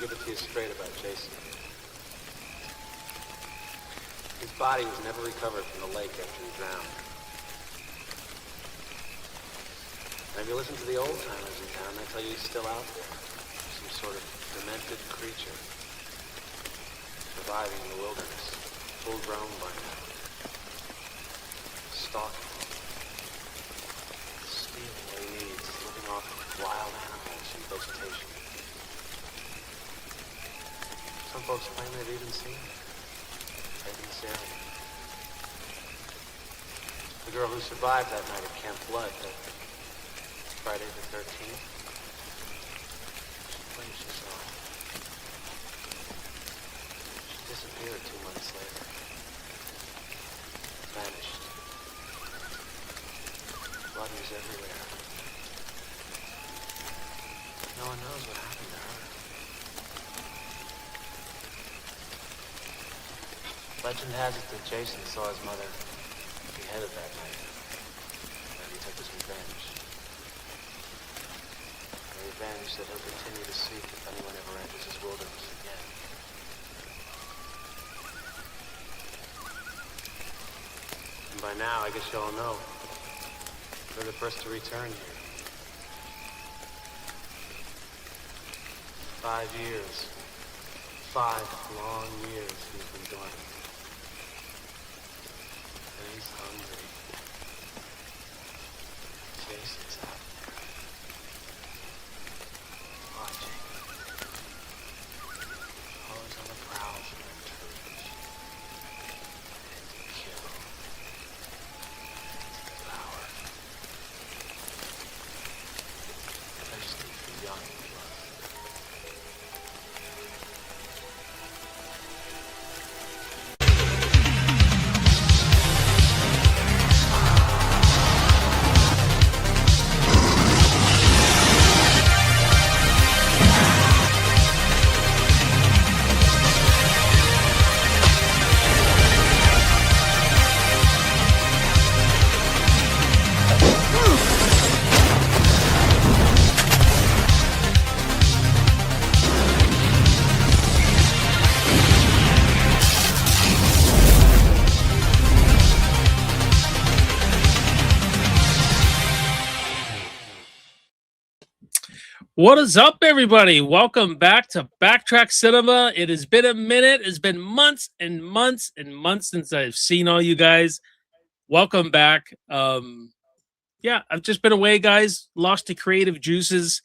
give it to you straight about Jason. His body was never recovered from the lake after he drowned. And if you listen to the old timers in town, they tell you he's still out there. Some sort of demented creature. Surviving in the wilderness. Full grown by now. Stalking. Stealing what he needs. Living off wild animals and vegetation. Some folks claim they've even seen it. Right in this area. The girl who survived that night at Camp Blood, that Friday the 13th. She claims she saw it. She disappeared 2 months later. Vanished. Blood was everywhere. No one knows what happened to her. Legend has it that Jason saw his mother beheaded that night. And he took his revenge. A revenge that he'll continue to seek if anyone ever enters his wilderness again. And by now, I guess you all know, we're the first to return here. 5 years. 5 long years we've been dormant. And he's hungry. Jason's out there. Watching. Always on the prowl for intrusion. And to kill. And to devour. Thirsty for young blood. What is up, everybody? Welcome back to Backtrack Cinema. It has been a minute. It's been months and months and months since I've seen all you guys. Welcome back. Yeah, I've just been away, guys. Lost the creative juices.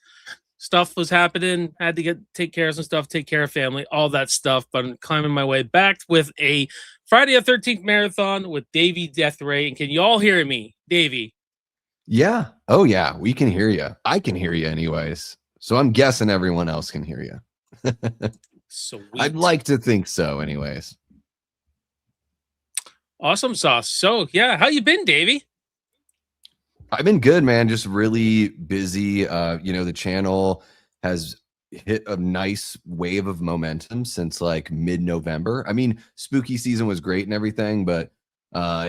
Stuff was happening. Had to take care of some stuff, take care of family, all that stuff. But I'm climbing my way back with a Friday the 13th marathon with Davey Deathray. And can you all hear me, Davey? Yeah. Oh, yeah. We can hear you. I can hear you anyways. So I'm guessing everyone else can hear you. Sweet. I'd like to think so anyways. Awesome sauce. So, yeah, how you been, Davey? I've been good, man. Just really busy. The channel has hit a nice wave of momentum since like mid-November. I mean, spooky season was great and everything, but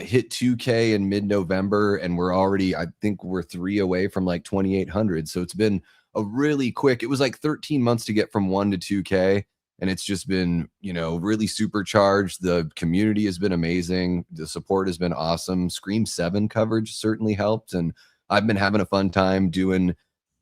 hit 2K in mid-November, and I think we're 3 away from like 2,800. So it's been a really quick, it was like 13 months to get from 1 to 2K. And it's just been, really supercharged. The community has been amazing. The support has been awesome. Scream 7 coverage certainly helped. And I've been having a fun time doing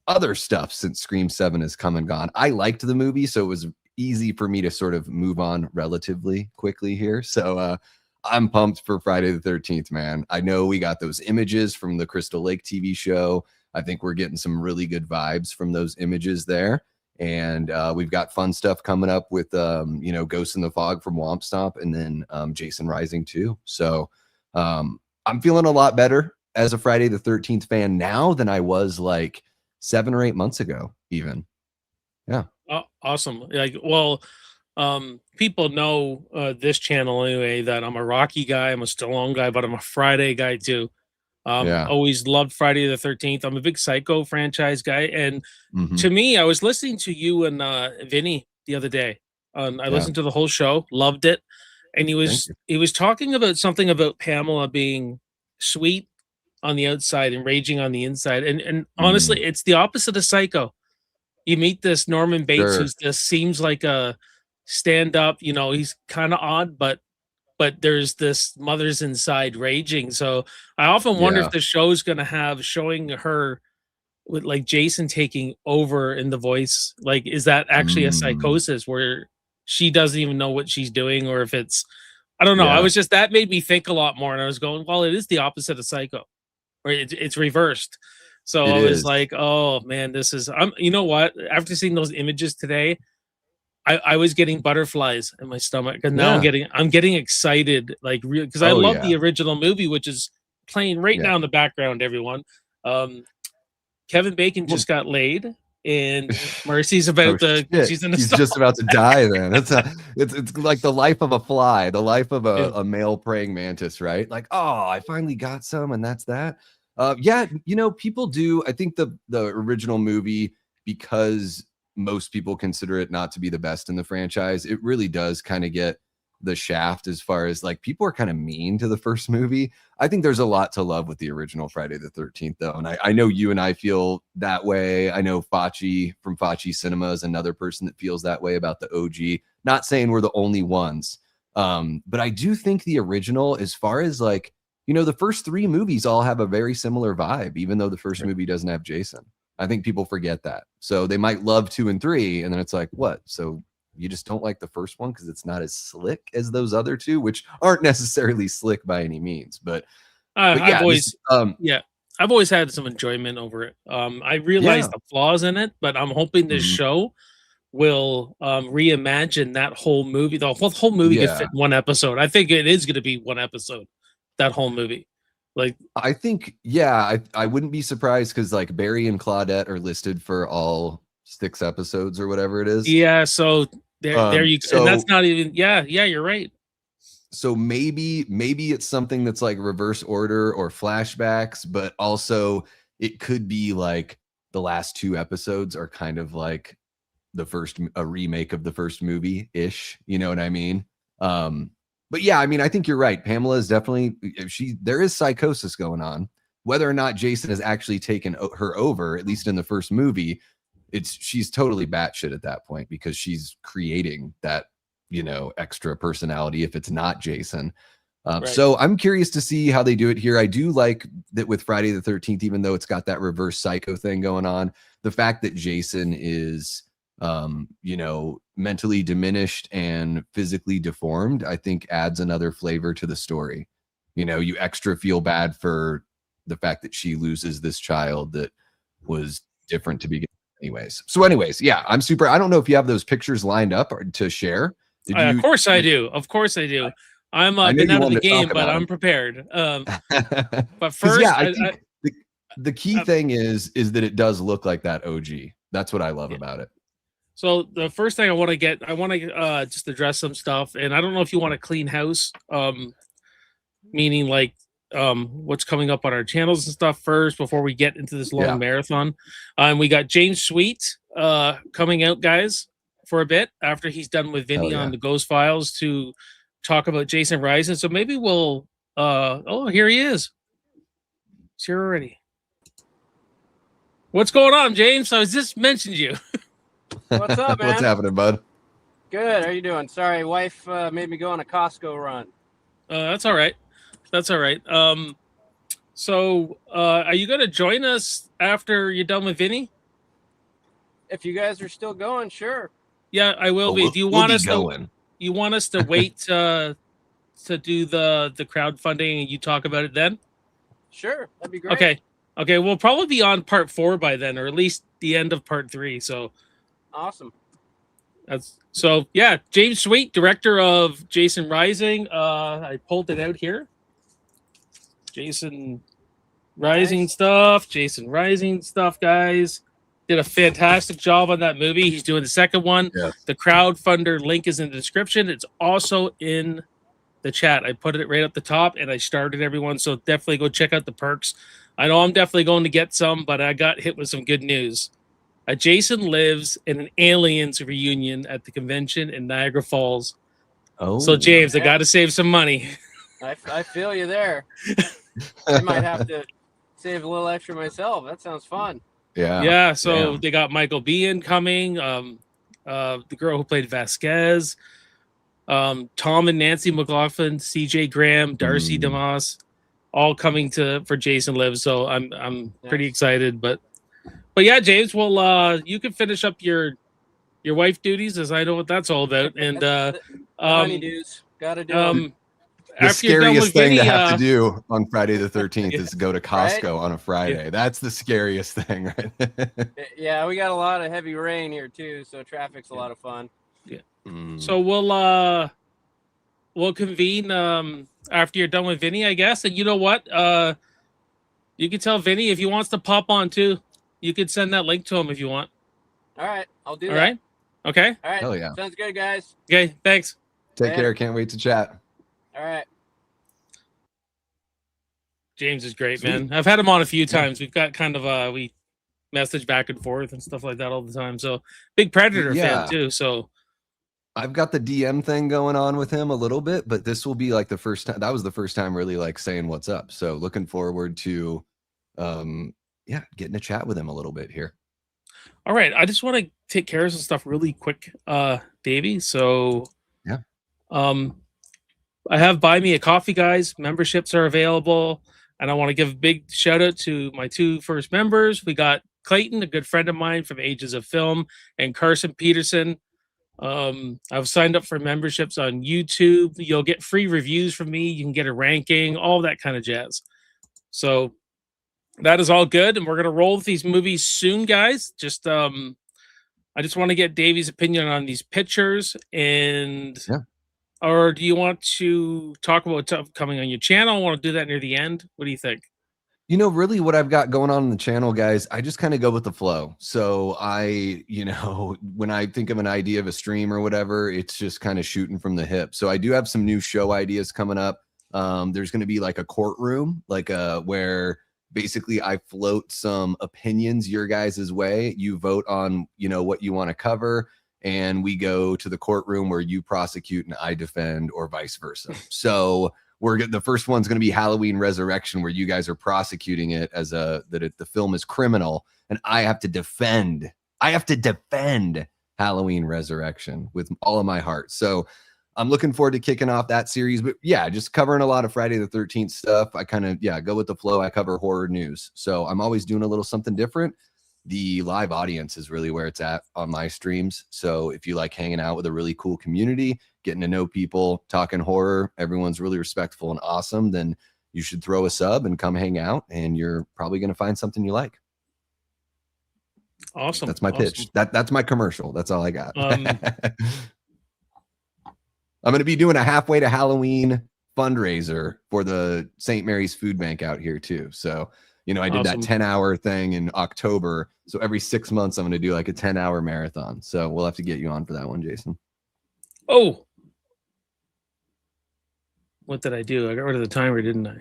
other stuff since Scream 7 has come and gone. I liked the movie, so it was easy for me to sort of move on relatively quickly here. So I'm pumped for Friday the 13th, man. I know we got those images from the Crystal Lake TV show. I think we're getting some really good vibes from those images there. And we've got fun stuff coming up with, Ghost in the Fog from Womp Stomp, and then Jason Rising too. So I'm feeling a lot better as a Friday the 13th fan now than I was like 7 or 8 months ago, even. Yeah. Oh, awesome. People know this channel anyway, that I'm a Rocky guy, I'm a Stallone guy, but I'm a Friday guy too. Always loved Friday the 13th. I'm a big Psycho franchise guy. And to me, I was listening to you and Vinny the other day. I listened to the whole show, loved it. And he was talking about something about Pamela being sweet on the outside and raging on the inside. And honestly, it's the opposite of Psycho. you meet this Norman Bates Sure. who's just seems like a stand-up, he's kind of odd, but there's this mother's inside raging. So I often wonder if Yeah. the show's going to have showing her with like Jason taking over in the voice. Like, is that actually a Mm, psychosis where she doesn't even know what she's doing, or if it's, I don't know. I yeah, was just, that made me think a lot more. And I was going, well, it is the opposite of Psycho, or it's reversed. So it I was is. like, oh man, you know what? After seeing those images today, I was getting butterflies in my stomach, and now Yeah. I'm getting excited, like real, because I Oh, love yeah. the original movie, which is playing right Yeah. now in the background. Everyone, Kevin Bacon Well, just got laid, and Mercy's oh about shit. she's in the She's stall. just about to die then. It's like the life of a fly, the life of Yeah. a male praying mantis, right? Like, oh, I finally got some, and that's that. Yeah, people do. I think the original movie, because most people consider it not to be the best in the franchise, it really does kind of get the shaft as far as like people are kind of mean to the first movie. I think there's a lot to love with the original Friday the 13th, though. And I know you and I feel that way. I know Facci from Facci Cinema is another person that feels that way about the OG. Not saying we're the only ones. But I do think the original, as far as like, the first three movies all have a very similar vibe, even though the first movie doesn't have Jason. I think people forget that. So they might love 2 and 3, and then it's like, what? So you just don't like the first one because it's not as slick as those other two, which aren't necessarily slick by any means. But I've yeah, always, yeah, I've always had some enjoyment over it. I realize yeah, the flaws in it, but I'm hoping this mhm, show will reimagine that whole movie. The whole movie could yeah. fit in one episode. I think it is going to be one episode. That whole movie, like, I think, yeah, I wouldn't be surprised because like Barry and Claudette are listed for all 6 episodes or whatever it is. yeah. So there you, and that's So not even, yeah, you're right. maybe it's something that's like reverse order or flashbacks, but also it could be like the last 2 episodes are kind of like a remake of the first movie ish. You know what I mean? But yeah, I mean, I think you're right. Pamela is definitely, there is psychosis going on. Whether or not Jason has actually taken her over, at least in the first movie, she's totally batshit at that point because she's creating that, extra personality if it's not Jason. Right. So I'm curious to see how they do it here. I do like that with Friday the 13th, even though it's got that reverse psycho thing going on, the fact that Jason is mentally diminished and physically deformed, I think adds another flavor to the story. You extra feel bad for the fact that she loses this child that was different to begin anyways. So anyways, yeah, I don't know if you have those pictures lined up or to share. Of course I do. Of course I do. I know Been you out of the wanted to talk game, but about I'm them. prepared. But 'Cause, first, yeah, I think the key thing is that it does look like that OG. That's what I love about it. so the first thing I want to just address some stuff, and I don't know if you want to clean house, meaning like what's coming up on our channels and stuff first before we get into this long Yeah. marathon. We got James Sweet coming out, guys, for a bit after he's done with Vinny Hell yeah. on the Ghost Files to talk about Jason Rising. So maybe we'll here he is. He's here already. What's going on, James? I just mentioned you. What's up, man? What's happening, bud? Good. How you doing? Sorry, wife made me go on a Costco run. That's all right. That's all right. So are you going to join us after you're done with Vinny? If you guys are still going, sure. Yeah, I will be. Do you want us to? You want us to wait to do the crowdfunding and you talk about it then? Sure, that'd be great. Okay. We'll probably be on part 4 by then, or at least the end of part 3. So awesome. Yeah. James Sweet, director of Jason Rising. I pulled it out here. Jason Rising stuff, guys. Did a fantastic job on that movie. He's doing the second one. Yeah. The crowdfunder link is in the description. It's also in the chat. I put it right at the top and I started everyone. So definitely go check out the perks. I know I'm definitely going to get some, but I got hit with some good news. Jason lives in an aliens reunion at the convention in Niagara Falls. Oh, so James, I got to save some money. I feel you there. I might have to save a little extra myself. That sounds fun. Yeah, so Damn. they got Michael Biehn coming, the girl who played Vasquez, Tom and Nancy McLaughlin, CJ Graham, Darcy DeMoss, all coming for Jason Lives. So I'm pretty Nice. excited. But yeah, James, well, you can finish up your wife duties, as I know what that's all about. And The honeydews. Gotta do 'em. The after you're done with scariest thing Vinny, to have to do on Friday the 13th Yeah. is go to Costco on a Friday. Yeah. That's the scariest thing, right? Yeah, we got a lot of heavy rain here too, so traffic's a lot of fun. So we'll convene after you're done with Vinny, I guess. And you know what? You can tell Vinny if he wants to pop on too. You could send that link to him if you want. All right, I'll do All that. right. Okay. All right. Hell yeah. Sounds good, guys. Okay. Thanks. Take Later. care. Can't wait to chat. All right. James is great, Sweet. man. I've had him on a few times. We've got kind of we message back and forth and stuff like that all the time. So big Predator Yeah. fan too. So I've got the DM thing going on with him a little bit, but this will be like the first time. That was the first time really like saying what's up. So looking forward to, getting to chat with him a little bit here. all right. I just want to take care of some stuff really quick, Davey. So Yeah. I have Buy Me a Coffee, guys. Memberships are available. And I want to give a big shout out to my two first members. We got Clayton, a good friend of mine from Ages of Film, and Carson Peterson. I've signed up for memberships on YouTube. You'll get free reviews from me. You can get a ranking, all that kind of jazz. So that is all good. And we're going to roll with these movies soon, guys. Just, I just want to get Davey's opinion on these pictures. And, or do you want to talk about what's coming on your channel? I want to do that near the end. What do you think? You know, really what I've got going on in the channel, guys, I just kind of go with the flow. So when I think of an idea of a stream or whatever, it's just kind of shooting from the hip. So I do have some new show ideas coming up. There's going to be like a courtroom, where basically I float some opinions your guys' way. You vote on, what you want to cover. And we go to the courtroom where you prosecute and I defend, or vice versa. So the first one's going to be Halloween Resurrection, where you guys are prosecuting it as the film is criminal, and I have to defend. Halloween Resurrection with all of my heart. So I'm looking forward to kicking off that series. But yeah, just covering a lot of Friday the 13th stuff. I kind of go with the flow. I cover horror news, so I'm always doing a little something different. The live audience is really where it's at on my streams. So if you like hanging out with a really cool community, getting to know people, talking horror, everyone's really respectful and awesome, then you should throw a sub and come hang out, and you're probably going to find something you like. Awesome. That's my pitch. That's my commercial. That's all I got. I'm going to be doing a halfway to Halloween fundraiser for the St. Mary's Food Bank out here too. So, I did that 10-hour thing in October. So every 6 months, I'm going to do like a 10-hour marathon. So we'll have to get you on for that one, Jason. Oh, what did I do? I got rid of the timer, didn't I?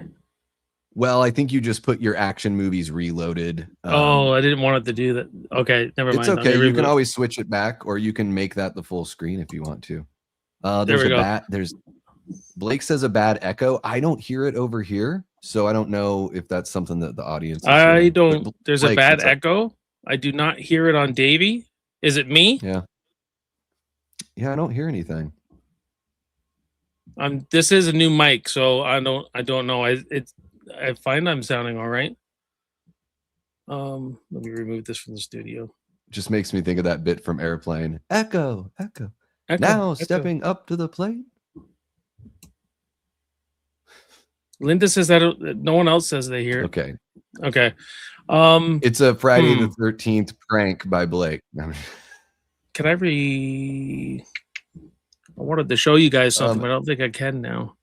Well, I think you just put your action movies reloaded. I didn't want it to do that. Okay, never mind. It's okay. You can always switch it back, or you can make that the full screen if you want to. There's Blake says a bad echo. I don't hear it over here, so I don't know if that's something that the audience. There's Blake, a bad echo. I do not hear it on Davey. Is it me? Yeah, I don't hear anything. This is a new mic, so I don't know. I find I'm sounding all right. Let me remove this from the studio. Just makes me think of that bit from Airplane. Echo. Now stepping up to the plate. Linda says that no one else says they hear it. Okay. It's a Friday the 13th prank by Blake. Can I I wanted to show you guys something, but I don't think I can now.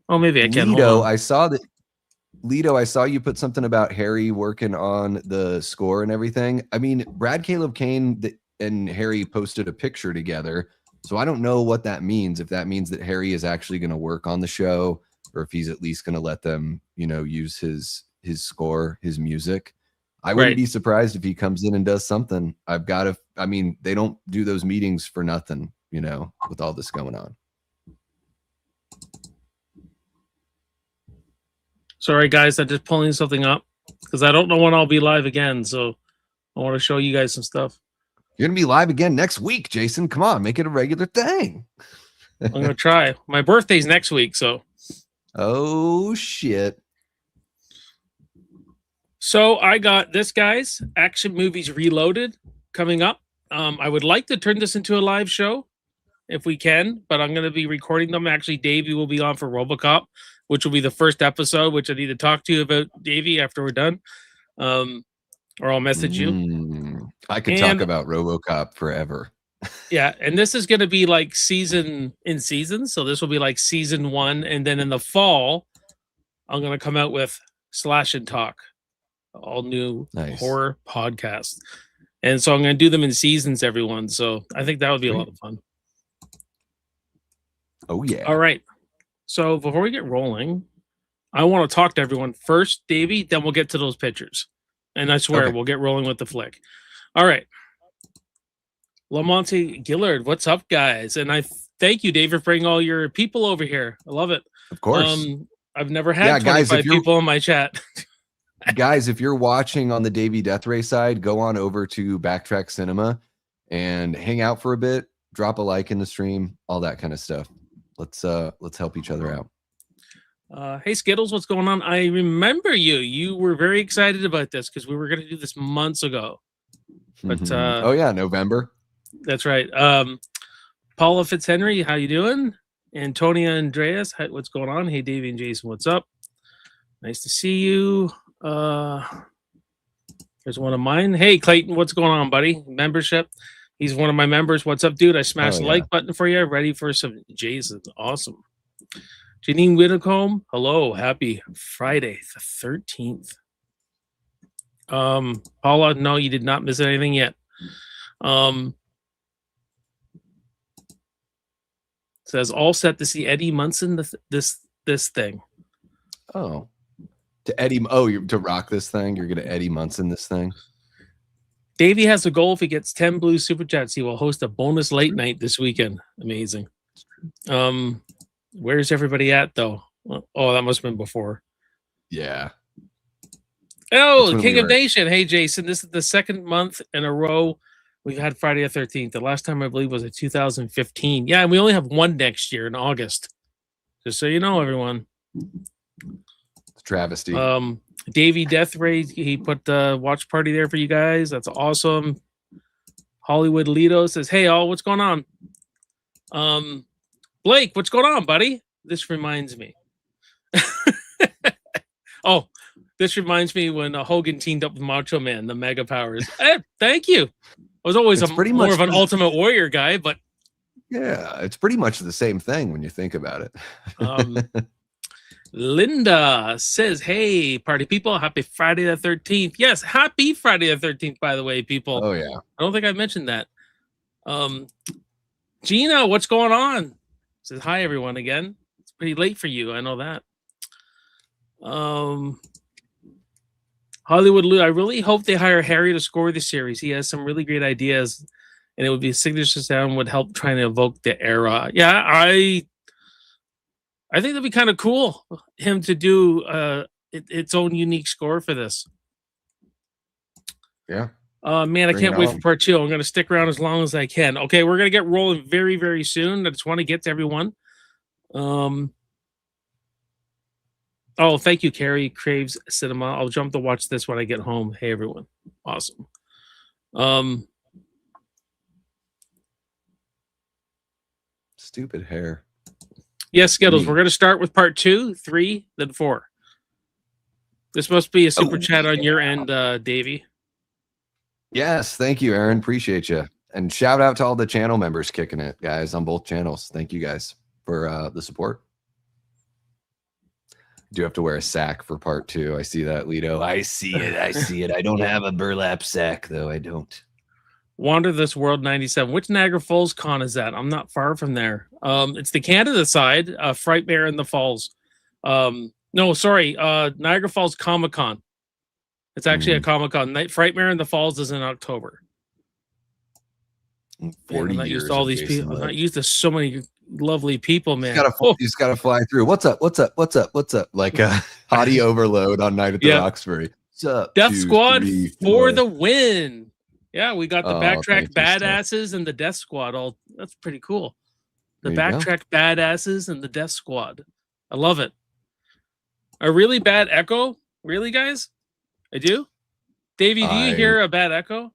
Oh, maybe I can. Lido, I saw you put something about Harry working on the score and everything. I mean, Brad Caleb Kane and Harry posted a picture together. So I don't know what that means. If that means that Harry is actually going to work on the show, or if he's at least going to let them, use his score, his music. I wouldn't be surprised if he comes in and does something. They don't do those meetings for nothing, with all this going on. Sorry, guys, I'm just pulling something up because I don't know when I'll be live again. So I want to show you guys some stuff. You're gonna be live again next week, Jason. Come on, make it a regular thing. I'm gonna try. My birthday's next week, so. Oh shit. So I got this, guys. Action Movies Reloaded coming up. I would like to turn this into a live show if we can, but I'm going to be recording them. Actually, Davey will be on for RoboCop, which will be the first episode, which I need to talk to you about, Davey, after we're done. Or I'll message you. I could talk about RoboCop forever. Yeah, and this is going to be like season in season. So this will be like season 1. And then in the fall, I'm going to come out with Slash and Talk, all new horror podcast. And so I'm going to do them in seasons, everyone. So I think that would be a lot of fun. Oh, yeah. All right. So before we get rolling, I want to talk to everyone first, Davey, then we'll get to those pictures. And I swear we'll get rolling with the flick. All right. Lamonte Gillard, what's up, guys? And I thank you, Dave, for bringing all your people over here. I love it. Of course. I've never had 25 people in my chat. Guys, if you're watching on the Davey Deathray side, go on over to Backtrack Cinema and hang out for a bit. Drop a like in the stream, all that kind of stuff. Let's help each other out. Hey Skittles, what's going on? I remember you. You were very excited about this because we were going to do this months ago. But oh yeah, November. That's right. Paula Fitzhenry, how you doing? Antonia Andreas, what's going on? Hey Davey and Jason, what's up? Nice to see you. There's one of mine. Hey Clayton, what's going on, buddy? Membership. He's one of my members. What's up, dude? I smashed the like button for you. Ready for some Jason. Awesome. Janine Whitcomb, hello. Happy Friday the 13th. Paula, no, you did not miss anything yet. Says all set to see Eddie Munson this thing. Oh. You're to rock this thing. You're gonna Eddie Munson this thing. Davey has a goal. If he gets 10 blue super chats, he will host a bonus late night this weekend. Amazing. Where's everybody at though? Oh, that must have been before. Yeah. Oh, King of Nation. Hey Jason, this is the second month in a row we've had Friday the 13th. The last time I believe was in 2015. Yeah, and we only have one next year in August. Just so you know, everyone. Travesty. Davey Deathray, he put the watch party there for you guys. That's awesome. Hollywood Lido says, hey all, what's going on? Blake, what's going on, buddy? This reminds me. This reminds me when Hogan teamed up with Macho Man, the Mega Powers. Thank you. I was always more of an Ultimate Warrior guy, but yeah, it's pretty much the same thing when you think about it. Linda says, hey, party people, happy Friday the 13th. Yes, happy Friday the 13th, by the way, people. Oh, yeah. I don't think I mentioned that. Gina, what's going on? Says, hi, everyone, again. It's pretty late for you. I know that. Hollywood Lou, I really hope they hire Harry to score the series. He has some really great ideas, and it would be a signature sound, would help trying to evoke the era. Yeah, I think that'd be kind of cool, him to do its own unique score for this. Yeah. Man, I can't wait for part 2. I'm going to stick around as long as I can. Okay, we're going to get rolling very, very soon. I just want to get to everyone. Oh, thank you, Carrie Craves Cinema. I'll jump to watch this when I get home. Hey, everyone. Awesome. Stupid hair. Yes, Skittles. We're going to start with part 2, 3, then 4. This must be a super chat on your end, Davey. Yes, thank you, Aaron. Appreciate you. And shout out to all the channel members kicking it, guys, on both channels. Thank you guys for the support. Do have to wear a sack for part 2. I see that, Lido. I see it. I see it. I don't have a burlap sack, though. I don't. Wander This World 97. Which Niagara Falls con is that? I'm not far from there. It's the Canada side, Frightmare in the Falls. No, sorry, Niagara Falls Comic Con. It's actually a Comic Con. Frightmare in the Falls is in October. 40 years. Used to all these people. I'm not used to so many lovely people, man. He's got to fly through. What's up? What's up? What's up? What's up? Like a hottie overload on Night at the Roxbury. What's up? Death 2, Squad 3, for 4. the win. Yeah, we got the Oh, Backtrack thank you, sir. Badasses and the Death Squad. All that's pretty cool. The There you go. Backtrack Badasses and the Death Squad. I love it. A really bad echo? Really, guys? I do? Davey, do you hear a bad echo?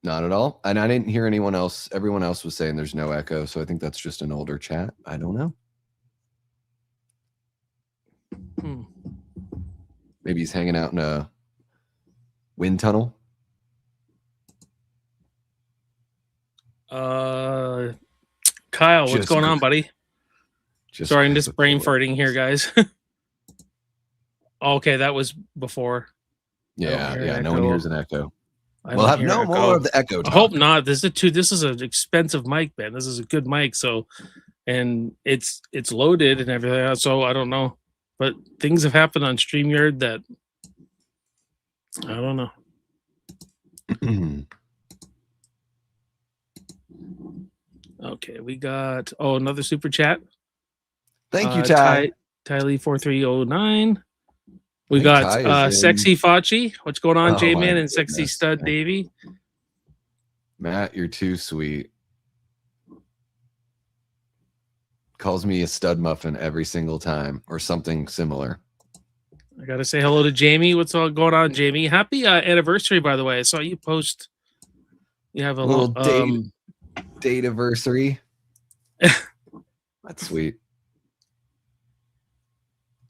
Not at all. And I didn't hear anyone else. Everyone else was saying there's no echo. So I think that's just an older chat. I don't know. Maybe he's hanging out in a wind tunnel. Kyle, what's Just going on, buddy? Sorry, I'm just brain farting here, guys. Okay, that was before. Yeah. No one hears an echo. I We'll don't have hear no echo. more of the echo I talk. hope not. This is an expensive mic, man. This is a good mic, so and it's loaded and everything. So I don't know, but things have happened on StreamYard that I don't know. Okay, we got another super chat. Thank you, Ty. Tylee 4309. We got Sexy Fachi. What's going on, J-Man and Sexy Stud Davey? Matt, you're too sweet. Calls me a stud muffin every single time or something similar. I gotta say hello to Jamie. What's all going on, Jamie? Happy anniversary, by the way. I saw you post. You have a little date anniversary. That's sweet.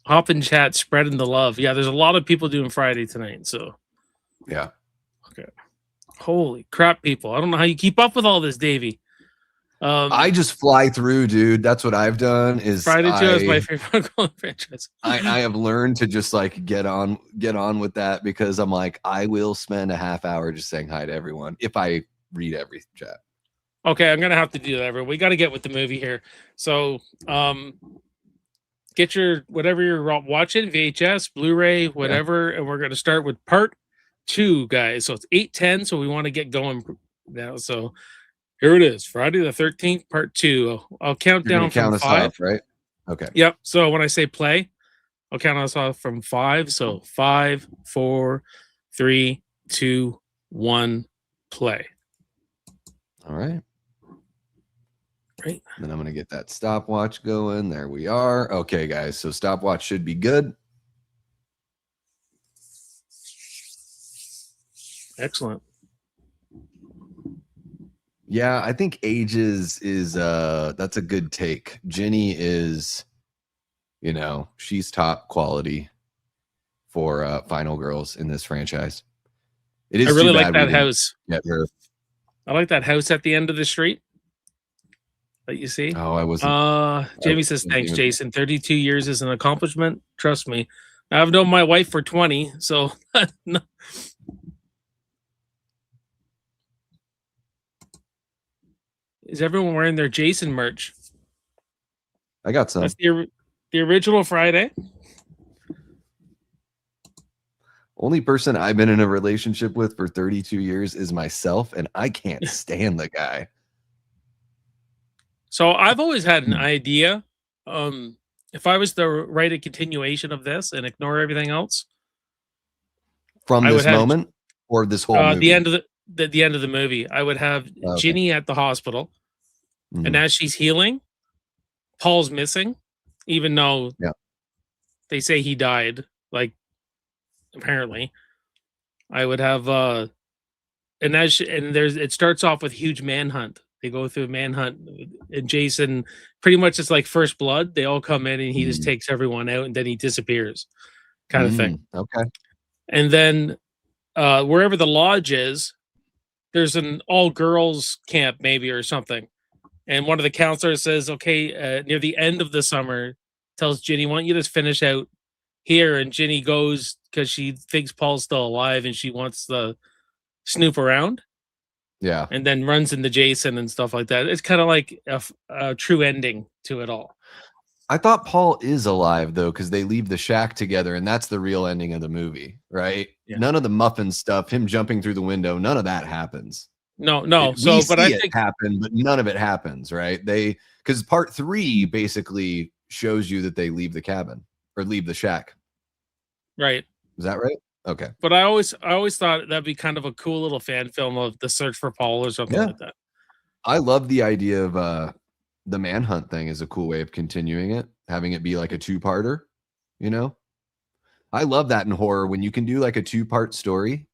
Hop in chat, spreading the love. Yeah, there's a lot of people doing Friday tonight. So yeah. Okay. Holy crap, people! I don't know how you keep up with all this, Davey. I just fly through, dude. That's what I've done. Is Friday 2 is my favorite franchise. I have learned to just like get on with that because I'm like, I will spend a half hour just saying hi to everyone if I read every chat. Okay, I'm gonna have to do that. We got to get with the movie here. So, get your whatever you're watching, VHS, Blu-ray, whatever, and we're gonna start with part 2, guys. So it's 8:10. So we want to get going now. So here it is, Friday the 13th, part 2. I'll count down from 5. Off, right? Okay. Yep. So when I say play, I'll count us off from 5. So 5, 4, 3, 2, 1, play. All right. Right. Then I'm gonna get that stopwatch going. There we are. Okay, guys. So stopwatch should be good. Excellent. Yeah, I think ages is that's a good take. Ginny is, she's top quality for final girls in this franchise. It is. I really like that house. Get her. I like that house at the end of the street that you see. Oh, I wasn't. Jamie says, thanks, Jason. 32 years is an accomplishment. Trust me. I've known my wife for 20, so no. Is everyone wearing their Jason merch? I got some. That's the original Friday. Only person I've been in a relationship with for 32 years is myself, and I can't stand the guy. So I've always had an idea. If I was to write a continuation of this and ignore everything else, from this moment or this whole movie? the end of the movie, I would have Ginny at the hospital, and as she's healing, Paul's missing, even though they say he died. Like, apparently, I would have it starts off with huge manhunt. They go through a manhunt, and Jason pretty much it's like First Blood. They all come in and he just takes everyone out, and then he disappears, kind of thing. Okay. And then wherever the lodge is, there's an all-girls camp maybe or something. And one of the counselors says, okay, near the end of the summer, tells Ginny, why don't you just finish out here? And Ginny goes because she thinks Paul's still alive and she wants to snoop around. Yeah. And then runs into Jason and stuff like that. It's kind of like a true ending to it all. I thought Paul is alive, though, because they leave the shack together, and that's the real ending of the movie, right? Yeah. None of the muffin stuff, him jumping through the window, none of that happens. No. But I think it happened, but none of it happens, right? Because part 3 basically shows you that they leave the cabin or leave the shack. Right. Is that right? Okay. But I always thought that'd be kind of a cool little fan film of the search for Paul or something Yeah. like that. I love the idea of the manhunt thing is a cool way of continuing it, having it be like a two-parter, you know? I love that in horror when you can do like a two-part story.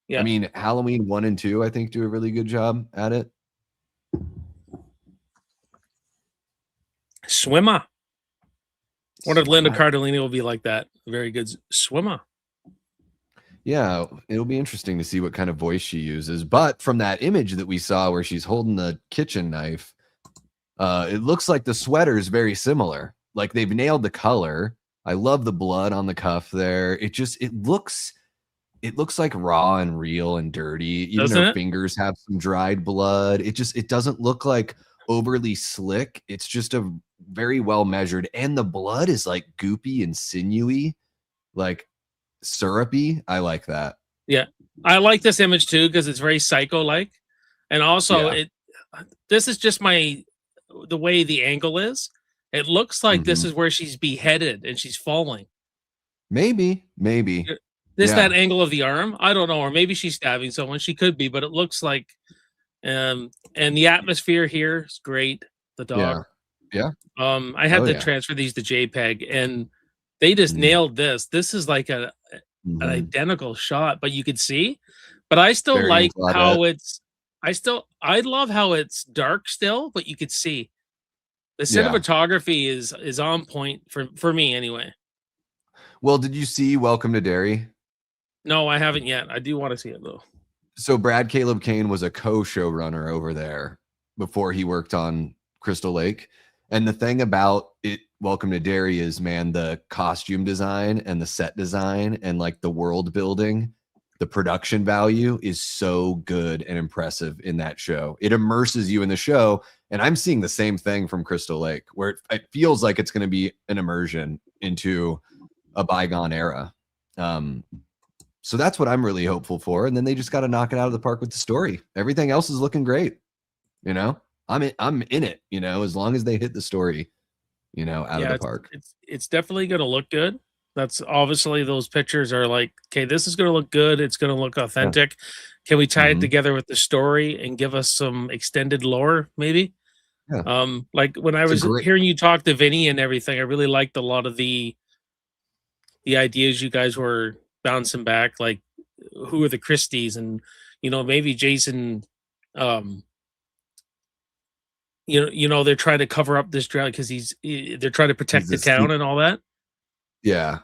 Yeah. I mean, Halloween 1 and 2, I think, do a really good job at it. Swimmer. Wonder if Linda Swimmer. Cardellini will be like that. Very good swimmer. Yeah, it'll be interesting to see what kind of voice she uses. But from that image that we saw where she's holding the kitchen knife, it looks like the sweater is very similar. Like they've nailed the color. I love the blood on the cuff there. It looks like raw and real and dirty. Even Doesn't her it? fingers have some dried blood. It doesn't look like overly slick. It's just a very well measured, and the blood is like goopy and sinewy, like syrupy. I like that. Yeah. I like this image too because it's very psycho-like. And also this is just the way the angle is. It looks like this is where she's beheaded and she's falling. Maybe. That angle of the arm, I don't know, or maybe she's stabbing someone. She could be, but it looks like and the atmosphere here is great. The dog. Yeah. I had to transfer these to JPEG and they just nailed this. This is like an identical shot, but you could see. But I still Very like how Claudette. I love how it's dark still, but you could see. The cinematography is on point for me anyway. Well, did you see Welcome to Derry? No, I haven't yet. I do want to see it though. So Brad Caleb Kane was a co-showrunner over there before he worked on Crystal Lake. And the thing about it, Welcome to Derry, is, man, the costume design and the set design and like the world building, the production value is so good and impressive in that show. It immerses you in the show. And I'm seeing the same thing from Crystal Lake, where it feels like it's going to be an immersion into a bygone era. So that's what I'm really hopeful for. And then they just got to knock it out of the park with the story. Everything else is looking great. You know, I'm in it, you know, as long as they hit the story, you know, out of the park. It's definitely going to look good. That's obviously those pictures are like, okay, this is going to look good. It's going to look authentic. Yeah. Can we tie it together with the story and give us some extended lore maybe? Yeah. Like when I was hearing you talk to Vinny and everything, I really liked a lot of the ideas you guys were bouncing back, like who are the Christies, and you know, maybe Jason, you know, they're trying to cover up this drought because they're trying to protect the town and all that. Yeah.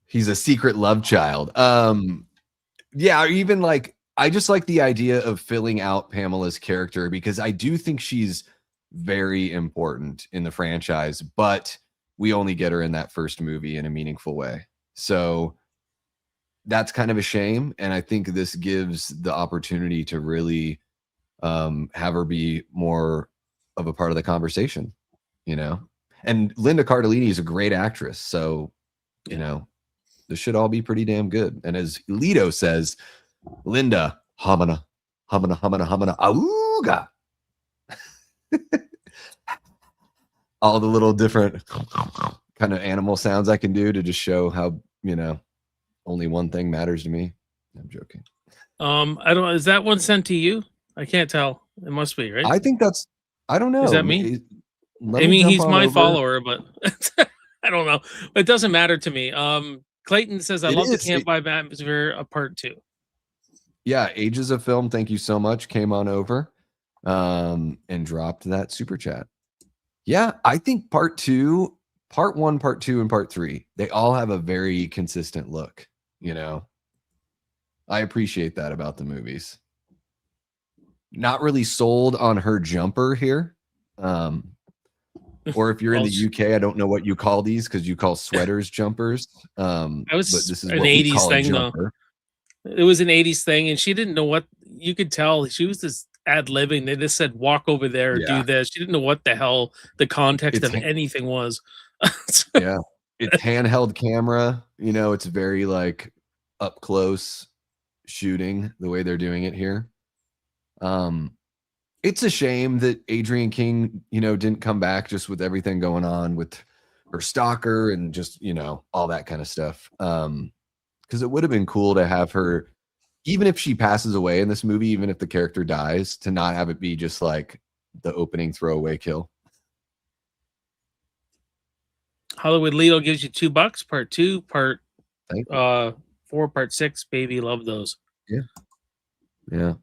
He's a secret love child. Yeah, or even like, I just like the idea of filling out Pamela's character because I do think she's very important in the franchise, but we only get her in that first movie in a meaningful way. So that's kind of a shame. And I think this gives the opportunity to really have her be more of a part of the conversation, you know? And Linda Cardellini is a great actress. So, you know, this should all be pretty damn good. And as Lido says, Linda, hamana, hamana, hamana, hamana, auga. All the little different kind of animal sounds I can do to just show how, you know, only one thing matters to me. I'm joking. I don't. Is that one sent to you? I can't tell. It must be, right? I think that's. I don't know. Is that me? I mean, he's my follower, but I don't know. It doesn't matter to me. Clayton says, "I love the Can't Buy atmosphere of part 2." Yeah, Ages of Film. Thank you so much. Came on over, and dropped that super chat. Yeah, I think part 2, part 1, part 2, and part 3, they all have a very consistent look, you know. I appreciate that about the movies. Not really sold on her jumper here. Or if you're in the UK, I don't know what you call these because you call sweaters jumpers. That was but this is an what 80s thing, though. It was an 80s thing, and she didn't know what, you could tell she was just ad-libbing. They just said, walk over there, do this. She didn't know what the hell the context of anything was. Yeah. It's handheld camera. You know, it's very like up close shooting the way they're doing it here. It's a shame that Adrienne King, you know, didn't come back just with everything going on with her stalker and just, you know, all that kind of stuff. because it would have been cool to have her, even if she passes away in this movie, even if the character dies, to not have it be just like the opening throwaway kill. Hollywood Lido gives you $2. Part 2, part Thank you. 4, part 6. Baby, love those. Yeah.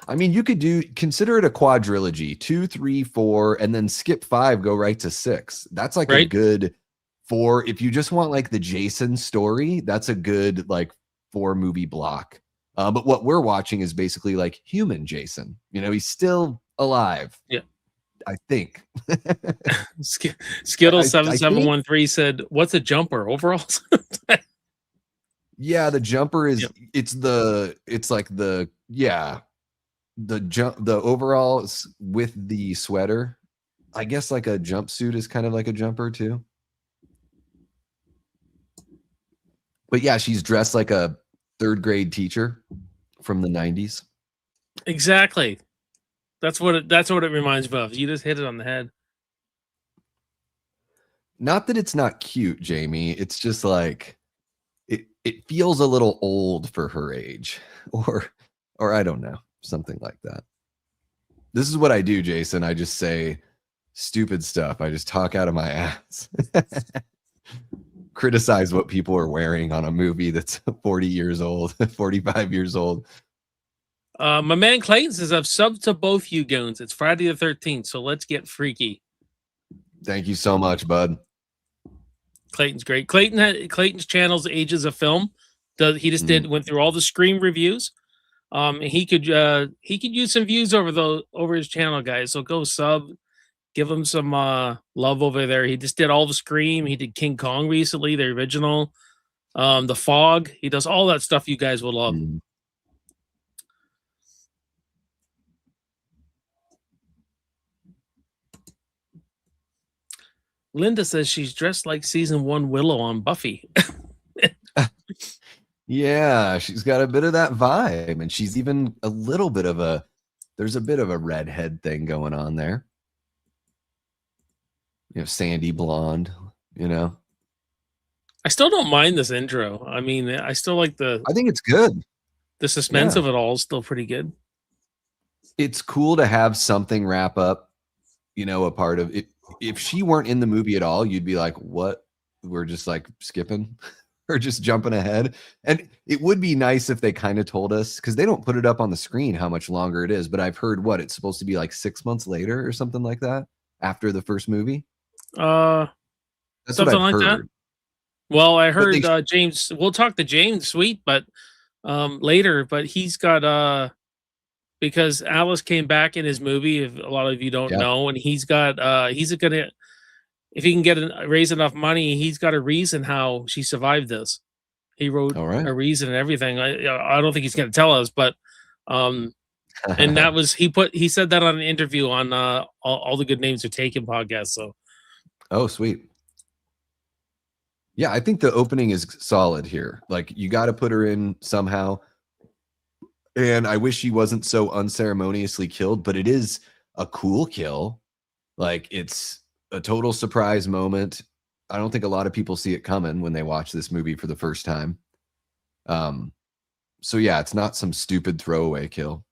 I mean, you could consider it a quadrilogy, 2, 3, 4, and then skip 5, go right to 6. That's like a Right. good 4. If you just want like the Jason story, that's a good like 4 movie block. But what we're watching is basically like human Jason. You know, he's still alive. Yeah. I think. Skittle7713 said, "What's a jumper? Overalls?" Yeah, the jumper is Yep. it's like the overalls with the sweater. I guess like a jumpsuit is kind of like a jumper too. But yeah, she's dressed like a 3rd grade teacher from the 90s. Exactly. That's what it reminds me of. You just hit it on the head. Not that it's not cute, Jamie. It's just like it feels a little old for her age, or I don't know, something like that. This is what I do, Jason. I just say stupid stuff. I just talk out of my ass. Criticize what people are wearing on a movie that's 40 years old, 45 years old. My man Clayton says, "I've subbed to both you goons. It's Friday the 13th, so let's get freaky." Thank you so much, bud. Clayton's great. Clayton's channel's Ages of Film. He just went through all the Scream reviews. And he could use some views over his channel, guys. So go sub, give him some love over there. He just did all the Scream. He did King Kong recently, the original, The Fog. He does all that stuff you guys will love. Linda says she's dressed like season 1 Willow on Buffy. Yeah, she's got a bit of that vibe, and she's even a little bit of there's a bit of a redhead thing going on there. You know, sandy blonde, you know. I still don't mind this intro. I mean, I still like I think it's good. The suspense of it all is still pretty good. It's cool to have something wrap up, you know, a part of it. If she weren't in the movie at all, you'd be like, what? We're just like skipping or just jumping ahead. And it would be nice if they kind of told us, because they don't put it up on the screen how much longer it is. But I've heard it's supposed to be like 6 months later or something like that after the first movie. That's something like heard. That. Well, I heard James. We'll talk to James Sweet, but later. But he's got because Alice came back in his movie. If a lot of you don't know, and he's gonna, if he can raise enough money, he's got a reason how she survived this. He wrote a reason and everything. I don't think he's gonna tell us, but and that was he said that on an interview on all the Good Names Are Taken podcast. So, oh sweet. Yeah, I think the opening is solid here. Like, you got to put her in somehow. And I wish she wasn't so unceremoniously killed, but it is a cool kill. Like, it's a total surprise moment. I don't think a lot of people see it coming when they watch this movie for the first time. So yeah, it's not some stupid throwaway kill.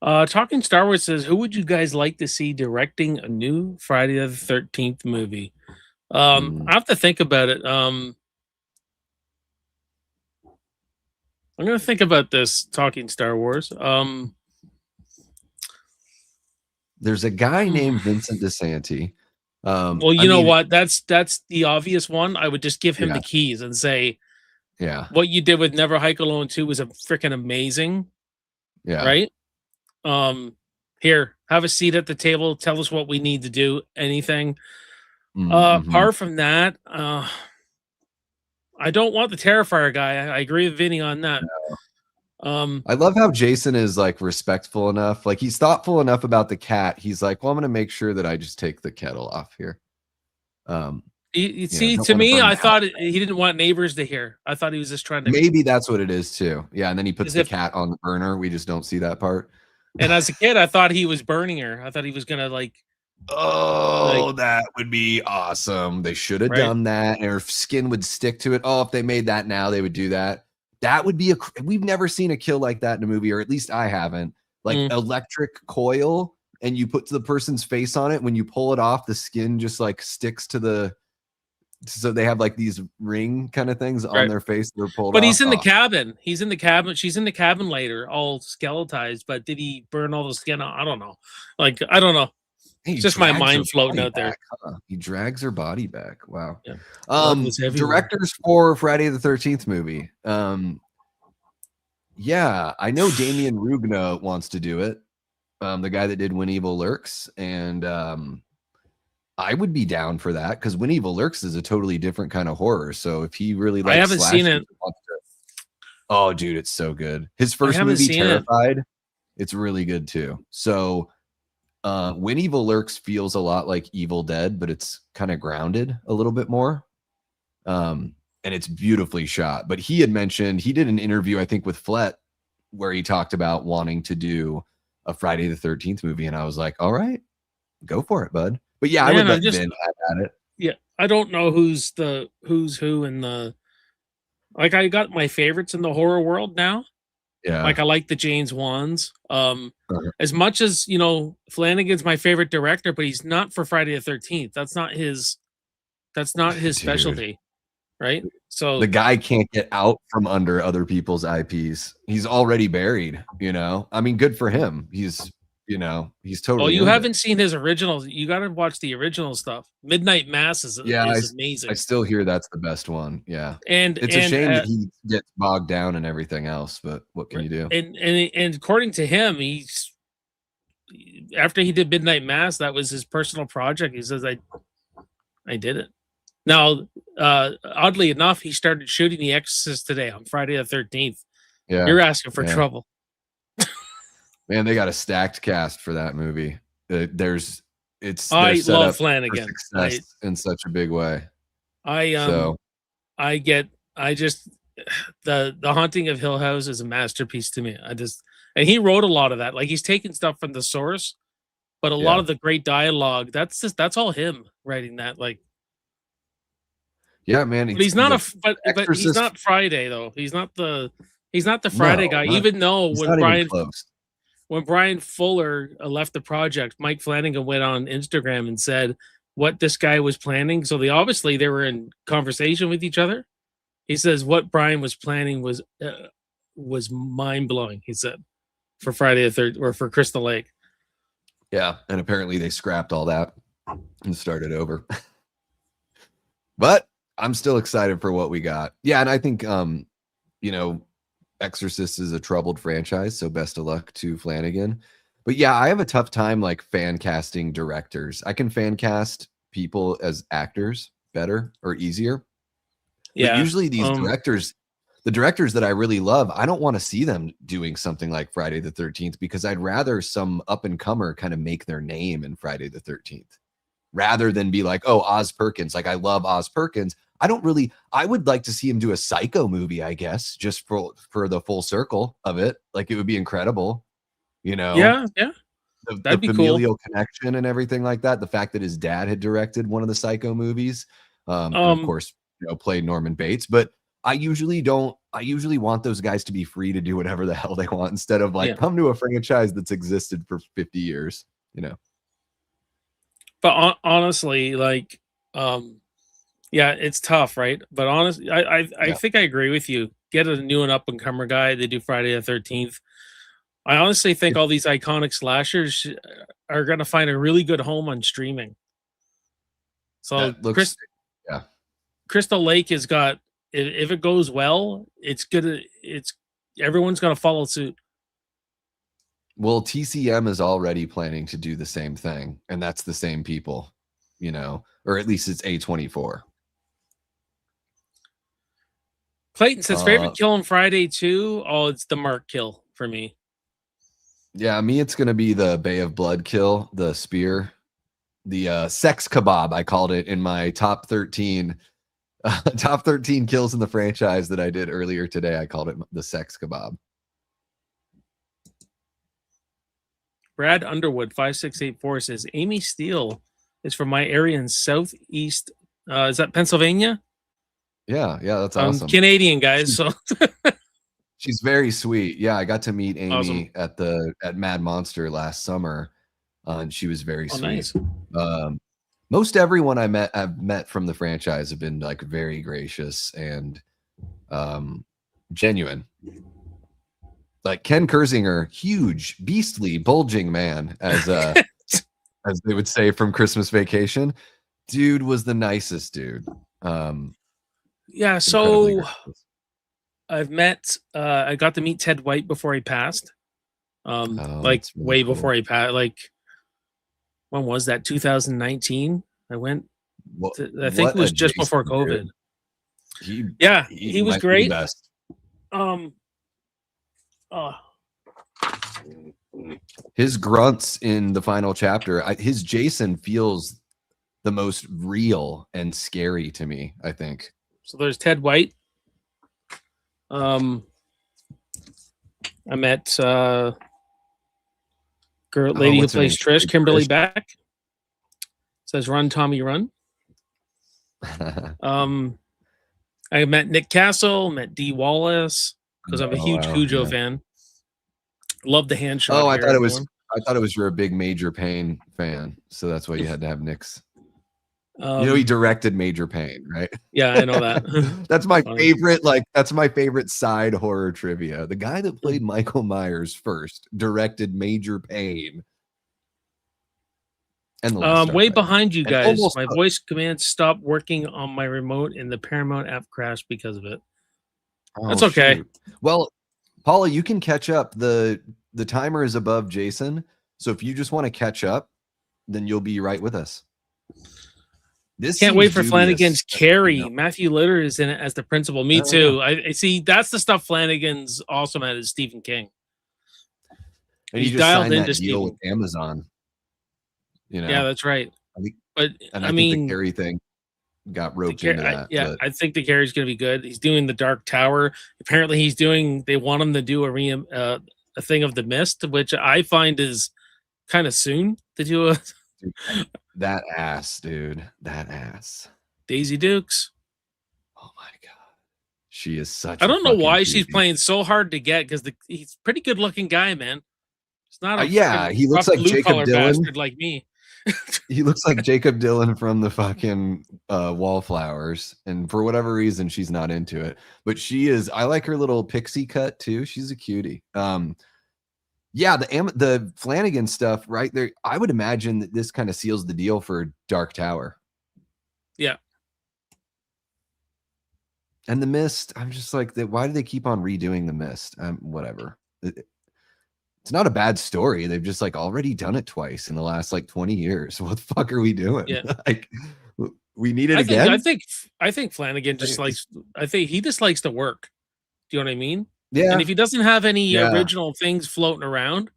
Talking Star Wars says, who would you guys like to see directing a new Friday the 13th movie? I have to think about it. I'm going to think about this. Talking Star Wars. There's a guy named Vincent DeSanti. Well, you know what? That's the obvious one. I would just give him the keys and say, what you did with Never Hike Alone 2 was a freaking amazing. Yeah. Right? Here, have a seat at the table. Tell us what we need to do. Anything. Apart from that, I don't want the Terrifier guy. I agree with Vinny on that. No. I love how Jason is like respectful enough. Like, he's thoughtful enough about the cat. He's like, well, I'm going to make sure that I just take the kettle off here. See, to me, I thought he didn't want neighbors to hear. I thought he was just trying to. Maybe that's what it is too. Yeah, and then he puts the cat on the burner. We just don't see that part. And as a kid, I thought he was burning her. I thought he was gonna like Oh, Like, that would be awesome. They should have right? done that. Or if skin would stick to it. Oh, if they made that now, they would do that. That would be we've never seen a kill like that in a movie, or at least I haven't. Like Mm. electric coil, and you put the person's face on it. When you pull it off, the skin just like sticks to the. So they have like these ring kind of things on Right. their face. They're pulled But off. he's in the Oh, cabin. He's in the cabin. She's in the cabin later, all skeletized. But did he burn all the skin out? I don't know. Like, I don't know. he It's just my drags her mind floating body out there. back, huh? He drags her body back. Wow. Yeah. Blood was everywhere. Directors for Friday the 13th movie. Yeah, I know Damien Rugna wants to do it. The guy that did When Evil Lurks, and I would be down for that because When Evil Lurks is a totally different kind of horror. So if he really likes, I haven't seen slashers it. and wants to- oh, dude, it's so good. His I first haven't movie, seen it. Terrified, it's really good too. So When Evil Lurks feels a lot like Evil Dead, but it's kind of grounded a little bit more. And it's beautifully shot. But he had mentioned, he did an interview, I think, with Flett, where he talked about wanting to do a Friday the 13th movie. And I was like, all right, go for it, bud. But yeah, I would Man, let Ben have at it. Yeah, I don't know who's who in the. Like, I got my favorites in the horror world now. Yeah. Like, I like the James Wans. Uh-huh. As much as, you know, Flanagan's my favorite director, but he's not for Friday the 13th. That's not his Dude. specialty, right? So The guy can't get out from under other people's IPs. He's already buried, you know? I mean, good for him. He's, you know, he's totally. well, you earned haven't it. seen his originals. You got to watch the original stuff. Midnight Mass is amazing. I still hear that's the best one. Yeah. And It's a shame that he gets bogged down in everything else, but what can you do? And according to him, he's after he did Midnight Mass, that was his personal project. He says, I did it. Now, oddly enough, he started shooting The Exorcist today on Friday the 13th. Yeah. You're asking for Yeah. trouble. Man, they got a stacked cast for that movie. I they're set love up Flanagan. for success in such a big way. The Haunting of Hill House is a masterpiece to me. And he wrote a lot of that. Like, he's taken stuff from the source, but a lot of the great dialogue, that's all him writing that. Like, yeah, man. but he's not but he's Exorcist- not Friday though. He's not the Friday guy. not- Even though It's when not even Brian close. when Brian Fuller left the project, Mike Flanagan went on Instagram and said what this guy was planning. So they were in conversation with each other. He says what Brian was planning was mind blowing. He said for Friday the 3rd or for Crystal Lake. Yeah, and apparently they scrapped all that and started over. But I'm still excited for what we got. Yeah, and I think you know, Exorcist is a troubled franchise, so best of luck to Flanagan. But yeah, I have a tough time like fan casting directors. I can fan cast people as actors better or easier. Yeah. But usually these directors, the directors that I really love, I don't want to see them doing something like Friday the 13th because I'd rather some up and comer kind of make their name in Friday the 13th rather than be like, oh, Oz Perkins. Like, I love Oz Perkins. I would like to see him do a Psycho movie, I guess, just for the full circle of it. Like, it would be incredible, you know? Yeah. The be cool. familial connection and everything like that. The fact that his dad had directed one of the Psycho movies, and of course, you know, played Norman Bates. But I usually want those guys to be free to do whatever the hell they want instead of like come to a franchise that's existed for 50 years, you know? But honestly, like, yeah, it's tough, right? But honestly, I think I agree with you. Get a new and up and comer guy. They do Friday the 13th. I honestly think all these iconic slashers are going to find a really good home on streaming. So Crystal Lake has got, if it goes well, everyone's going to follow suit. Well, TCM is already planning to do the same thing, and that's the same people, you know, or at least it's A24. Clayton says favorite kill on Friday too. Oh, it's the Mark kill for me. Yeah, me, it's gonna be the Bay of Blood kill, the spear, the sex kebab. I called it in my top 13 kills in the franchise that I did earlier today. I called it the sex kebab. Brad Underwood 5684 says Amy Steele is from my area in southeast. Is that Pennsylvania? Yeah, that's awesome. Canadian guys, so she's very sweet. Yeah, I got to meet Amy awesome. at Mad Monster last summer, and she was very sweet. Nice. Most everyone I've met from the franchise have been like very gracious and genuine. Like Ken Kersinger, huge, beastly, bulging man, as as they would say from Christmas Vacation. Dude was the nicest dude. Yeah, so I've met I got to meet Ted White before he passed. Like really way cool. before he passed. Like when was that? 2019. I went. I think it was just before COVID. He was great. Best. His grunts in the final chapter, his Jason feels the most real and scary to me, I think. So there's Ted White. I met lady who plays Trish, Kimberly Beck. Says run, Tommy, run. I met Nick Castle, met Dee Wallace, because I'm a huge Cujo fan. Love the hand shot. I thought it was you're a big Major Payne fan, so that's why you had to have Nick's. He directed Major Payne, right? Yeah, I know that. That's my favorite. That's my favorite side horror trivia. The guy that played Michael Myers first directed Major Payne. And way behind you guys. My voice command stopped working on my remote, and the Paramount app crashed because of it. That's okay. Shoot. Well, Paula, you can catch up. The timer is above Jason, so if you just want to catch up, then you'll be right with us. Can't wait for Flanagan's Carrie. Matthew Litter is in it as the principal. Me too. I see. That's the stuff Flanagan's awesome at is Stephen King. And he dialed into that deal with Amazon. Yeah, that's right. I think the Carrie thing got roped into that. I think the Carrie's going to be good. He's doing the Dark Tower. Apparently, they want him to do a thing of the Mist, which I find is kind of soon to do a. That ass, dude. That ass. Daisy Dukes. Oh my god, she is such. I don't know why she's playing so hard to get because he's a pretty good looking guy, man. It's not a he looks like Jacob Dylan, like me. He looks like Jacob Dylan from the fucking Wallflowers, and for whatever reason, she's not into it. But she is. I like her little pixie cut too. She's a cutie. Yeah, the Flanagan stuff right there. I would imagine that this kind of seals the deal for Dark Tower. Yeah. And the Mist, I'm just like, why do they keep on redoing the Mist? Whatever. It's not a bad story. They've just already done it twice in the last 20 years. What the fuck are we doing? Yeah. We need it again. I think Flanagan just likes. I think he just likes to work. Do you know what I mean? Yeah. And if he doesn't have any original things floating around,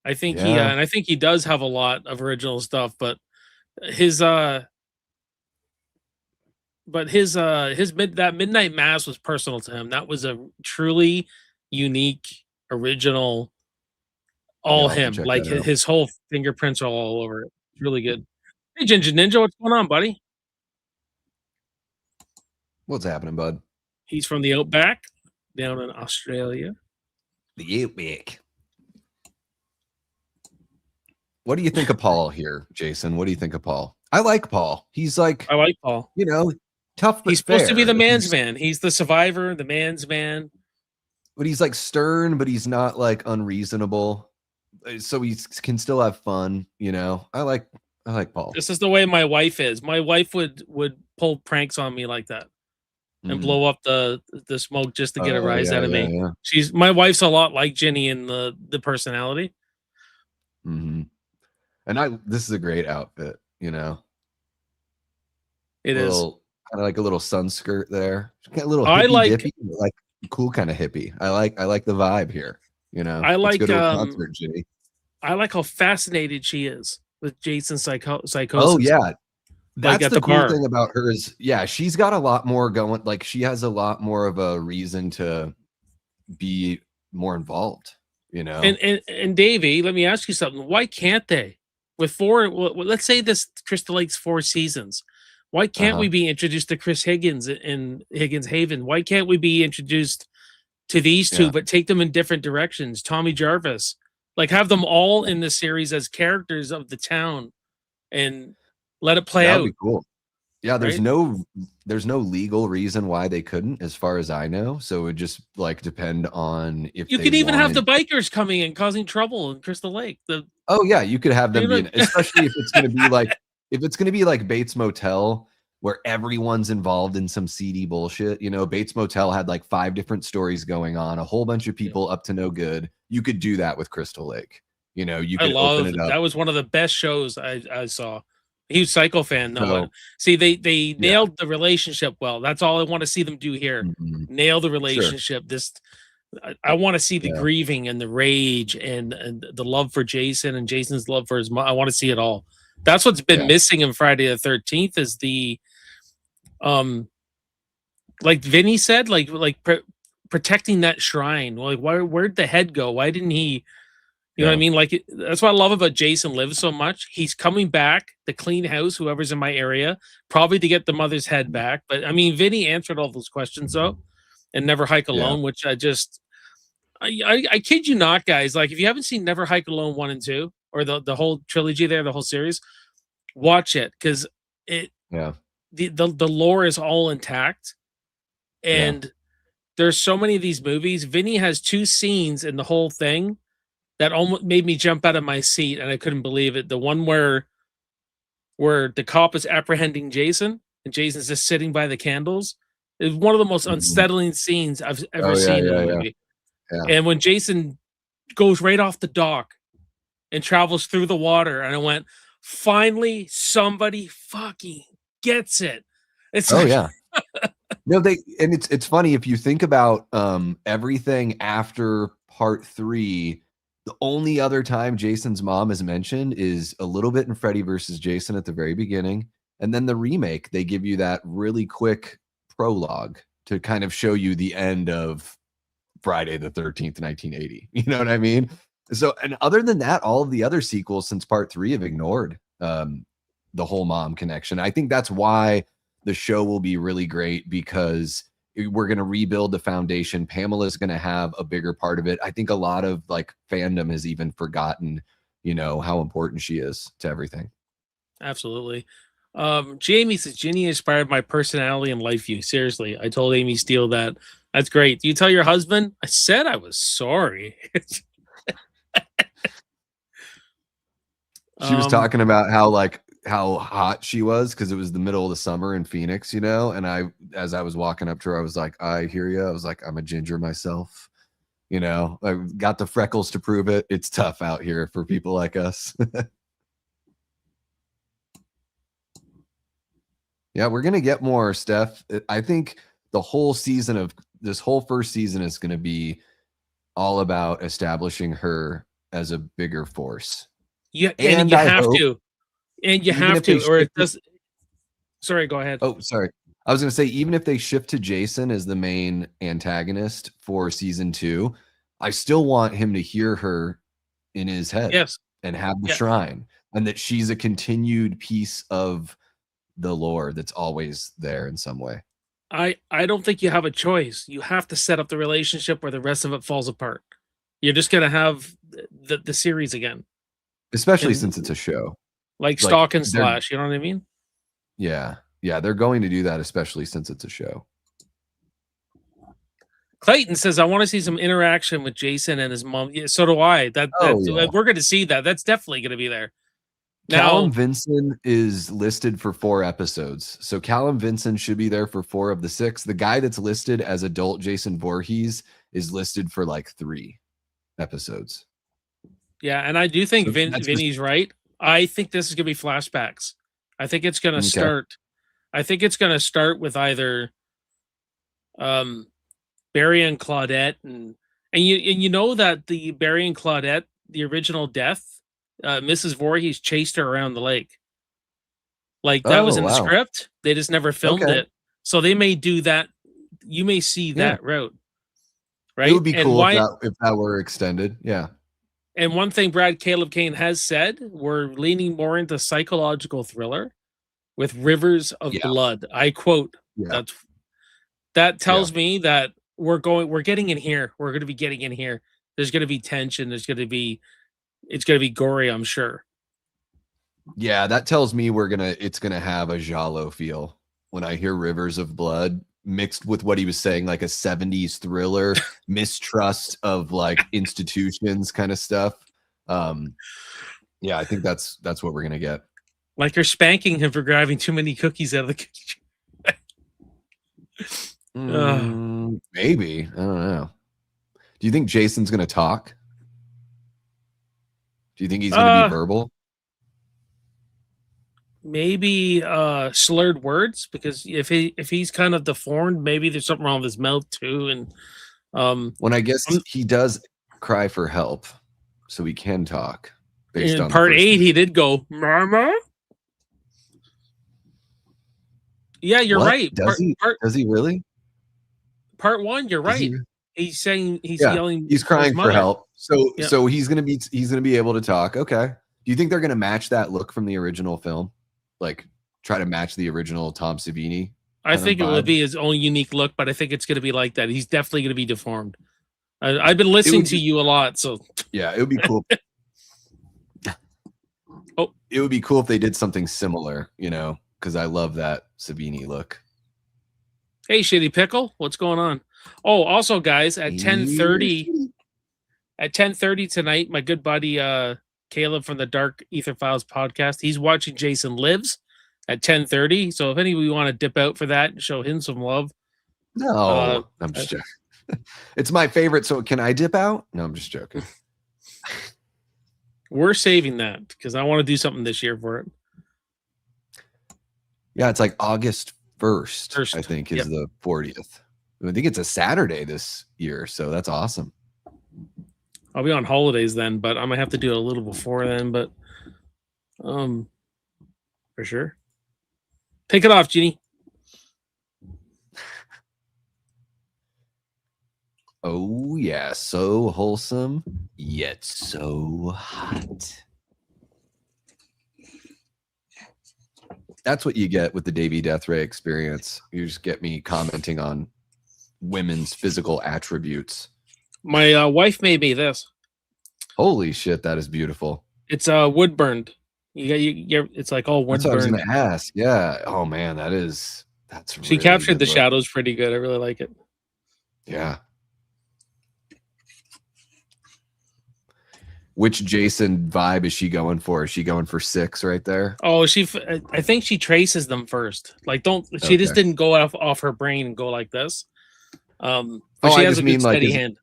I think and I think he does have a lot of original stuff, but that Midnight Mass was personal to him. That was a truly unique, original, him. Like his whole fingerprints are all over it. It's really good. Hey, Ginger Ninja, what's going on, buddy? What's happening, bud? He's from the Outback. Down in Australia. The Outback. What do you think of Paul here, Jason? What do you think of Paul? I like Paul. He's I like Paul. Tough but he's supposed to be the man's man. He's the survivor, the man's man. But he's stern, but he's not unreasonable. So he can still have fun, I like Paul. This is the way my wife is. My wife would pull pranks on me like that. And blow up the smoke just to get a rise out of me. Yeah. My wife's a lot like Jenny in the personality. Mm-hmm. And this is a great outfit, It is kind of like a little sun skirt there. Got a little hippie, cool kind of hippie. I like the vibe here. I like go to a concert, Jenny. I like how fascinated she is with Jason's psychosis. Oh yeah. That's the cool thing about her is, she's got a lot more going. She has a lot more of a reason to be more involved. you know. And Davey, let me ask you something. Why can't they? With four, well, let's say this Crystal Lake's 4 seasons. Why can't we be introduced to Chris Higgins in Higgins Haven? Why can't we be introduced to these two, but take them in different directions? Tommy Jarvis, like have them all in the series as characters of the town, and let it play That out. would be cool. Yeah, there's right? no legal reason why they couldn't, as far as I know. So it would just like depend on if You they could even have the wanted. bikers coming in causing trouble in Crystal Lake. Oh yeah, you could have them You know, being, especially if it's going to be like Bates Motel, where everyone's involved in some seedy bullshit. You know, Bates Motel had like 5 different stories going on, a whole bunch of people up to no good. You could do that with Crystal Lake. You know, you I could open love it up. that. Was one of the best shows I saw. Huge Psycho fan. No, So see, they yeah, nailed the relationship well. That's all I want to see them do here. mhm, Nail the sure, relationship. I want to see the yeah, grieving and the rage and the love for Jason and Jason's love for his mom. I want to see it all. That's what's been yeah, missing in Friday the 13th is the like Vinny said, protecting that shrine. Like, where'd the head go? Why didn't he? You know what I yeah, mean? Like, that's what I love about Jason Lives so much. He's coming back to clean house, whoever's in my area, probably to get the mother's head back. But I mean, Vinny answered all those questions though, and Never Hike yeah. Alone, which I kid you not, guys. Like, if you haven't seen Never Hike Alone 1 and 2, or the whole trilogy there, the whole series, watch it because it Yeah. the lore is all intact, Yeah. and there's so many of these movies. Vinny has 2 scenes in the whole thing that almost made me jump out of my seat, and I couldn't believe it. The one where the cop is apprehending Jason, and Jason's just sitting by the candles, is one of the most Mhm. unsettling scenes I've ever Oh yeah, seen in a yeah, yeah, movie. yeah. And when Jason goes right off the dock and travels through the water, and I went, finally, somebody fucking gets it. It's Oh like, yeah. No, it's funny if you think about everything after part 3. The only other time Jason's mom is mentioned is a little bit in Freddy versus Jason at the very beginning, and then the remake. They give you that really quick prologue to kind of show you the end of Friday the 13th, 1980. You know what I mean? So, and other than that, all of the other sequels since part 3 have ignored the whole mom connection. I think that's why the show will be really great, because we're going to rebuild the foundation. Pamela's going to have a bigger part of it. I think a lot of like fandom has even forgotten, you know, how important she is to everything. absolutely. Jamie says Ginny inspired my personality and life view. Seriously, I told Amy Steele that. That's great. Do you tell your husband? I said I was sorry. She was um, talking about how hot she was because it was the middle of the summer in Phoenix, you know. And as I was walking up to her, I was like, I hear you. I was like, I'm a ginger myself, you know. I got the freckles to prove it. It's tough out here for people like us. Yeah, we're gonna get more, Steph. I think the whole season of this whole first season is gonna be all about establishing her as a bigger force. and And you I have hope, to, even if they or it shift does. Sorry, go ahead. oh, sorry. I was going to say, even if they shift to Jason as the main antagonist for season 2, I still want him to hear her in his head Yes. and have the Yeah. shrine, and that she's a continued piece of the lore that's always there in some way. I don't think you have a choice. You have to set up the relationship where the rest of it falls apart. You're just gonna have the series again, Especially and since it's a show. like Like Stalk and they're Slash. You know what I mean? yeah. Yeah, they're going to do that, especially since it's a show. Clayton says, "I want to see some interaction with Jason and his mom." Yeah, so do I. Oh yeah. We're going to see that. That's definitely going to be there. Callum Now, Vinson is listed for 4 episodes. So Callum Vinson should be there for 4 of the 6. The guy that's listed as adult Jason Voorhees is listed for like 3 episodes. yeah, and I do think So that's just Vinny's right. I think this is going to be flashbacks. I think it's going to okay. start. I think it's going to start with either um, Barry and Claudette, and you know that the Barry and Claudette, the original death, Mrs. Voorhees chased her around the lake. Like, that was Oh, in the wow. script. They just never filmed Okay. it. So they may do that. You may see Yeah. that route. right? It would be And cool why? if that were extended. Yeah. And one thing Brad Caleb Kane has said, we're leaning more into psychological thriller with rivers of Yeah. blood. I quote. Yeah. That tells me that we're getting in here. We're going to be getting in here. There's going to be tension. It's going to be gory, I'm sure. Yeah, that tells me it's gonna have a giallo feel when I hear rivers of blood mixed with what he was saying, like a 70s thriller, mistrust of like institutions kind of stuff. Yeah, I think that's what we're gonna get. Like you're spanking him for grabbing too many cookies out of the cookie jar. Maybe. I don't know. Do you think Jason's gonna talk? Do you think he's gonna be verbal? Maybe slurred words, because if he's kind of deformed, maybe there's something wrong with his mouth too. And when I guess he does cry for help, so he can talk. Based in part 8, he did go, "Mama." Yeah, you're right. Does he really? Part 1, you're right. He's saying he's yelling. He's crying for help. So he's gonna be able to talk. Okay. Do you think they're gonna match that look from the original film? Like try to match the original Tom Savini? I think it will be his own unique look, but I think it's gonna be like that. He's definitely gonna be deformed. I've been listening to you a lot, so yeah, it would be cool. It would be cool if they did something similar, because I love that Savini look. Hey, Shitty Pickle, what's going on? Oh, also, guys, at 10:30 tonight, my good buddy Caleb from the Dark Ether Files podcast, he's watching Jason Lives at 10:30. So if any of you want to dip out for that and show him some love, no, I'm just joking. It's my favorite. So can I dip out? No, I'm just joking. We're saving that because I want to do something this year for it. Yeah, it's like August 1st, I think, is the 40th. I think it's a Saturday this year, so that's awesome. I'll be on holidays then, but I might have to do it a little before then, but for sure. Take it off, Jeannie. Oh yeah, so wholesome, yet so hot. That's what you get with the Davey Deathray experience. You just get me commenting on women's physical attributes. My wife made me this. Holy shit, that is beautiful. It's wood burned. It's like all wood burned. That's what I was gonna ask. Yeah. Oh man, that's she really captured the shadows pretty good. I really like it. Yeah. Which Jason vibe is she going for? Is she going for 6 right there? Oh, I think she traces them first. Like, she just didn't go off her brain and go like this. But she has a good steady hand.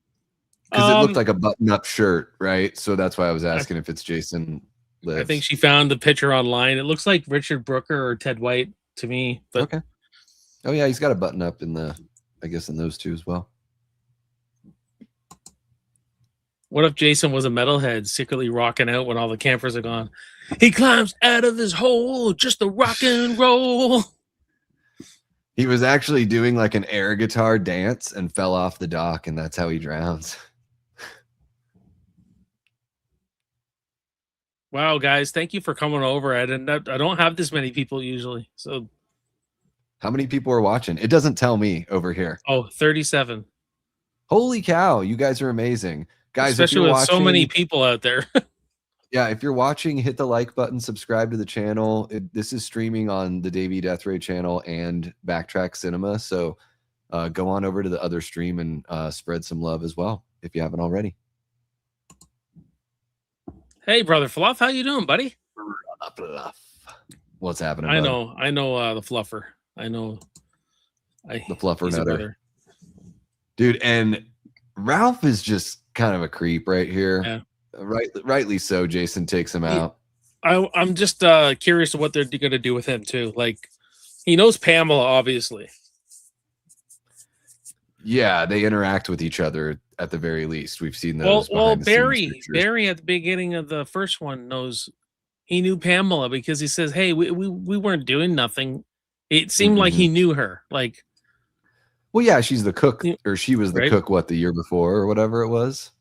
Because it looked like a button-up shirt, right? So that's why I was asking if it's Jason Lives. I think she found the picture online. It looks like Richard Brooker or Ted White to me. But okay. Oh yeah, he's got a button-up in those two as well. What if Jason was a metalhead secretly rocking out when all the campers are gone? He climbs out of his hole just to rock and roll. He was actually doing like an air guitar dance and fell off the dock, and that's how he drowns. Wow, guys, thank you for coming over. I don't have this many people usually. So how many people are watching? It doesn't tell me over here. Oh, 37. Holy cow, you guys are amazing. Guys, especially with so many people out there. Yeah, if you're watching, hit the like button, subscribe to the channel. This is streaming on the Davey Deathray channel and Backtrack Cinema. So go on over to the other stream and spread some love as well if you haven't already. Hey, brother Fluff, how you doing, buddy? Fluff. What's happening? I know the Fluffer. I know. The Fluffer Nutter. Dude, and Ralph is just kind of a creep right here. Yeah. Rightly so. Jason takes him out. I'm just curious of what they're going to do with him too. Like, he knows Pamela, obviously. Yeah, they interact with each other at the very least. We've seen those. Well, Barry at the beginning of the first one he knew Pamela because he says, "Hey, we weren't doing nothing." It seemed like he knew her. Like, Well, yeah, she's the cook, Yeah, or she was the right? cook, what, the year before or whatever it was.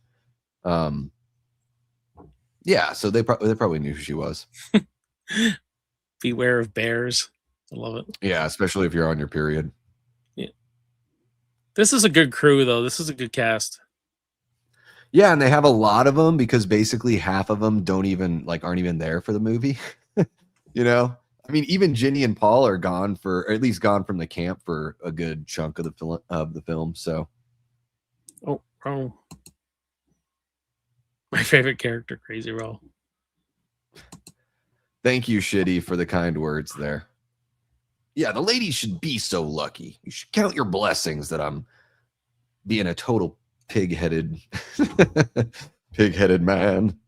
Yeah, so they probably knew who she was. Beware of bears. I love it. Yeah, especially if you're on your period. Yeah. This is a good crew, though. This is a good cast. Yeah, and they have a lot of them because basically half of them aren't even there for the movie. You know, I mean, even Ginny and Paul are gone or at least gone from the camp for a good chunk of the film. So, Oh, my favorite character, Crazy Roll. thank you, Shitty, for the kind words there. Yeah, the ladies should be so lucky. You should count your blessings that I'm being a total pig-headed man.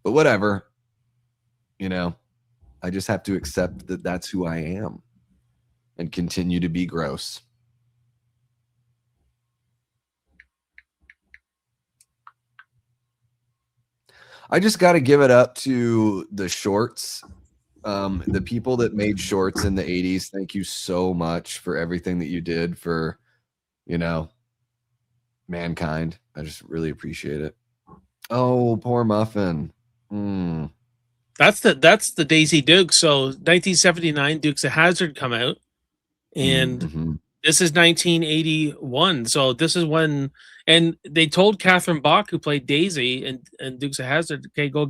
But whatever, you know, I just have to accept that that's who I am and continue to be gross. I just got to give it up to the shorts. The people that made shorts in the 80s, thank you so much for everything that you did for, mankind. I just really appreciate it. Oh, poor Muffin. That's the Daisy Dukes. So 1979, Dukes of Hazzard come out, and this is 1981. So this is when, and they told Catherine Bach, who played Daisy and Dukes of Hazzard, okay, go.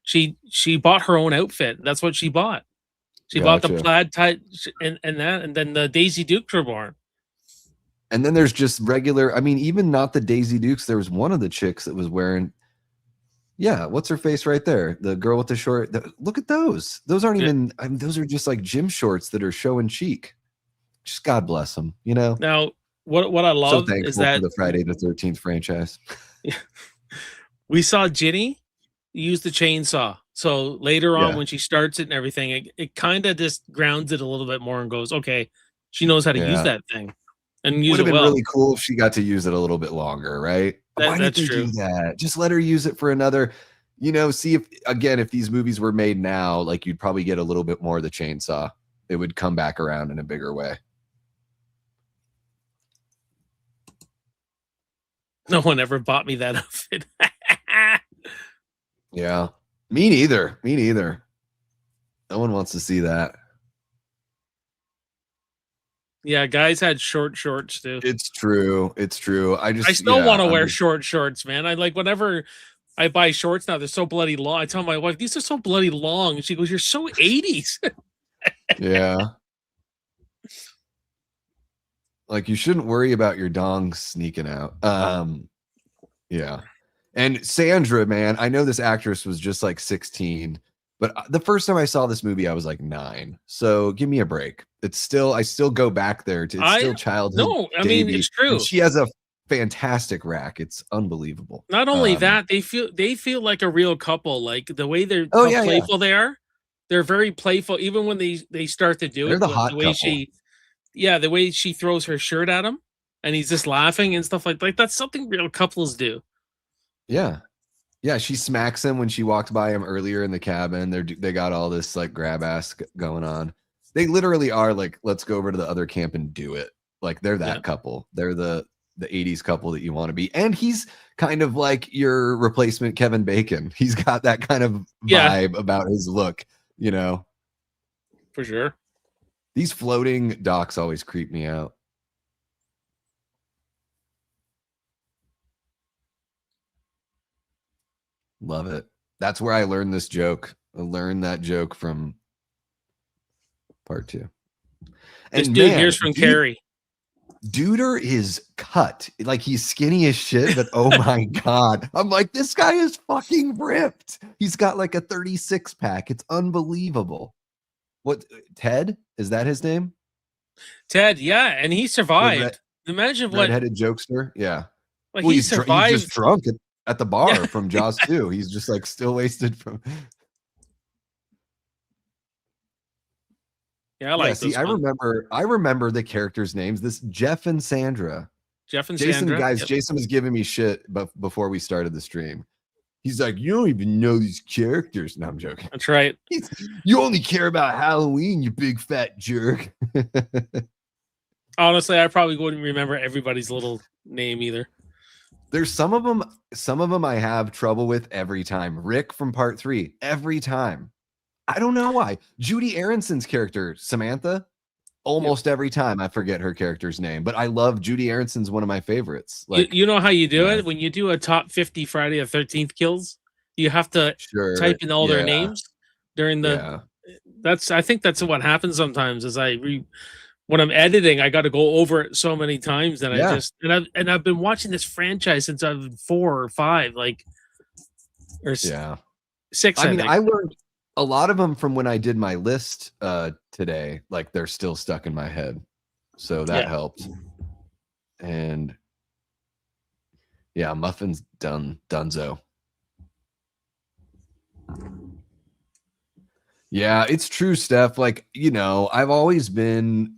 She bought her own outfit. That's what she bought. She bought the plaid tie and then the Daisy Dukes were born. And then there's just regular. I mean, even not the Daisy Dukes. There was one of the chicks that was wearing. Yeah, what's her face right there? The girl with the short. Look at those. Those aren't even. I mean, those are just like gym shorts that are showing cheek. Just God bless them. You know. Now, what I love is that for the Friday the 13th franchise. We saw Ginny use the chainsaw. So later on, when she starts it and everything, it kind of just grounds it a little bit more and goes, okay, she knows how to use that thing and use it well. Would have been really cool if she got to use it a little bit longer, right? Why did they do that? Just let her use it for another, see if these movies were made now, like you'd probably get a little bit more of the chainsaw. It would come back around in a bigger way. No one ever bought me that outfit. Yeah. Me neither. No one wants to see that. Yeah, guys had short shorts too. It's true. I still want to wear short shorts, man. I like whenever I buy shorts now, they're so bloody long. I tell my wife, these are so bloody long. And she goes, you're so 80s. Yeah. Like you shouldn't worry about your dong sneaking out. Yeah. And Sandra, man, I know this actress was just like 16, but the first time I saw this movie, I was like 9. So give me a break. I still go back there to still childhood. No, I mean, it's true. And she has a fantastic rack. It's unbelievable. Not only that, they feel like a real couple. Like the way they're playful they are. They're very playful. Even when they start to do they're it, the hot way couple. The way she throws her shirt at him and he's just laughing and stuff like that's something real couples do. Yeah. Yeah, she smacks him when she walked by him earlier in the cabin. They got all this like grab ass going on. They literally are like, let's go over to the other camp and do it. Like they're that couple. They're the 80s couple that you want to be. And he's kind of like your replacement Kevin Bacon. He's got that kind of vibe about his look, For sure. These floating docks always creep me out. Love it. That's where I learned this joke. I learned that joke from part 2. This dude here's from Carrie. Duder is cut. Like he's skinny as shit, but oh my God. I'm like, this guy is fucking ripped. He's got like a 36 pack. It's unbelievable. What, Ted? Is that his name? Ted, yeah. And he survived. Imagine what. Redheaded jokester. Yeah. Like he survived. He's just drunk at the bar from Jaws 2. He's just like still wasted from. Yeah, I like this. I remember the characters' names. This Jeff and Sandra. Jason, Sandra. Guys, yep. Jason was giving me shit before we started the stream. He's like, you don't even know these characters. No, I'm joking. That's right. You only care about Halloween, you big fat jerk. Honestly, I probably wouldn't remember everybody's little name either. There's some of them I have trouble with every time. Rick from part 3, every time. I don't know why. Judy Aronson's character, Samantha, almost every time I forget her character's name, but I love Judy Aronson's one of my favorites. Like, you know how you do yeah. it? When you do a top 50 Friday the 13th kills, you have to Sure. type in all their Yeah. names during the I think that's what happens sometimes is when I'm editing, I got to go over it so many times that I've been watching this franchise since I was 4 or 5, like, or 6. I mean, I learned a lot of them from when I did my list today. Like, they're still stuck in my head, so that helped. And yeah, Muffin's Dunzo. Yeah, it's true, Steph. Like, I've always been,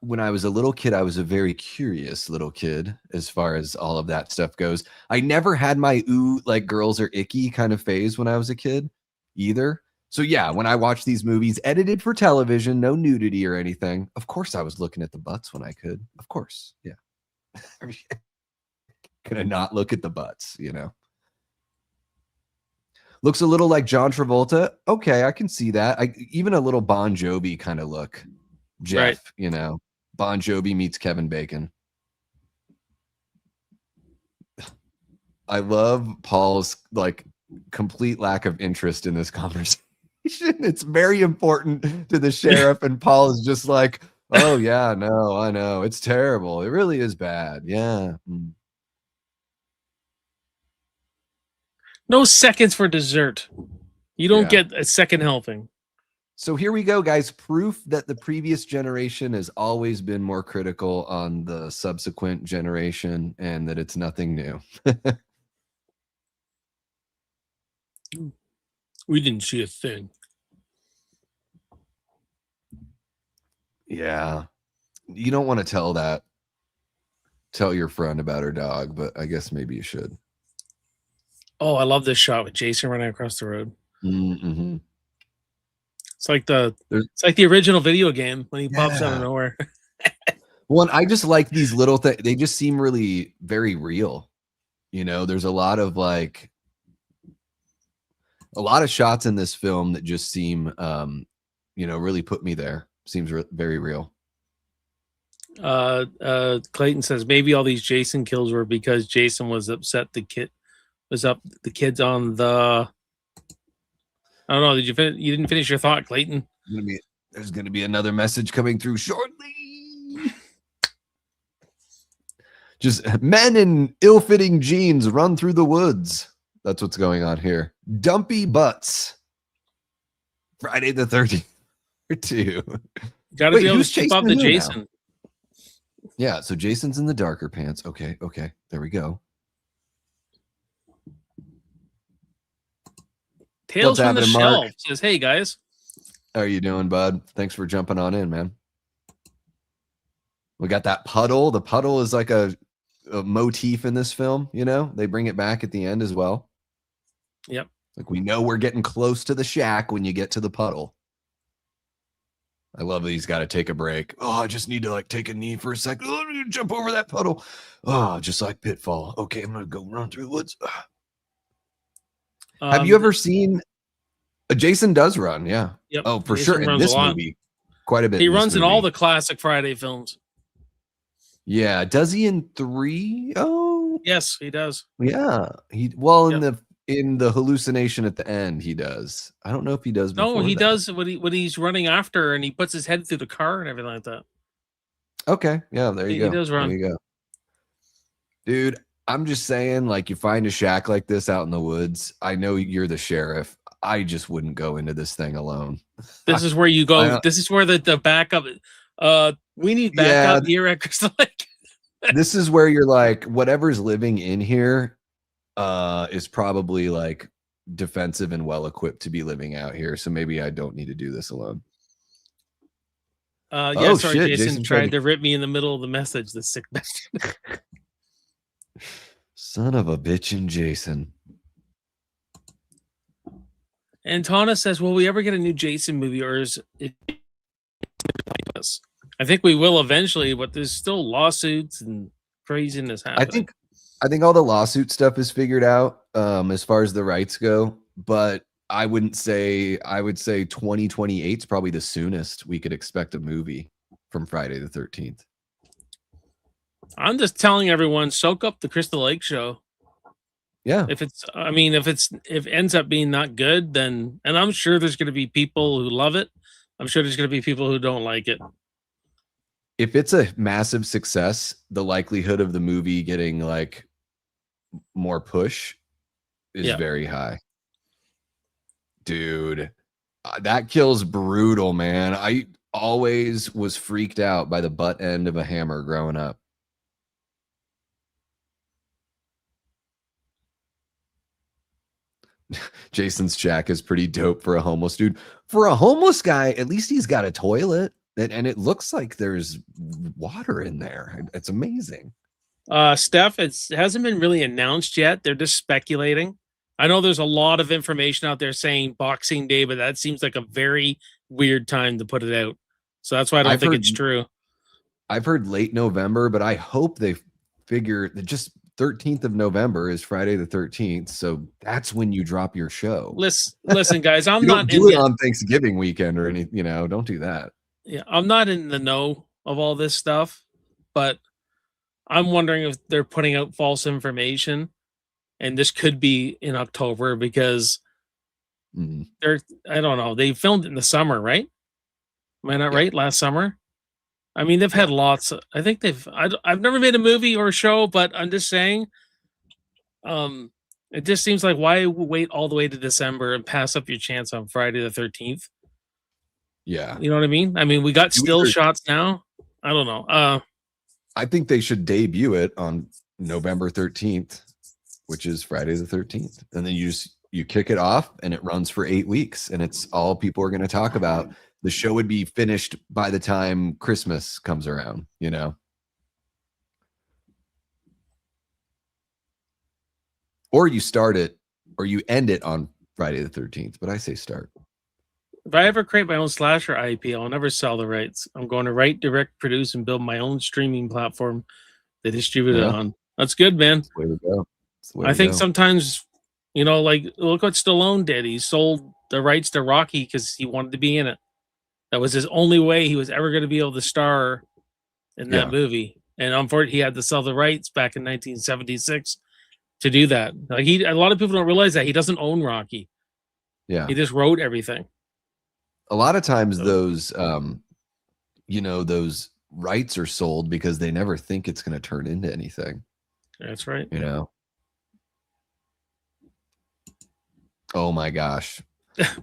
when I was a little kid, I was a very curious little kid as far as all of that stuff goes. I never had my ooh, like girls are icky kind of phase when I was a kid either. So yeah, when I watched these movies edited for television, no nudity or anything, of course I was looking at the butts when I could. Of course. Yeah. Could I not look at the butts, Looks a little like John Travolta. Okay, I can see that. Even a little Bon Jovi kind of look. Jeff, Bon Jovi meets Kevin Bacon. I love Paul's like complete lack of interest in this conversation. It's very important to the sheriff, and Paul is just like, oh yeah, no, I know. It's terrible. It really is bad. Yeah. No seconds for dessert. You don't get a second helping. So here we go, guys. Proof that the previous generation has always been more critical on the subsequent generation and that it's nothing new. We didn't see a thing. Yeah. You don't want to tell your friend about her dog, but I guess maybe you should. Oh, I love this shot with Jason running across the road. Mm-hmm. It's like the original video game when he pops out of nowhere. Well, and I just like these little things. They just seem really very real. There's a lot of shots in this film that just seem, really put me there. Seems very real. Clayton says maybe all these Jason kills were because Jason was upset the kids on the. I don't know. Did you finish? You didn't finish your thought, Clayton. There's going to be another message coming through shortly. Just men in ill-fitting jeans run through the woods. That's what's going on here. Dumpy butts. Friday the 13th. Got to be able to keep up the Jason. Now? Yeah, so Jason's in the darker pants. Okay, there we go. Tales from the Shelf says, hey, guys. How are you doing, bud? Thanks for jumping on in, man. We got that puddle. The puddle is like a motif in this film, They bring it back at the end as well. Yep. Like, we know we're getting close to the shack when you get to the puddle. I love that he's got to take a break. Oh, I just need to take a knee for a second. Oh, I'm gonna jump over that puddle. Oh, just like Pitfall. Okay, I'm going to go run through the woods. Have you ever seen Jason does run? Yeah. Yep. Oh, for Jason sure. In this movie, quite a bit. He runs in all the classic Friday films. Yeah. Does he in 3? Oh, yes, he does. Yeah. In the hallucination at the end, he does. I don't know if he does. No, he does when he's running after and he puts his head through the car and everything like that. Okay. Yeah. There you go. He does run. There you go. Dude, I'm just saying, you find a shack like this out in the woods. I know you're the sheriff. I just wouldn't go into this thing alone. This is where you go. This is where the backup. We need backup here at Crystal Lake. This is where you're like, whatever's living in here is probably defensive and well equipped to be living out here. So maybe I don't need to do this alone. Jason tried to rip me in the middle of the message. The sick bastard. Son of a bitchin' Jason. And Tana says, will we ever get a new Jason movie, or is it us? I think we will eventually, but there's still lawsuits and craziness I happening. think all the lawsuit stuff is figured out as far as the rights go, but I would say 2028 is probably the soonest we could expect a movie from Friday the 13th. I'm just telling everyone, soak up the Crystal Lake show. Yeah. If it ends up being not good, then, and I'm sure there's going to be people who love it. I'm sure there's going to be people who don't like it. If it's a massive success, the likelihood of the movie getting like more push is very high. Dude, that kill's brutal, man. I always was freaked out by the butt end of a hammer growing up. Jason's shack is pretty dope for a homeless dude. For a homeless guy, at least he's got a toilet, and it looks like there's water in there. It's amazing. Steph, it hasn't been really announced yet. They're just speculating. I know there's a lot of information out there saying Boxing Day, but that seems like a very weird time to put it out. So that's why I don't think it's true. I've heard late November, but I hope they figure that just 13th of November is Friday the 13th. So that's when you drop your show. Listen, guys, I'm not do it on Thanksgiving weekend or anything, don't do that. Yeah, I'm not in the know of all this stuff, but I'm wondering if they're putting out false information, and this could be in October because I don't know. They filmed it in the summer, right? Am I not right? Last summer. I mean, they've had lots. I think I've never made a movie or a show, but I'm just saying. It just seems like why wait all the way to December and pass up your chance on Friday the 13th? Yeah, you know what I mean. I mean, we got still shots now. I don't know. I think they should debut it on November 13th, which is Friday the 13th, and then you kick it off, and it runs for 8 weeks, and it's all people are going to talk about. The show would be finished by the time Christmas comes around, Or you start it, or you end it on Friday the 13th, but I say start. If I ever create my own slasher IP, I'll never sell the rights. I'm going to write, direct, produce, and build my own streaming platform to distribute it on. That's good, man. That's the way to go. I think sometimes, like look what Stallone did. He sold the rights to Rocky because he wanted to be in it. That was his only way he was ever going to be able to star in that movie. And unfortunately, he had to sell the rights back in 1976 to do that. Like a lot of people don't realize that he doesn't own Rocky. Yeah, he just wrote everything. A lot of times those, those rights are sold because they never think it's going to turn into anything. That's right. Oh my gosh.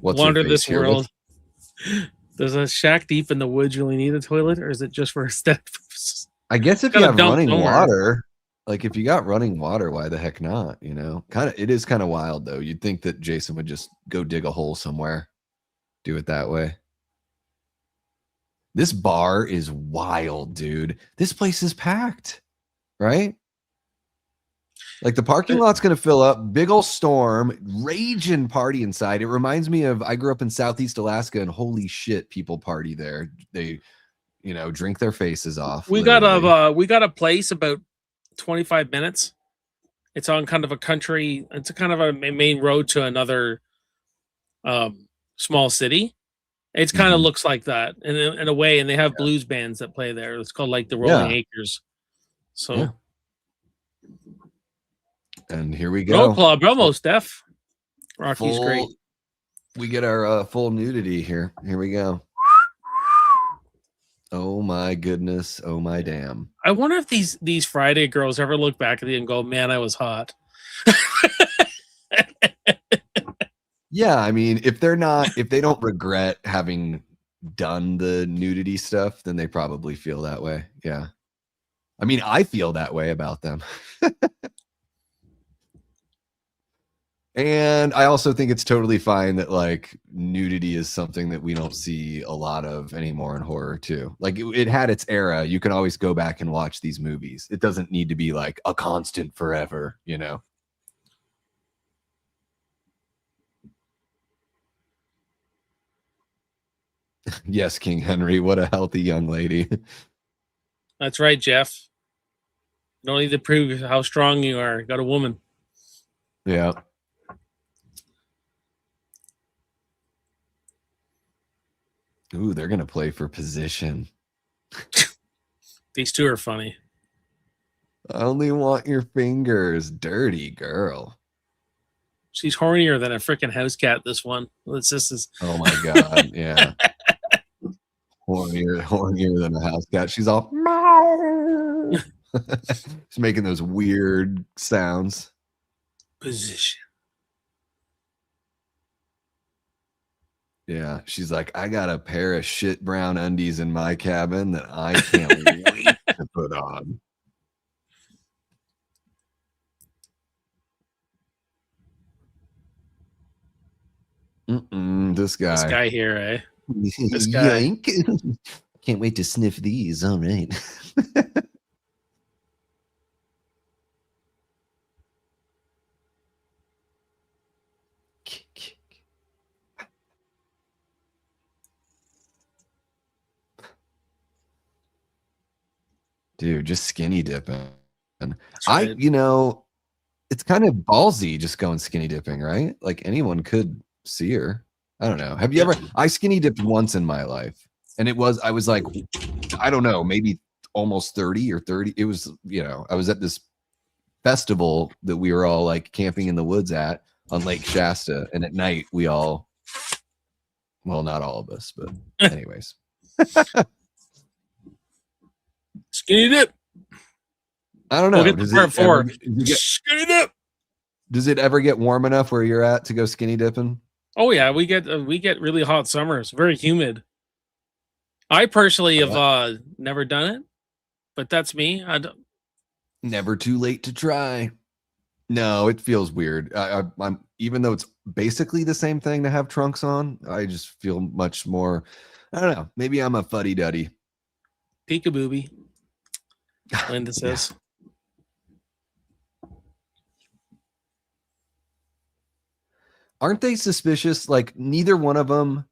Wander this world. Does a shack deep in the woods really need a toilet, or is it just for aesthetic purposes? I guess if you have running water, like if you got running water, why the heck not? It is kind of wild though. You'd think that Jason would just go dig a hole somewhere, do it that way. This bar is wild, dude. This place is packed, right? Like the parking lot's going to fill up, big old storm, raging party inside. It reminds me of, I grew up in Southeast Alaska, and holy shit, people party there. They, drink their faces off. We got a place about 25 minutes. It's on kind of a country. It's a kind of a main road to another small city. It's kind of looks like that in a way, and they have blues bands that play there. It's called like the Rolling Acres. So. Yeah. And here we go. Road Club, almost, Steph. Rocky's great. We get our full nudity here. Here we go. Oh my goodness. Oh my damn. I wonder if these Friday girls ever look back at you and go, man, I was hot. Yeah, I mean, if they don't regret having done the nudity stuff, then they probably feel that way. Yeah. I mean, I feel that way about them. And I also think it's totally fine that like nudity is something that we don't see a lot of anymore in horror too. Like it had its era. You can always go back and watch these movies. It doesn't need to be like a constant forever, Yes, King Henry. What a healthy young lady. That's right, Jeff. You don't need to prove how strong you are. You got a woman. Yeah. Ooh, they're gonna play for position. These two are funny. I only want your fingers, dirty girl. She's hornier than a freaking house cat. This one. It's just as Oh my god, yeah. Hornier than a house cat. She's all she's making those weird sounds. position. Yeah, she's like, I got a pair of shit brown undies in my cabin that I can't wait to put on. This guy. This guy here, eh? This guy. Yoink. Can't wait to sniff these. All right. Dude, just skinny dipping. Right. It's kind of ballsy just going skinny dipping, right? Like anyone could see her. I don't know. Have you ever? I skinny dipped once in my life, and I was like, I don't know, maybe almost 30 or 30. It was, I was at this festival that we were all like camping in the woods at on Lake Shasta, and at night we all, well, not all of us, but anyways. Skinny dip. I don't know. We'll get to part 4. Skinny dip. Does it ever get warm enough where you're at to go skinny dipping? Oh yeah, we get really hot summers, very humid. I personally have never done it, but that's me. I don't. Never too late to try. No, it feels weird. I'm even though it's basically the same thing to have trunks on, I just feel much more. I don't know. Maybe I'm a fuddy duddy. Peekabooby. Linda says. Aren't they suspicious? Like neither one of them.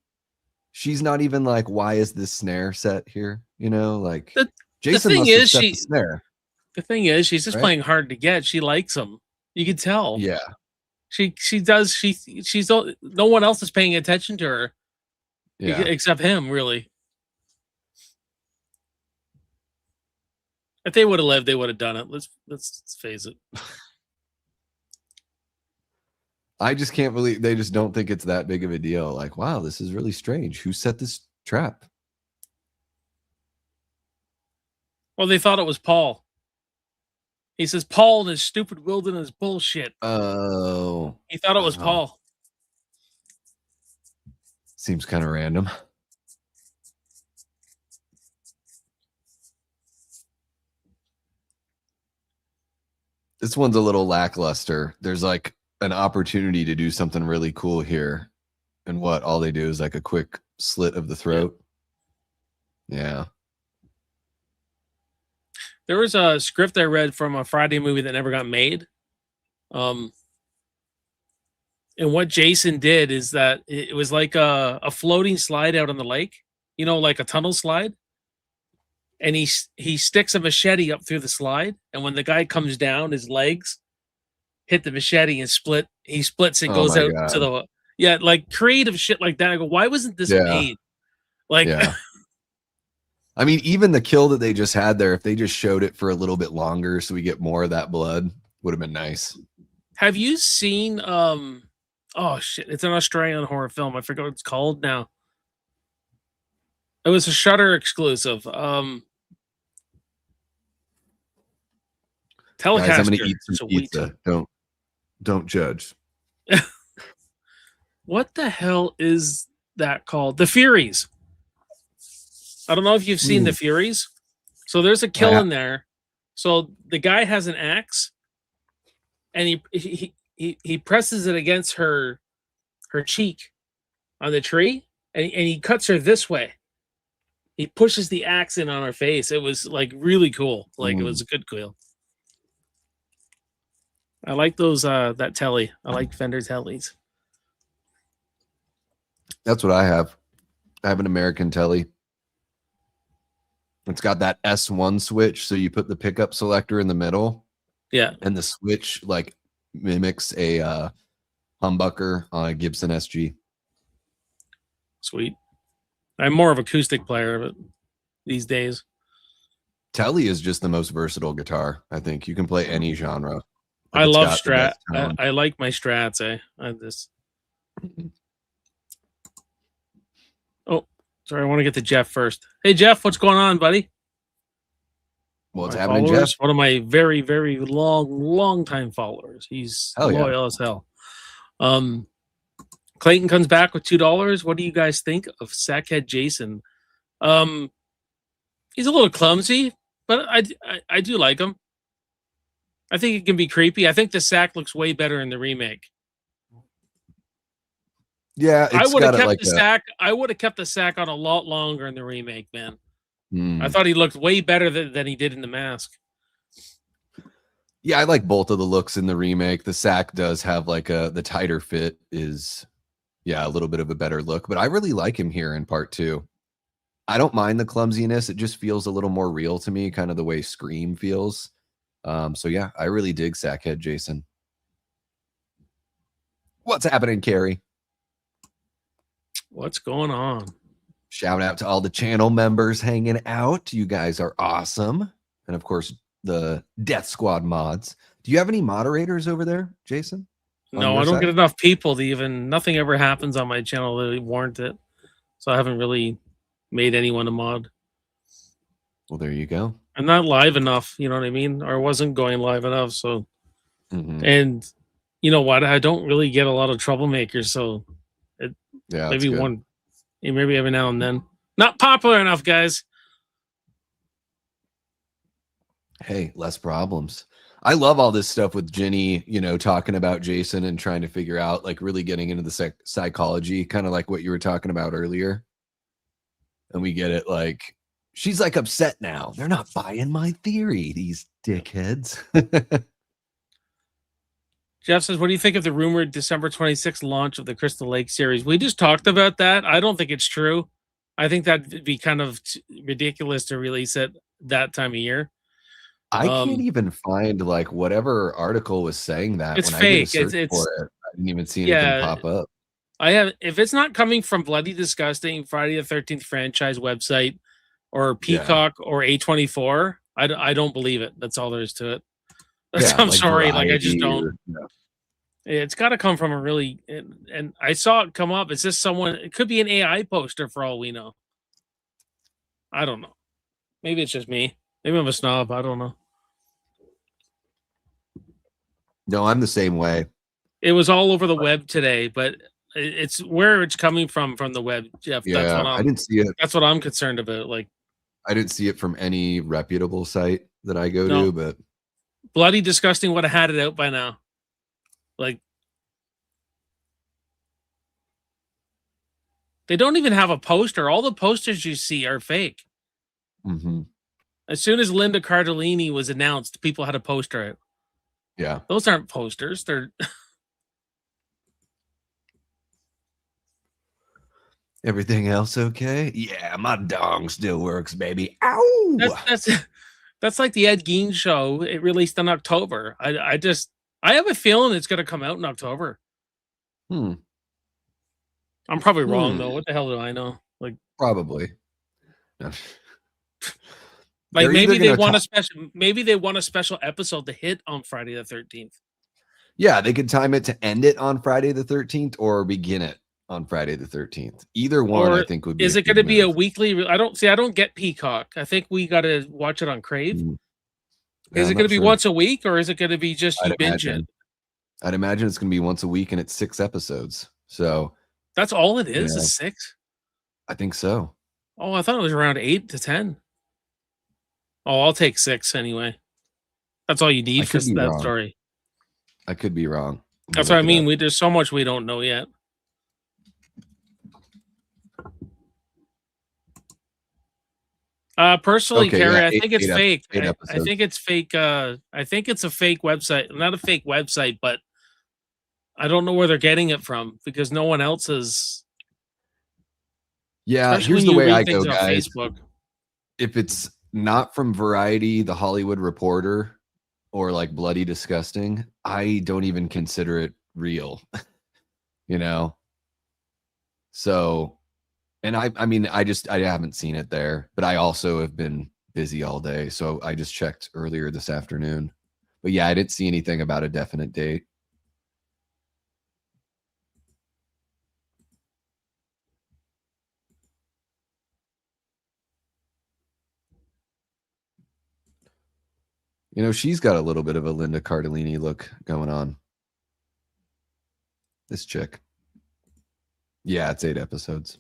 She's not even like, why is this snare set here? Like Jason must have set the snare. The thing is, she's just playing hard to get. She likes him. You can tell. Yeah. She does. She's no one else is paying attention to her. Yeah. Except him, really. If they would have lived, they would have done it. Let's face it. I just can't believe they just don't think it's that big of a deal. Like, wow, this is really strange. Who set this trap? Well, they thought it was Paul. He says Paul and his stupid wilderness bullshit. Oh. He thought it was Paul. Seems kind of random. This one's a little lackluster. There's like an opportunity to do something really cool here. And what all they do is like a quick slit of the throat. Yeah. There was a script I read from a Friday movie that never got made. And what Jason did is that it was like a floating slide out on the lake, like a tunnel slide. And he sticks a machete up through the slide. And when the guy comes down, his legs hit the machete and split. He splits and goes out to the, like creative shit like that. I go, why wasn't this made? Like, yeah. I mean, even the kill that they just had there, if they just showed it for a little bit longer so we get more of that blood, would have been nice. Have you seen oh shit, it's an Australian horror film. I forget what it's called now. It was a Shudder exclusive. Guys, Telecaster. I'm gonna eat some pizza. Don't judge. What the hell is that called? The Furies. I don't know if you've seen The Furies. So there's a kill in there. So the guy has an axe, and he presses it against her cheek on the tree, and he cuts her this way. He pushes the axe in on her face. It was like really cool. Like it was a good kill. I like those that telly. I like Fender tellies. That's what I have. I have an American Telly. It's got that S1 switch, so you put the pickup selector in the middle. Yeah. And the switch like mimics a humbucker on a Gibson SG. Sweet. I'm more of acoustic player, but these days. Telly is just the most versatile guitar. I think you can play any genre. If I it's love got the Strat. best tone. I like my Strats. I just. Oh, sorry. I want to get to Jeff first. Hey, Jeff, what's going on, buddy? What's My happening, followers, Jeff? one of my very, very long time followers. He's Hell yeah. loyal as hell. Clayton comes back with $2. What do you guys think of Sackhead Jason? He's a little clumsy, but I do like him. I think it can be creepy. I think the sack looks way better in the remake. Yeah, I it's would have got kept like the sack. I would have kept the sack on a lot longer in the remake, man. Hmm. I thought he looked way better than he did in the mask. Yeah, I like both of the looks in the remake. The sack does have like the tighter fit is, yeah, a little bit of a better look. But I really like him here in part 2. I don't mind the clumsiness. It just feels a little more real to me, kind of the way Scream feels. So yeah, I really dig Sackhead Jason. What's happening, Carrie? What's going on? Shout out to all the channel members hanging out. You guys are awesome. And of course, the Death Squad mods. Do you have any moderators over there, Jason? No, I don't get enough people to even. Nothing ever happens on my channel that warrant it. So I haven't really made anyone a mod. Well, there you go. I'm not live enough, you know what I mean? Or I wasn't going live enough. So, Mhm. and you know what? I don't really get a lot of troublemakers. So, Yeah, maybe that's good. maybe every now and then. Not popular enough, guys. Hey, less problems. I love all this stuff with Jenny, you know, talking about Jason and trying to figure out, like, really getting into the psychology, kind of like what you were talking about earlier. And we get it, like, she's like upset now. They're not buying my theory, these dickheads. Jeff says, what do you think of the rumored December 26th launch of the Crystal Lake series? We just talked about that. I don't think it's true. I think that'd be kind of ridiculous to release it that time of year. I can't even find like whatever article was saying that. It's when fake. I did a search for it, I didn't even see anything pop up. I have, if it's not coming from Bloody Disgusting, Friday the 13th franchise website, or Peacock or A24, I don't believe it. That's all there is to it. I'm like sorry, like I just don't. It's got to come from a really, and I saw it come up. Is this someone? It could be an AI poster for all we know. I don't know. Maybe it's just me. Maybe I'm a snob. I don't know. No, I'm the same way. It was all over the web today, but it's where it's coming from the web, Jeff. Yeah, that's what I didn't see it. That's what I'm concerned about. Like, I didn't see it from any reputable site that I go to, but Bloody Disgusting would have had it out by now. Like, they don't even have a poster. All the posters you see are fake. Mm-hmm. As soon as Linda Cardellini was announced, people had a poster out. Yeah. Those aren't posters. They're everything else okay? Yeah, my dong still works, baby. Ow! That's like the Ed Gein show. It released in October. I have a feeling it's gonna come out in October. I'm probably wrong though. What the hell do I know? Like, probably. Like maybe they want a special episode to hit on Friday the 13th. Yeah, they could time it to end it on Friday the 13th or begin it on Friday the 13th. Either one, I think, would be. Is it going to be a weekly? I don't get Peacock. I think we got to watch it on Crave. Is it going to be once a week, or is it going to be just you binge it? I'd imagine it's going to be once a week, and it's 6 episodes. So that's all it is. Is 6? I think so. Oh, I thought it was around 8 to 10. Oh, I'll take 6 anyway. That's all you need for that story. I could be wrong. That's what I mean. There's so much we don't know yet. Personally, okay, Carrie, I think it's fake. I think it's fake. I think it's a fake website. Not a fake website, but I don't know where they're getting it from because no one else is. Yeah, especially here's when the you way I read go, things on guys. Facebook. If it's not from Variety, The Hollywood Reporter, or like Bloody Disgusting, I don't even consider it real. You know? So, and I mean, I haven't seen it there, but I also have been busy all day. So I just checked earlier this afternoon. But yeah, I didn't see anything about a definite date. You know, she's got a little bit of a Linda Cardellini look going on. This chick. Yeah, it's 8 episodes.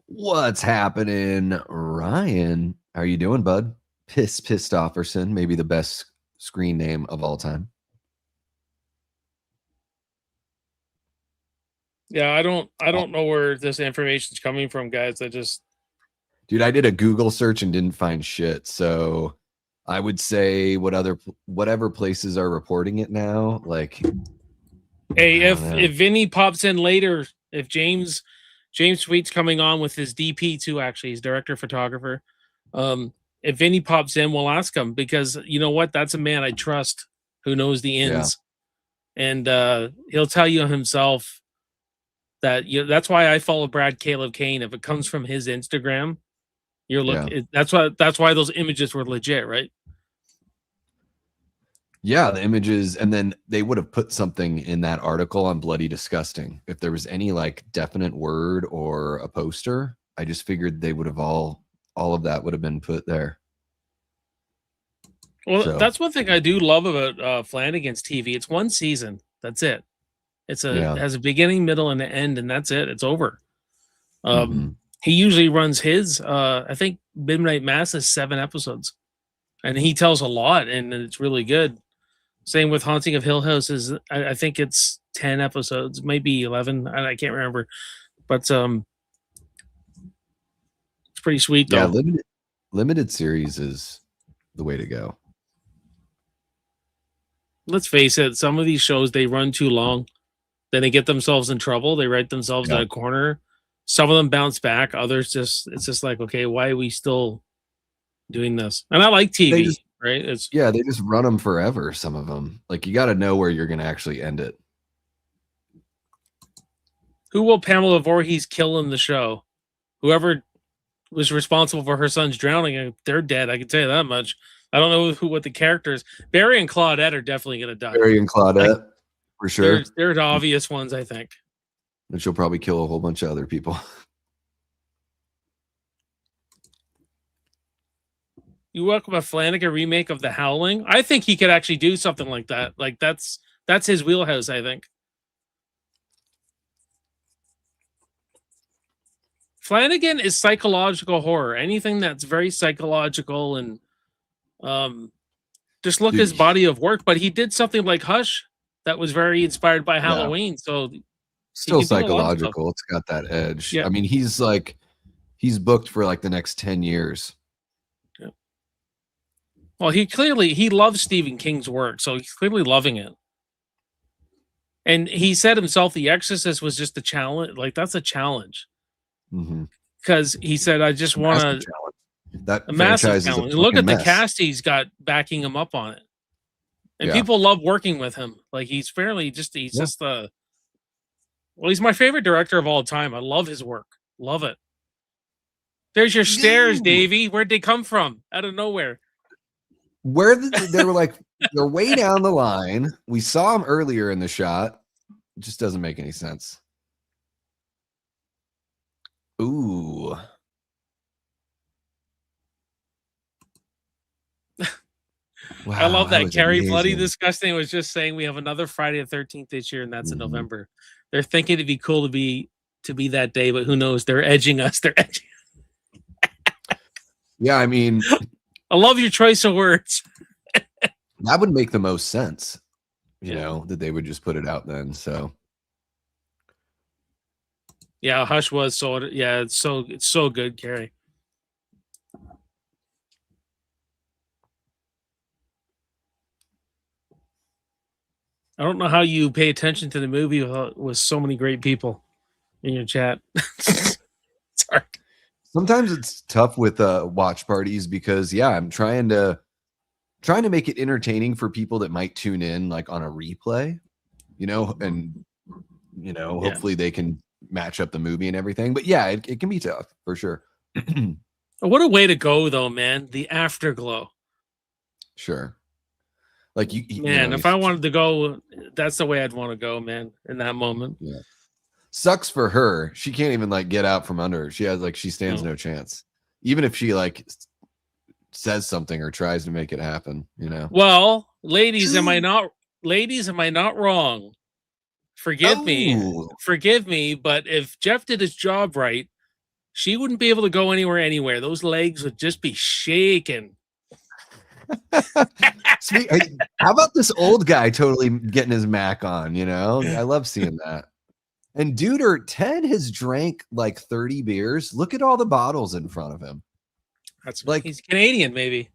What's happening, Ryan? How are you doing, bud? Pistofferson, maybe the best screen name of all time. Yeah, I don't know where this information's coming from, guys. Dude, I did a Google search and didn't find shit. So I would say whatever places are reporting it now, like, hey, I don't know. if Vinny pops in later, if James Sweet's coming on with his DP too, actually, he's director photographer. If Vinny pops in, we'll ask him, because you know what? That's a man I trust who knows the ins. And he'll tell you himself that that's why I follow Brad Caleb Kane. If it comes from his Instagram, that's why those images were legit, right? Yeah, the images, and then they would have put something in that article on Bloody Disgusting. If there was any like definite word or a poster, I just figured they would have all of that would have been put there. Well, So, that's one thing I do love about Flanagan's TV. It's one season. That's it. It has a beginning, middle, and an end, and that's it. It's over. He usually runs his I think Midnight Mass is 7 episodes, and he tells a lot, and it's really good. Same with Haunting of Hill House is I think it's 10 episodes, maybe 11. I can't remember, but it's pretty sweet though. Yeah, limited series is the way to go. Let's face it, some of these shows, they run too long, then they get themselves in trouble. They write themselves in a corner. Some of them bounce back. Others it's just like, okay, why are we still doing this? And I like TV, right? They just run them forever. Some of them, like, you got to know where you're going to actually end it. Who will Pamela Voorhees kill in the show? Whoever was responsible for her son's drowning, they're dead. I can tell you that much. I don't know what the characters. Barry and Claudette are definitely going to die. Barry and Claudette, for sure. They're the obvious ones, I think. And she'll probably kill a whole bunch of other people. You welcome a Flanagan remake of The Howling? I think he could actually do something like that. Like that's his wheelhouse, I think. Flanagan is psychological horror. Anything that's very psychological, and just look at his body of work. But he did something like Hush that was very inspired by Halloween. So still psychological. It's got that edge. Yeah. I mean, he's booked for like the next 10 years. Yeah. Well, he loves Stephen King's work, so he's clearly loving it. And he said himself, The Exorcist was just a challenge. Like, that's a challenge. Because he said, I just want to. That a massive challenge. Look at the cast he's got backing him up on it. And people love working with him. Like, he's just well, he's my favorite director of all time. I love his work. Love it. There's your stairs, Davey. Where'd they come from? Out of nowhere. They were like, they're way down the line. We saw them earlier in the shot. It just doesn't make any sense. Ooh. Wow, I love that. Carrie Bloody Disgusting was just saying we have another Friday the 13th this year, and that's in November. They're thinking it'd be cool to be that day, but who knows? They're edging us. Yeah, I mean, I love your choice of words. That would make the most sense, you know, that they would just put it out then. So yeah, Hush was it's so good, Carrie. I don't know how you pay attention to the movie with so many great people in your chat. Sorry. Sometimes it's tough with watch parties because I'm trying to make it entertaining for people that might tune in like on a replay, and hopefully they can match up the movie and everything. But yeah, it can be tough for sure. What a way to go though, man. The afterglow. Sure. Like if I wanted to go, that's the way I'd want to go, man, in that moment. Yeah. Sucks for her. She can't even like get out from under. She stands no chance. Even if she like says something or tries to make it happen, Well, ladies, am I not wrong? Forgive me, but if Jeff did his job right, she wouldn't be able to go anywhere. Those legs would just be shaking. Sweet. How about this old guy totally getting his Mac on? I love seeing that. And Ted has drank like 30 beers. Look at all the bottles in front of him. That's like he's Canadian, maybe.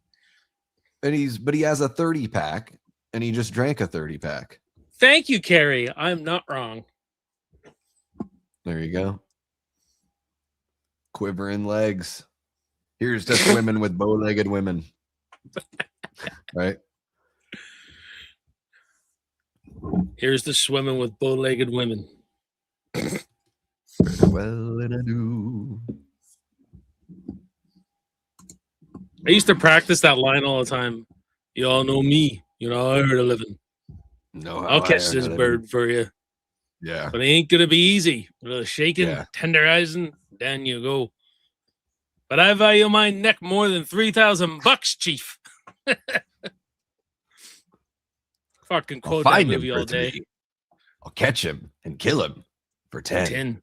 And but he has a 30 pack, and he just drank a 30 pack. Thank you, Carrie. I'm not wrong. There you go. Quivering legs. Here's to swimming with bow-legged women. Right? Here's to swimming with bow-legged women. Well, and I do. I used to practice that line all the time. You all know me. I heard a living. No, I'll catch this bird for you. Yeah. But it ain't going to be easy. Shaking, tenderizing, down you go. But I value my neck more than $3,000, Chief. Fucking quote that movie all day. I'll catch him and kill him for 10.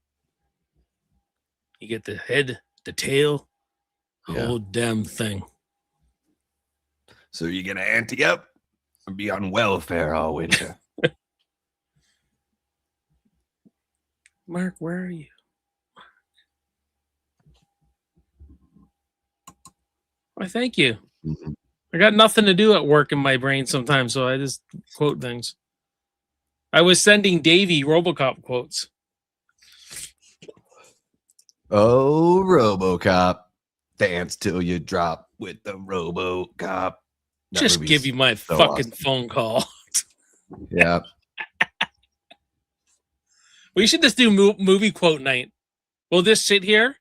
You get the head, the tail, the whole damn thing. So you're going to ante up and be on welfare all winter. Mark, where are you? Why, thank you. Mm-hmm. I got nothing to do at work in my brain sometimes, so I just quote things. I was sending Davey RoboCop quotes. Oh, RoboCop. Dance till you drop with the RoboCop. Just give you my fucking phone call. Yeah. We should just do movie quote night. We'll just sit here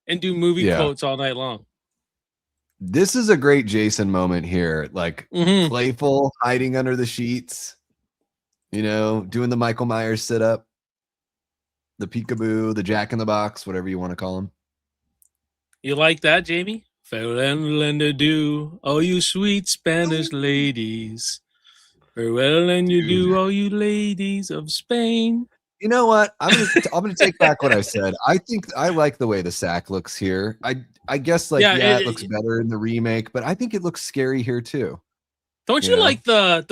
and do movie quotes all night long. This is a great Jason moment here. Like playful, hiding under the sheets, doing the Michael Myers sit up, the peekaboo, the Jack in the Box, whatever you want to call him. You like that, Jamie? Farewell and adieu, all you sweet Spanish ladies. Farewell and adieu, all you ladies of Spain. You know what? I'm gonna take back what I said. I think I like the way the sack looks here. I guess it looks better in the remake, but I think it looks scary here too. Don't you like the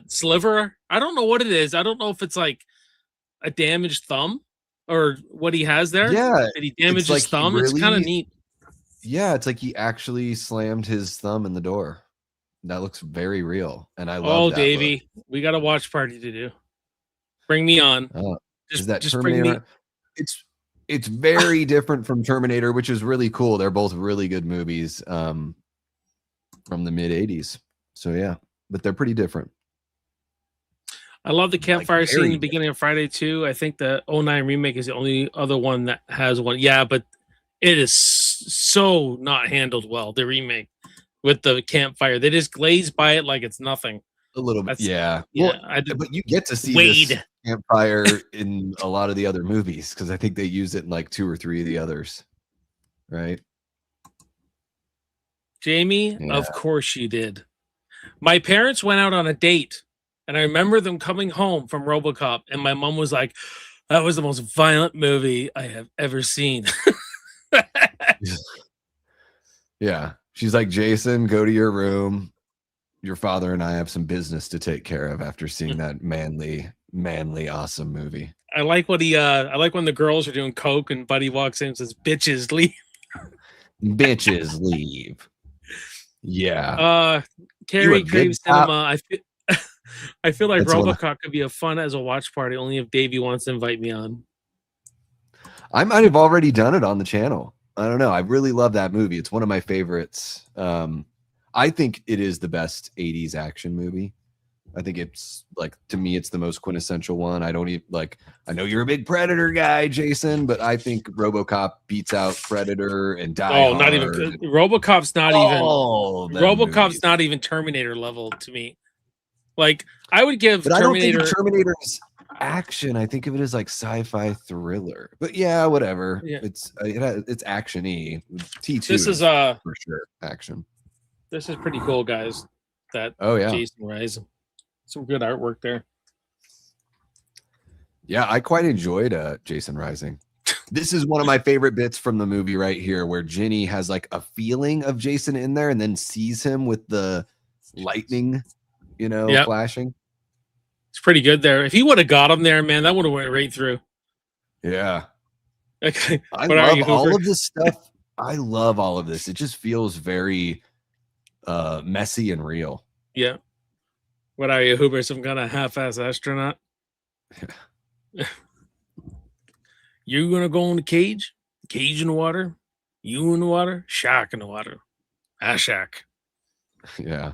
sliver? I don't know what it is. I don't know if it's like a damaged thumb or what he has there. Yeah. Did he damage his thumb? It's kind of neat. Yeah, it's like he actually slammed his thumb in the door. That looks very real. And I love that. Oh, Davey, we got a watch party to do. Bring me on. Is that Terminator? It's very different from Terminator, which is really cool. They're both really good movies from the mid 80s. So yeah, but they're pretty different. I love the campfire scene in the beginning of Friday 2. I think the 09 remake is the only other one that has one. Yeah, but it is so not handled well, the remake with the campfire. They just glaze by it like it's nothing. A little bit. Yeah. Well, but you get to see this campfire in a lot of the other movies because I think they use it in like 2 or 3 of the others. Right? Jamie, of course you did. My parents went out on a date, and I remember them coming home from RoboCop, and my mom was like, that was the most violent movie I have ever seen. Yeah. She's like, Jason, go to your room. Your father and I have some business to take care of after seeing that manly, awesome movie. I like what I like when the girls are doing coke and Buddy walks in and says, bitches leave. Bitches leave. Yeah. Carrie Crave Cinema. I feel like That's one of- RoboCop could be a fun as a watch party, only if Davey wants to invite me on. I might have already done it on the channel. I don't know. I really love that movie. It's one of my favorites. I think it is the best 80s action movie. I think it's like, to me, it's the most quintessential one. I don't even like, I know you're a big Predator guy, Jason, but I think RoboCop beats out Predator and Die Oh, not even Hard. RoboCop's not All even them RoboCop's movies. not even Terminator level to me. Like I would give But I don't think Terminator. of Terminator's action. I think of it as like sci-fi thriller. But yeah, whatever. Yeah. It's action-y. T2 This is for sure action. this is pretty cool, guys. That Oh yeah. Jason Voorhees. Some good artwork there. Yeah, I quite enjoyed Jason Rising. This is one of my favorite bits from the movie right here, where Ginny has like a feeling of Jason in there and then sees him with the lightning, Yep. flashing. It's pretty good there. If he would have got him there, man, that would have went right through. Yeah. Okay. I What are love you, all Hooper? of this stuff. I love all of this. It just feels very messy and real. Yeah. What are you, Hooper? Some kind of half-ass astronaut? You gonna go in the cage? Cage in the water? You in the water? Shark in the water? Shark. Yeah.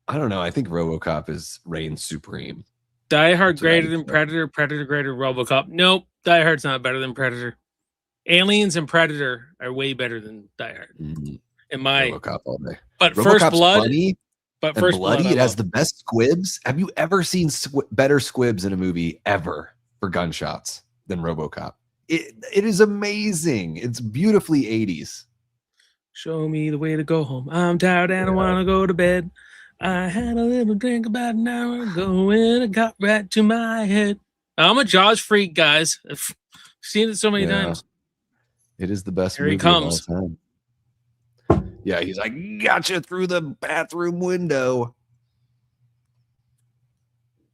I don't know. I think RoboCop is reigns supreme. Die Hard That's what I greater would than say. Predator, Predator greater than RoboCop. Nope, Die Hard's not better than Predator. Aliens and Predator are way better than Die Hard. Mhm. In my RoboCop all day. but First RoboCop's Blood, funny but and First bloody. Blood, It has the best squibs. Have you ever seen better squibs in a movie ever for gunshots than RoboCop? It is amazing. It's beautifully 80s. Show me the way to go home. I'm tired and I want to go to bed. I had a little drink about an hour ago and it got right to my head. I'm a Jaws freak, guys. I've seen it so many Yeah. times. It is the best Here he movie comes. of all time. Yeah, he's like, gotcha through the bathroom window.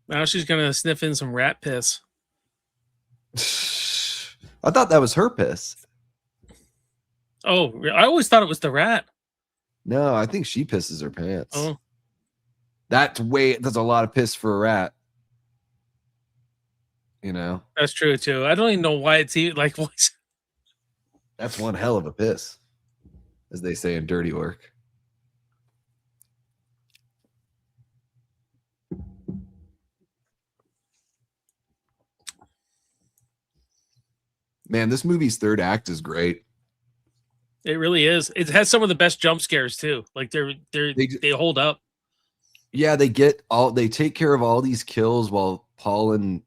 Now she's gonna sniff in some rat piss. I thought that was her piss. Oh, I always thought it was the rat. No, I think she pisses her pants. Oh, That's a lot of piss for a rat. that's true too. I don't even know why it's even like what's That's one hell of a piss, as they say in dirty work. Man, this movie's third act is great. it really is. It has some of the best jump scares too. Like They they hold up. Yeah, they take care of all these kills while Paul and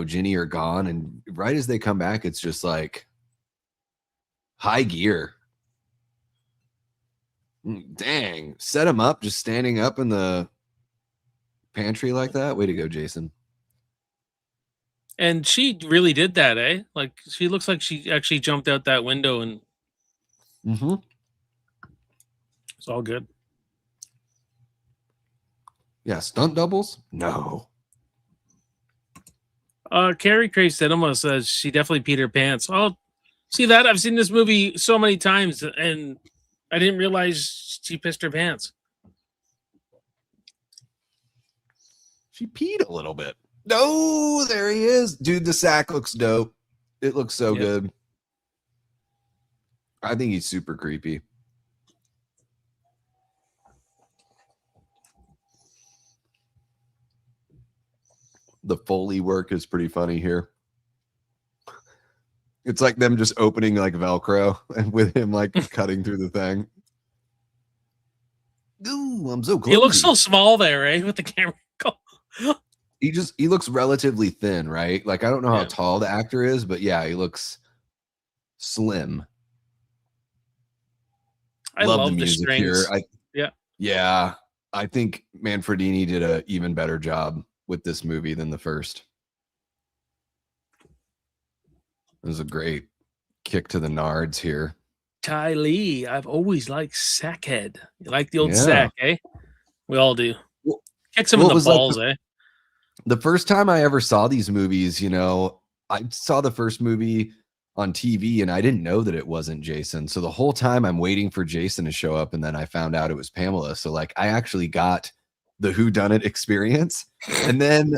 Ginny are gone, and right as they come back, it's just like high gear. Dang, set him up just standing up in the pantry like that. Way to go, Jason. And she really did that, eh? Like she looks like she actually jumped out that window and Mm-hmm. it's all good. Yeah, stunt doubles? No. Carrie Cray Cinema says she definitely peed her pants. Oh, see that? I've seen this movie so many times and I didn't realize she pissed her pants. She peed a little bit. No, there he is. Dude, the sack looks dope. It looks so Yep. good. I think he's super creepy. The Foley work is pretty funny here. It's like them just opening like Velcro and with him like cutting through the thing. Ooh, I'm so close. He looks so small there, right? With the camera. He looks relatively thin, right? Like I don't know how Yeah. tall the actor is, but yeah, he looks slim. I love the strings. Yeah. Yeah. I think Manfredini did a even better job with this movie than the first. It was a great kick to the nards here. Ty Lee, I've always liked Sackhead. You like the old Yeah. sack, eh? We all do. Well- Kicks him well, in it the was like balls, eh? The first time I ever saw these movies, I saw the first movie on TV and I didn't know that it wasn't Jason. So the whole time I'm waiting for Jason to show up and then I found out it was Pamela. So like I actually got the whodunit experience. And then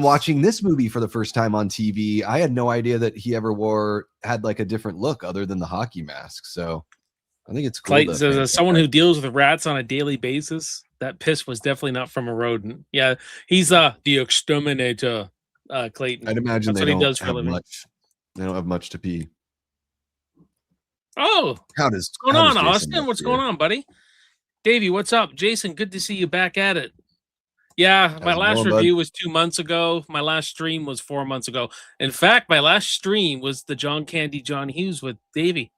watching this movie for the first time on TV, I had no idea that he ever had like a different look other than the hockey mask. So I think it's cool. Clayton says, as someone who deals with rats on a daily basis, that piss was definitely not from a rodent. Yeah, he's the exterminator, Clayton. I'd imagine That's they what he does for a have living. much. They don't have much to pee. Oh, what's going on, Austin? What's going on, buddy? Davey, what's up? Jason, good to see you back at it. Yeah, my last review was 2 months ago. My last stream was 4 months ago. In fact, my last stream was the John Candy, John Hughes with Davey.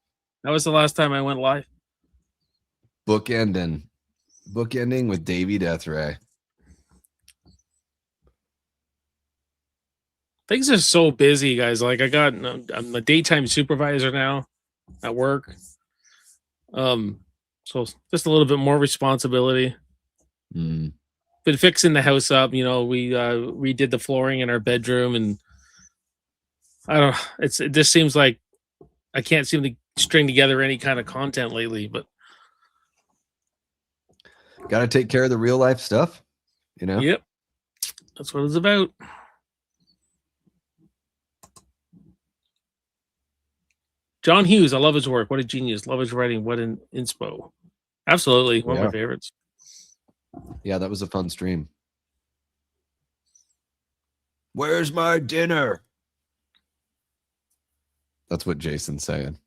That was the last time I went live. Bookending with Davey Deathray. Things are so busy, guys. Like I'm a daytime supervisor now at work. So just a little bit more responsibility. Been fixing the house up. You know, we redid the flooring in our bedroom, and I don't. It just seems like I can't seem to string together any kind of content lately. But got to take care of the real life stuff. You know. Yep, that's what it's about. John Hughes, I love his work. What a genius. Love his writing. What an inspo. Absolutely. One of my favorites. Yeah, that was a fun stream. Where's my dinner? That's what Jason's saying.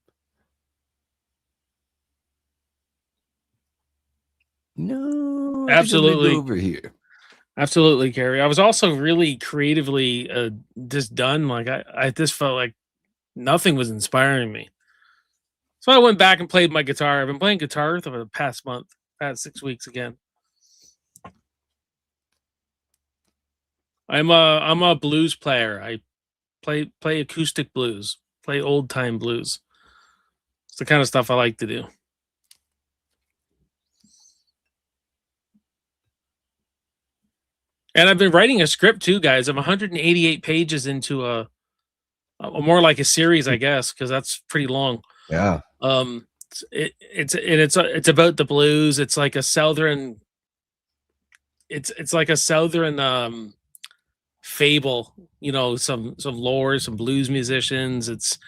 No. Absolutely. Over here. Absolutely, Carrie. I was also really creatively just done. Like I just felt like nothing was inspiring me. So I went back and played my guitar. I've been playing guitar for the past 6 weeks again. I'm a blues player. I play acoustic blues, play old time blues. It's the kind of stuff I like to do. And I've been writing a script too, guys. I'm 188 pages into a more like a series, I guess, because that's pretty long. Yeah. It's about the blues. It's like a southern. It's like a southern fable. You know, some lore, some blues musicians. It's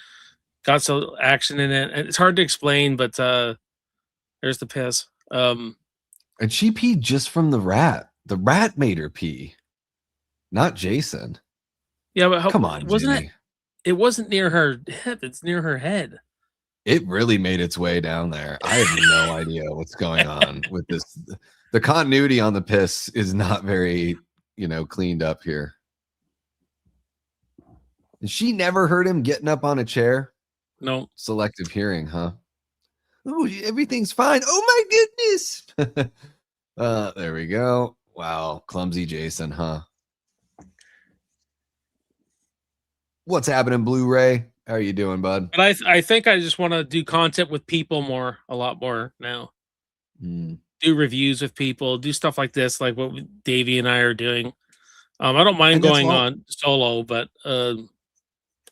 got some action in it, and it's hard to explain. But there's the piss. And she peed just from the rat. The rat made her pee, not Jason. Yeah, but come on, wasn't Jimmy. It wasn't near her hip. It's near her head. It really made its way down there. I have no idea what's going on with this. The continuity on the piss is not very, cleaned up here. And she never heard him getting up on a chair. No. Selective hearing, huh? Oh, everything's fine. Oh my goodness. There we go. Wow, clumsy Jason, huh? What's happening, Blu-ray? How are you doing, bud? But I think I just want to do content with people a lot more now. Do reviews with people, do stuff like this, like what Davey and I are doing. I don't mind going on solo, but I'm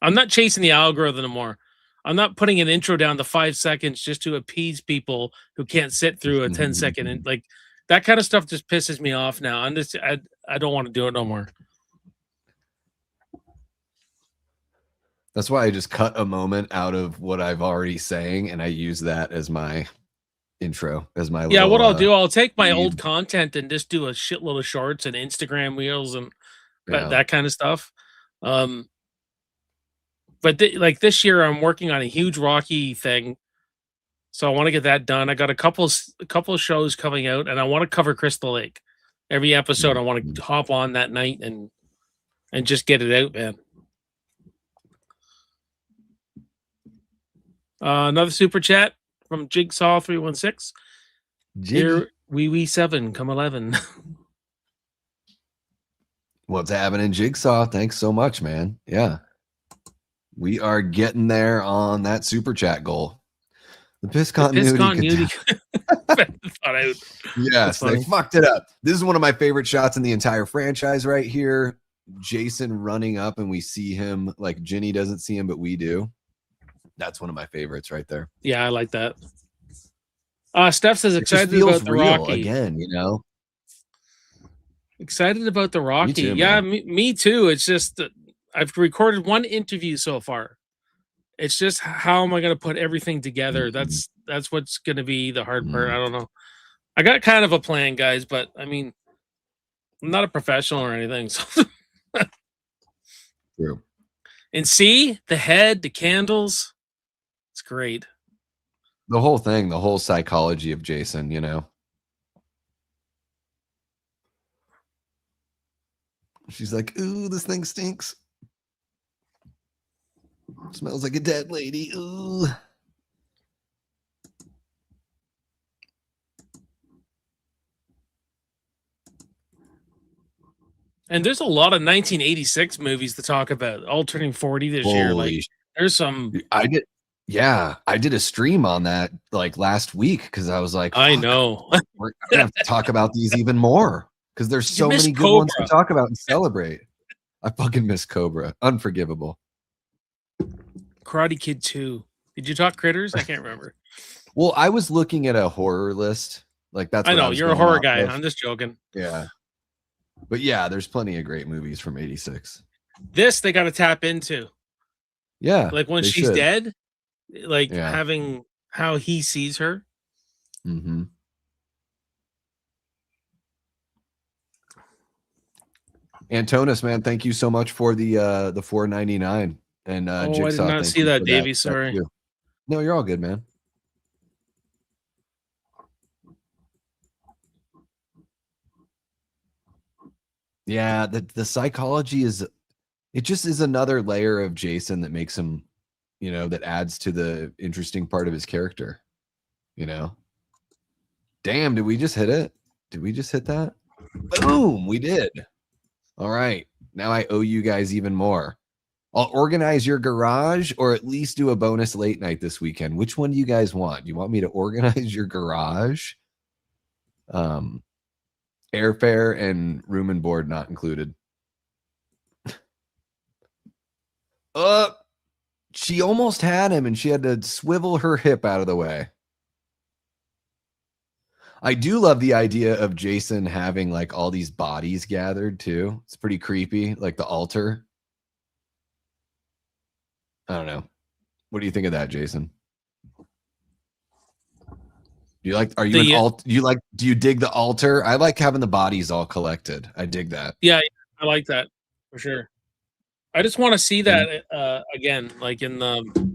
not chasing the algorithm anymore. I'm not putting an intro down to 5 seconds just to appease people who can't sit through a 10-second and like that kind of stuff just pisses me off now. I don't want to do it no more. That's why I just cut a moment out of what I've already saying, and I use that as my intro, as my yeah. What I'll do, I'll take my old content and just do a shitload of shorts and Instagram reels and that kind of stuff. But like this year, I'm working on a huge Rocky thing, so I want to get that done. I got a couple of shows coming out, and I want to cover Crystal Lake. Every episode, I want to hop on that night and just get it out, man. Another super chat from Jigsaw 316. Here, wee 7, come 11. What's happening, Jigsaw? Thanks so much, man. Yeah, we are getting there on that super chat goal. The piss continuity. Yes, they fucked it up. This is one of my favorite shots in the entire franchise right here. Jason running up, and we see him like Ginny doesn't see him, but we do. That's one of my favorites right there. Yeah, I like that. Steph says excited about the Rocky again. Excited about the Rocky. too, Yeah, man. me too. It's just I've recorded one interview so far. It's just how am I going to put everything together? Mhm. That's what's going to be the hard part. Mhm. I don't know. I got kind of a plan, guys, but I mean, I'm not a professional or anything. So. True. And see the head, the candles. It's great. The whole thing, the whole psychology of Jason, you know. She's like, ooh, this thing stinks. Smells like a dead lady. Ooh. And there's a lot of 1986 movies to talk about. All turning 40 this year. Like there's some. I did a stream on that like last week because I was like, I know. We're gonna have to talk about these even more because there's so many good Cobra. ones to talk about and celebrate. I fucking miss Cobra. Unforgivable. Karate Kid 2. Did you talk Critters? I can't remember. Well, I was looking at a horror list. Like that's I what know was you're a going horror off guy. of. I'm just joking. Yeah. But yeah, there's plenty of great movies from 86. This they got to tap into. Yeah. Like when she's should. dead, like Yeah. having how he sees her. Mm-hmm. Antonis, man, thank you so much for the $4.99 and Jigsaw. I did not thank see you that, for Davey. Sorry. too. No, you're all good, man. Yeah, the psychology is it just is another layer of Jason that makes him, you know, that adds to the interesting part of his character, you know. Damn, did we just hit it? Did we just hit that? Boom, we did. All right. Now I owe you guys even more. I'll organize your garage or at least do a bonus late night this weekend. Which one do you guys want? You want me to organize your garage? Airfare and room and board not included. She almost had him and she had to swivel her hip out of the way. I do love the idea of Jason having like all these bodies gathered too. It's pretty creepy, like the altar. I don't know. What do you think of that, Jason? Do you like? Are you an alt? Do you dig the altar? I like having the bodies all collected. I dig that. Yeah, I like that for sure. I just want to see that again, like in the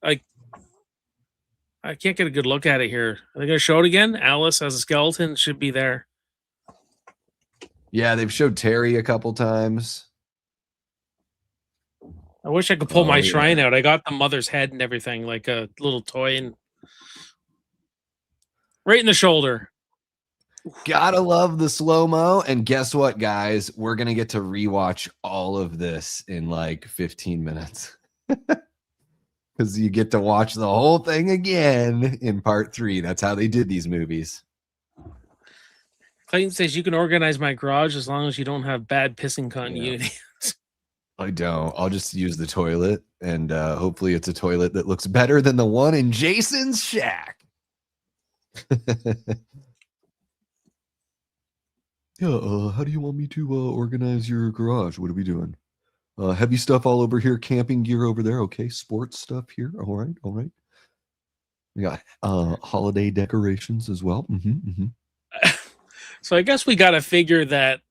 like I can't get a good look at it here. Are they gonna show it again? Alice as a skeleton should be there. Yeah, they've showed Terry a couple times. I wish I could pull my shrine out. I got the mother's head and everything, like a little toy, and right in the shoulder. Gotta love the slow-mo. And guess what, guys? We're gonna get to rewatch all of this in like 15 minutes. Because you get to watch the whole thing again in part 3. That's how they did these movies. Clayton says you can organize my garage as long as you don't have bad pissing continuity. Yeah. I don't. I'll just use the toilet, and hopefully it's a toilet that looks better than the one in Jason's shack. Yeah, how do you want me to organize your garage? What are we doing? Heavy stuff all over here, camping gear over there. Okay, sports stuff here. All right, all right. We got holiday decorations as well. So I guess we got to figure that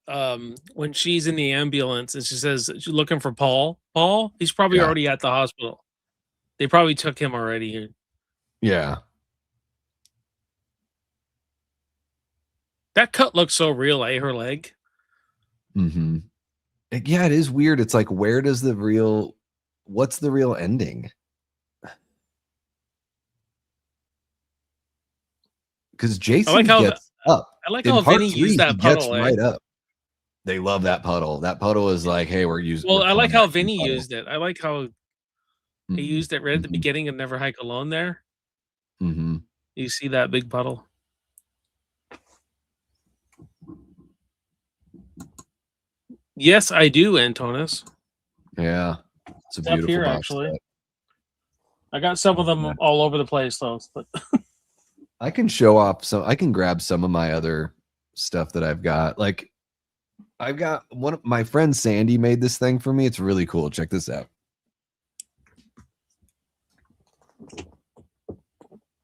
when she's in the ambulance and she says she's looking for Paul, he's probably already at the hospital. They probably took him already. Yeah. That cut looks so real, her leg. Mm-hmm. Yeah, it is weird. It's like, what's the real ending? Because Jason gets up. I like how Vinny used that puddle. Right up. They love that puddle. That puddle is like, hey, we're using. Well, I like how Vinny used it. I like how he used it right at the beginning of Never Hike Alone there. Mm-hmm. You see that big puddle? Yes, I do, Antonis. Yeah. It's a beautiful here, box actually. set. I got some of them all over the place, though. But I can show off some. I can grab some of my other stuff that I've got. Like I've got one of my friend Sandy made this thing for me. It's really cool. Check this out.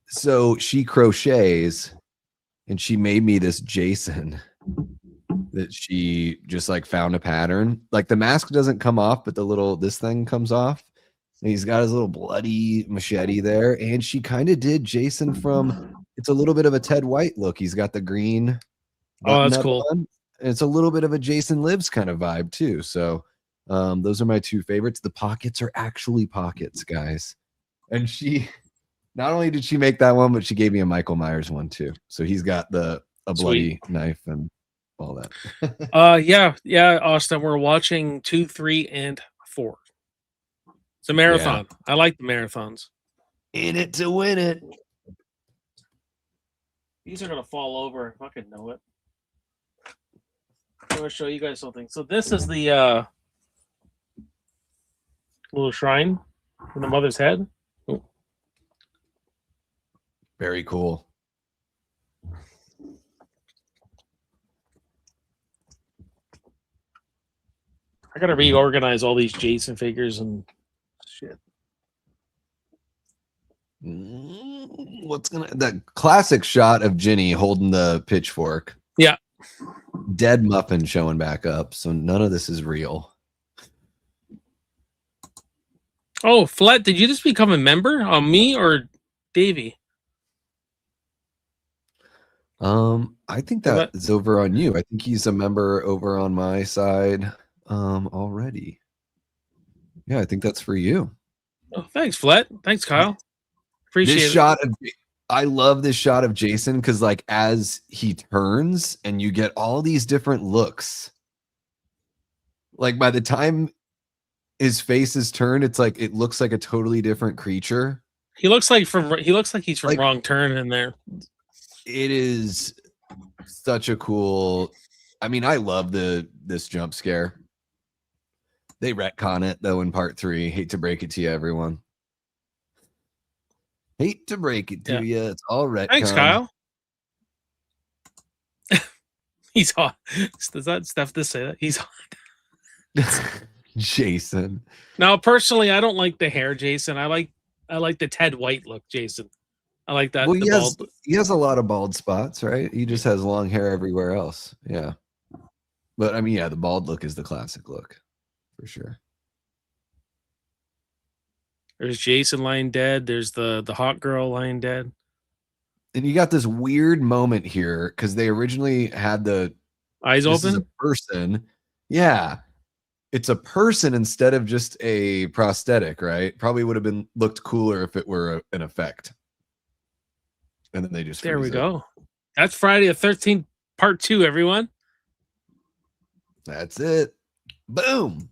So she crochets and she made me this Jason that she just like found a pattern. Like the mask doesn't come off, but this thing comes off. And he's got his little bloody machete there. And she kind of did Jason from, it's a little bit of a Ted White look. He's got the green Oh, that's button-up cool. on. And it's a little bit of a Jason Lives kind of vibe too. So those are my two favorites. The pockets are actually pockets, guys. And she, not only did she make that one, but she gave me a Michael Myers one too. So he's got a bloody knife and all that. Yeah, Austin. We're watching 2, 3, and 4. It's a marathon. Yeah. I like the marathons. In it to win it. These are gonna fall over. I fucking know it. I'm gonna show you guys something. So this is the little shrine in the mother's head. Ooh. Very cool. I gotta reorganize all these Jason figures and shit. What's that classic shot of Ginny holding the pitchfork? Yeah. Dead muffin showing back up. So none of this is real. Oh, Flet, did you just become a member on me or Davey? I think that is over on you. I think he's a member over on my side already. Yeah, I think that's for you. Oh, thanks, Flet. Thanks, Kyle. Appreciate this it. shot of I love this shot of Jason because like as he turns and you get all these different looks. Like by the time his face is turned, it's like it looks like a totally different creature. He looks like he's from Wrong Turn in there. It is such a cool. I mean, I love this jump scare. They retcon it though in part 3. Hate to break it to you, everyone. Hate to break it to you. It's all retcon. Thanks, Kyle. He's hot. Does that stuff to say that? He's hot. Jason. Now, personally, I don't like the hair, Jason. I like the Ted White look, Jason. I like that. Well, he has a lot of bald spots, right? He just has long hair everywhere else. Yeah. But I mean, yeah, the bald look is the classic look for sure. There's Jason lying dead. There's the hot girl lying dead. And you got this weird moment here because they originally had the eyes open. This is a person. Yeah. It's a person instead of just a prosthetic, right? Probably would have looked cooler if it were an effect. And then they just there we go. That's Friday the 13th, part 2, everyone. That's it. Boom.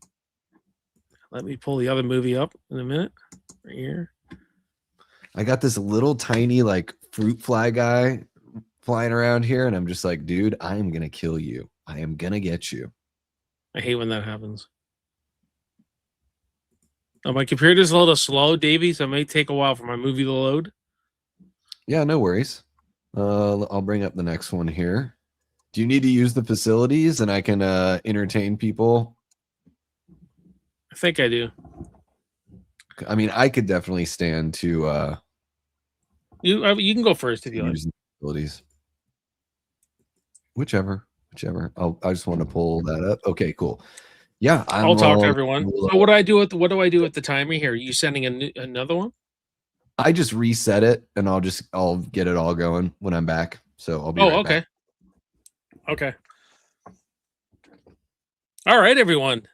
Let me pull the other movie up in a minute. Right here. I got this little tiny like fruit fly guy flying around here, and I'm just like, dude, I am gonna kill you. I am gonna get you. I hate when that happens. Oh, my computer's a little slow, Davey, so it may take a while for my movie to load. Yeah, no worries. I'll bring up the next one here. Do you need to use the facilities and I can entertain people? I think I do. I mean, I could definitely stand to you can go first if you like. Use the facilities. Whichever. I just want to pull that up. Okay, cool. Yeah, I'll talk to everyone. So what do I do with the timer here? Are you sending another one? I just reset it and I'll get it all going when I'm back. So I'll be right okay. back. Okay. All right, everyone.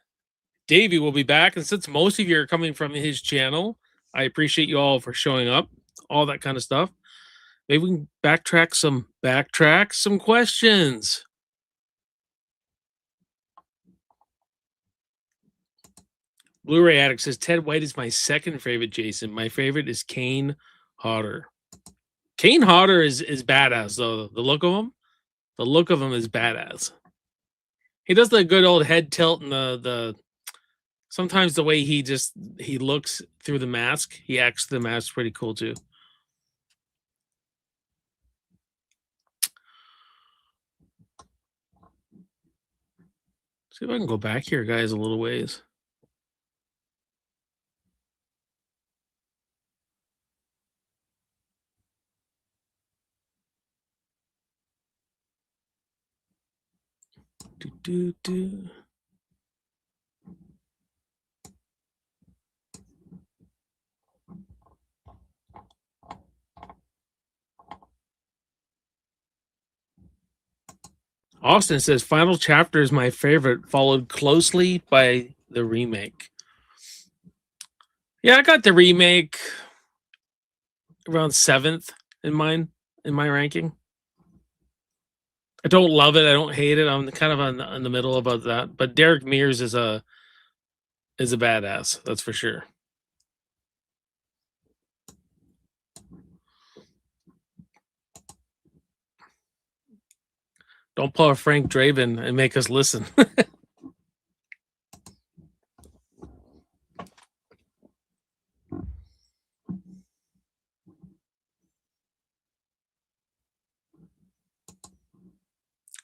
Davey will be back, and since most of you are coming from his channel, I appreciate you all for showing up, all that kind of stuff. Maybe we can backtrack some questions. Blu-ray Addict says Ted White is my second favorite Jason. My favorite is Kane Hodder. Kane Hodder is badass though. The look of him is badass. He does the good old head tilt and the sometimes the way he looks through the mask. He acts through the mask pretty cool too. See if I can go back here, guys, a little ways. Do. Austin says final chapter is my favorite, followed closely by the remake. Yeah, I got the remake around 7th in my ranking. I don't love it. I don't hate it. I'm kind of in the middle about that. But Derek Mears is a badass. That's for sure. Don't pull a Frank Draven and make us listen.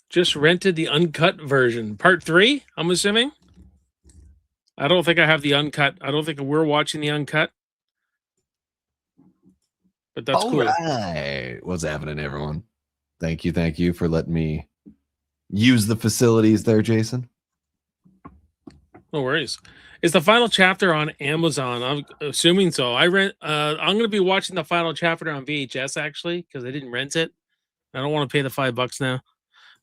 Just rented the uncut version. Part 3, I'm assuming. I don't think I have the uncut. I don't think we're watching the uncut. But that's cool. Right. What's happening, everyone? Thank you for letting me use the facilities there, Jason. No worries. Is the final chapter on Amazon? I'm assuming so. I'm going to be watching the final chapter on VHS actually because I didn't rent it. I don't want to pay the $5 now.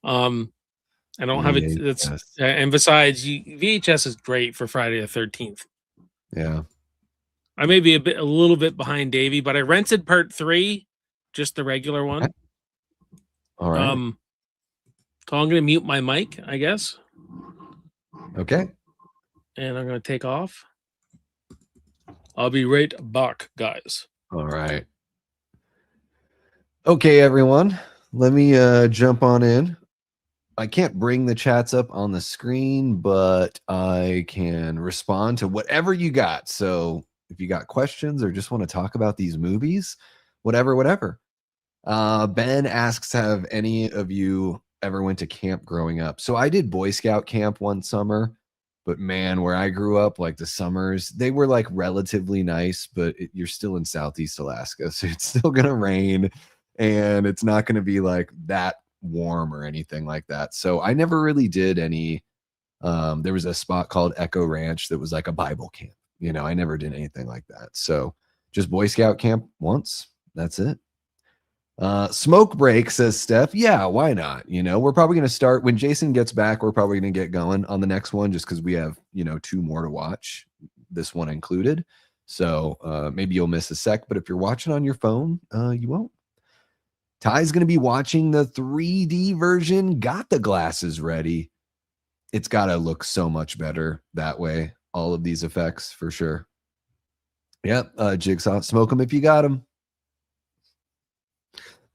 I don't have it. That's and besides, VHS is great for Friday the 13th. Yeah. I may be a little bit behind Davey, but I rented part 3, just the regular one. Okay. All right. So I'm going to mute my mic, I guess. Okay. And I'm going to take off. I'll be right back, guys. All right. Okay, everyone. Let me jump on in. I can't bring the chats up on the screen, but I can respond to whatever you got. So if you got questions or just want to talk about these movies, whatever. Ben asks, have any of you ever went to camp growing up? So I did Boy Scout camp one summer, but man, where I grew up, like the summers, they were like relatively nice, but you're still in Southeast Alaska. So it's still going to rain and it's not going to be like that warm or anything like that. So I never really did any. There was a spot called Echo Ranch that was like a Bible camp. You know, I never did anything like that. So just Boy Scout camp once. That's it. Smoke break, says Steph. Yeah, why not? You know, we're probably going to start when Jason gets back. We're probably going to get going on the next one just because we have, 2 more to watch, this one included. So maybe you'll miss a sec, but if you're watching on your phone, you won't. Ty's going to be watching the 3D version. Got the glasses ready. It's got to look so much better that way. All of these effects for sure. Yep. Jigsaw, smoke them if you got them.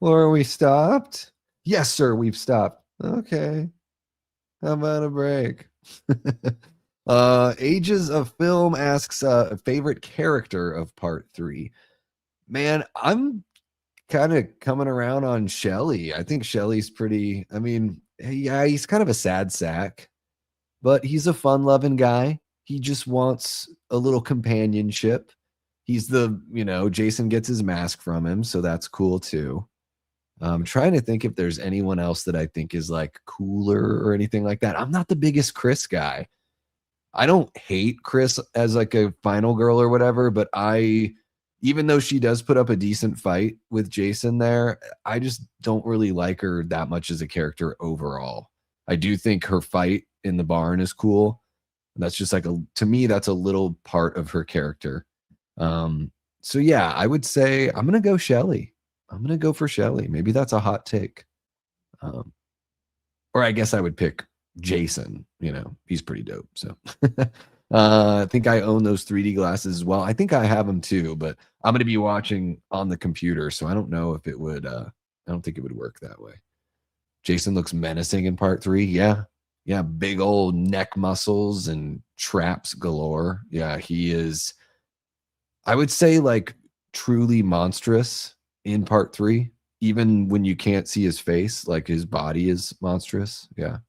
Or we stopped? Yes, sir. We've stopped. Okay. How about a break? Ages of Film asks a favorite character of part 3. Man, I'm kind of coming around on Shelly. I think Shelly's pretty, yeah, he's kind of a sad sack, but he's a fun-loving guy. He just wants a little companionship. He's Jason gets his mask from him, so that's cool too. I'm trying to think if there's anyone else that I think is like cooler or anything like that. I'm not the biggest Chris guy. I don't hate Chris as like a final girl or whatever, but even though she does put up a decent fight with Jason there, I just don't really like her that much as a character overall. I do think her fight in the barn is cool. That's just like to me, that's a little part of her character. So yeah, I would say I'm going to go Shelly. I'm going to go for Shelly. Maybe that's a hot take. Or I guess I would pick Jason. He's pretty dope. So I think I own those 3D glasses as well. I think I have them too, but I'm going to be watching on the computer. So I don't know if it would, I don't think it would work that way. Jason looks menacing in part 3. Yeah. Yeah. Big old neck muscles and traps galore. Yeah. He is, I would say, like truly monstrous in part 3, even when you can't see his face, like his body is monstrous. Yeah.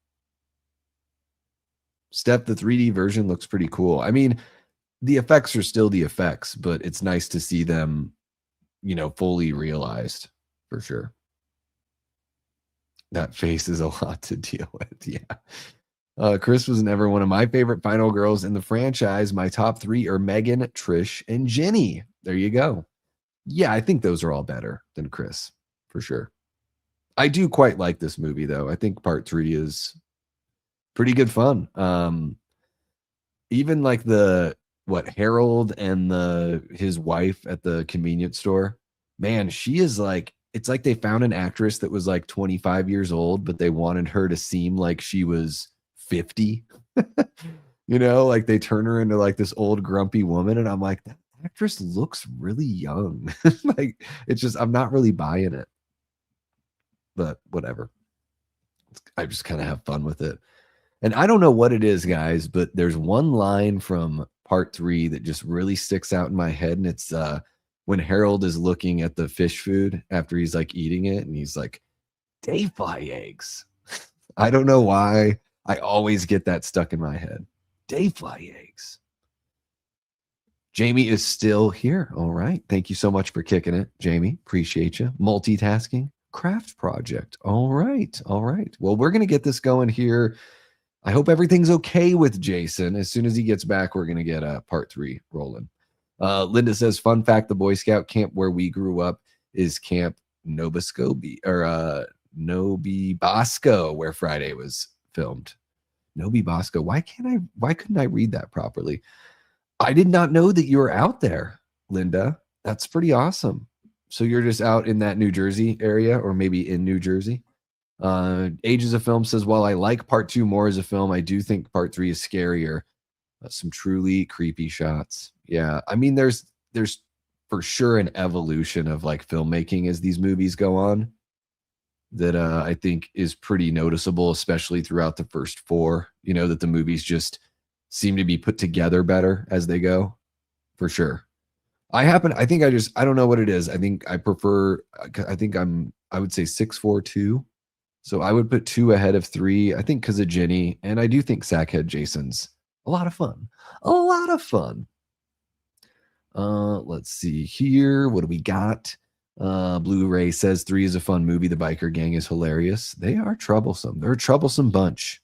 Steph, the 3D version looks pretty cool. I mean, the effects are still the effects, but it's nice to see them, you know, fully realized for sure. That face is a lot to deal with. Yeah. Chris was never one of my favorite final girls in the franchise. My top 3 are Megan, Trish, and Jenny. There you go. Yeah, I think those are all better than Chris, for sure. I do quite like this movie, though. I think part 3 is pretty good fun. Even like Harold and his wife at the convenience store, man, she is like, it's like they found an actress that was like 25 years old, but they wanted her to seem like she was 50. You know, like they turn her into like this old grumpy woman, and I'm like, that actress looks really young. Like, it's just, I'm not really buying it, but whatever. I just kind of have fun with it. And I don't know what it is, guys, but there's one line from part 3 that just really sticks out in my head. And it's when Harold is looking at the fish food after he's like eating it, and he's like, "They fly eggs." I don't know why. I always get that stuck in my head. They fly eggs. Jamie is still here. All right. Thank you so much for kicking it, Jamie. Appreciate you. Multitasking. Craft project. All right. All right. Well, we're going to get this going here. I hope everything's okay with Jason. As soon as he gets back, we're going to get part 3 rolling. Linda says, fun fact, the Boy Scout camp where we grew up is Camp Nobisco, or Nobi Bosco, where Friday was filmed. Nobi Bosco. Why couldn't I read that properly? I did not know that you were out there, Linda. That's pretty awesome. So you're just out in that New Jersey area, or maybe in New Jersey. Ages of Film says, while I like part 2 more as a film, I do think part 3 is scarier. Some truly creepy shots. Yeah, I mean, there's for sure an evolution of like filmmaking as these movies go on that I think is pretty noticeable, especially throughout the first 4. You know, that the movies just seem to be put together better as they go, for sure. I don't know what it is. I think I would say 642. So I would put 2 ahead of 3, I think, because of Jenny. And I do think Sackhead Jason's a lot of fun. A lot of fun. Let's see here. What do we got? Blu-ray says 3 is a fun movie. The biker gang is hilarious. They are troublesome. They're a troublesome bunch.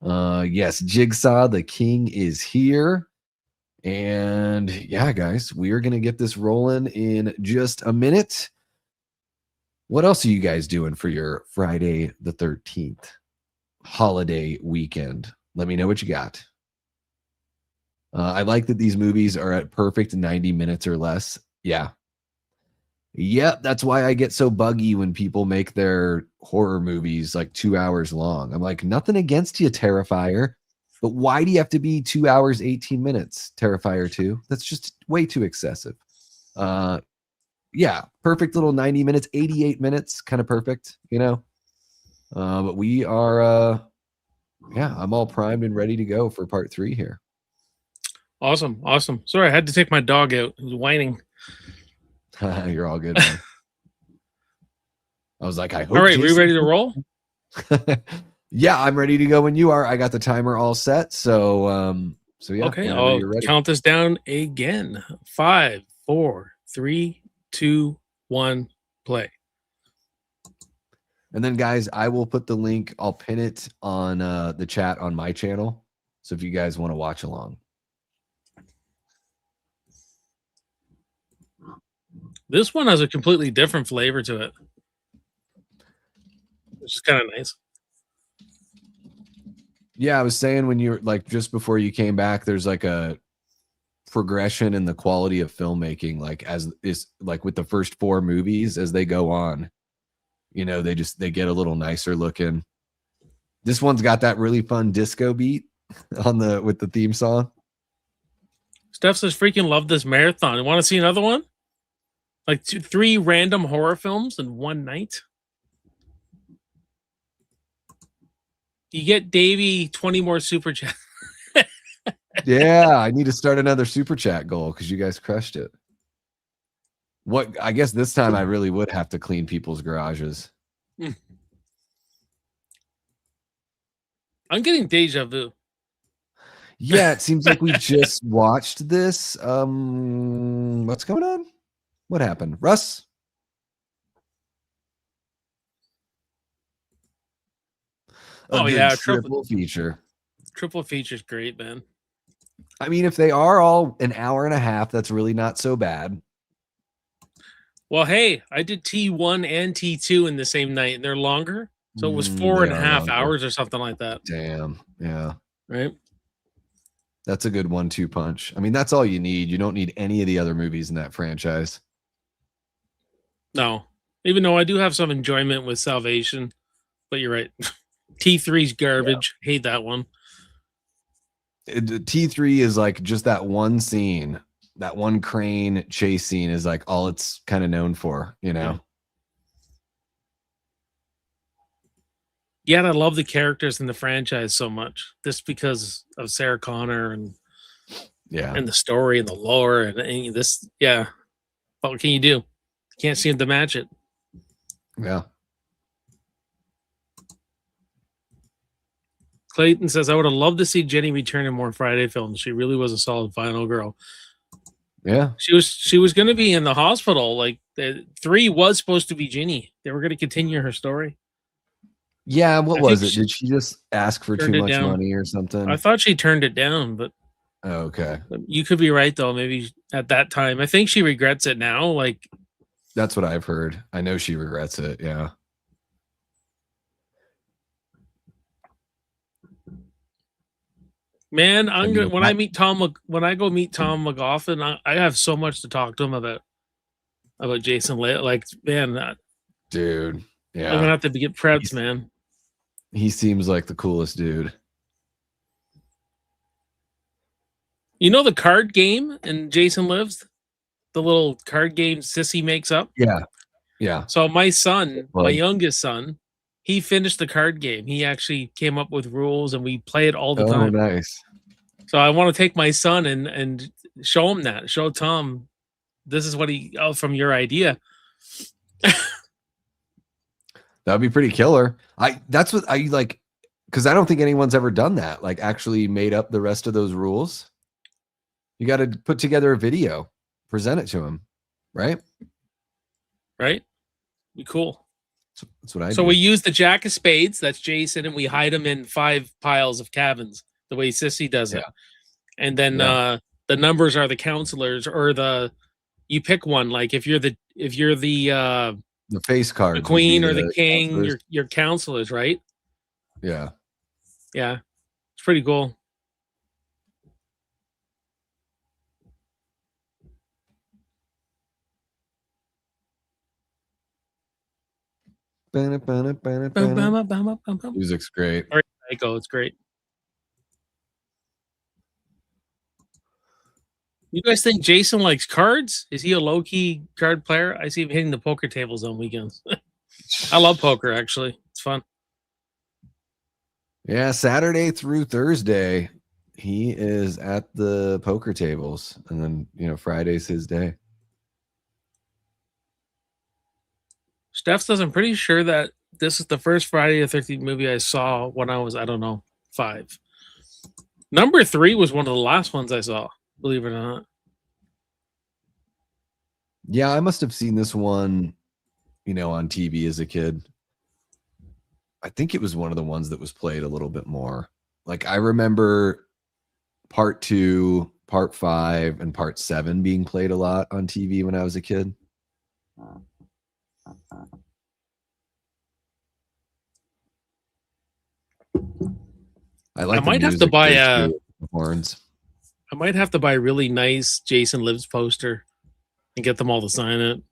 Yes, Jigsaw, the king, is here. And yeah, guys, we are going to get this rolling in just a minute. What else are you guys doing for your Friday the 13th holiday weekend? Let me know what you got. I like that these movies are at perfect 90 minutes or less. Yeah. Yep, that's why I get so buggy when people make their horror movies like 2 hours long. I'm like, nothing against you, Terrifier, but why do you have to be 2 hours, 18 minutes, Terrifier 2? That's just way too excessive. Yeah, perfect little 90 minutes, 88 minutes, kind of perfect, you know? But we are, I'm all primed and ready to go for part 3 here. Awesome. Awesome. Sorry, I had to take my dog out. He was whining. You're all good, man. I was like, I hope. All right, we ready to roll? Yeah, I'm ready to go when you are. I got the timer all set. So yeah. Okay, I'll count this down again. 5, 4, 3, 2, 1, play. And then, guys, I will put the link. I'll pin it on the chat on my channel. So if you guys want to watch along. This one has a completely different flavor to it, which is kind of nice. Yeah, I was saying when you were like just before you came back, there's like a progression in the quality of filmmaking, like as is like with the first 4 movies as they go on. You know, they get a little nicer looking. This one's got that really fun disco beat with the theme song. Steph says, freaking love this marathon. You want to see another one? Like 3 random horror films in one night? You get Davey 20 more super chat. Yeah, I need to start another super chat goal because you guys crushed it. I guess this time I really would have to clean people's garages. I'm getting deja vu. Yeah, it seems like we just watched this. What's going on? What happened? Russ? A Oh good yeah, triple feature. triple feature's great, man. I mean, if they are all an hour and a half, that's really not so bad. Well, hey, I did T1 and T2 in the same night, and they're longer. So it was They 4.5 are longer. hours or something like that. Damn. Yeah. Right? That's a good 1-2 punch. I mean, that's all you need. You don't need any of the other movies in that franchise. No. Even though I do have some enjoyment with Salvation, but you're right. T3's garbage. Hate that one. T3 is like just that one scene, that one crane chase scene is like all it's kind of known for, you know? Yeah, and I love the characters in the franchise so much. Just because of Sarah Connor and the story and the lore and this. Yeah. What can you do? Can't seem to match it. Yeah. Clayton says, I would have loved to see Jenny return in more Friday films. She really was a solid final girl. Yeah. She was going to be in the hospital. Like 3 was supposed to be Ginny. They were going to continue her story. Yeah. What was it? Did she just ask for too much down. money or something? I thought she turned it down, but okay. You could be right though. Maybe at that time, I think she regrets it now. Like that's what I've heard. I know she regrets it. Yeah. Man, when I go meet Tom McGoffin, I have so much to talk to him about Jason Lee. Like, man, dude, yeah, I'm gonna have to get prepped, man. He seems like the coolest dude. You know the card game in Jason Lives, the little card game Sissy makes up. Yeah, yeah. So my son, my youngest son, he finished the card game. He actually came up with rules, and we play it all the time. Oh, nice. So I want to take my son and show him that. Show Tom, this is what from your idea. That'd be pretty killer. That's what I like, because I don't think anyone's ever done that. Like, actually made up the rest of those rules. You got to put together a video, present it to him, right? Right. Be cool. That's what I do. So we use the Jack of Spades, that's Jason, and we hide him in 5 piles of cabins, the way Sissy does it. And then the numbers are the counselors, or you pick one. Like if you're the face card, the queen or the king, your counselors, right? Yeah. Yeah. It's pretty cool. Music's great. All right, Psycho, it's great. You guys think Jason likes cards? Is he a low-key card player? I see him hitting the poker tables on weekends. I love poker, actually. It's fun. Yeah, Saturday through Thursday, he is at the poker tables. And then, Friday's his day. Steph says, I'm pretty sure that this is the first Friday the 13th movie I saw when I was, 5. Number 3 was one of the last ones I saw, believe it or not. Yeah, I must have seen this one, on TV as a kid. I think it was one of the ones that was played a little bit more. Like, I remember part 2, part 5, and part 7 being played a lot on TV when I was a kid. I might have to buy horns. I might have to buy a really nice Jason Lives poster and get them all to sign it.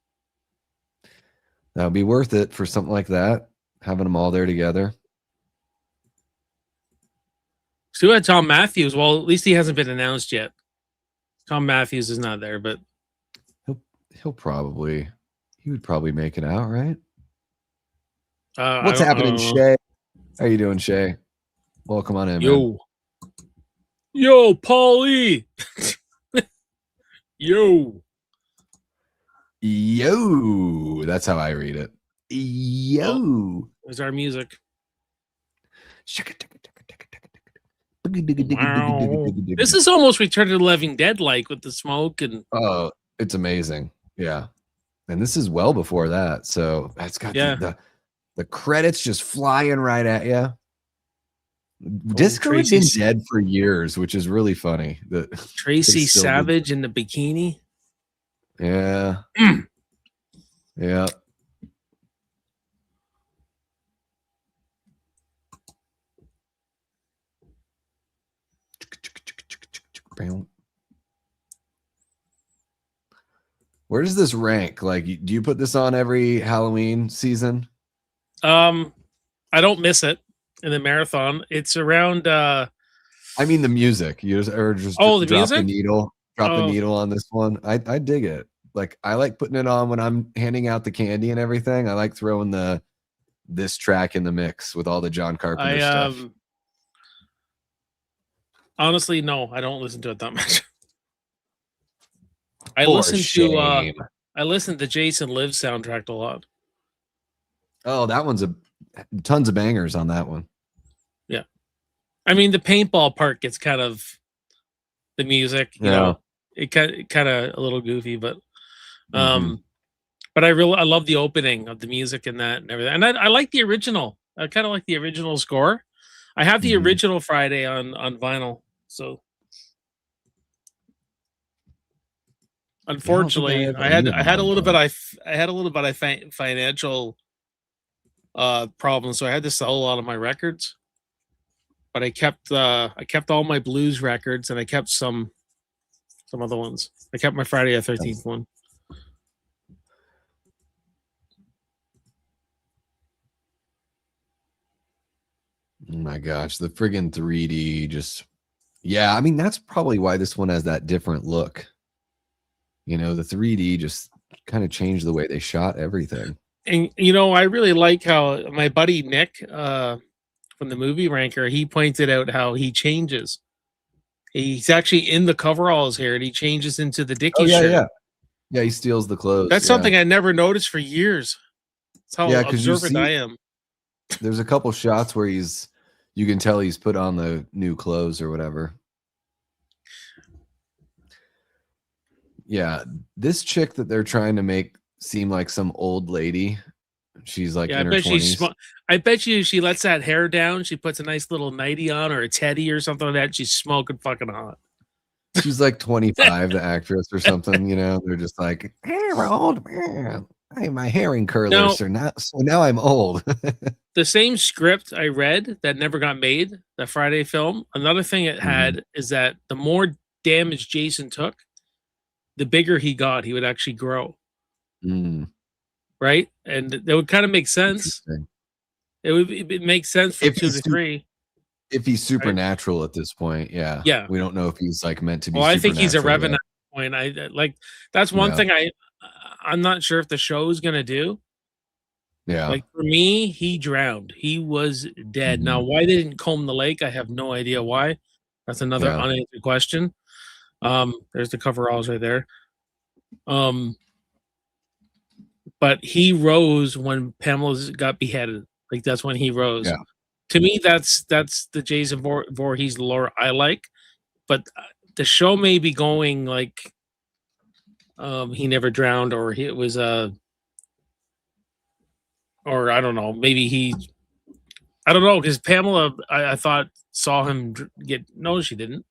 That would be worth it for something like that. Having them all there together. Still had Tom Matthews. Well, at least he hasn't been announced yet. Tom Matthews is not there, but he would probably make it out, right? What's happening, Shay? How you doing, Shay? Welcome on in, man. Yo, Paulie. Yo. That's how I read it. Yo. There's our music. Wow. This is almost Return to the Living Dead like with the smoke and Oh, it's amazing. Yeah. And this is well before that. So it's got the credits just flying right at you. Disco had been dead for years, which is really funny. Tracy Savage in the bikini. Yeah. Yeah. Where does this rank? Like, do you put this on every Halloween season? I don't miss it in the marathon. It's around I mean the music. You just the drop music? the needle. Drop the needle on this one. I dig it. Like, I like putting it on when I'm handing out the candy and everything. I like throwing this track in the mix with all the John Carpenter stuff. Honestly, no, I don't listen to it that much. I listen to Jason Lives soundtrack a lot. Oh, that one's tons of bangers on that one. Yeah. I mean, the paintball part gets kind of the music, you know, it kind of a little goofy, but but I love the opening of the music and that and everything. And I like the original. I kind of like the original score. I have the original Friday on vinyl. So unfortunately, I had a little bit of financial problems, so I had to sell a lot of my records. But I kept all my blues records, and I kept some other ones. I kept my Friday the 13th one. Oh my gosh, the friggin' 3D just, yeah, I mean, that's probably why this one has that different look. You know, the 3D just kind of changed the way they shot everything. And, you know, I really like how my buddy Nick from the Movie Ranker, he pointed out how he changes. He's actually in the coveralls here, and he changes into the Dickie shirt. Yeah, he steals the clothes. That's something I never noticed for years. That's how observant I am. There's a couple shots where you can tell he's put on the new clothes or whatever. Yeah, this chick that they're trying to make seem like some old lady. She's like in her 20s. I bet you she lets that hair down. She puts a nice little nightie on or a teddy or something like that. She's smoking fucking hot. She's like 25, the actress or something. You know, they're just like, hey, we're old man. Hey, my hair in curlers are not. So now I'm old. The same script I read that never got made, the Friday film. Another thing it had is that the more damage Jason took, the bigger he got, he would actually grow. Right? And that would kind of make sense. It makes sense from 2 to 3. If he's supernatural at this point, yeah. We don't know if he's like meant to be. Well, I think he's a revenant point. I like that's one thing I'm not sure if the show is gonna do. Yeah. Like for me, he drowned. He was dead. Now, why they didn't comb the lake, I have no idea why. That's another unanswered question. There's the coveralls right there. But he rose when Pamela got beheaded. Like that's when he rose. Yeah. To me, that's the Jason Voorhees lore I like. But the show may be going like he never drowned, or it was or I don't know. Maybe I don't know, because Pamela, I thought saw him get. No, she didn't.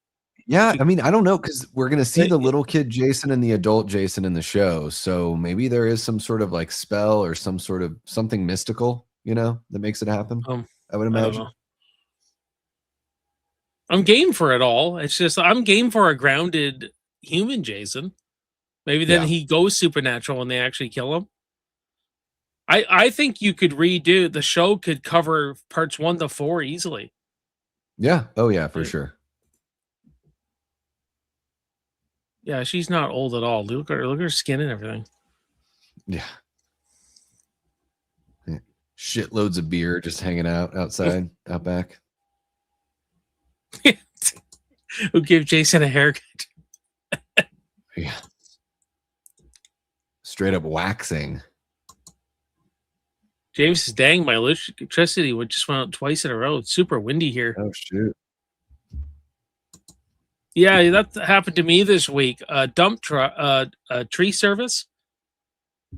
Yeah, I mean, I don't know, because we're gonna see the little kid Jason and the adult Jason in the show, so maybe there is some sort of like spell or some sort of something mystical, you know, that makes it happen. I would imagine. I'm game for it all. It's just I'm game for a grounded human Jason. Maybe then he goes supernatural and they actually kill him. I think you could redo the show, could cover parts 1 to 4 easily. Yeah. Oh yeah, for sure. Yeah, she's not old at all. Look at her skin and everything. Yeah. Shitloads of beer just hanging out outside, out back. Who gave Jason a haircut? Yeah. Straight up waxing. James is dang, my electricity just went out twice in a row. It's super windy here. Oh shoot. Yeah, that happened to me this week. Dump truck, tree service.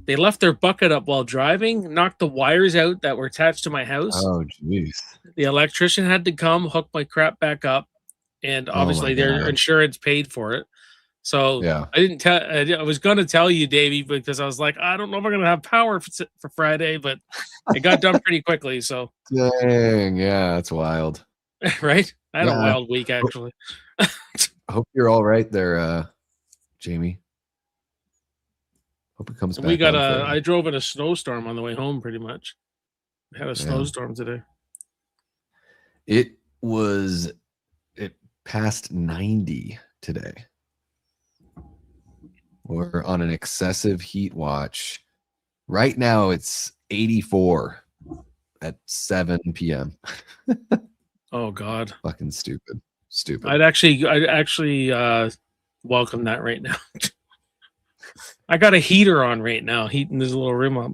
They left their bucket up while driving, knocked the wires out that were attached to my house. Oh, jeez. The electrician had to come hook my crap back up, and Oh my obviously their God. insurance paid for it. So Yeah. I didn't tell. I was going to tell you, Davey, because I was like, I don't know if I'm going to have power for Friday, but it got done pretty quickly. So Dang. Yeah, that's wild. right, I had a Yeah. wild week actually. Hope you're all right there, Jamie. Hope it comes And we back got on for you. I drove in a snowstorm on the way home. Pretty much, we had a Yeah. snowstorm today. It passed 90 today. We're on an excessive heat watch. Right now it's 84 at 7 p.m. Oh God, Fucking stupid. I'd actually welcome that right now. I got a heater on right now, heating this little room up.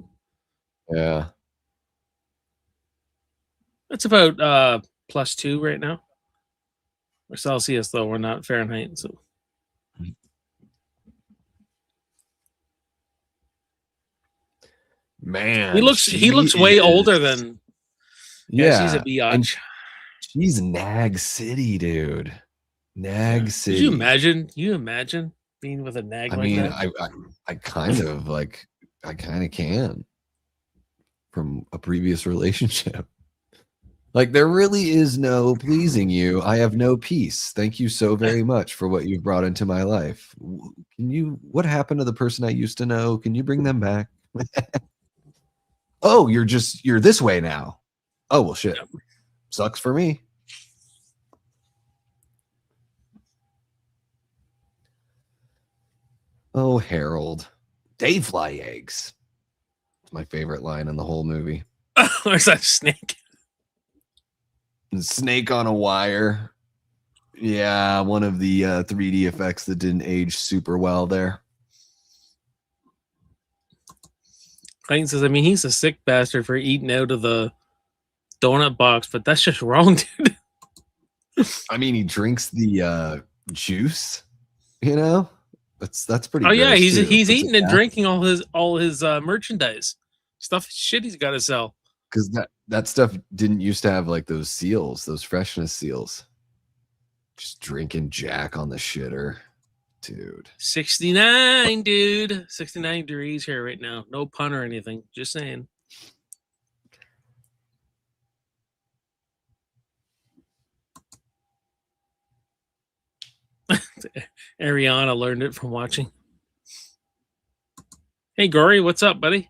Yeah. It's about +2 right now. We're Celsius though, we're not Fahrenheit. So Man. he looks way older than she's a And biatch. she's Nag City, dude. Nag City. Could you imagine being with a nag I like mean, that? I kind of like, I kind of can from a previous relationship. Like, there really is no pleasing you. I have no peace. Thank you so very much for what you've brought into my life. What happened to the person I used to know? Can you bring them back? Oh, you're this way now. Oh, well, shit. Sucks for me. Oh, Harold. They fly eggs. It's my favorite line in the whole movie. There's that snake. Snake on a wire. Yeah, one of the 3D effects that didn't age super well there. Clayton says, I mean, he's a sick bastard for eating out of the donut box, but that's just wrong, dude. I mean, he drinks the juice, you know? That's pretty Oh yeah, gross, he's too. he's Puts eating it and back. drinking all his merchandise stuff. Shit, he's got to sell. Because that stuff didn't used to have like those seals, those freshness seals. Just drinking Jack on the shitter, dude. 69, dude. 69 degrees here right now. No pun or anything. Just saying. Ariana learned it from watching. Hey, Gory, what's up, buddy?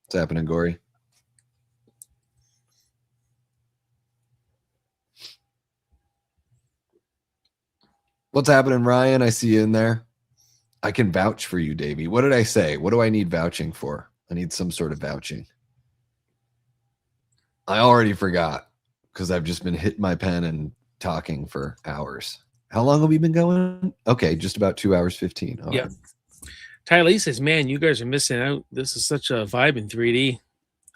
What's happening, Gory? What's happening, Ryan? I see you in there. I can vouch for you, Davey. What did I say? What do I need vouching for? I need some sort of vouching. I already forgot because I've just been hitting my pen and talking for hours. How long have we been going? Okay, just about 2 hours 15. All Yeah. right. Tylee says, man, you guys are missing out. This is such a vibe in 3D.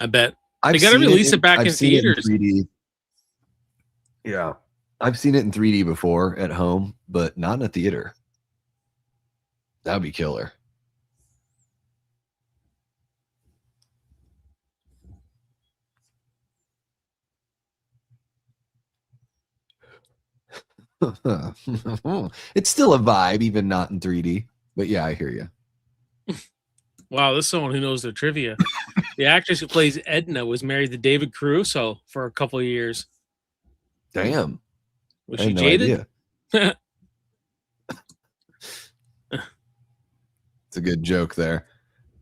I bet. I've They got to seen release it back I've in seen it theaters. 3D. Yeah. I've seen it in 3D before at home, but not in a theater. That would be killer. It's still a vibe, even not in 3D. But yeah, I hear you. Wow, this is someone who knows their trivia. The actress who plays Edna was married to David Caruso for a couple of years. Damn. Was I she had no jaded? idea. It's a good joke there.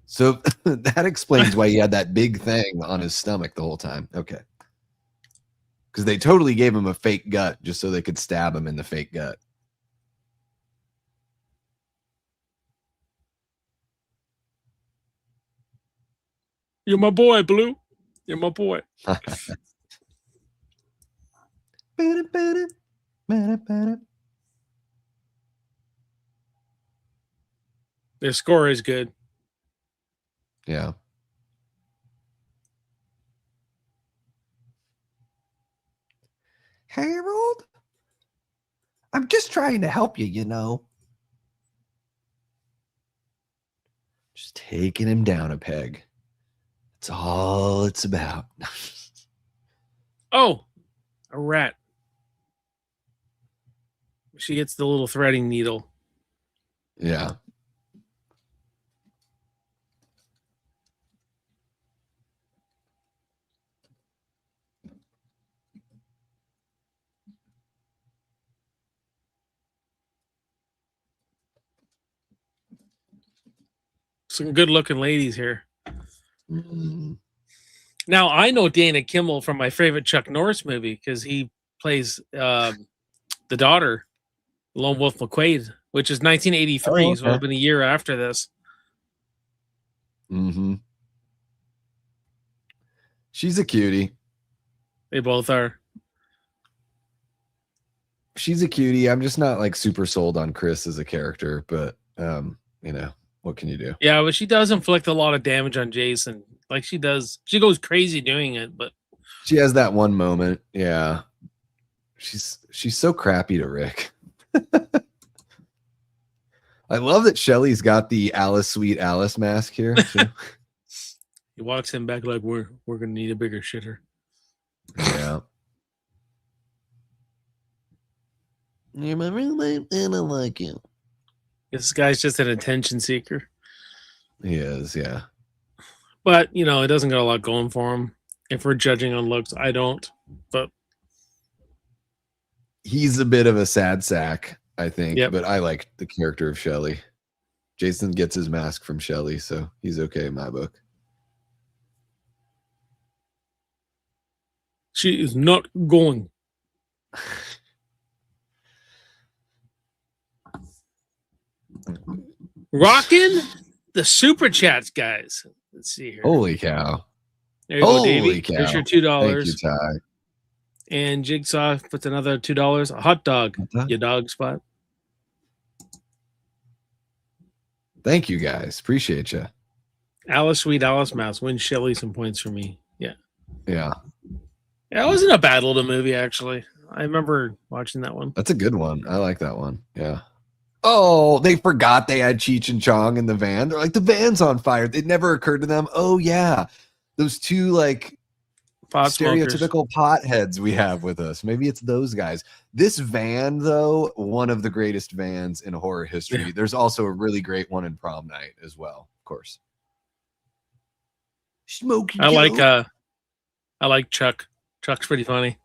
So that explains why he had that big thing on his stomach the whole time. Okay. Because they totally gave him a fake gut just so they could stab him in the fake gut. You're my boy, Blue. You're my boy. Their score is good. Yeah. Harold, I'm I'm just trying to help you, you know. Just taking him down a peg. That's all it's about. Oh, a rat. She gets the little threading needle. Yeah. Some good looking ladies here. Mm. Now I know Dana Kimmel from my favorite Chuck Norris movie because he plays the daughter, Lone Wolf McQuaid, which is 1983, Oh, so it would have been a year after this. Mm-hmm. She's a cutie. They both are. She's a cutie. I'm just not like super sold on Chris as a character, but you know, what can you do? Yeah, but she does inflict a lot of damage on Jason. Like she does. She goes crazy doing it, but She has that one moment. Yeah. She's so crappy to Rick. I love that Shelley's got the Alice Sweet Alice mask here. Too. he walks him back like we're gonna need a bigger shitter. Yeah. You're my roommate and I like you. This guy's just an attention seeker. He is, yeah. But you know, it doesn't got a lot going for him. If we're judging on looks, I don't. But He's a bit of a sad sack, I think. Yep. But I like the character of Shelley. Jason gets his mask from Shelley, so he's okay in my book. she is not going. Rocking the super chats, guys. Let's see here. Holy cow. There you go, Holy Davey. cow. There's your $2. Thank you, Ty. And Jigsaw puts another $2. A hot dog. Your dog spot. Thank you, guys. Appreciate you. Alice Sweet Alice Mouse wins Shelley some points for me. Yeah. Yeah. Yeah, it wasn't a bad little movie, actually. I remember watching that one. That's a good one. I like that one. Yeah. Oh, they forgot they had Cheech and Chong in the van. They're like, the van's on fire. It never occurred to them. Oh, yeah. Those two, like, Pot smokers. stereotypical potheads we have with us. Maybe it's those guys. This van, though, one of the greatest vans in horror history. Yeah. There's also a really great one in Prom Night as well, of course. Smoky I like Chuck. Chuck's pretty funny.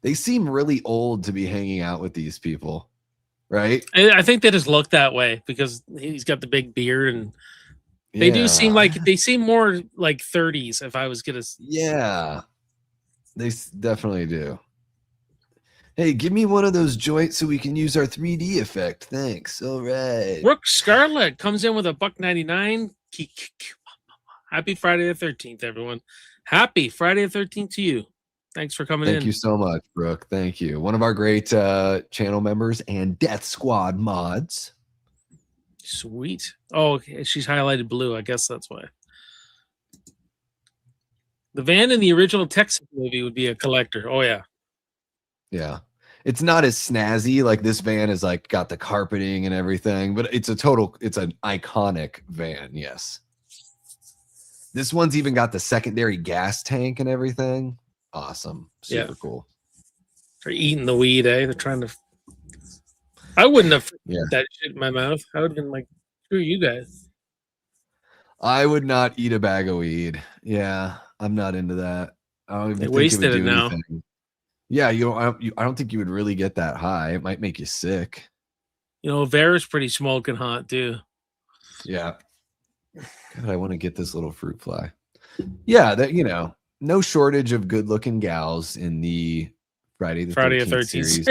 They seem really old to be hanging out with these people, right? I think they just look that way because he's got the big beard and they do seem like they seem more like 30s if I was gonna. Yeah, they definitely do. Hey, give me one of those joints so we can use our 3D effect. Thanks. All right. Brooke Scarlett comes in with a $1.99. Happy Friday the 13th, everyone. Happy Friday the 13th to you. Thanks for coming in. Thank you so much, Brooke. Thank you. One of our great channel members and Death Squad mods. Sweet. Oh, okay. She's highlighted blue. I guess that's why. The van in the original Texas movie would be a collector. Oh, yeah. Yeah. It's not as snazzy. Like this van is like got the carpeting and everything, but it's an iconic van. Yes. This one's even got the secondary gas tank and everything. Awesome. Super cool. They're eating the weed, eh? They're trying to. I wouldn't have put Yeah. that shit in my mouth. I would have been like, screw you guys. I would not eat a bag of weed. Yeah. I'm not into that. I don't even They think it wasted would it do now. anything. Yeah. I don't think you would really get that high. It might make you sick. You know, Vera's pretty smoking hot, too. Yeah. God, I want to get this little fruit fly. Yeah. That, you know, no shortage of good looking gals in the Friday the 13th series.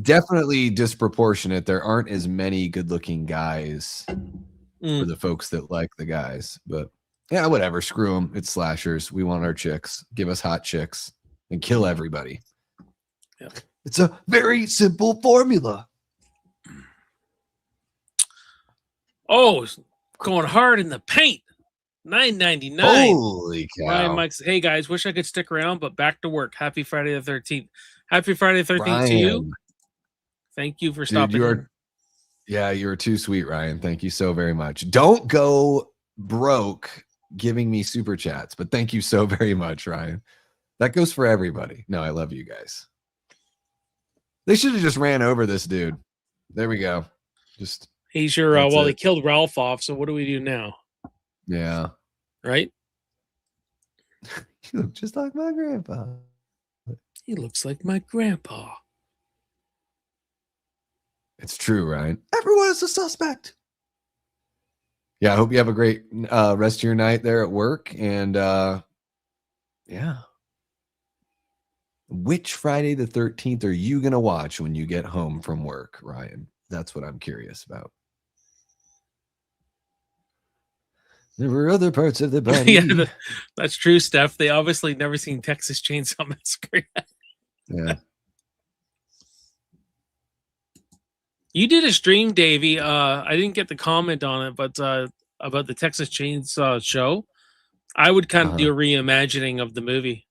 Definitely disproportionate. There aren't as many good looking guys for the folks that like the guys, but yeah, whatever. Screw them. It's slashers. We want our chicks. Give us hot chicks and kill everybody. Yeah. It's a very simple formula. Oh, going hard in the paint. $9.99. Holy Ryan cow. Mike's, hey guys, wish I could stick around, but back to work. Happy Friday the 13th. Happy Friday the 13th to you. Ryan, Thank you for dude, stopping you in. are, yeah, you're too sweet, Ryan. Thank you so very much. Don't go broke giving me super chats, but thank you so very much, Ryan. That goes for everybody. No, I love you guys. They should have just ran over this dude. There we go. Just He's your, that's well, they it. killed Ralph off, so what do we do now? Yeah. Right? You look just like my grandpa. He looks like my grandpa. It's true, Ryan. Everyone is a suspect. Yeah, I hope you have a great rest of your night there at work. And yeah. Which Friday the 13th are you going to watch when you get home from work, Ryan? That's what I'm curious about. There were other parts of the body. Yeah, that's true, Steph. They obviously never seen Texas Chainsaw Massacre. Yeah. You did a stream, Davey. I didn't get the comment on it, but about the Texas Chainsaw show, I would kind of do a reimagining of the movie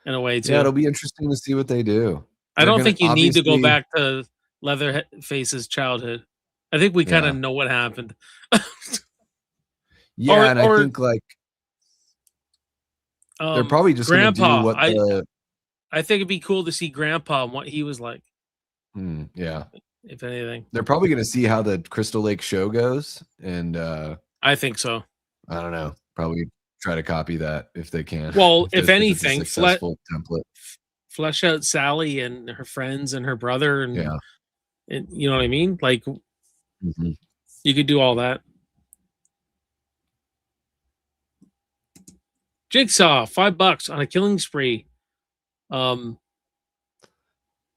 in a way too. Yeah, it'll be interesting to see what they do. I don't think you need to go back to Leatherface's childhood. I think we kind of know what happened. Yeah, and I think like they're probably just going to do what the. I think it'd be cool to see Grandpa and what he was like. Yeah. If anything, they're probably going to see how the Crystal Lake show goes, and I think so. I don't know. Probably try to copy that if they can. Well, if anything, template. Flesh out Sally and her friends and her brother, and you know what I mean. Like, you could do all that. Jigsaw, $5 on a killing spree.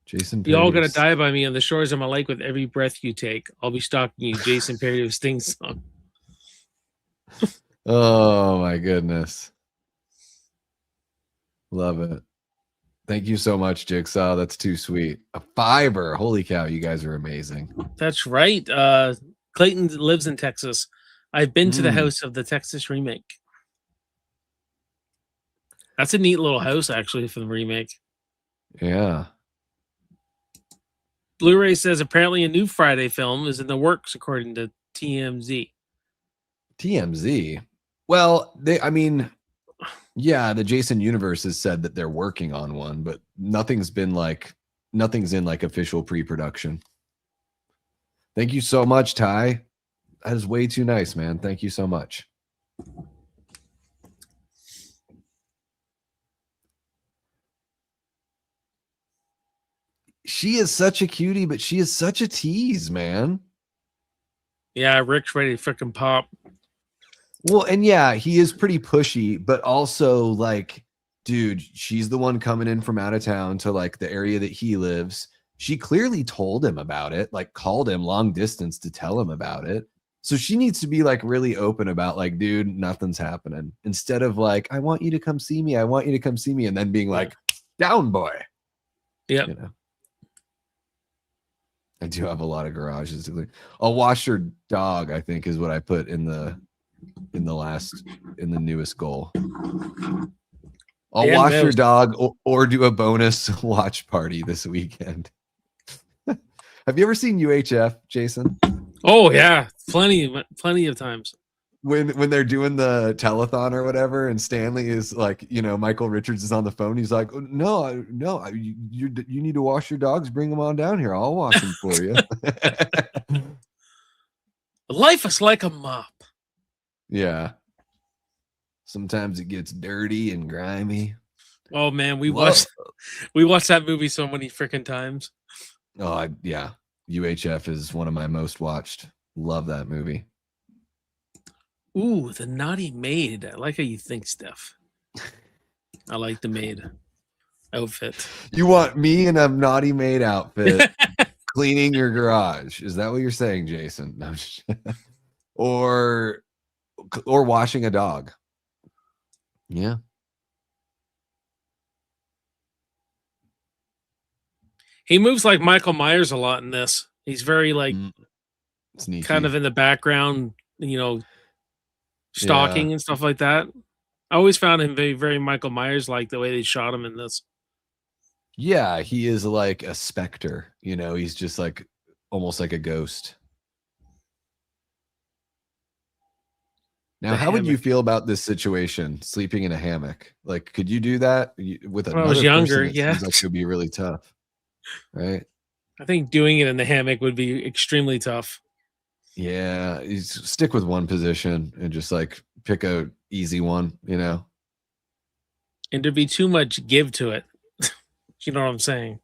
Jason, you all gonna die by me on the shores of my lake with every breath you take. I'll be stalking you, Jason Perry of Sting Song. Oh my goodness. Love it. Thank you so much, Jigsaw. That's too sweet. A $5. Holy cow, you guys are amazing. That's right. Clayton lives in Texas. I've been to the house of the Texas remake. That's a neat little house, actually, for the remake. Yeah. Blu-ray says apparently a new Friday film is in the works, according to TMZ. TMZ? Well, the Jason Universe has said that they're working on one, but nothing's in like official pre-production. Thank you so much, Ty. That is way too nice, man. Thank you so much. She is such a cutie, but she is such a tease, man. Yeah, Rick's ready to freaking pop. Well, and yeah, he is pretty pushy, but also like, dude, she's the one coming in from out of town to like the area that he lives. She clearly told him about it, like called him long distance to tell him about it. So she needs to be like really open about like, dude, nothing's happening. Instead of like, I want you to come see me. I want you to come see me. And then being like, down boy. Yeah. You know. I do have a lot of garages. I'll wash your dog, I think, is what I put in the newest goal. I'll wash your dog or do a bonus watch party this weekend. Have you ever seen UHF, Jason? Oh yeah, plenty of times. When they're doing the telethon or whatever, and Stanley is like, Michael Richards is on the phone. He's like, no, you need to wash your dogs. Bring them on down here. I'll wash them for you. Life is like a mop. Yeah. Sometimes it gets dirty and grimy. Oh man, we watched that movie so many freaking times. Oh yeah, UHF is one of my most watched. Love that movie. Ooh, the naughty maid. I like how you think, Steph. I like the maid outfit. You want me in a naughty maid outfit cleaning your garage? Is that what you're saying, Jason? No. Or washing a dog? Yeah. He moves like Michael Myers a lot in this. He's very like sneaky, kind of in the background, stalking and stuff like that. I always found him very, very Michael Myers like the way they shot him in this. Yeah, he is like a specter, you know, he's just like almost like a ghost. Now, The how would you hammock. feel about this situation, sleeping in a hammock? Like, could you do that with When I another was younger, person? It yeah. seems like it would be really tough, right? I think doing it in the hammock would be extremely tough. Yeah, you stick with one position and just like pick a easy one, you know? And there'd be too much give to it. You know what I'm saying?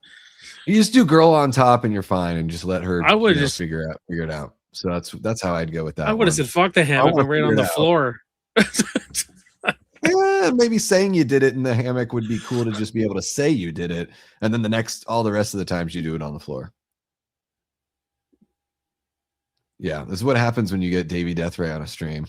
You just do girl on top and you're fine, and just let her I would you know, just figure it out. So that's how I'd go with that I would one. have said fuck the hammock. wanna I'm right figure on it the out. floor. Yeah, maybe saying you did it in the hammock would be cool to just be able to say you did it, and then all the rest of the times you do it on the floor. Yeah, this is what happens when you get Davey Deathray on a stream.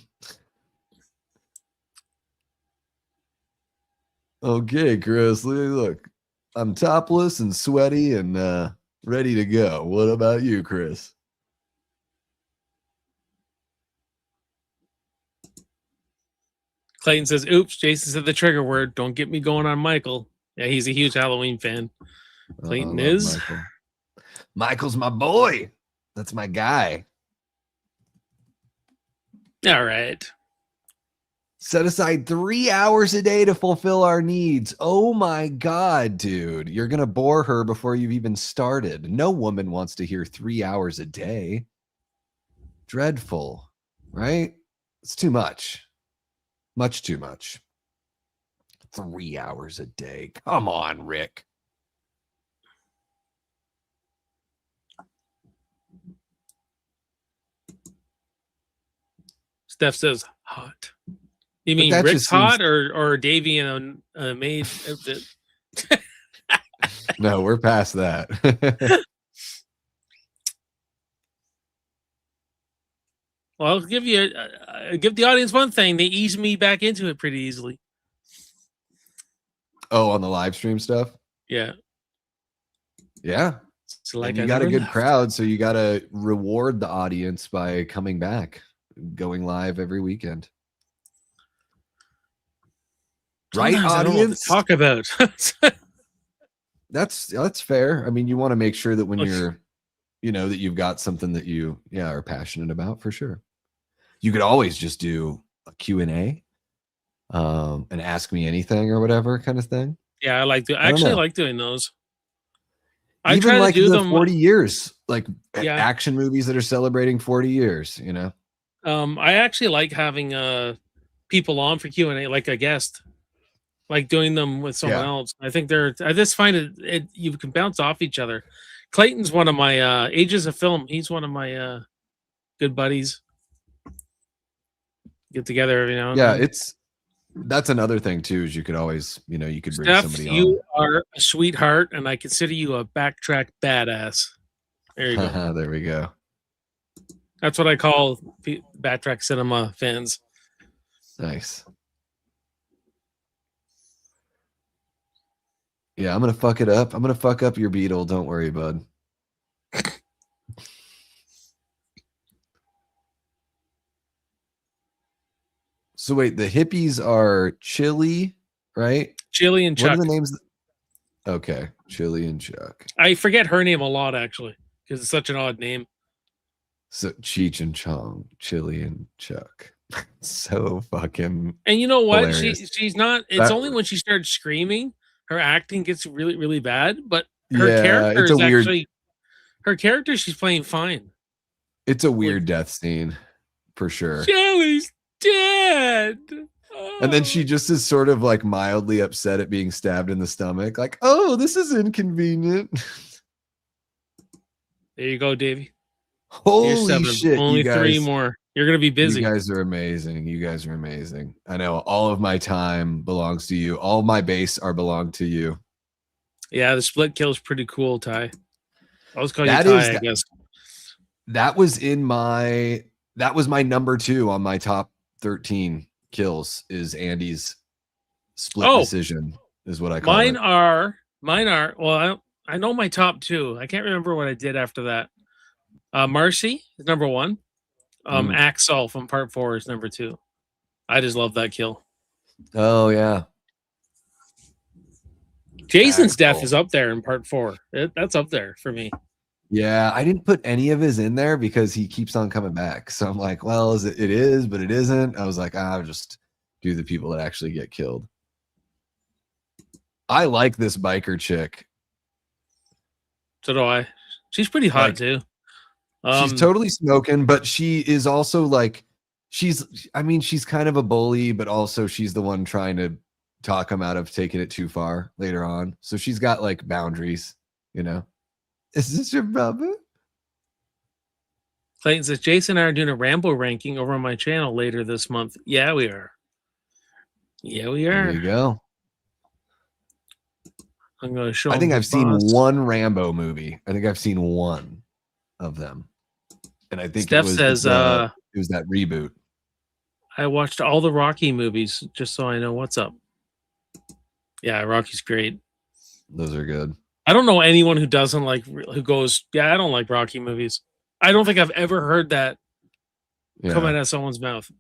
Okay, Chris, look, I'm topless and sweaty and ready to go. What about you, Chris? Clayton says, oops, Jason said the trigger word. Don't get me going on Michael. Yeah, he's a huge Halloween fan. Clayton I love is. Michael. Michael's my boy. That's my guy. All right. Set aside 3 hours a day to fulfill our needs. Oh my God, dude. You're going to bore her before you've even started. No woman wants to hear 3 hours a day. Dreadful, right? It's too much. Much too much. 3 hours a day. Come on, Rick. Steph says hot. You But mean that Rick's just hot seems- or Davey and a maid? No, we're past that. Well, I'll give you give the audience one thing. They eased me back into it pretty easily. Oh, on the live stream stuff? Yeah. Yeah. So like And you I got a never good left. crowd, so you got to reward the audience by coming back, going live every weekend. Right, Sometimes I don't know what audience? to talk about. That's fair. I mean, you want to make sure that when Look. you're, you know, that you've got something that you are passionate about, for sure. You could always just do a Q&A and ask me anything or whatever kind of thing. Yeah, I like to. I don't actually know. like doing those. I Even try like to do the them. 40 years, like Yeah. action movies that are celebrating 40 years, you know? I actually like having people on for Q&A, like a guest, like doing them with someone Yeah. else. I think I just find it you can bounce off each other. Clayton's one of my Ages of Film. He's one of my good buddies. Get together every now and Yeah, then. that's another thing too, is you could always, you know, you could bring Steph, somebody you on. are a sweetheart, and I consider you a backtrack badass. There you go. There we go. That's what I call Backtrack Cinema fans. Nice. Yeah, I'm gonna fuck it up. I'm gonna fuck up your beetle. Don't worry, bud. So wait, the hippies are Chili, right? Chili and What Chuck. are the names? Okay, Chili and Chuck. I forget her name a lot, actually, because it's such an odd name. So Cheech and Chong, Chili and Chuck. So fucking. And you know what? Hilarious. She's not. It's only when she starts screaming, her acting gets really, really bad. But her character it's is a weird. actually her character. She's playing fine. It's a weird death scene, for sure. Jelly's dead. And then she just is sort of like mildly upset at being stabbed in the stomach. Like, oh, this is inconvenient. There you go, Davey. Here's Holy 7. shit. Only you guys, 3 more. You're gonna be busy. You guys are amazing. You guys are amazing. I know all of my time belongs to you. All my base are belong to you. Yeah, the split kill is pretty cool, Ty. I'll just call you That Ty, is I guess. That was my number 2 on my top 13 kills, is Andy's split decision, is what I call mine it. Mine are well, I know my top 2. I can't remember what I did after that. Marcy is number 1. Axel from part 4 is number 2. I just love that kill. Oh yeah. Jason's death cool. is up there in part 4. That's up there for me. Yeah, I didn't put any of his in there because he keeps on coming back. So I'm like, well, it is, but it isn't. I was like, I'll just do the people that actually get killed. I like this biker chick. So do I. She's pretty hot too. She's totally smoking, but she is also like, she's kind of a bully, but also she's the one trying to talk him out of taking it too far later on. So she's got like boundaries, you know. Is this your brother? Clayton says Jason and I are doing a Rambo ranking over on my channel later this month. Yeah, we are. Yeah, we are. There you go. I'm going to show. I think I've seen one Rambo movie. I think I've seen one of them, and I think Steph it was says it was that reboot. I watched all the Rocky movies just so I know what's up. Yeah, Rocky's great. Those are good. I don't know anyone who doesn't like, who goes, yeah, I don't like Rocky movies. I don't think I've ever heard that come out of someone's mouth.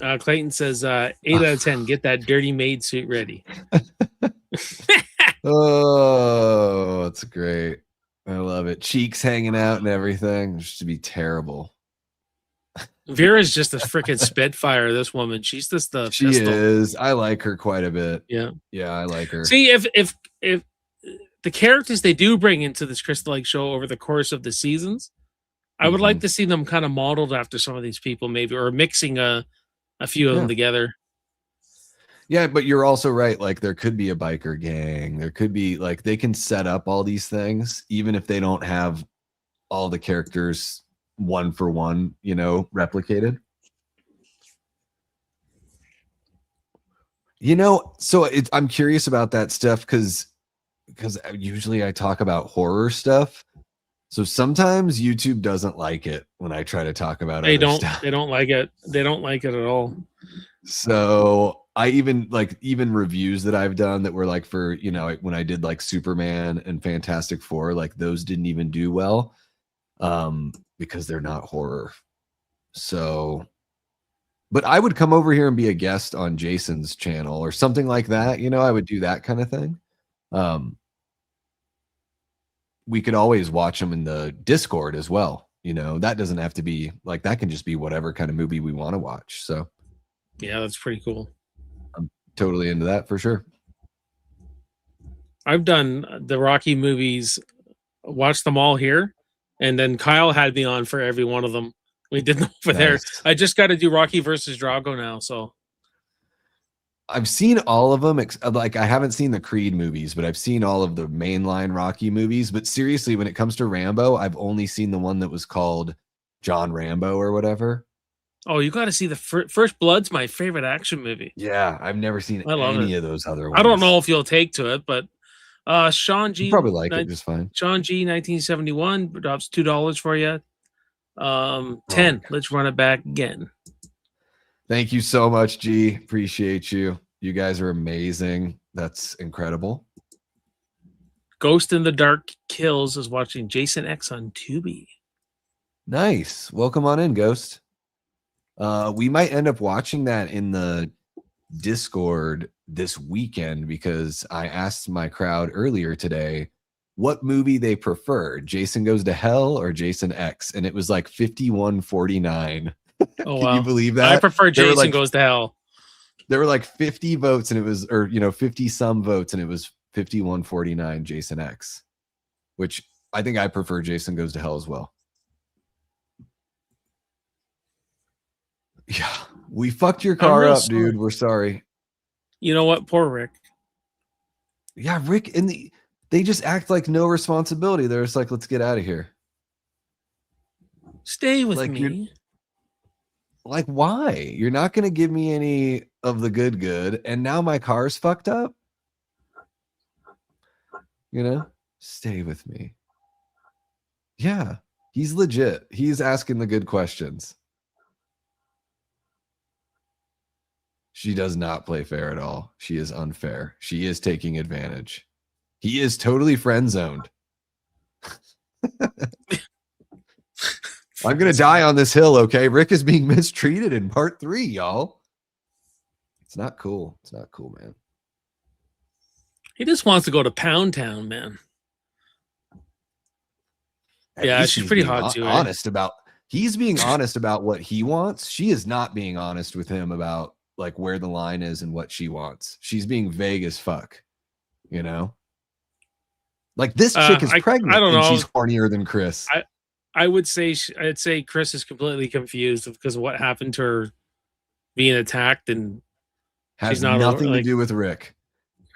Clayton says 8 out of 10. Get that dirty maid suit ready. Oh, that's great. I love it. Cheeks hanging out and everything. Just to be terrible. Vera's just a freaking spitfire. This woman, she's just the. She pistol. is. I like her quite a bit. Yeah, yeah, I like her. See, if the characters they do bring into this Crystal Lake show over the course of the seasons, I would like to see them kind of modeled after some of these people, maybe, or mixing a few of them together. Yeah, but you're also right. Like, there could be a biker gang. There could be, like, they can set up all these things, even if they don't have all the characters one for one, you know, replicated. You know, so I'm curious about that stuff because usually I talk about horror stuff. So sometimes YouTube doesn't like it when I try to talk about other stuff. They don't like it. They don't like it at all. So I even reviews that I've done that were like for, you know, when I did like Superman and Fantastic Four, like those didn't even do well because they're not horror. So, but I would come over here and be a guest on Jason's channel or something like that. You know, I would do that kind of thing. We could always watch them in the Discord as well. You know, that doesn't have to be like, that can just be whatever kind of movie we want to watch. So yeah, that's pretty cool. I'm totally into that for sure. I've done the Rocky movies, watched them all here, and then Kyle had me on for every one of them. We did them over there. I just got to do Rocky versus Drago now. So I've seen all of them. Like, I haven't seen the Creed movies, but I've seen all of the mainline Rocky movies. But seriously, when it comes to Rambo, I've only seen the one that was called John Rambo or whatever. Oh, you got to see the First Blood's my favorite action movie. Yeah, I've never seen any of those other ones. I don't know if you'll take to it, but Sean G. You probably like it just fine. Sean G. 1971 drops $2 for you. 10. Let's run it back again. Thank you so much, G. Appreciate you. You guys are amazing. That's incredible. Ghost in the Dark Kills is watching Jason X on Tubi. Nice. Welcome on in, Ghost. We might end up watching that in the Discord this weekend because I asked my crowd earlier today what movie they prefer, Jason Goes to Hell or Jason X, and it was like 51-49. Oh, Can you believe that? I prefer Jason Goes to Hell. There were like 50 votes and it was, or, you know, 50 some votes and it was 51-49 Jason X, which I think I prefer Jason Goes to Hell as well. Yeah, we fucked your car up, dude. We're sorry. You know what? Poor Rick. Yeah, Rick, and they just act like no responsibility. They're just like, let's get out of here. Stay with me. Like, why? You're not going to give me any of the good, and now my car's fucked up? You know? Stay with me. Yeah, he's legit. He's asking the good questions. She does not play fair at all. She is unfair. She is taking advantage. He is totally friend zoned. I'm gonna die on this hill, okay? Rick is being mistreated in part 3, y'all. It's not cool. It's not cool, man. He just wants to go to Pound Town, man. Yeah, least she's he's pretty being hot too. Honest about he's being honest about what he wants. She is not being honest with him about like where the line is and what she wants. She's being vague as fuck, you know? Like this chick is pregnant I don't know. She's hornier than Chris. I would say I'd say Chris is completely confused because of what happened to her being attacked, and Has she's not nothing like, to do with Rick.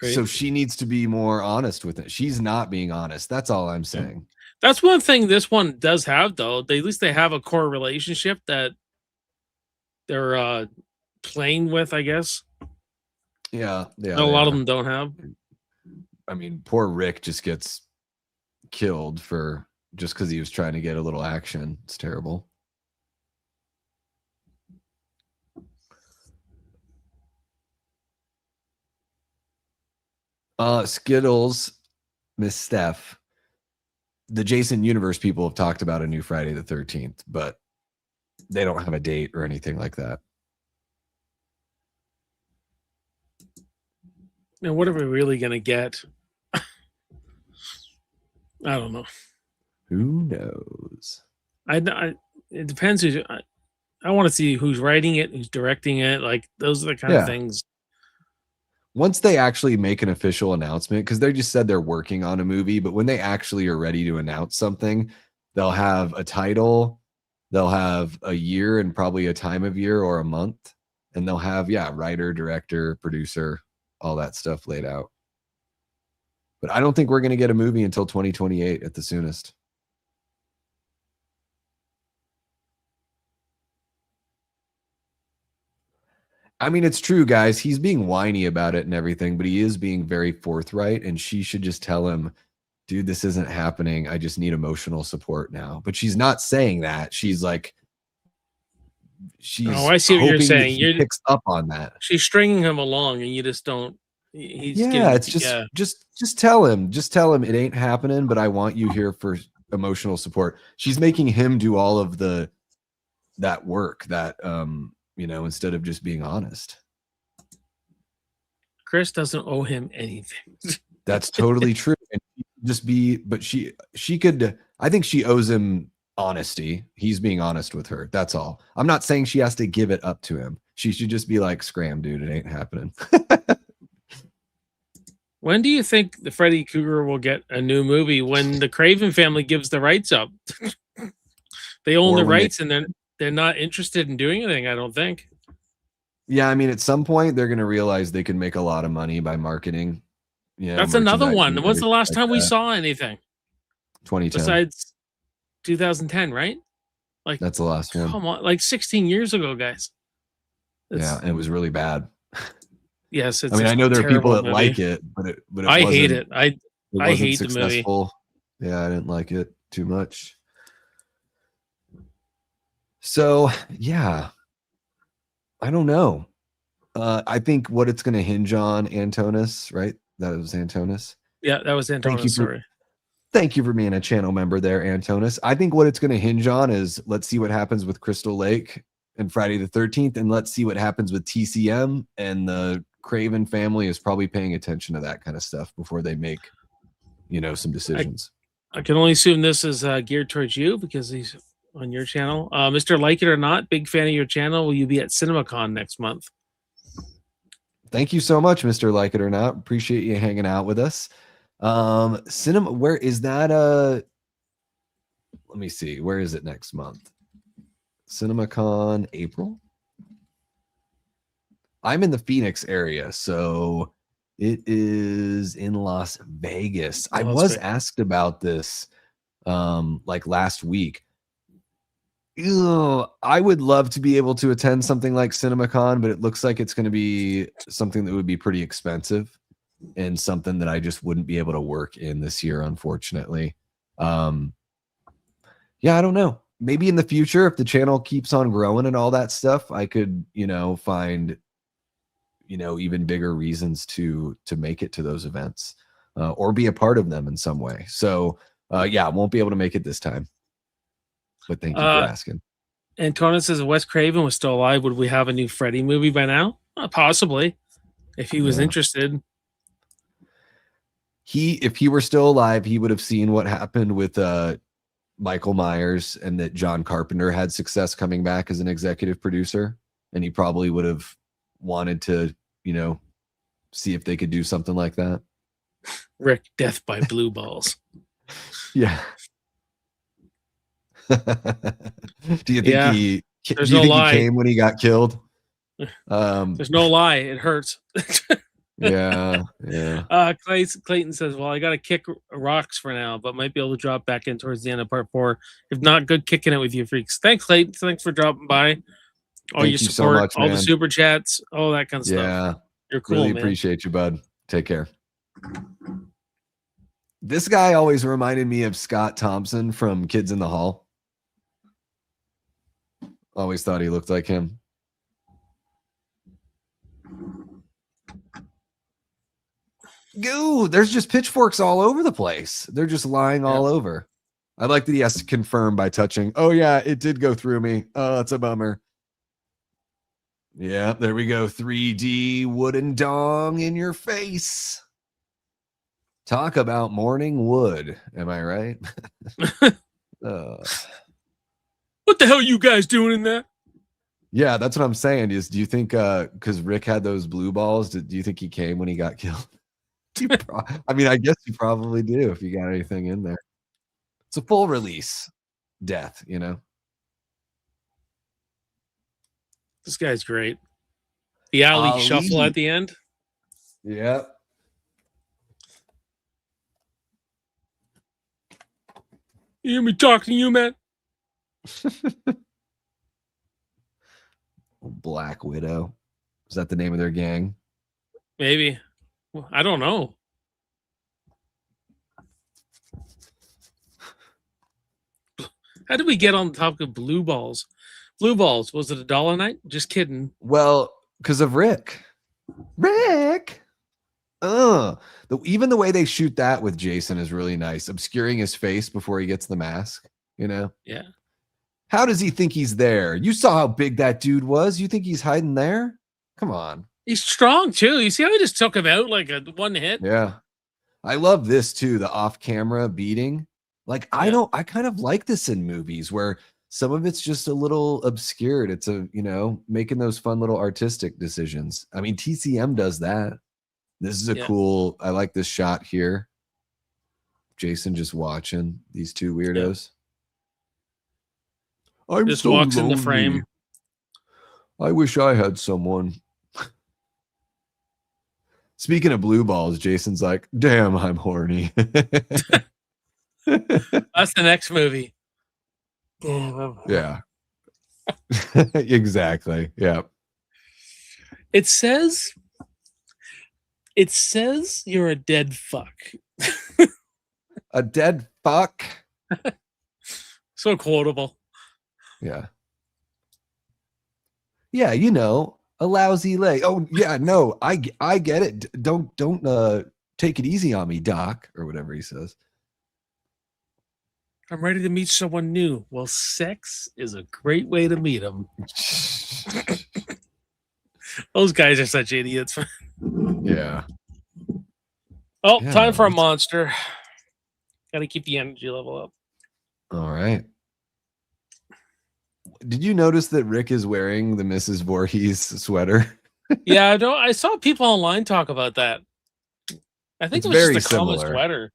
right? So she needs to be more honest with it. She's not being honest. That's all I'm saying. That's one thing this one does have, though. At least they have a core relationship that they're playing with, I guess. Yeah. A lot of them don't have. I mean, poor Rick just gets killed for just because he was trying to get a little action. It's terrible. Skittles, Miss Steph. The Jason Universe people have talked about a new Friday the 13th, but they don't have a date or anything like that. Now, what are we really going to get? I don't know. Who knows? It depends. I want to see who's writing it, who's directing it. Like, those are the kind of things. Once they actually make an official announcement, because they just said they're working on a movie, but when they actually are ready to announce something, they'll have a title, they'll have a year and probably a time of year or a month, and they'll have, writer, director, producer, all that stuff laid out. But I don't think we're going to get a movie until 2028 at the soonest. I mean, it's true, guys. He's being whiny about it and everything, but he is being very forthright, and she should just tell him, dude, this isn't happening. I just need emotional support now. But she's not saying that. She's like, I see what you're saying. He picks up on that. She's stringing him along, and you just don't. Just tell him. Just tell him it ain't happening, but I want you here for emotional support. She's making him do all of that work that instead of just being honest. Chris doesn't owe him anything. That's totally true. And she could, I think she owes him honesty. He's being honest with her. That's all. I'm not saying she has to give it up to him. She should just be like, scram, dude, it ain't happening. When do you think the Freddy Krueger will get a new movie? When the Craven family gives the rights up? They own the rights, and they're not interested in doing anything, I don't think. Yeah, I mean, at some point, they're going to realize they can make a lot of money by marketing. Yeah, that's another one. When's the last time we saw anything? 2010. Besides 2010, right? Like, that's the last one. Come on, like 16 years ago, guys. And it was really bad. Yes, it's. I mean, I know there are people that like it, but it I hate it. I hate successful. The movie. Yeah, I didn't like it too much. So yeah, I don't know. I think what it's going to hinge on, Antonis, right? That was Antonis. Yeah, that was Antonis. Thank you for being a channel member there, Antonis. I think what it's going to hinge on is let's see what happens with Crystal Lake and Friday the 13th, and let's see what happens with TCM, and the Craven family is probably paying attention to that kind of stuff before they make, some decisions. I can only assume this is geared towards you because he's on your channel. Mr. Like It or Not, big fan of your channel. Will you be at CinemaCon next month? Thank you so much, Mr. Like It or Not. Appreciate you hanging out with us. Where is that? Let me see. Where is it next month? CinemaCon April? I'm in the Phoenix area, so it is in Las Vegas. I was asked about this like last week. I would love to be able to attend something like CinemaCon, but it looks like it's going to be something that would be pretty expensive and something that I just wouldn't be able to work in this year, unfortunately. I don't know. Maybe in the future, if the channel keeps on growing and all that stuff, I could, find, even bigger reasons to make it to those events or be a part of them in some way. So, won't be able to make it this time. but thank you for asking. Antonin says if Wes Craven was still alive, would we have a new Freddy movie by now? Possibly, if he was interested. If he were still alive, he would have seen what happened with Michael Myers and that John Carpenter had success coming back as an executive producer, and he probably would have wanted to, see if they could do something like that. Rick, death by blue balls. Yeah. Do you think he came when he got killed? There's no lie. It hurts. Yeah. Clayton says, well, I got to kick rocks for now, but might be able to drop back in towards the end of part 4. If not, good kicking it with you freaks. Thanks, Clayton. Thanks for dropping by. All your support, so much, all the super chats, all that kind of stuff. Yeah. You're cool, really man. Appreciate you, bud. Take care. This guy always reminded me of Scott Thompson from Kids in the Hall. Always thought he looked like him. Goo, there's just pitchforks all over the place. They're just lying all over. I like that he has to confirm by touching. Oh, yeah, it did go through me. Oh, that's a bummer. Yeah, there we go. 3D wooden dong in your face. Talk about morning wood. Am I right? What the hell are you guys doing in that? Yeah, that's what I'm saying. Do you think because Rick had those blue balls, do you think he came when he got killed? I mean, I guess you probably do if you got anything in there. It's a full release death, This guy's great. The alley shuffle at the end. Yep. You hear me talking to you, man? Black Widow. Is that the name of their gang? Maybe. Well, I don't know. How did we get on the topic of blue balls? Blue balls. Was it a dollar night? Just kidding. Well, because of Rick. Rick. Even the way they shoot that with Jason is really nice. Obscuring his face before he gets the mask, Yeah. How does he think he's there? You saw how big that dude was. You think he's hiding there? Come on. He's strong too. You see how he just took him out like a one hit? Yeah. I love this too, the off-camera beating. Like, I kind of like this in movies where some of it's just a little obscured. It's making those fun little artistic decisions. I mean, TCM does that. This is a cool, I like this shot here. Jason just watching these two weirdos. I'm just so walks lonely. in the frame. I wish I had someone. Speaking of blue balls, Jason's like, damn, I'm horny. That's the next movie. Yeah. Exactly. Yeah. It says you're a dead fuck. A dead fuck. So quotable. Yeah. Yeah, a lousy leg. Oh, yeah, no, I get it. Don't take it easy on me, Doc, or whatever he says. I'm ready to meet someone new. Well, sex is a great way to meet them. Those guys are such idiots. Yeah. Oh, time for a monster. Got to keep the energy level up. All right. Did you notice that Rick is wearing the Mrs. Voorhees sweater? Yeah, I saw people online talk about that. I think It's it was very just a common similar. sweater.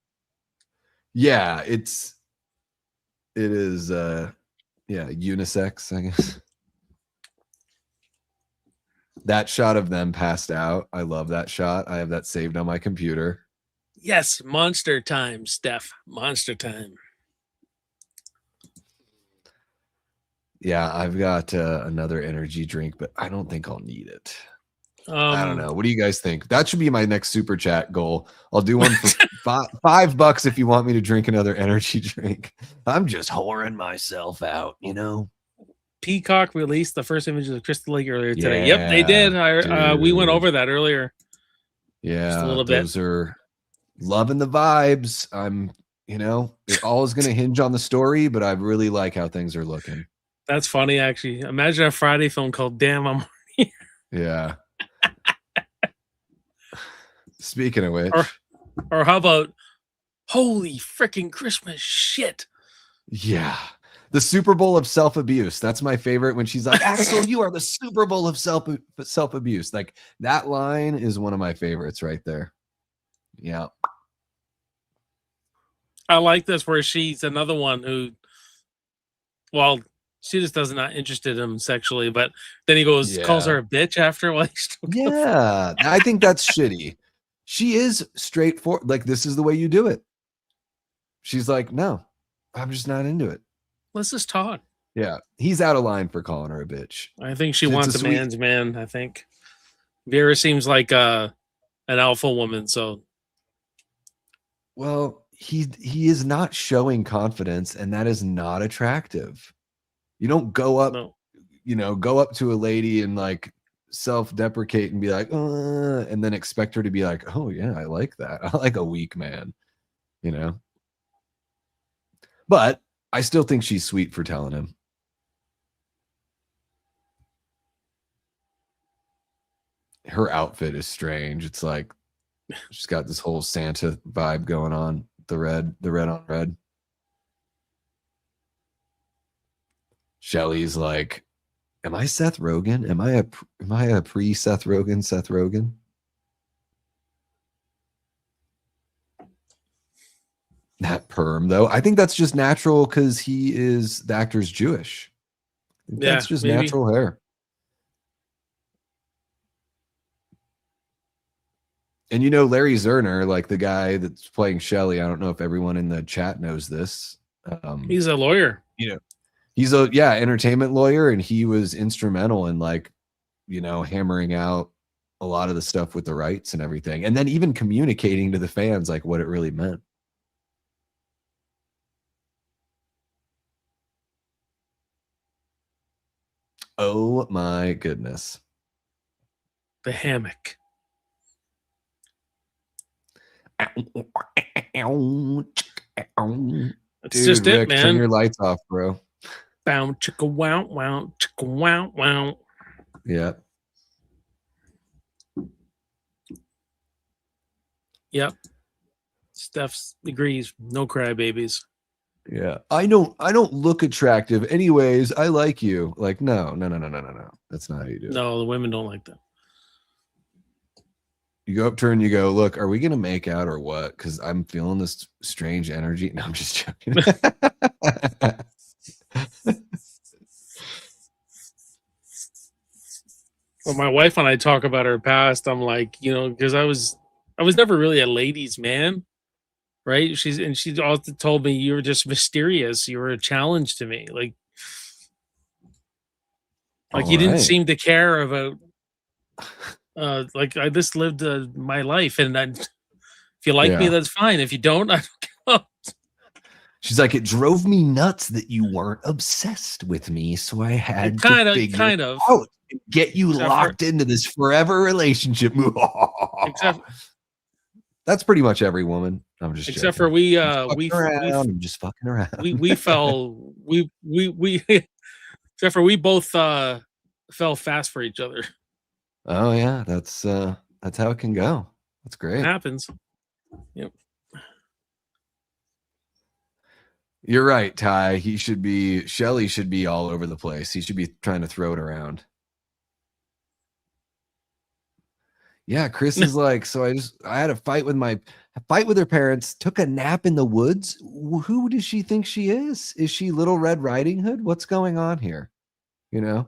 Yeah, it is unisex, I guess. That shot of them passed out. I love that shot. I have that saved on my computer. Yes, monster time, Steph. Monster time. Yeah, I've got another energy drink, but I don't think I'll need it. I don't know. What do you guys think? That should be my next super chat goal. I'll do one for $5 if you want me to drink another energy drink. I'm just whoring myself out, Peacock released the first images of Crystal Lake earlier today. Yeah, Yep, they did. We went over that earlier. Yeah, just a little bit. Those are loving the vibes. I'm You know, it all is going to hinge on the story, but I really like how things are looking. That's funny, actually. Imagine a Friday film called Damn, I'm Horny. Yeah. Speaking of which, or how about Holy freaking Christmas shit? yeah, the Super Bowl of self-abuse. That's my favorite when she's like, Axel, you are the Super Bowl of self-abuse. Like that line is one of my favorites right there. Yeah. I like this where she's another one who, well, she just does not interested in him sexually, but then he calls her a bitch after. Like, yeah, I think that's shitty. She is straightforward. Like, this is the way you do it. She's like, no, I'm just not into it. Let's just talk. Yeah, he's out of line for calling her a bitch. I think she wants a man's man. I think Vera seems like an alpha woman. So, well, he is not showing confidence, and that is not attractive. You don't go up, go up to a lady and like self-deprecate and be like, and then expect her to be like, oh yeah, I like that. I like a weak man, you know. But I still think she's sweet for telling him. Her outfit is strange. It's like she's got this whole Santa vibe going on. The red on red. Shelly's like, am I Seth Rogen? Am I a pre Seth Rogen? Seth Rogen? That perm though, I think that's just natural because the actor's Jewish. That's just maybe natural hair. And you know, Larry Zerner, like the guy that's playing Shelly, I don't know if everyone in the chat knows this. He's a lawyer. You know, he's a entertainment lawyer, and he was instrumental in like, you know, hammering out a lot of the stuff with the rights and everything, and then even communicating to the fans like what it really meant. Oh my goodness. The hammock. It's just Rick, it, man. Turn your lights off, bro. Bow chicka wow wow chicka wow wow. Yeah. Yep. Steph agrees. No crybabies. Yeah. I don't look attractive. Anyways, I like you. Like, no. That's not how you do it. No, the women don't like that. You go up to her and you go, look, are we going to make out or what? Because I'm feeling this strange energy. No, I'm just joking. Well, my wife and I talk about her past. I'm like, you know, because I was never really a ladies' man, right? She also told me you were just mysterious. You were a challenge to me, like you didn't seem to care about. Like I just lived my life, and if you like me, that's fine. If you don't, I don't care. She's like, it drove me nuts that you weren't obsessed with me, so I had to figure it out and get you locked into this forever relationship. That's pretty much every woman. I'm just except joking. for I'm just fucking around. we fell except for we both fell fast for each other. Oh yeah, that's how it can go. That's great. It happens. Yep. You're right, Ty. Shelly should be all over the place. He should be trying to throw it around. Yeah, Chris is like, so I had a fight with her parents, took a nap in the woods. Who does she think she is? Is she Little Red Riding Hood? What's going on here? You know?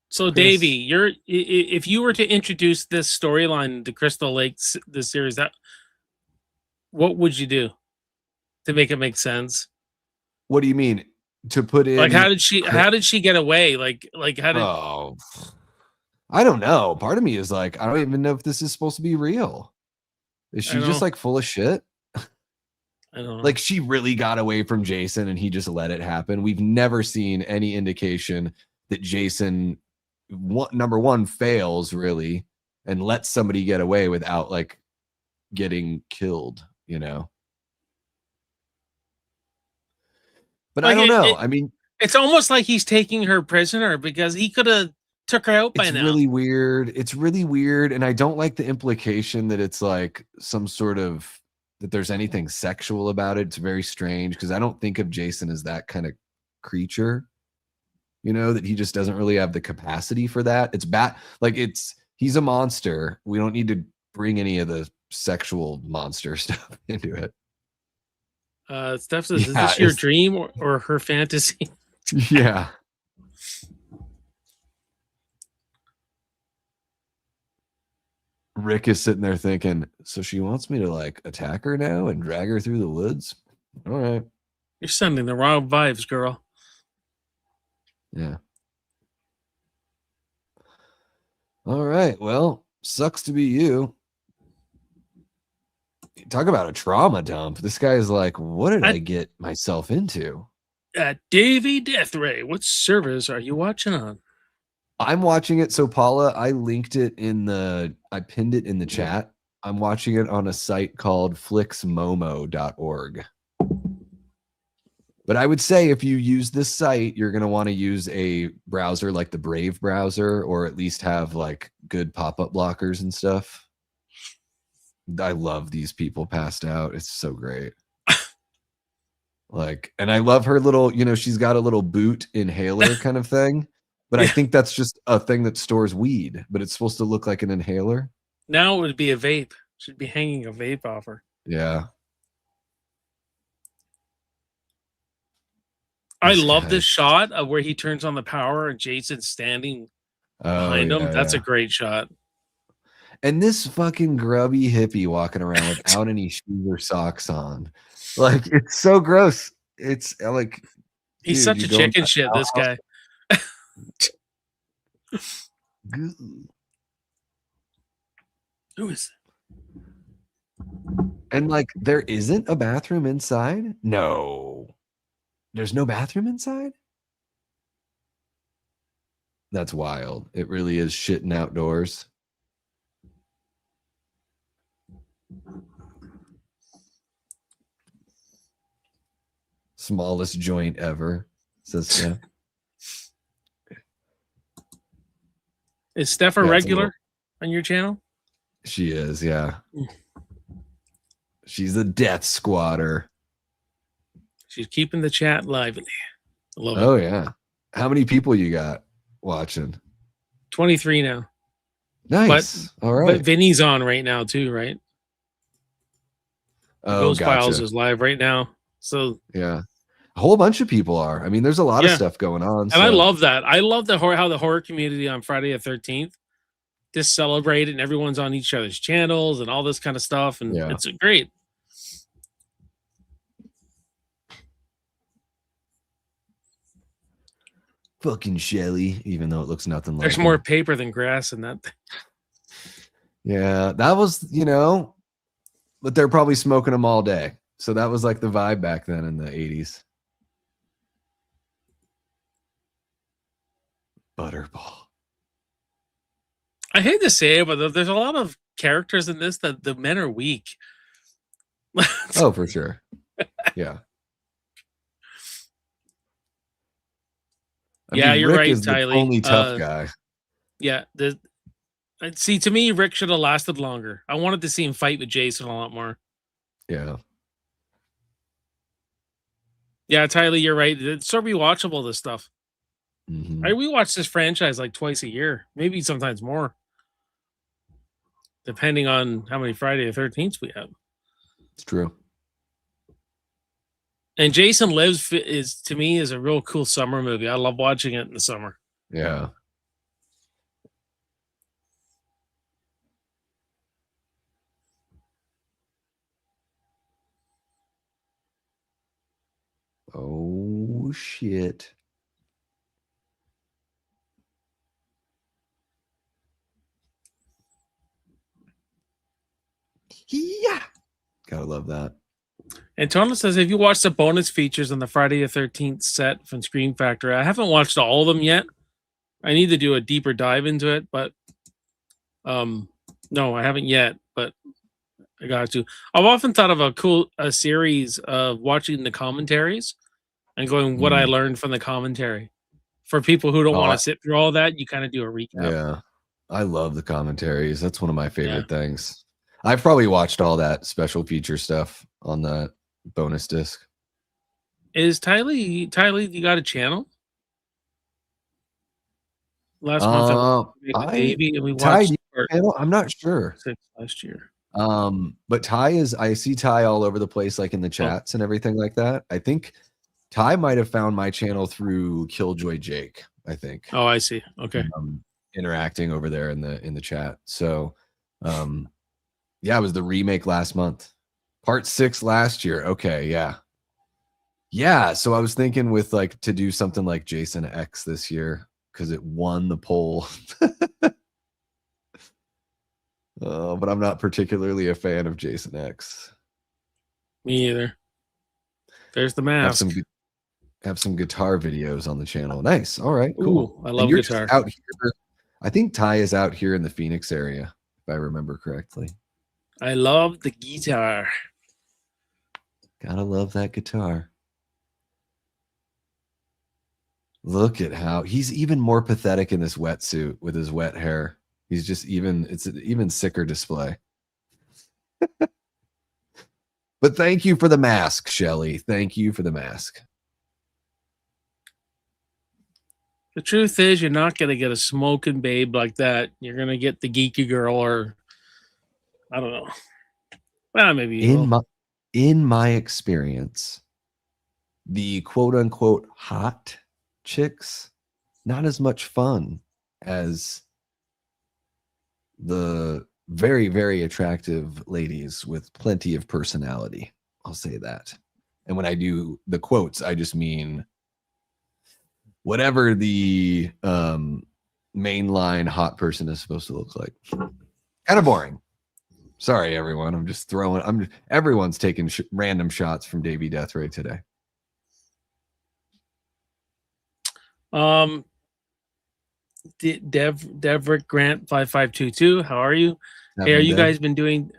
So, Chris, Davey, if you were to introduce this storyline to Crystal Lake, this series, what would you do to make it make sense? What do you mean? To put in, like, how did she get away? Like how did? Oh, I don't know. Part of me is like, I don't even know if this is supposed to be real. Is she just like full of shit? I don't know. Like she really got away from Jason and he just let it happen. We've never seen any indication that Jason, number one, fails really and lets somebody get away without like getting killed, you know? But Like, I don't know. I mean, it's almost like he's taking her prisoner because he could have took her out by it's now. really weird. It's really weird. And I don't like the implication that it's like some sort of, that there's anything sexual about it. It's very strange because I don't think of Jason as that kind of creature, that he just doesn't really have the capacity for that. It's bad. Like he's a monster. We don't need to bring any of the sexual monster stuff into it. Steph says, is this your dream or her fantasy? Yeah. Rick is sitting there thinking, so she wants me to like attack her now and drag her through the woods? All right. You're sending the wrong vibes, girl. Yeah. All right. Well, sucks to be you. Talk about a trauma dump. This guy is like, what did I get myself into? Davey Deathray, what service are you watching on? I'm watching it. So Paula, I pinned it in the chat. I'm watching it on a site called flixmomo.org. But I would say if you use this site, you're going to want to use a browser like the Brave browser, or at least have like good pop-up blockers and stuff. I love these people passed out. It's so great. And I love her little, she's got a little boot inhaler kind of thing. But yeah. I think that's just a thing that stores weed, but it's supposed to look like an inhaler. Now it would be a vape. Should be hanging a vape off her. Yeah. I love this shot of where he turns on the power and Jason's standing behind him. That's a great shot. And this fucking grubby hippie walking around without any shoes or socks on. Like, it's so gross. It's like, he's such a chicken shit, this guy. Who is it? And like, there isn't a bathroom inside? No. There's no bathroom inside? That's wild. It really is shitting outdoors. Smallest joint ever, says Steph. Is Steph a regular on your channel? She is, yeah. She's a death squatter. She's keeping the chat lively. I love it. Oh, yeah. How many people you got watching? 23 now. Nice. All right. But Vinny's on right now too, right? Oh, Ghost Files is live right now. So yeah. A whole bunch of people are. I mean, there's a lot of stuff going on. And I love that. I love how the horror community on Friday the 13th just celebrated and everyone's on each other's channels and all this kind of stuff. And it's great. Fucking Shelly, even though it looks nothing like There's more paper than grass in that thing. Yeah, that was, but they're probably smoking them all day. So that was like the vibe back then in the 80s. Butterball. I hate to say it, but there's a lot of characters in this that the men are weak. Oh, for sure. Yeah. You're Rick right, is the only tough guy. Yeah. See, to me, Rick should have lasted longer. I wanted to see him fight with Jason a lot more. Yeah. Yeah, Tyler, you're right. It's so rewatchable, this stuff. Mm-hmm. I rewatch this franchise like twice a year, maybe sometimes more, depending on how many Friday the 13th we have. It's true. And Jason Lives is, to me, is a real cool summer movie. I love watching it in the summer. Yeah. Oh, shit. Yeah. Gotta love that. Antonio says, have you watched the bonus features on the Friday the 13th set from Scream Factory? I haven't watched all of them yet. I need to do a deeper dive into it, but no, I haven't yet, but I got to. I've often thought of a series of watching the commentaries and going what I learned from the commentary. For people who don't Oh, want I- to sit through all that, you kind of do a recap. Yeah. I love the commentaries. That's one of my favorite things. I've probably watched all that special feature stuff on the bonus disc. Is Tyler, you got a channel? Last month I watched with Davey and we Ty, watched do you have a channel? I'm not sure. 6 last year. But I see Ty all over the place, like in the chats and everything like that. I think Ty might have found my channel through Killjoy Jake, I think. Oh, I see. Okay. Interacting over there in the chat. So yeah, it was the remake last month. Part 6 last year. Okay, yeah. Yeah, so I was thinking with like to do something like Jason X this year because it won the poll. But I'm not particularly a fan of Jason X. Me either. There's the mask. Have some guitar videos on the channel. Nice. All right, cool. Ooh, I love you're guitar. Just out here. I think Ty is out here in the Phoenix area, if I remember correctly. I love the guitar. Gotta love that guitar. Look at how he's even more pathetic in this wetsuit with his wet hair. He's just it's an even sicker display. But thank you for the mask, Shelly. Thank you for the mask. The truth is, you're not going to get a smoking babe like that. You're going to get the geeky girl, or I don't know. Well, maybe you will. In my experience, the quote unquote hot chicks, not as much fun as the very, very attractive ladies with plenty of personality. I'll say that. And when I do the quotes, I just mean whatever the mainline hot person is supposed to look like. Kind of boring. Sorry, everyone. I'm just throwing. Everyone's taking random shots from Davey Deathray today. Devrick Grant 5522. How are you? Hey, how you guys been doing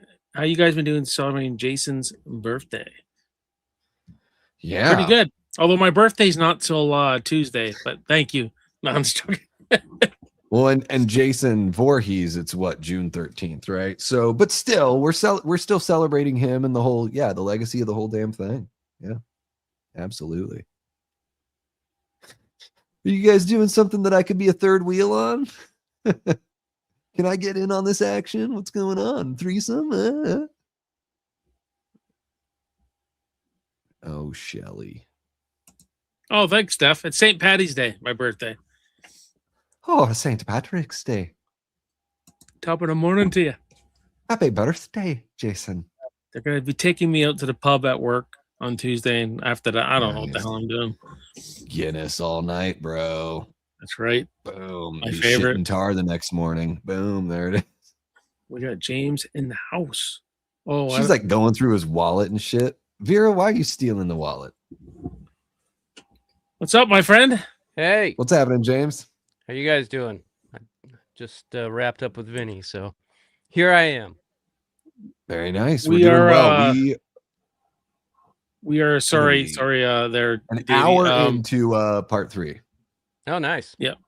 celebrating Jason's birthday? Yeah, pretty good. Although my birthday's not till Tuesday, but thank you. No, I'm just joking. Well, and Jason Voorhees, it's what, June 13th, right? So, but still, we're still celebrating him and the whole, the legacy of the whole damn thing. Yeah, absolutely. Are you guys doing something that I could be a third wheel on? Can I get in on this action? What's going on? Threesome? Oh, Shelly. Oh, thanks, Steph. It's St. Patty's Day, my birthday. Oh, St. Patrick's Day. Top of the morning to you. Happy birthday, Jason. They're going to be taking me out to the pub at work on Tuesday, and after that, I don't know what the hell I'm doing. Guinness all night, bro. That's right. Boom. My favorite. Shitting tar the next morning. Boom. There it is. We got James in the house. Oh, she's like going through his wallet and shit. Vera, why are you stealing the wallet? What's up, my friend? Hey. What's happening, James? How you guys doing? I just wrapped up with Vinny, so here I am. Very nice. We We're doing are well. We are sorry. They're an hour into part 3. Oh, nice. Yep.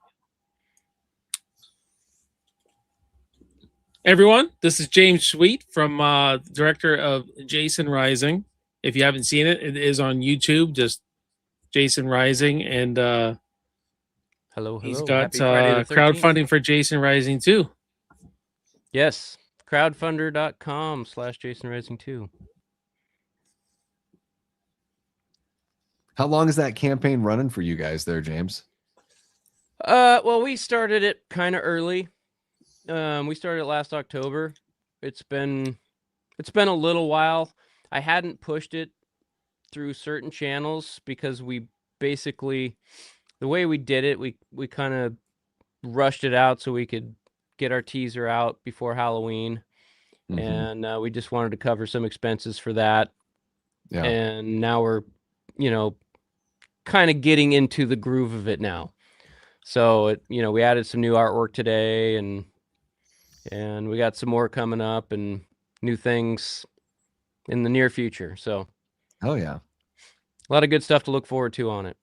Everyone, this is James Sweet from director of Jason Rising. If you haven't seen it, it is on YouTube. Just Jason Rising, and hello. He's got crowdfunding for Jason Rising too. Yes, crowdfunder.com/Jason Rising 2. How long is that campaign running for you guys there, James? Well, we started it kind of early. We started it last October. It's been a little while. I hadn't pushed it through certain channels because we basically, the way we did it, we kind of rushed it out so we could get our teaser out before Halloween. And we just wanted to cover some expenses for that. Yeah. And now we're, kind of getting into the groove of it now. So, we added some new artwork today, and we got some more coming up and new things in the near future. So, oh yeah. A lot of good stuff to look forward to on it.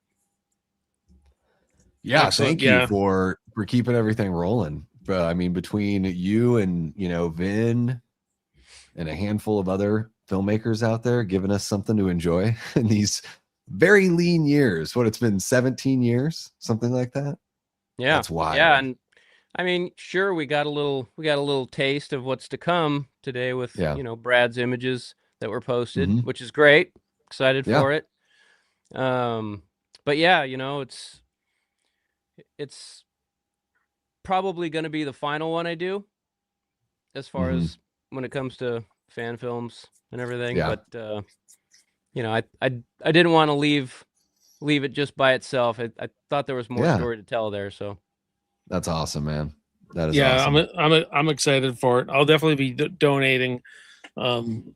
Yeah, Excellent, thank yeah. you for keeping everything rolling. But I mean, between you and Vin and a handful of other filmmakers out there giving us something to enjoy in these very lean years. What, it's been 17 years, something like that. Yeah, That's wild. Yeah, and I mean, sure, we got a little taste of what's to come today with Brad's images that were posted, which is great. Excited for it. But yeah, it's probably going to be the final one I do, as far as when it comes to fan films and everything. Yeah. But I didn't want to leave it just by itself. I thought there was more story to tell there. So that's awesome, man. That is awesome. I'm excited for it. I'll definitely be donating when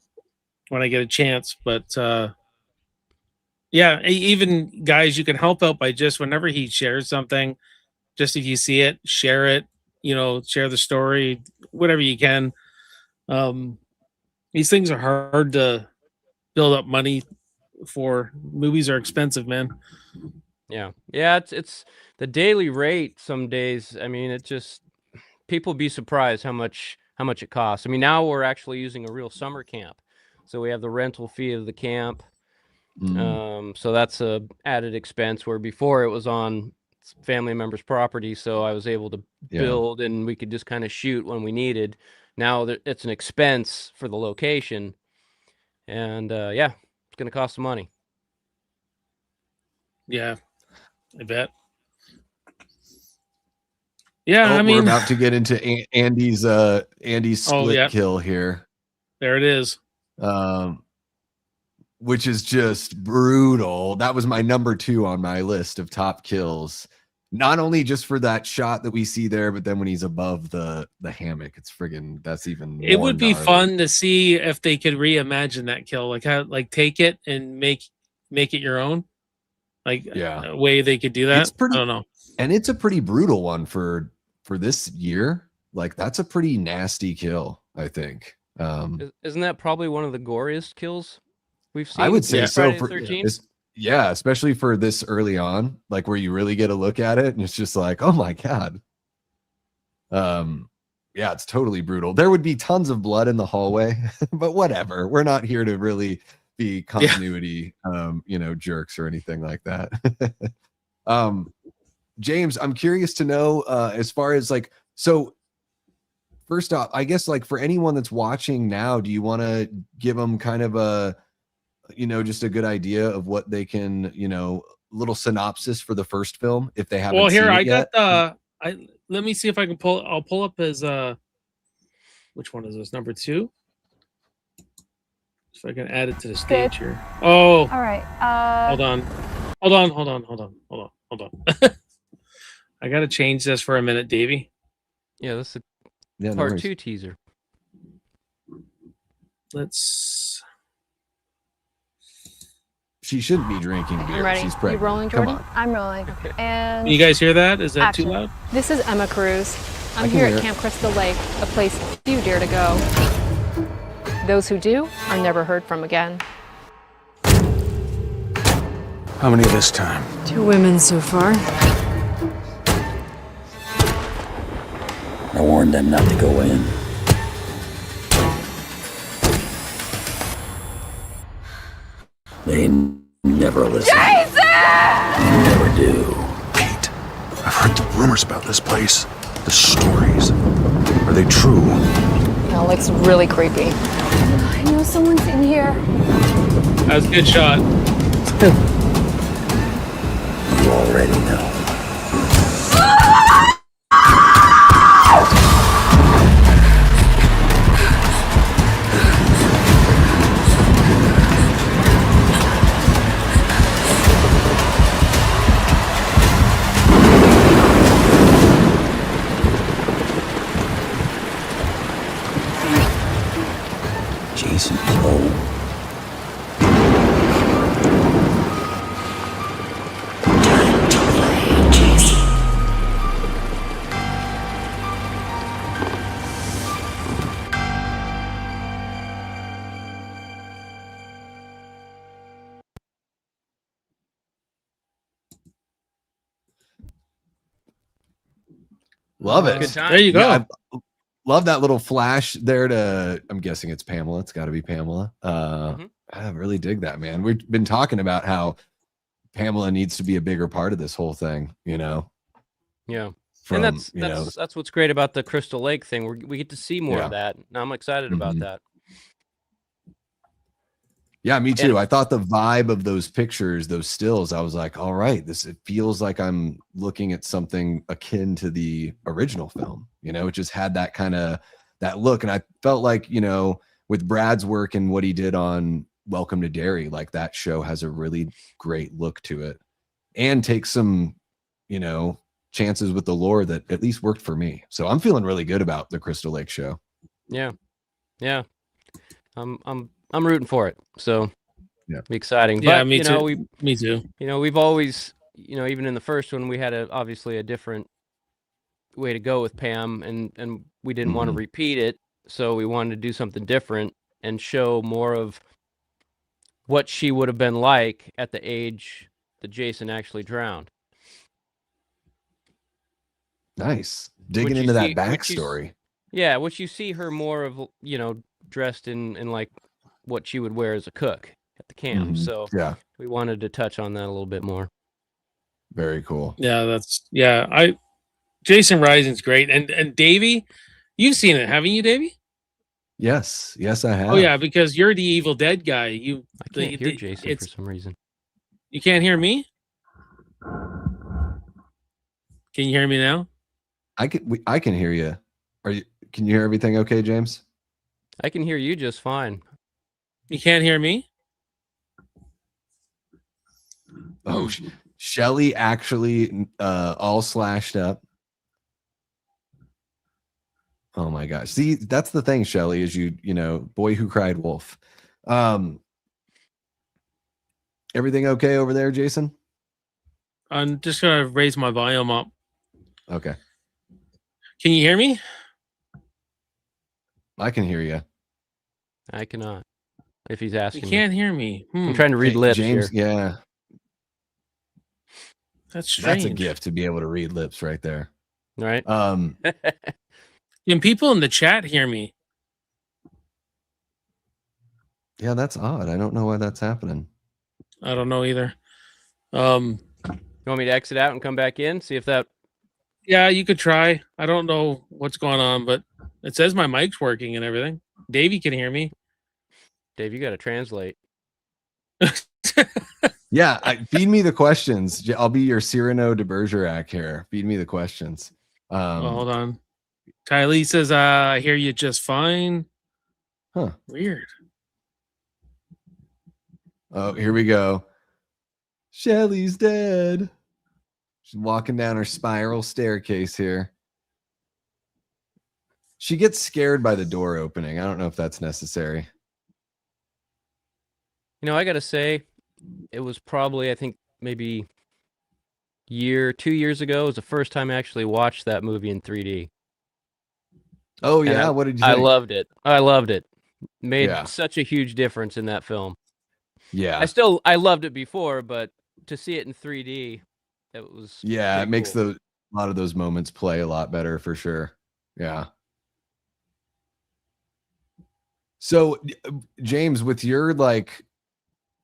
I get a chance. But even guys, you can help out by just whenever he shares something, just if you see it, share it. Share the story, whatever you can. These things are hard to build up money for. Movies are expensive, man. Yeah, it's the daily rate some days. I mean, it just, people be surprised how much it costs. I mean, now we're actually using a real summer camp, so we have the rental fee of the camp. So that's a added expense, where before it was on family members' property, so I was able to build and we could just kind of shoot when we needed. Now it's an expense for the location, and it's going to cost some money. Yeah, I bet. Yeah, I mean, we're about to get into Andy's split kill here. There it is. Which is just brutal. That was my number 2 on my list of top kills. Not only just for that shot that we see there, but then when he's above the hammock, it's friggin', that's even it would be gnarly. fun to see if they could reimagine that kill, take it and make it your own. A way they could do that. It's pretty, I don't know. And it's a pretty brutal one for this year. That's a pretty nasty kill, I think. Isn't that probably one of the goriest kills we've seen? I would say so. Friday the 13th? Especially for this early on, where you really get a look at it and it's just like, oh my God. It's totally brutal. There would be tons of blood in the hallway, but whatever. We're not here to really be continuity, jerks or anything like that. James, I'm curious to know, as far as so first off, I guess for anyone that's watching now, do you want to give them kind of a, just a good idea of what they can, little synopsis for the first film if they haven't seen it yet? Let me see if I can I'll pull up his, which one is this? Number 2? So I can add it to the stage here. Oh, all right. Hold on. I got to change this for a minute, Davey. Yeah, this is part 2 teaser. She shouldn't be drinking beer. I'm ready. She's pregnant. You rolling, Jordan? Come on. I'm rolling. Okay. And you guys hear that? Is that too loud? This is Emma Cruz. I'm here at Camp Crystal Lake, a place few dare to go. Those who do are never heard from again. How many this time? 2 women so far. I warned them not to go in. They never listen. Jason! They never do. Wait, I've heard the rumors about this place. The stories. Are they true? That looks really creepy. I know someone's in here. That was a good shot. You already know. Jason's home. Time to play, Jason. Love it. Good time. There you go. Yeah, I love that little flash there to, I'm guessing it's Pamela. It's got to be Pamela. I really dig that, man. We've been talking about how Pamela needs to be a bigger part of this whole thing, you know? Yeah. From, And you know, that's what's great about the Crystal Lake thing. We get to see more of that. And I'm excited about Mhm. that. Yeah, me too. And- I thought the vibe of those pictures, those stills, I was like, all right, it feels like I'm looking at something akin to the original film. You know, it just had that kind of that look. And I felt like, you know, with Brad's work and what he did on Welcome to Derry, like that show has a really great look to it and takes some, you know, chances with the lore that at least worked for me. So I'm feeling really good about the Crystal Lake show. Yeah. Yeah. I'm rooting for it. So Yeah. be exciting. Yeah, But me you know, too. Me too. you know, we've always, you know, even in the first one, we had obviously a different way to go with Pam, and we didn't want to repeat it, so we wanted to do something different and show more of what she would have been like at the age that Jason actually drowned. Nice. Digging Which you into that see- which you s- backstory. Yeah, which you see her more of, you know, dressed in like what she would wear as a cook at the camp. Mhm. So Yeah, we wanted to touch on that a little bit more. very cool. Yeah, Jason Rising's great. And Davey, you've seen it, haven't you, Davey? Yes, I have. Oh yeah, because you're the Evil Dead guy. I can't hear Jason for some reason. You can't hear me? Can you hear me now? I can hear you. Can you hear everything okay, James? I can hear you just fine. You can't hear me? Oh, Shelly actually all slashed up. Oh my gosh. See, that's the thing, Shelly, is you know, boy who cried wolf. Everything okay over there, Jason? I'm just gonna raise my volume up. Okay. Can you hear me? I can hear you. I cannot. If he's You asking me. can't hear me. I'm trying to read lips James, here. yeah. That's strange. That's a gift to be able to read lips right there. Right? Can people in the chat hear me? Yeah, that's odd. I don't know why that's happening. I don't know either. You want me to exit out and come back in? See if that... Yeah, you could try. I don't know what's going on, but it says my mic's working and everything. Davey can hear me. Dave, you got to translate. Yeah, feed me the questions. I'll be your Cyrano de Bergerac here. Feed me the questions. Oh, hold on. Tylee says, I hear you just fine. Huh. Weird. Oh, here we go. Shelly's dead. She's walking down her spiral staircase here. She gets scared by the door opening. I don't know if that's necessary. You know, I got to say, it was probably, I think, maybe 2 years ago. It was the first time I actually watched that movie in 3D. Oh, And yeah? What did you think? I loved it. I loved it. Made Yeah. such a huge difference in that film. Yeah. I loved it before, but to see it in 3D, it was Yeah, pretty it makes cool. a lot of those moments play a lot better for sure. Yeah. So, James, with your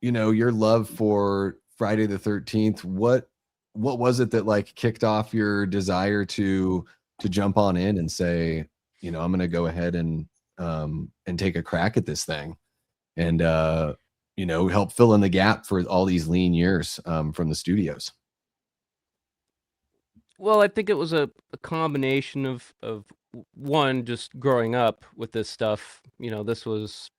your love for Friday the 13th, what was it that kicked off your desire to jump on in and say, I'm going to go ahead and take a crack at this thing and help fill in the gap for all these lean years from the studios? Well, I think it was a combination of one, just growing up with this stuff. This was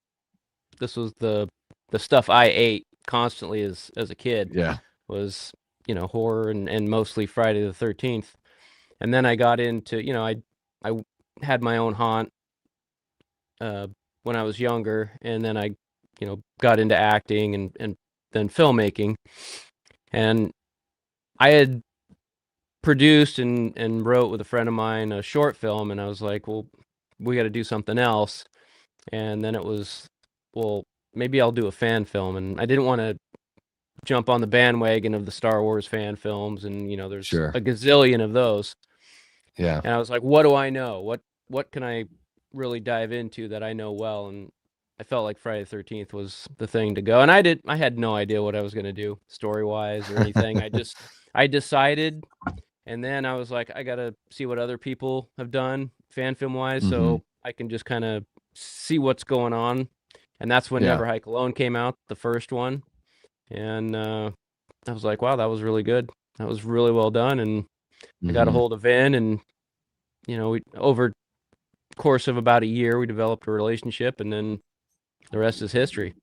the stuff I ate constantly as a kid. Yeah. Was horror and mostly Friday the 13th. And then I got into, I had my own haunt when I was younger, and then I got into acting and then filmmaking. And I had produced and wrote with a friend of mine a short film, and I was like, well, we got to do something else. And then it was, well, maybe I'll do a fan film. And I didn't want to jump on the bandwagon of the Star Wars fan films, and there's Sure. a gazillion of those. Yeah. And I was like, what do I know? What can I really dive into that I know well? And I felt like Friday the 13th was the thing to go. And I had no idea what I was going to do story-wise or anything. I decided, and then I was like, I got to see what other people have done fan film-wise, so I can just kind of see what's going on. And that's when Never Hike Alone came out, the first one. And I was like, wow, that was really good. That was really well done. And I got a hold of Vin, and we over the course of about a year, we developed a relationship, and then the rest is history.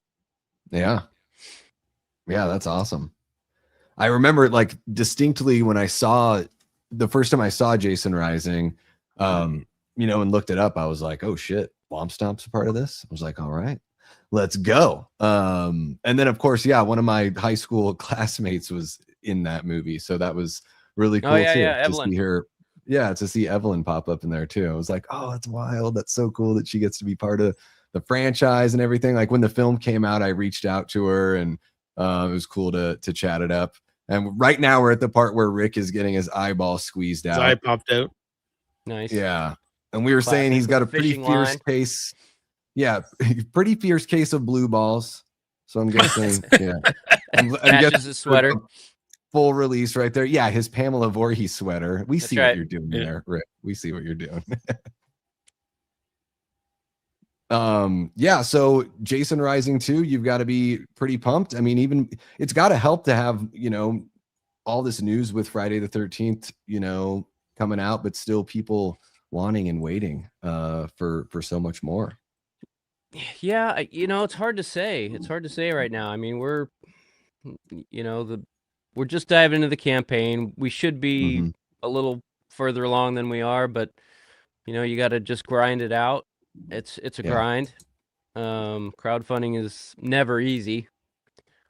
Yeah, that's awesome. I remember like distinctly when I saw the first time I saw Jason Rising, and looked it up, I was like, oh shit, Womp Stomp's a part of this. I was like, all right, let's go. And then of course, one of my high school classmates was in that movie, so that was really cool too. Yeah, to Evelyn. see her. Yeah, to see Evelyn pop up in there too. I was like, oh, that's wild. That's so cool that she gets to be part of the franchise and everything. Like when the film came out, I reached out to her, and it was cool to chat it up. And right now we're at the part where Rick is getting his eyeball squeezed out. His eye popped out. Nice. Yeah. And we were saying he's got a pretty fierce case. Yeah, pretty fierce case of blue balls. So I'm guessing, I'm Matches his sweater. Full release right there. Yeah, his Pamela Voorhees sweater. We see right. what you're doing there, Rick. We see what you're doing. So Jason Rising 2, you've got to be pretty pumped. I mean, even it's got to help to have, all this news with Friday the 13th, coming out, but still people wanting and waiting for so much more. Yeah, it's hard to say. It's hard to say right now. I mean, we're just diving into the campaign. We should be a little further along than we are, but you got to just grind it out. It's a grind. Crowdfunding is never easy.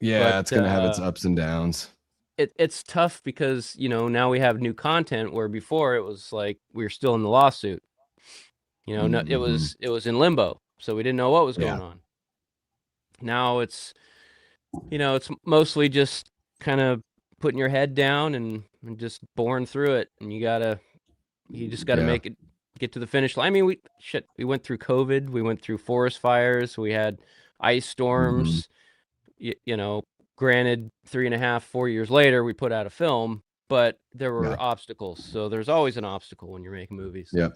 Yeah, but it's gonna have its ups and downs. It's tough because now we have new content, where before it was like we were still in the lawsuit. No, it was in limbo, so we didn't know what was going on. Now it's it's mostly just kind of putting your head down and just boring through it, and you just gotta make it, get to the finish line. I mean, we went through COVID, we went through forest fires, we had ice storms. Granted, 3.5, 4 years later, we put out a film, but there were obstacles. So there's always an obstacle when you're making movies. Yep.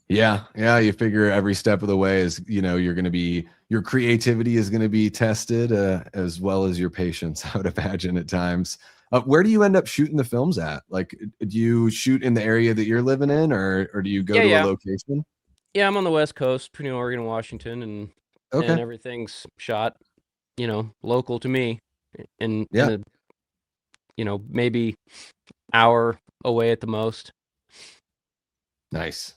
Yeah. You figure every step of the way is, your creativity is going to be tested as well as your patience, I would imagine at times. Where do you end up shooting the films at? Like, do you shoot in the area that you're living in, or do you go to a location? Yeah, I'm on the West Coast, between Oregon and Washington, and everything's shot, local to me, and maybe hour away at the most. Nice.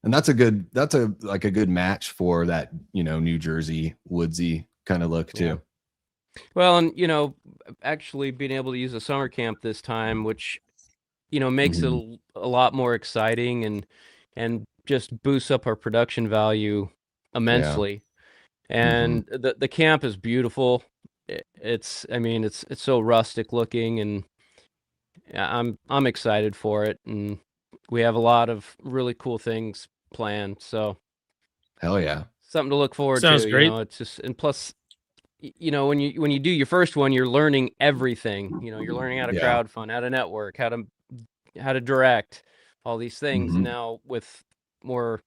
And that's a good match for that, New Jersey woodsy kind of look too. Well, and actually being able to use a summer camp this time, which makes it a lot more exciting and just boosts up our production value immensely. And the camp is beautiful. It's so rustic looking, and I'm excited for it, and we have a lot of really cool things planned. So hell yeah, something to look forward to. Sounds great. It's just, and plus, when you do your first one, you're learning everything. You're learning how to crowdfund, how to network, how to direct, all these things. Now with more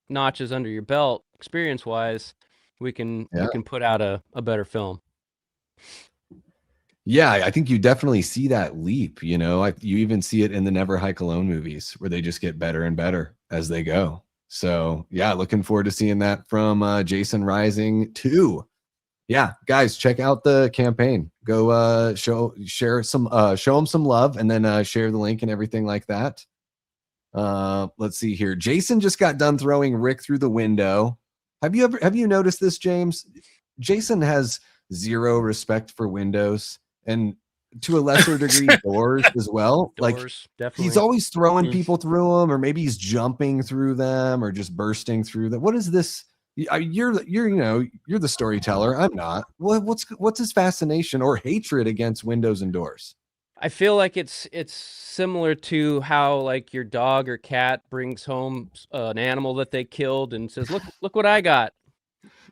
notches under your belt, experience wise, we can put out a better film. Yeah, I think you definitely see that leap. You even see it in the Never Hike Alone movies, where they just get better and better as they go. So yeah, looking forward to seeing that from Jason Rising 2. Yeah, guys, check out the campaign. Go show them some love, and then share the link and everything like that. Let's see here. Jason just got done throwing Rick through the window. Have you noticed this, James? Jason has zero respect for windows, and to a lesser degree doors as well. Doors, definitely. He's always throwing people through them, or maybe he's jumping through them, or just bursting through them. What is this? You're the storyteller. I'm not. What's his fascination or hatred against windows and doors? I feel like it's similar to how like your dog or cat brings home an animal that they killed and says, "Look what I got."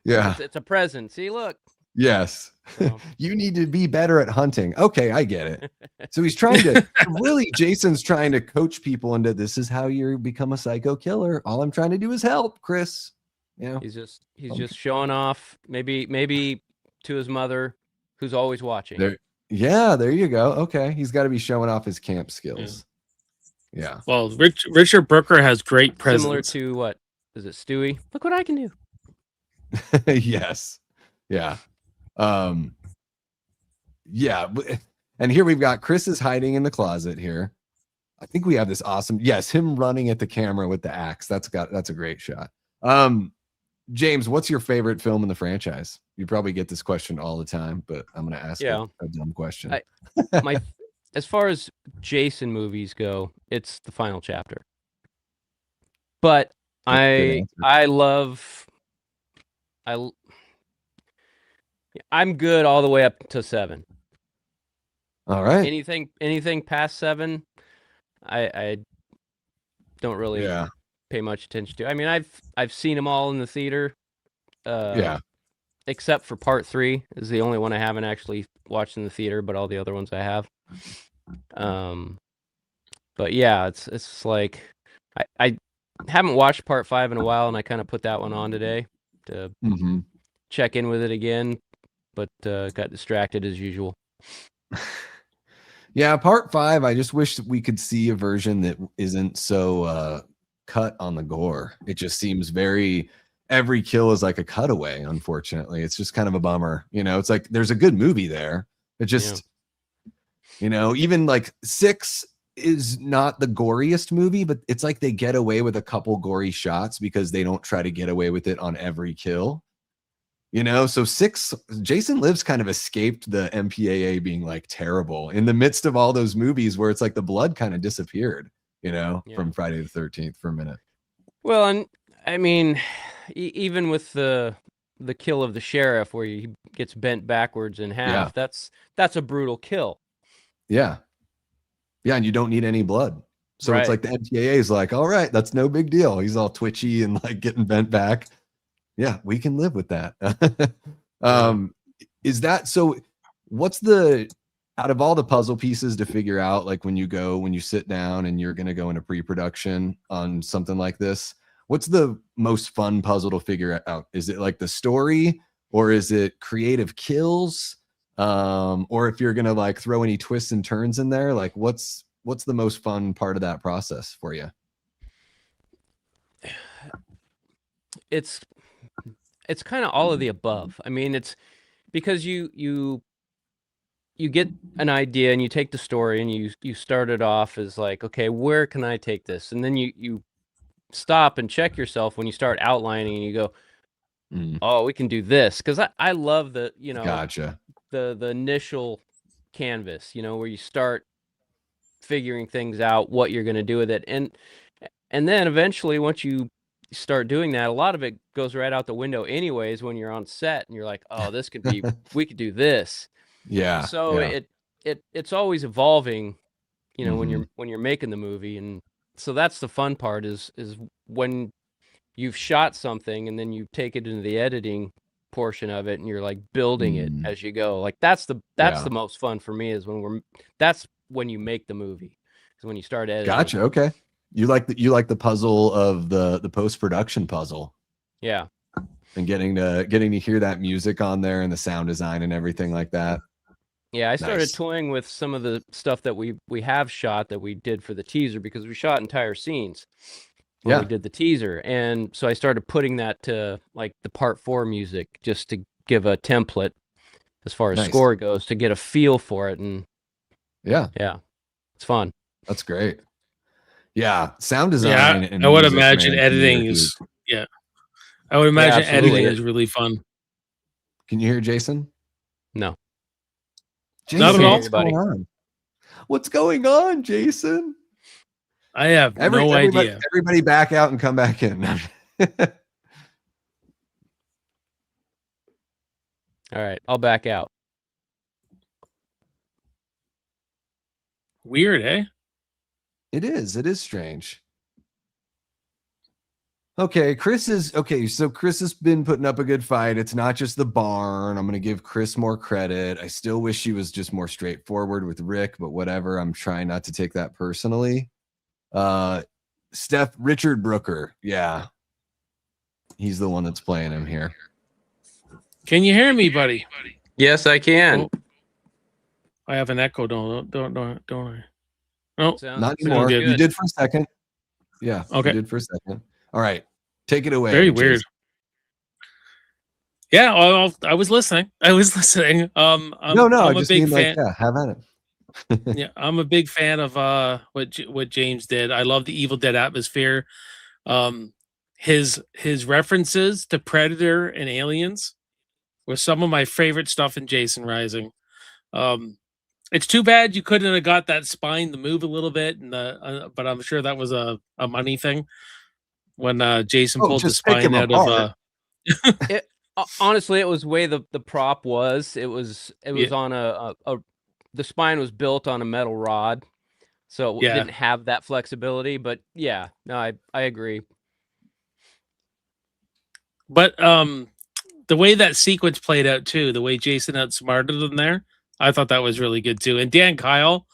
Yeah. It's a present. See, look. Yes. So. You need to be better at hunting. Okay, I get it. So he's trying to really, Jason's trying to coach people into this is how you become a psycho killer. All I'm trying to do is help, Chris. You know, He's just showing off, maybe to his mother, who's always watching. there you go. Okay, he's got to be showing off his camp skills. Yeah. Well, Richard Brooker has great presence. Similar to what is it, Stewie? Look what I can do. Yes. Yeah. Yeah. And here we've got Chris is hiding in the closet here. I think we have this awesome. Yes, him running at the camera with the axe. That's a great shot. James, what's your favorite film in the franchise? You probably get this question all the time, but I'm going to ask a dumb question. As far as Jason movies go, it's the final chapter. But I'm good all the way up to 7. All right. Anything past 7, I don't really pay much attention to. I mean, I've seen them all in the theater. Except for part 3 is the only one I haven't actually watched in the theater, but all the other ones I have. But yeah, it's like I haven't watched part 5 in a while, and I kind of put that one on today to check in with it again, but got distracted as usual. Yeah, part 5, I just wish that we could see a version that isn't so cut on the gore. It just seems every kill is like a cutaway, unfortunately. It's just kind of a bummer. You know, it's like there's a good movie there. It just, you know, even like 6 is not the goriest movie, but it's like they get away with a couple gory shots because they don't try to get away with it on every kill. You know, so 6, Jason Lives kind of escaped the MPAA being like terrible in the midst of all those movies where it's like the blood kind of disappeared, you know, from Friday the 13th for a minute. Well, and I mean, even with the kill of the sheriff where he gets bent backwards in half, that's a brutal kill. Yeah. Yeah, and you don't need any blood. So it's like the MPAA is like, all right, that's no big deal. He's all twitchy and like getting bent back. Yeah, we can live with that. Is that so? What's out of all the puzzle pieces to figure out, like when you sit down and you're going to go into pre-production on something like this, what's the most fun puzzle to figure out? Is it like the story, or is it creative kills? Or if you're going to like throw any twists and turns in there, like what's the most fun part of that process for you? It's kind of all of the above. I mean, it's because you get an idea and you take the story and you start it off as like, okay, where can I take this? And then you stop and check yourself when you start outlining and you go, oh, we can do this. Because I love the, you know, Gotcha. the initial canvas, you know, where you start figuring things out, what you're going to do with it. And then eventually once you start doing that, a lot of it goes right out the window anyways when you're on set and you're like, oh, this could be, we could do this. So it's always evolving, you know, when you're making the movie. And so that's the fun part is when you've shot something and then you take it into the editing portion of it and you're like building it as you go. Like that's the most fun for me is that's when you make the movie, is when you start editing. Gotcha. Okay. You like the puzzle of the post-production puzzle. Yeah. And getting to hear that music on there and the sound design and everything like that. Yeah, I started toying with some of the stuff that we have shot that we did for the teaser, because we shot entire scenes when we did the teaser. And so I started putting that to like the part 4 music just to give a template as far as score goes, to get a feel for it. And yeah, it's fun. That's great. Yeah, sound design. Yeah, I would imagine editing is I would imagine editing is really fun. Can you hear Jason? No. Jason, not at all. What's going on, Jason? I have no idea. Everybody back out and come back in. All right, I'll back out. Weird, eh? It is strange. Okay, so Chris has been putting up a good fight. It's not just the barn. I'm going to give Chris more credit. I still wish she was just more straightforward with Rick, but whatever. I'm trying not to take that personally. Richard Brooker. Yeah. He's the one that's playing him here. Can you hear me, buddy? Yes, I can. Oh, I have an echo, don't I? No, Not anymore. good. You did for a second. Yeah. Okay. You did for a second. All right. Take it away. Very Jason. weird. Yeah, I was listening. I'm I a just big mean fan. like, yeah, have at it. Yeah, I'm a big fan of what James did. I love the Evil Dead atmosphere. His references to Predator and Aliens was some of my favorite stuff in Jason Rising. It's too bad you couldn't have got that spine to move a little bit, and but I'm sure that was a money thing when Jason pulled the spine out of. Honestly, it was the way the prop was. It was on the spine was built on a metal rod, so it didn't have that flexibility. But yeah, no, I agree. But the way that sequence played out too, the way Jason outsmarted them there, I thought that was really good too. And Dan Kyle,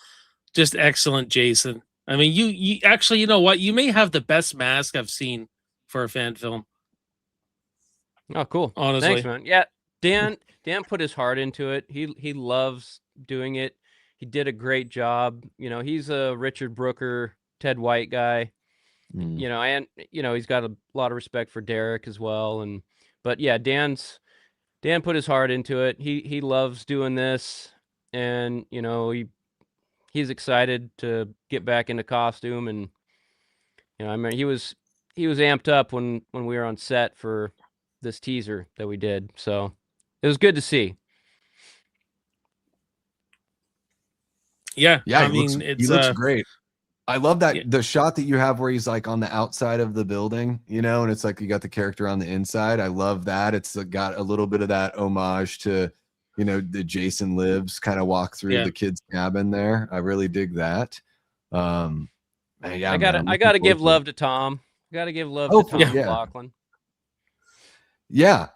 just excellent Jason. I mean, you actually, you know what? You may have the best mask I've seen for a fan film. Oh, cool. Honestly. Thanks, man. Yeah, Dan put his heart into it. He loves doing it. He did a great job. You know, he's a Richard Brooker, Ted White guy. You know, and he's got a lot of respect for Derek as well. But yeah, Dan put his heart into it. He loves doing this, and he's excited to get back into costume. And I mean, he was amped up when we were on set for this teaser that we did. So it was good to see. Yeah, Yeah, I mean, he looks great. I love that the shot that you have where he's like on the outside of the building, and it's like you got the character on the inside. I love that. It's got a little bit of that homage to, the Jason Lives kind of walk through the kid's cabin there. I really dig that. Yeah, I gotta give love to Tom. Got to give love to Tom McLaughlin. Yeah,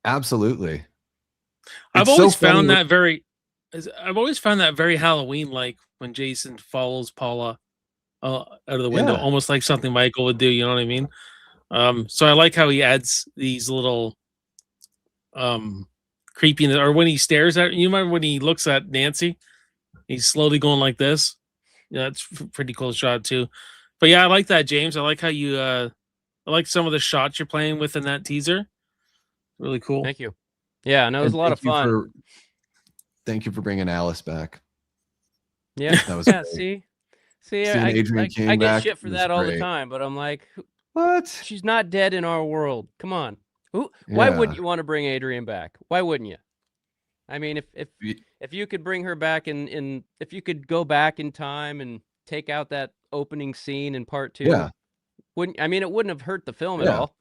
absolutely. I've always found that very Halloween-like when Jason follows Paula out of the window, almost like something Michael would do. You know what I mean? So I like how he adds these little creepiness, or when he stares at you. Remember when he looks at Nancy? He's slowly going like this. Yeah, that's pretty cool shot too. But yeah, I like that, James. I like how you I like some of the shots you're playing with in that teaser. Really cool. Thank you. Yeah, no, it was a lot of fun. Thank you for bringing Alice back. Yeah, that was great. See, I get shit for that all the time, but I'm like, what? She's not dead in our world. Come on. Why wouldn't you want to bring Adrian back? Why wouldn't you? I mean, if you could bring her back and if you could go back in time and take out that opening scene in part 2, it wouldn't have hurt the film at all.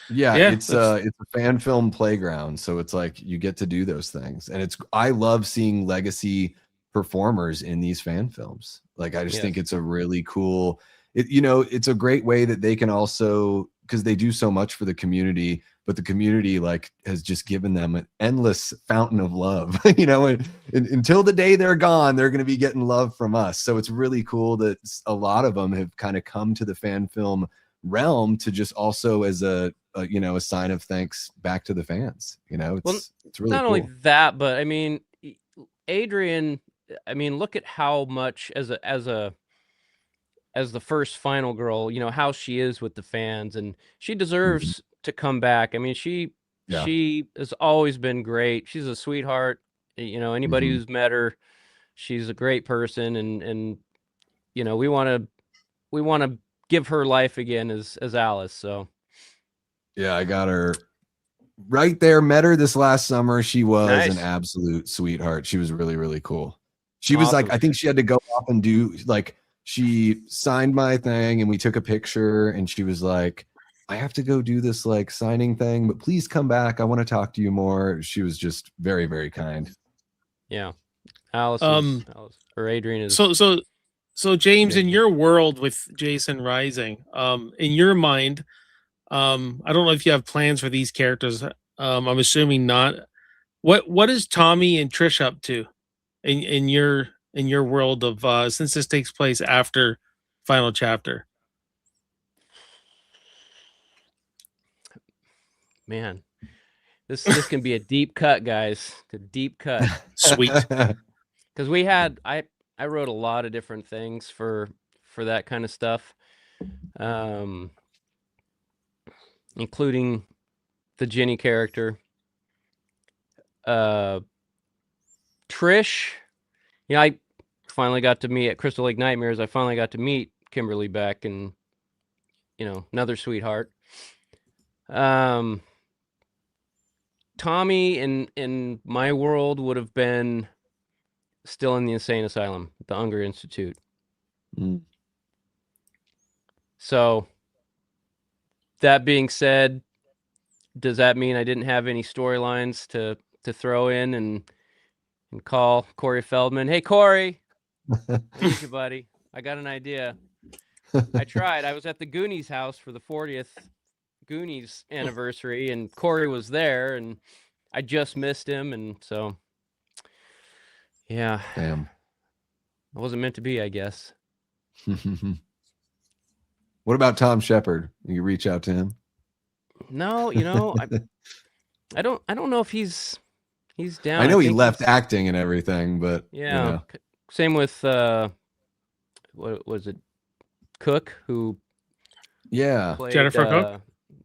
Yeah, it's a fan film playground, so it's like you get to do those things, and I love seeing legacy performers in these fan films. Like I just think it's a really cool. It's a great way that they can also, because they do so much for the community, but the community has just given them an endless fountain of love. And until the day they're gone, they're going to be getting love from us. So it's really cool that a lot of them have kind of come to the fan film realm to just also as a sign of thanks back to the fans. It's really not cool. only that, but I mean, Adrian, look at how much as the first final girl, how she is with the fans, and she deserves to come back. I mean, she has always been great. She's a sweetheart. Anybody who's met her, she's a great person, and we want to give her life again as Alice. So yeah, I got her right there. Met her this last summer. She was nice. An absolute sweetheart. She was really, really cool. She was I think she had to go off and do she signed my thing and we took a picture, and she was like, I have to go do this signing thing, but please come back. I want to talk to you more. She was just very, very kind. Yeah. Alice or Adrian is. So James, in Jason. your world with Jason Rising, in your mind, I don't know if you have plans for these characters. I'm assuming not. What is Tommy and Trish up to in your world of since this takes place after final chapter? Man, this can be a deep cut, guys. A deep cut. Sweet. Because I wrote a lot of different things for that kind of stuff, including the Ginny character. Trish, I finally got to meet at Crystal Lake Nightmares. I finally got to meet Kimberly Beck, and another sweetheart. Tommy in my world would have been still in the insane asylum, the Unger Institute. Mm. So that being said, does that mean I didn't have any storylines to throw in and call Corey Feldman? Hey, Corey, I need you, buddy. I got an idea. I tried. I was at the Goonies house for the 40th Goonies anniversary, and Corey was there, and I just missed him, and so yeah. Damn. It wasn't meant to be, I guess. What about Tom Shepard? You reach out to him? No, I don't know if he's down. I know he think left he's- acting and everything, but Yeah. Same with what was it? Cook, who yeah, played Jennifer Cook?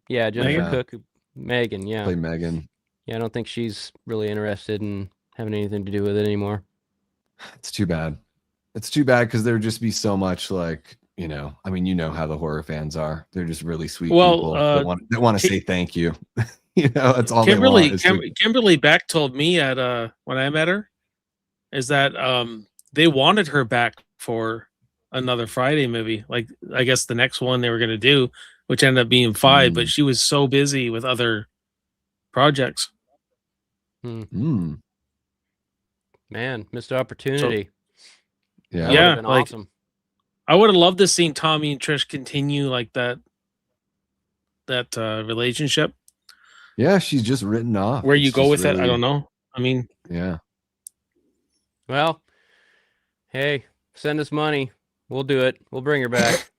Yeah, Jennifer Megan? Cook, Megan, yeah. play Megan. Yeah, I don't think she's really interested in having anything to do with it anymore. It's too bad. It's too bad because there'd just be so much like, I mean, how the horror fans are. They're just really sweet people that want to say thank you. That's all they want. Kimberly Beck told me at when I met her is that they wanted her back for another Friday movie. Like I guess the next one they were going to do, which ended up being 5, but she was so busy with other projects. Mm. Man, missed opportunity. Yeah. That would have been awesome. I would have loved to see Tommy and Trish continue like that relationship. Yeah, she's just written off. Where you It's go just with it, I really- don't know. I mean, Yeah. Well, hey, send us money. We'll do it. We'll bring her back.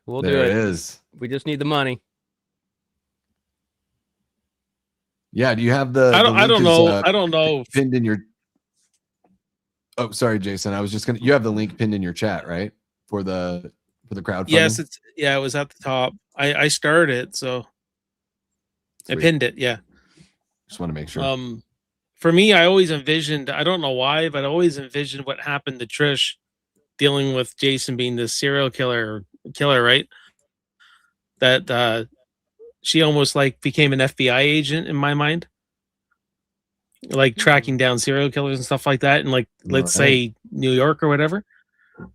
We'll There do it it. is. We just need the money. Yeah. Do you have the? I the don't link know. is, I don't know. pinned in your. Oh, sorry, Jason. I was just gonna. You have the link pinned in your chat, right? For the crowdfunding. Yes, it was at the top. I started it, so I Sweet. pinned it. Yeah. Just want to make sure. For me, I always envisioned. I don't know why, but I always envisioned what happened to Trish, dealing with Jason being the serial killer, right? That she almost like became an FBI agent in my mind, like tracking down serial killers and stuff like that, and like let's say New York or whatever,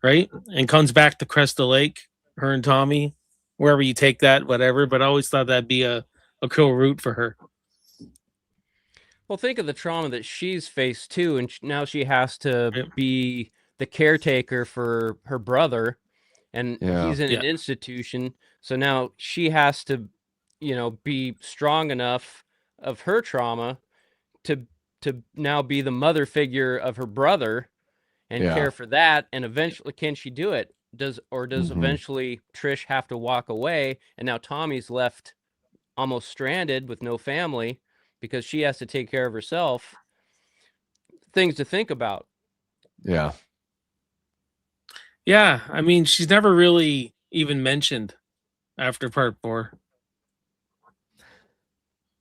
right? And comes back to Crystal Lake, her and Tommy, wherever you take that, whatever. But I always thought that'd be a cool route for her. Well, think of the trauma that she's faced too, and now she has to be the caretaker for her brother, and he's in an institution. So now she has to, be strong enough of her trauma to now be the mother figure of her brother and care for that. And eventually, can she do it? Does eventually Trish have to walk away, and now Tommy's left almost stranded with no family because she has to take care of herself. Things to think about. Yeah. Yeah, I mean, she's never really even mentioned after part 4.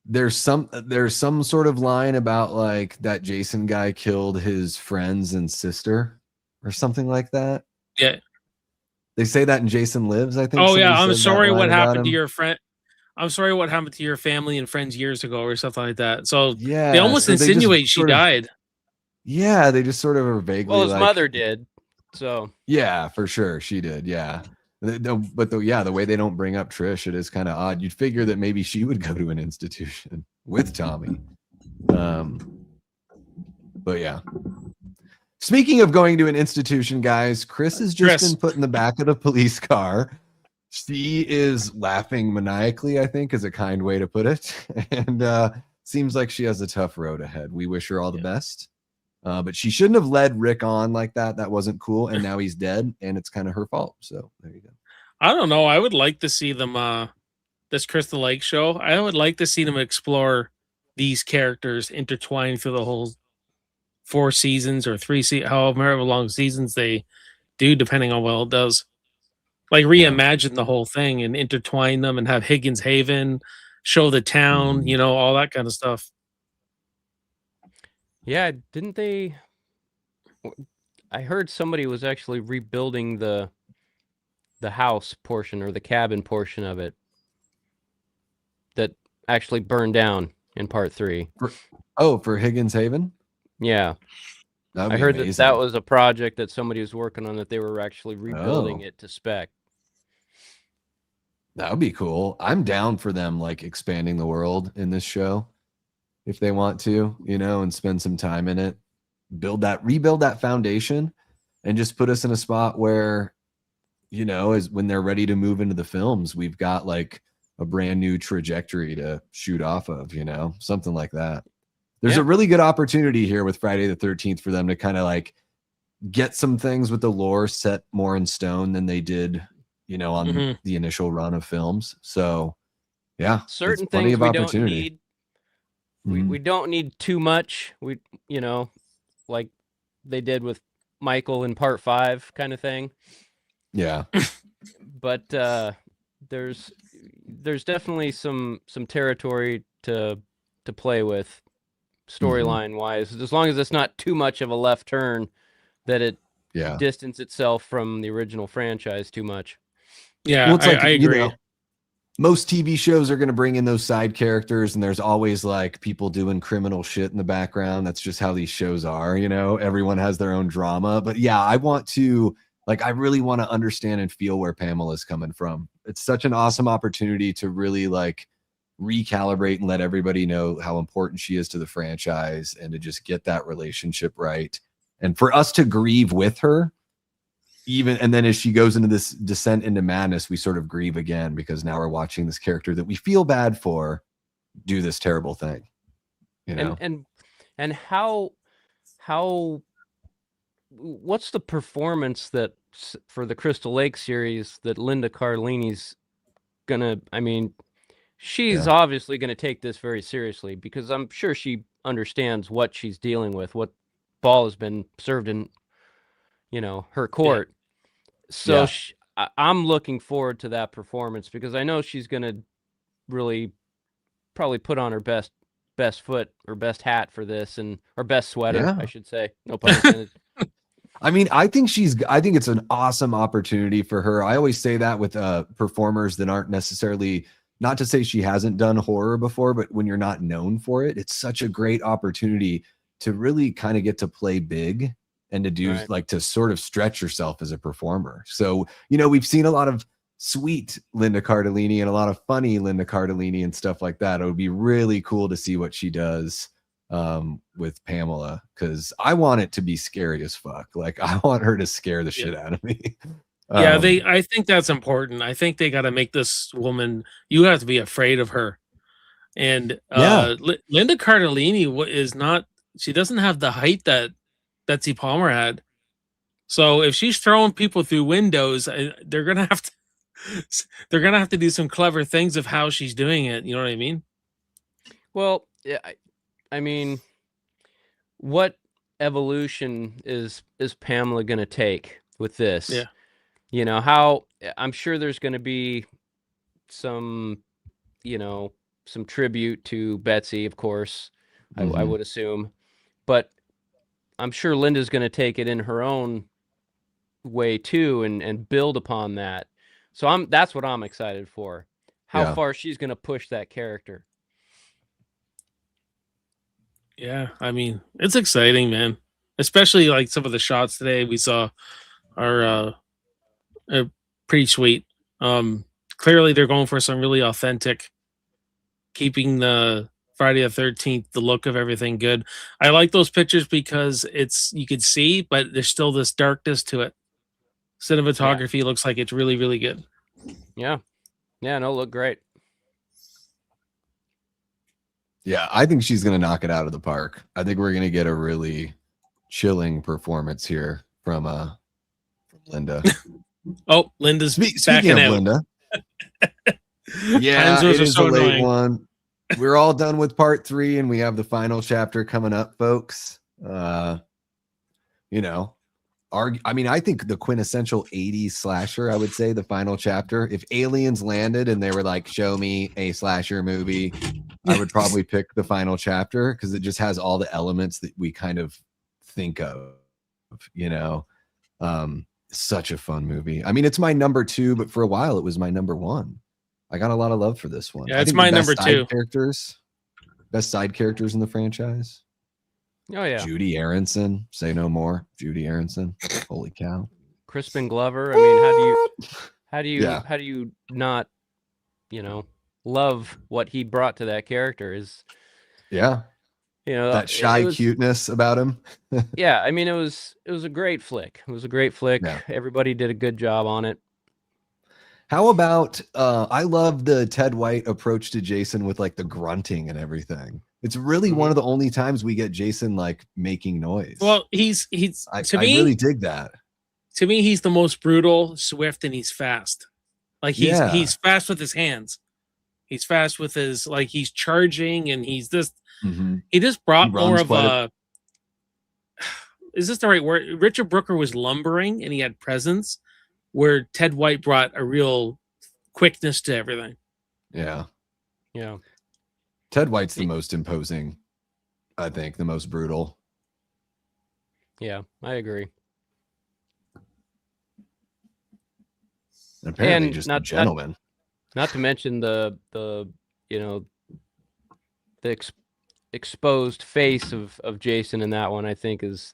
There's some sort of line about like that Jason guy killed his friends and sister or something like that. Yeah. They say that in Jason Lives, I think. Oh yeah, somebody I'm said that sorry line what about happened to him. your friend. I'm sorry what happened to your family and friends years ago or something like that. So Yeah, they almost so they just insinuate she sort of- died. Yeah, they just sort of are vaguely Well, his like, mother did. So Yeah, for sure. She did. Yeah. The way they don't bring up Trish, it is kind of odd. You'd figure that maybe she would go to an institution with Tommy. But yeah. Speaking of going to an institution, guys, Chris has just been put in the back of the police car. She is laughing maniacally, I think, is a kind way to put it. And seems like she has a tough road ahead. We wish her all the best. But she shouldn't have led Rick on like that. That wasn't cool. And now he's dead, and it's kind of her fault. So there you go. I don't know. I would like to see them, this Crystal Lake show. I would like to see them explore these characters intertwined through the whole 4 seasons or 3 however long seasons they do, depending on what it does. Like reimagine the whole thing and intertwine them and have Higgins Haven show the town, you know, all that kind of stuff. Yeah, didn't they? I heard somebody was actually rebuilding the house portion or the cabin portion of it that actually burned down in part 3. For Higgins Haven? Yeah. I heard that was a project that somebody was working on, that they were actually rebuilding it to spec. That would be cool. I'm down for them like expanding the world in this show if they want to, you know, and spend some time in it. Rebuild that foundation and just put us in a spot where, you know, as when they're ready to move into the films, we've got like a brand new trajectory to shoot off of, you know, something like that. There's a really good opportunity here with Friday the 13th for them to kind of like get some things with the lore set more in stone than they did, you know, on the initial run of films. So yeah, certain things we don't need. We don't need too much. We, you know, like they did with Michael in part 5 kind of thing. Yeah. But there's definitely some territory to play with storyline wise, as long as it's not too much of a left turn that it distance itself from the original franchise too much. Yeah, well, it's like, I agree. You know, most TV shows are going to bring in those side characters, and there's always like people doing criminal shit in the background. That's just how these shows are, you know, everyone has their own drama. But yeah, I really want to understand and feel where Pamela's coming from. It's such an awesome opportunity to really like recalibrate and let everybody know how important she is to the franchise, and to just get that relationship right. And for us to grieve with her, and then as she goes into this descent into madness, we sort of grieve again, because now we're watching this character that we feel bad for do this terrible thing, you know. And how what's the performance that for the Crystal Lake series that Linda Cardellini's gonna, I mean, she's obviously going to take this very seriously, because I'm sure she understands what she's dealing with, what ball has been served in, you know, her court. So I'm looking forward to that performance, because I know she's going to really probably put on her best foot or best hat for this, and or best sweater, I should say. No pun intended. I mean, I think it's an awesome opportunity for her. I always say that with performers that aren't necessarily, not to say she hasn't done horror before, but when you're not known for it, it's such a great opportunity to really kind of get to play big and to do like to sort of stretch yourself as a performer. So, you know, we've seen a lot of sweet Linda Cardellini and a lot of funny Linda Cardellini and stuff like that. It would be really cool to see what she does with Pamela, because I want it to be scary as fuck. Like, I want her to scare the shit out of me. I think that's important. I think they got to make this woman, you have to be afraid of her. And Linda Cardellini is not, she doesn't have the height that Betsy Palmer had. So if she's throwing people through windows, they're going to have to do some clever things of how she's doing it. You know what I mean? Well, yeah, I mean, what evolution is Pamela going to take with this? Yeah. You know, how I'm sure there's going to be some, you know, some tribute to Betsy, of course, I would assume. But I'm sure Linda's going to take it in her own way too, and build upon that. So that's what I'm excited for. How far she's going to push that character. Yeah, I mean, it's exciting, man. Especially like some of the shots today we saw are pretty sweet. Clearly they're going for some really authentic, keeping the Friday the 13th, the look of everything good. I like those pictures because you could see, but there's still this darkness to it. Cinematography looks like it's really, really good. Yeah. Yeah, no, look great. Yeah, I think she's going to knock it out of the park. I think we're going to get a really chilling performance here from Linda. Oh, Linda's Speaking backing of out. Linda. Yeah, Time zones it are is so a late annoying. one. We're all done with part 3, and we have the final chapter coming up, folks. You know, I think the quintessential 80s slasher, I would say, the final chapter. If aliens landed and they were like, show me a slasher movie, I would probably pick the final chapter because it just has all the elements that we kind of think of, you know. Such a fun movie. I mean, it's my number 2, but for a while it was my number 1. I got a lot of love for this one. Yeah, I it's think my the best number side 2. Best side characters in the franchise. Oh yeah. Judy Aronson, say no more. Judy Aronson. Holy cow. Crispin Glover. I mean, how do Yeah. you not, love what he brought to that character? Is Yeah. That shy cuteness about him. Yeah, I mean, it was a great flick. It was a great flick. Yeah. Everybody did a good job on it. How about I love the Ted White approach to Jason with like the grunting and everything. It's really one of the only times we get Jason like making noise. Well, he's I to me, really dig that. To me, he's the most brutal, swift, and he's fast. Like he's fast with his hands. He's fast with his he's charging, and he's just he just brought more of a. Is this the right word? Richard Brooker was lumbering and he had presence, where Ted White brought a real quickness to everything. Yeah. Yeah. Ted White's the most imposing, I think, the most brutal. Yeah, I agree. And apparently just a gentleman. Not to mention the exposed face of Jason in that one, I think, is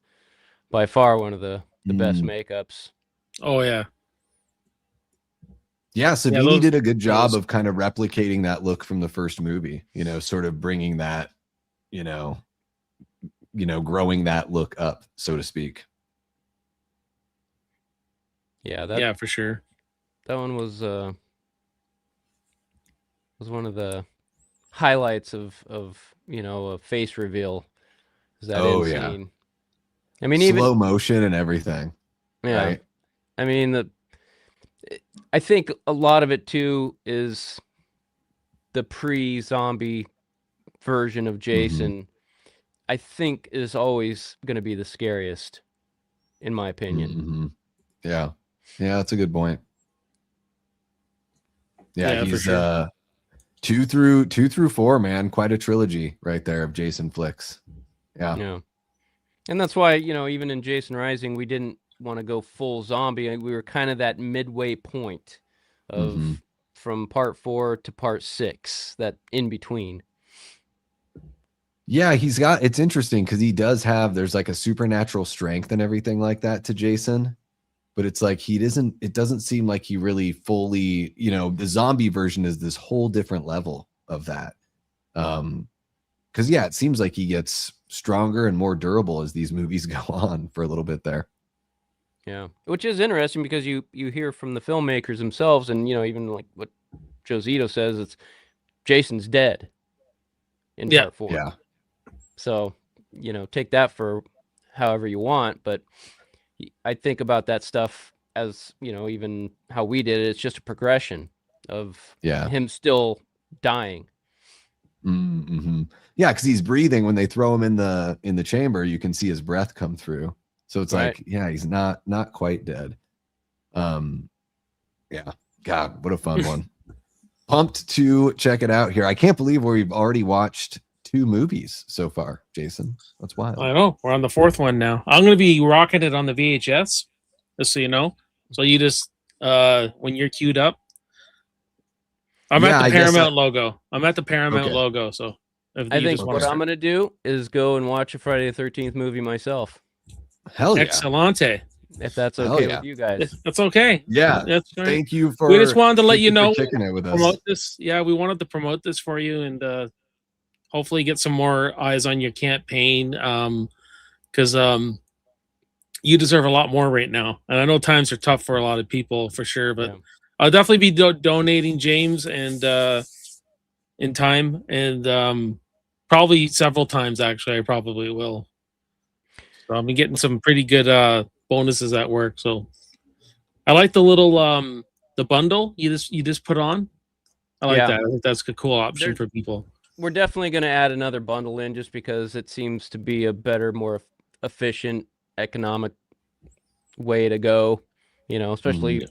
by far one of the best makeups. Oh yeah. Yeah, Savini did a good job of kind of replicating that look from the first movie, sort of bringing that, growing that look up, so to speak. Yeah, for sure. That one was one of the highlights of a face reveal. Is that end scene. I mean, slow motion and everything. Yeah. Right? I mean, I think a lot of it too is the pre-zombie version of Jason. I think is always going to be the scariest, in my opinion. Yeah, that's a good point. Yeah, he's for sure. 2 through 4, man. Quite a trilogy right there of Jason flicks. Yeah. And that's why, even in Jason Rising, we didn't want to go full zombie. We were kind of that midway point of from part 4 to part 6, that in between. Yeah, it's interesting because he does have, there's like a supernatural strength and everything like that to Jason, but it's like it doesn't seem like he really fully, the zombie version is this whole different level of that. Because it seems like he gets stronger and more durable as these movies go on for a little bit there. Yeah, which is interesting because you hear from the filmmakers themselves, and even like what Josito says, it's Jason's dead in part 4. Yeah. So take that for however you want, but I think about that stuff as even how we did it. It's just a progression of him still dying. Yeah, because he's breathing when they throw him in the chamber. You can see his breath come through. So it's like, he's not quite dead. Yeah. God, what a fun one. Pumped to check it out here. I can't believe we've already watched 2 movies so far, Jason. That's wild. I know. We're on the 4th one now. I'm going to be rocking it on the VHS, just so you know. So you just, when you're queued up, I'm at the Paramount logo. I'm at the Paramount logo. So I think what I'm going to do is go and watch a Friday the 13th movie myself. Hell yeah. Excellente. If that's okay with you guys. That's okay. Yeah. That's right. Thank you for. We just wanted to let you know. Kicking it with us. Promote this. Yeah, we wanted to promote this for you, and hopefully get some more eyes on your campaign. Because you deserve a lot more right now, and I know times are tough for a lot of people for sure. But Yeah. I'll definitely be donating, James, and in time, and probably several times. Actually, I probably will. So I'll be getting some pretty good bonuses at work. So I like the little the bundle you just put on. I like Yeah. that. I think that's a cool option There's- for people. We're definitely going to add another bundle in just because it seems to be a better, more efficient, economic way to go. You know, especially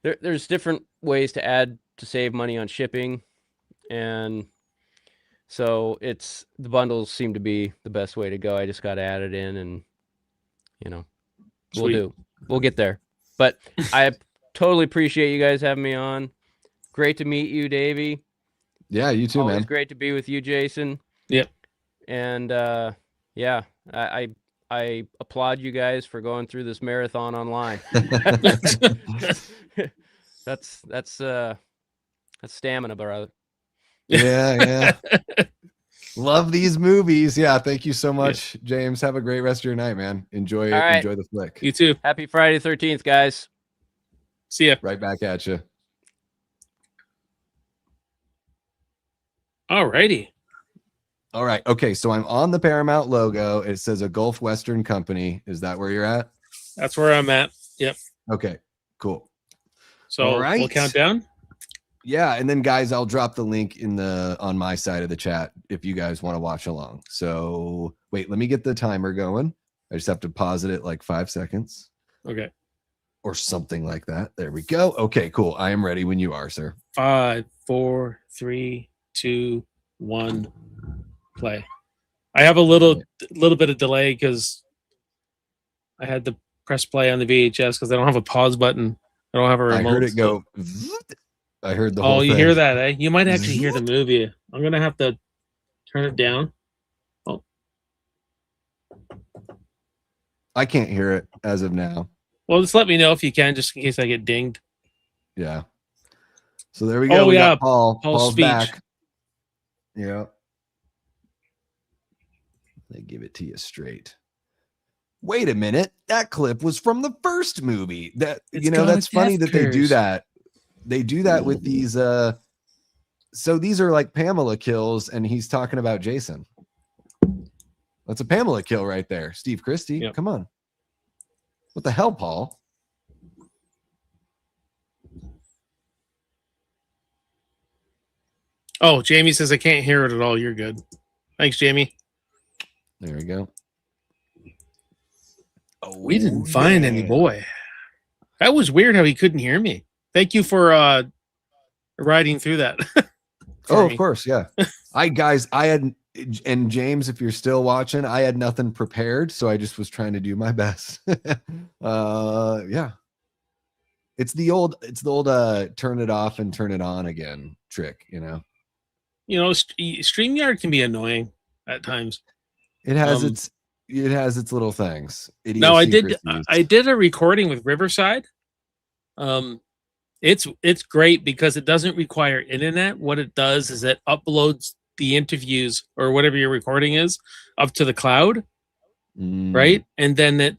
there's different ways to add to save money on shipping, and so the bundles seem to be the best way to go. I just got to add it in, and you know, Sweet. we'll get there. But I totally appreciate you guys having me on. Great to meet you, Davey. Yeah, you too, Always man. great to be with you, Jason. Yep. And yeah, I applaud you guys for going through this marathon online. That's stamina, brother. Yeah. Love these movies. Yeah, thank you so much, James. Have a great rest of your night, man. Enjoy it. All right. Enjoy the flick. You too. Happy Friday the 13th, guys. See ya. Right back at you. Alrighty. All right. Okay, so I'm on the Paramount logo. It says a Gulf Western company. Is that where you're at? That's where I'm at. Yep. Okay, cool. So All right. we'll count down. Yeah, and then guys, I'll drop the link on my side of the chat if you guys want to watch along. So wait, let me get the timer going. I just have to pause it at like 5 seconds Okay. or something like that. There we go. Okay, cool. I am ready when you are, sir. 5, 4, 3, 2, 1. Play. I have a little bit of delay because I had to press play on the VHS because I don't have a pause button. I don't have a remote. I heard it go. I heard the whole Oh, you thing. hear that, eh? You might actually hear the movie. I'm gonna have to turn it down. Oh, I can't hear it as of now. well, just let me know if you can, just in case I get dinged. Yeah. So there we go. Oh, We yeah, got Paul's speech. back. Yeah. They give it to you straight. Wait a minute. That clip was from the first movie. That It's you know, got that's funny that they do Deathrays. that. They do that with these so these are like Pamela kills, and he's talking about Jason. That's a Pamela kill right there. Steve Christie. Yep. Come on. What the hell, Paul? Oh, Jamie says I can't hear it at all. You're good. Thanks, Jamie. There we go. Oh, We didn't find any boy. That was weird how he couldn't hear me. Thank you for riding through that. Oh, me. of course, yeah. I had, and James, if you're still watching, I had nothing prepared, so I just was trying to do my best. Yeah. It's the old turn it off and turn it on again trick, you know. You know, StreamYard can be annoying at times. It has its little things. No, I did Idiosyncrasies. a recording with Riverside. It's great because it doesn't require internet. What it does is it uploads the interviews or whatever your recording is up to the cloud, right? And then then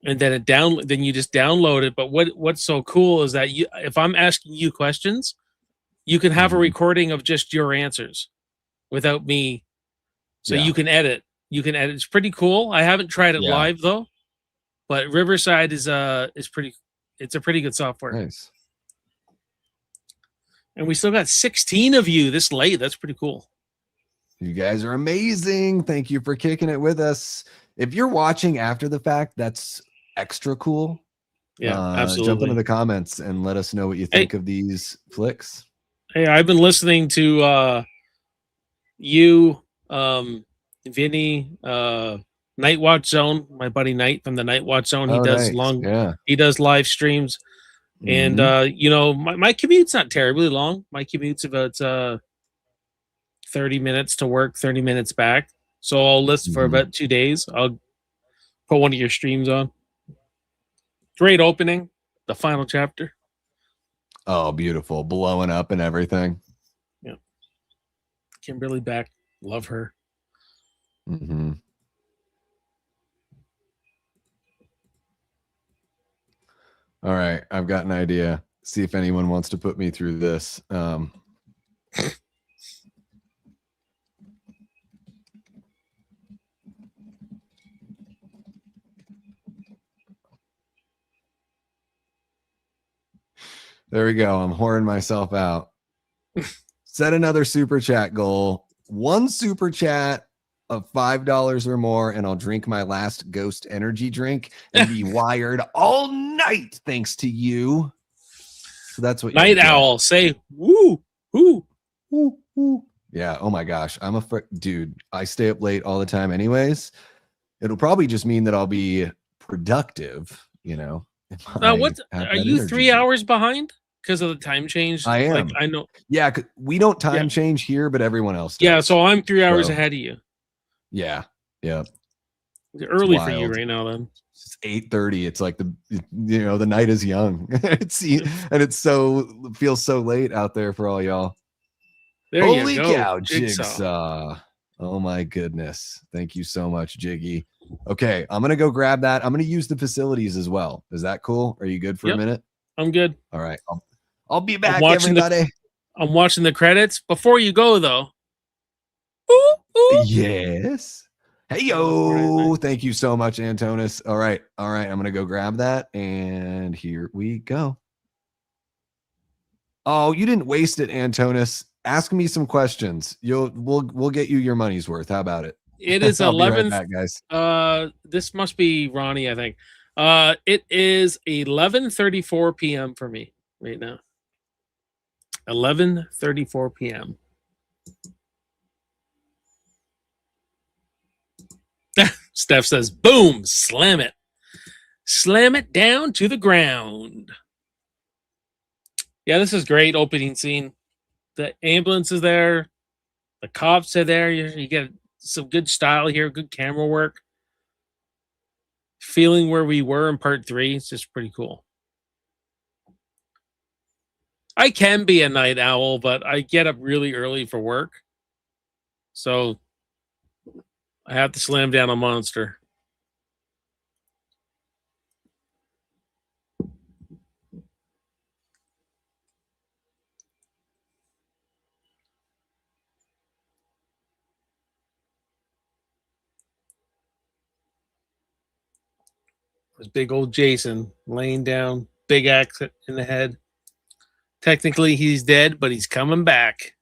you just download it. But what's so cool is that if I'm asking you questions, you can have a recording of just your answers without me. So Yeah. you can edit. It's pretty cool. I haven't tried it live though, but Riverside is pretty. It's a pretty good software. Nice. And we still got 16 of you this late. That's pretty cool. You guys are amazing. Thank you for kicking it with us. If you're watching after the fact, that's extra cool. Yeah, Jump absolutely. into the comments and let us know what you think of these flicks. Hey, I've been listening to you, Vinny, Night Watch Zone, my buddy Knight from the Night Watch Zone. He does nice. he does live streams. And you know, my commute's not terribly long. My commute's about 30 minutes to work, 30 minutes back. So I'll listen for about 2 days. I'll put one of your streams on. Great opening, the final chapter. Oh, beautiful. Blowing up and everything. Yeah. Kimberly Beck, love her. Mm-hmm. All right, I've got an idea. See if anyone wants to put me through this. There we go. I'm whoring myself out. Set another super chat goal. One super chat of $5 or more, and I'll drink my last Ghost energy drink and be wired all night thanks to you. So that's what Night Owl. Say woo, woo, woo, woo. Yeah. Oh my gosh. I'm a dude. I stay up late all the time, anyways. It'll probably just mean that I'll be productive. You know. Now, what are you 3 hours behind because of the time change? I am. Like, I know. Yeah, we don't time change here, but everyone else does. Yeah, so I'm 3 hours ahead of you. Yeah. Yeah. It's early for you right now. Then it's 8:30. It's like the night is young. It's feels so late out there for all y'all. There Holy you go. Cow, Jigsaw. Oh my goodness. Thank you so much, Jiggy. Okay, I'm gonna go grab that. I'm gonna use the facilities as well. Is that cool? Are you good for a minute? I'm good. All right. I'll be back, everybody. I'm watching the credits. Before you go, though. Ooh, ooh. Yes. Hey, yo. Thank you so much, Antonis. All right. I'm going to go grab that. And here we go. Oh, you didn't waste it, Antonis. Ask me some questions. We'll get you your money's worth. How about it? It is 11. Right back, guys. This must be Ronnie, I think. It is 11:34 p.m. for me right now. 11:34 p.m. Steph says, boom, slam it. Slam it down to the ground. Yeah, this is great opening scene. The ambulance is there. The cops are there. You get some good style here, good camera work. Feeling where we were in part 3. It's just pretty cool. I can be a night owl, but I get up really early for work. So I have to slam down a monster. There's big old Jason laying down, big axe in the head. Technically, he's dead, but he's coming back.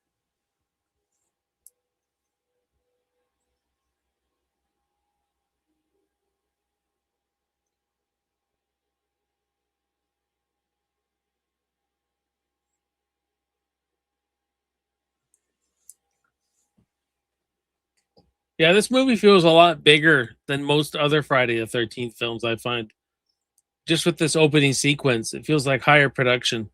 Yeah, this movie feels a lot bigger than most other Friday the 13th films I find. Just with this opening sequence, it feels like higher production.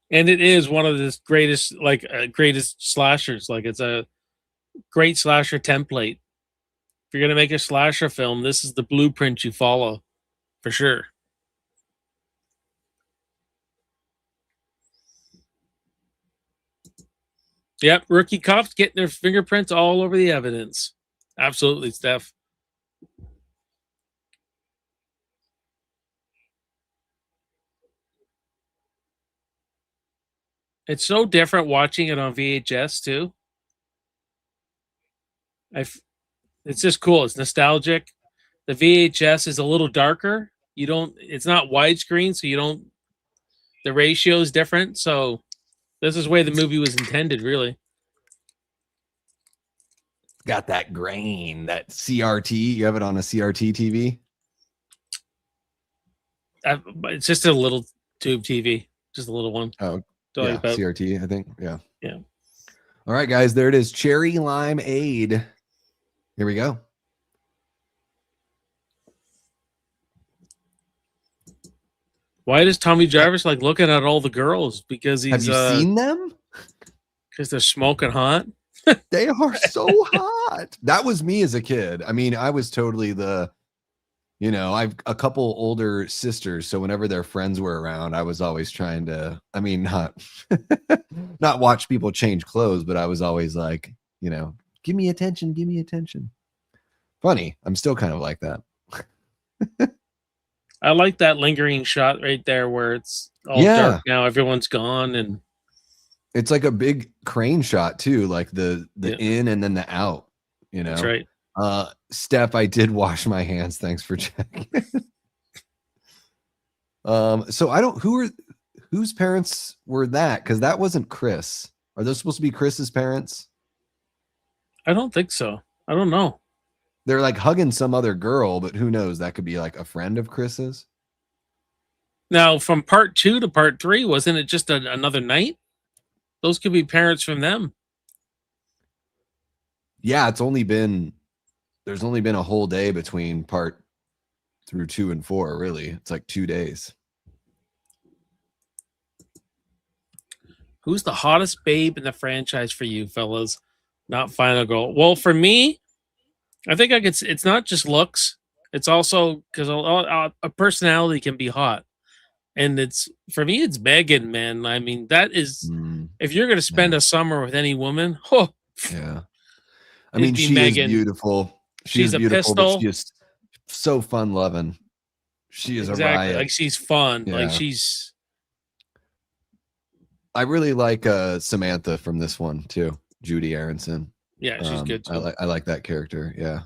And it is one of the greatest slashers. Like, it's a great slasher template. If you're going to make a slasher film, this is the blueprint you follow, for sure. Yep, rookie cops getting their fingerprints all over the evidence. Absolutely, Steph. It's so different watching it on VHS too. It's just cool. It's nostalgic. The VHS is a little darker. It's not widescreen, so the ratio is different. So this is the way the movie was intended, really. Got that grain, that CRT. You have it on a CRT TV? It's just a little tube TV, just a little one. Oh, yeah, CRT, I think. Yeah. Yeah. All right, guys, there it is. Cherry Limeade. Here we go. Why does Tommy Jarvis like looking at all the girls? Because he's have you seen them? Because they're smoking hot. They are so hot. That was me as a kid. I mean, I was totally the You know, I've a couple older sisters, so whenever their friends were around, I was always trying to, I mean, not not watch people change clothes, but I was always like, you know, give me attention, give me attention. Funny, I'm still kind of like that. I like that lingering shot right there where it's all dark now, everyone's gone, and it's like a big crane shot too, like the in and then the out, you know. that's right. Steph, I did wash my hands. Thanks for checking. So I don't, whose parents were that? Because that wasn't Chris. Are those supposed to be Chris's parents? I don't think so. I don't know. They're like hugging some other girl, but who knows? That could be like a friend of Chris's. Now, from part 2 to part 3, wasn't it just another night? Those could be parents from them. Yeah, there's only been a whole day between part through 2 and 4, really. It's like 2 days. Who's the hottest babe in the franchise for you, fellas? Not Final Girl. Well, for me, I think it's not just looks. It's also because a personality can be hot. And for me, it's Megan, man. I mean, that is, if you're going to spend a summer with any woman, yeah. I mean, she Megan. is beautiful. She's a beautiful, pistol. but she's so fun loving. She is a riot. Like she's fun. Yeah. Like she's. I really like Samantha from this one too, Judy Aronson. Yeah, she's good too. I like that character. Yeah,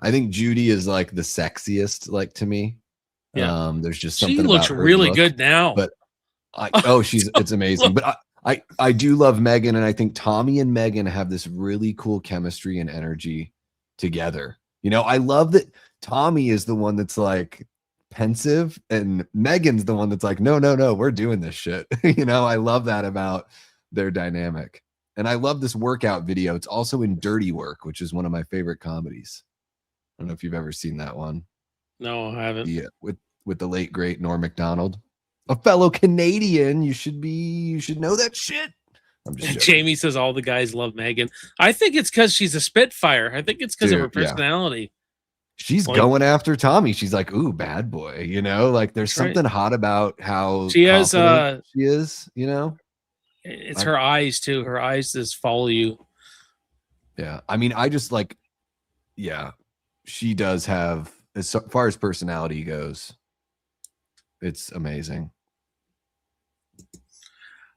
I think Judy is like the sexiest, like to me. Yeah, there's just something. She looks about her really look, good now. but it's amazing. But I do love Megan, and I think Tommy and Megan have this really cool chemistry and energy together. You know, I love that Tommy is the one that's like pensive, and Megan's the one that's like, no, we're doing this shit. You know, I love that about their dynamic. And I love this workout video. It's also in Dirty Work, which is one of my favorite comedies. I don't know if you've ever seen that one. No, I haven't. Yeah, with the late great Norm Macdonald, a fellow Canadian. You should know that shit. I'm just joking. Jamie says all the guys love Megan. I think it's because she's a Spitfire. I think it's because of her personality. Yeah. She's going after Tommy. She's like, ooh, bad boy. You know, like there's something hot about how she has. She is. You know, it's her eyes too. Her eyes just follow you. Yeah, I mean, I just like, yeah, she does have, as far as personality goes, it's amazing.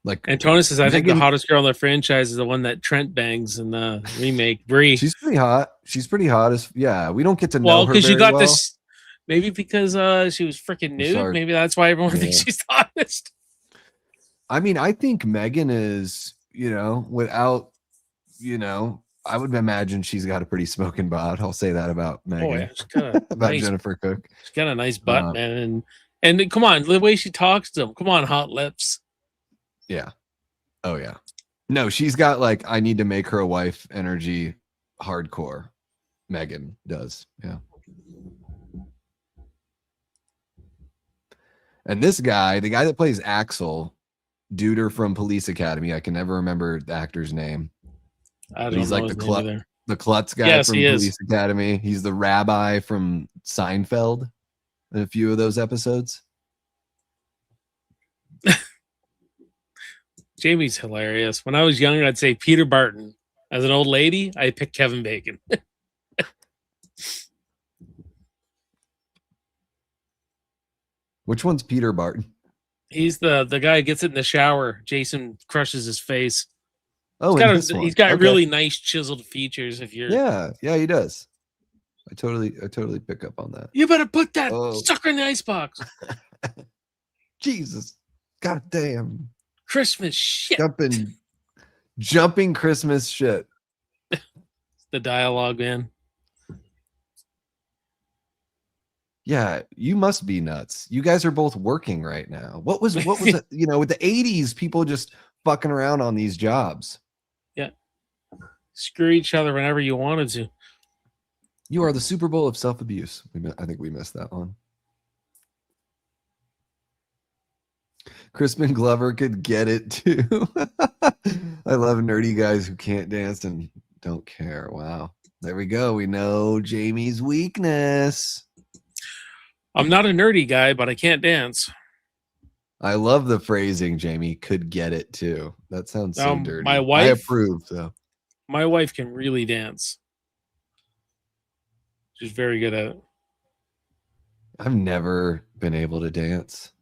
Like, and Tony says, I think the hottest girl in the franchise is the one that Trent bangs in the remake, Brie. She's pretty hot. We don't get to know her because you got well. this, maybe because she was freaking nude. Maybe that's why everyone thinks she's the hottest. I mean, I think Megan is, you know, without, you know, I would imagine she's got a pretty smoking bod. I'll say that about Megan. Oh, yeah, she's got a about Jennifer Cook. She's got a nice butt, man. And come on, the way she talks to him. Come on, hot lips. Yeah. Oh, yeah. No, she's got like, I need to make her a wife energy hardcore. Megan does. Yeah. And this guy, the guy that plays Axel, Duder from Police Academy, I can never remember the actor's name. He's like the klutz guy from Police Academy. He's the rabbi from Seinfeld in a few of those episodes. Jamie's hilarious. When I was younger, I'd say Peter Barton. As an old lady, I picked Kevin Bacon. Which one's Peter Barton? He's the guy who gets it in the shower. Jason crushes his face. Oh, he's got really nice chiseled features. If you're he does. I totally pick up on that. You better put that sucker in the icebox. Jesus, goddamn. Christmas shit. Jumping Christmas shit. The dialogue, man. Yeah, you must be nuts. You guys are both working right now. What was it, you know, with the 80s, people just fucking around on these jobs. Yeah. Screw each other whenever you wanted to. You are the Super Bowl of self-abuse. I think we missed that one. Crispin Glover could get it too. I love nerdy guys who can't dance and don't care. Wow. There we go. We know Jamie's weakness. I'm not a nerdy guy, but I can't dance. I love the phrasing, Jamie. Could get it too. That sounds so dirty. My I wife- approve, though. My wife can really dance. She's very good at it. I've never been able to dance.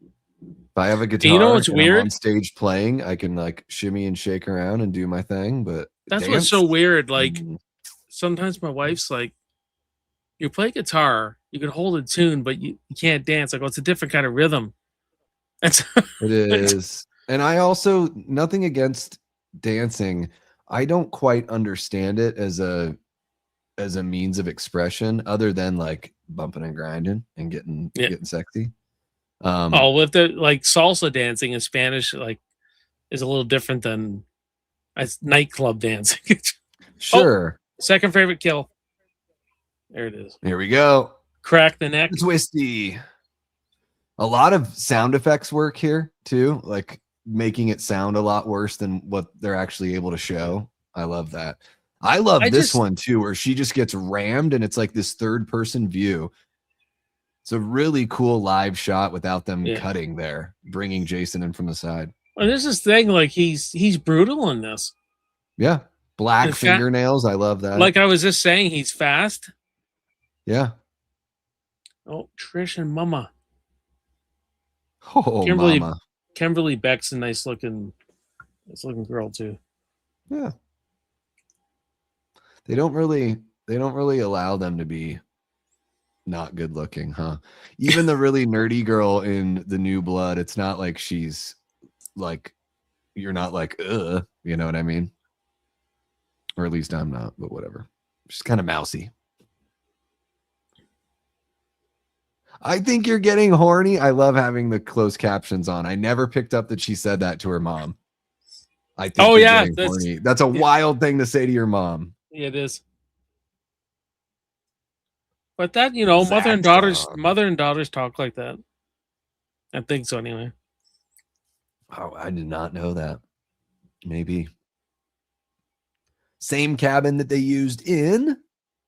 If I have a guitar, You know what's and I'm weird? on stage playing, I can like shimmy and shake around and do my thing. But That's what's so dance? weird. Like Mm. sometimes my wife's like, "You play guitar, you can hold a tune, but you can't dance." Like, well, it's a different kind of rhythm. That's It is. And I also, nothing against dancing. I don't quite understand it as a means of expression other than like bumping and grinding and getting sexy. with the like salsa dancing in Spanish, like is a little different than as nightclub dancing. Sure. Second favorite kill. There it is. Here we go. Crack the neck. Twisty. A lot of sound effects work here too, like making it sound a lot worse than what they're actually able to show. I love that. I love this one too, where she just gets rammed and it's like this third person view. It's a really cool live shot without them cutting there, bringing Jason in from the side. Well, there's this thing like he's brutal in this. Yeah. Black fingernails. I love that. Like I was just saying, he's fast. Yeah. Oh, Trish and Mama. Oh, Mama. Kimberly Beck's a nice looking girl too. Yeah. They don't really allow them to be not good looking, huh? Even the really nerdy girl in The New Blood, it's not like she's like, you're not like, you know what I mean? Or at least I'm not, but whatever. She's kind of mousy. I think you're getting horny. I love having the closed captions on. I never picked up that she said that to her mom. I think you're getting horny. That's a wild thing to say to your mom. Yeah, it is. But that, you know, mother and daughters talk like that. I think so anyway. Oh, I did not know that. Maybe. Same cabin that they used in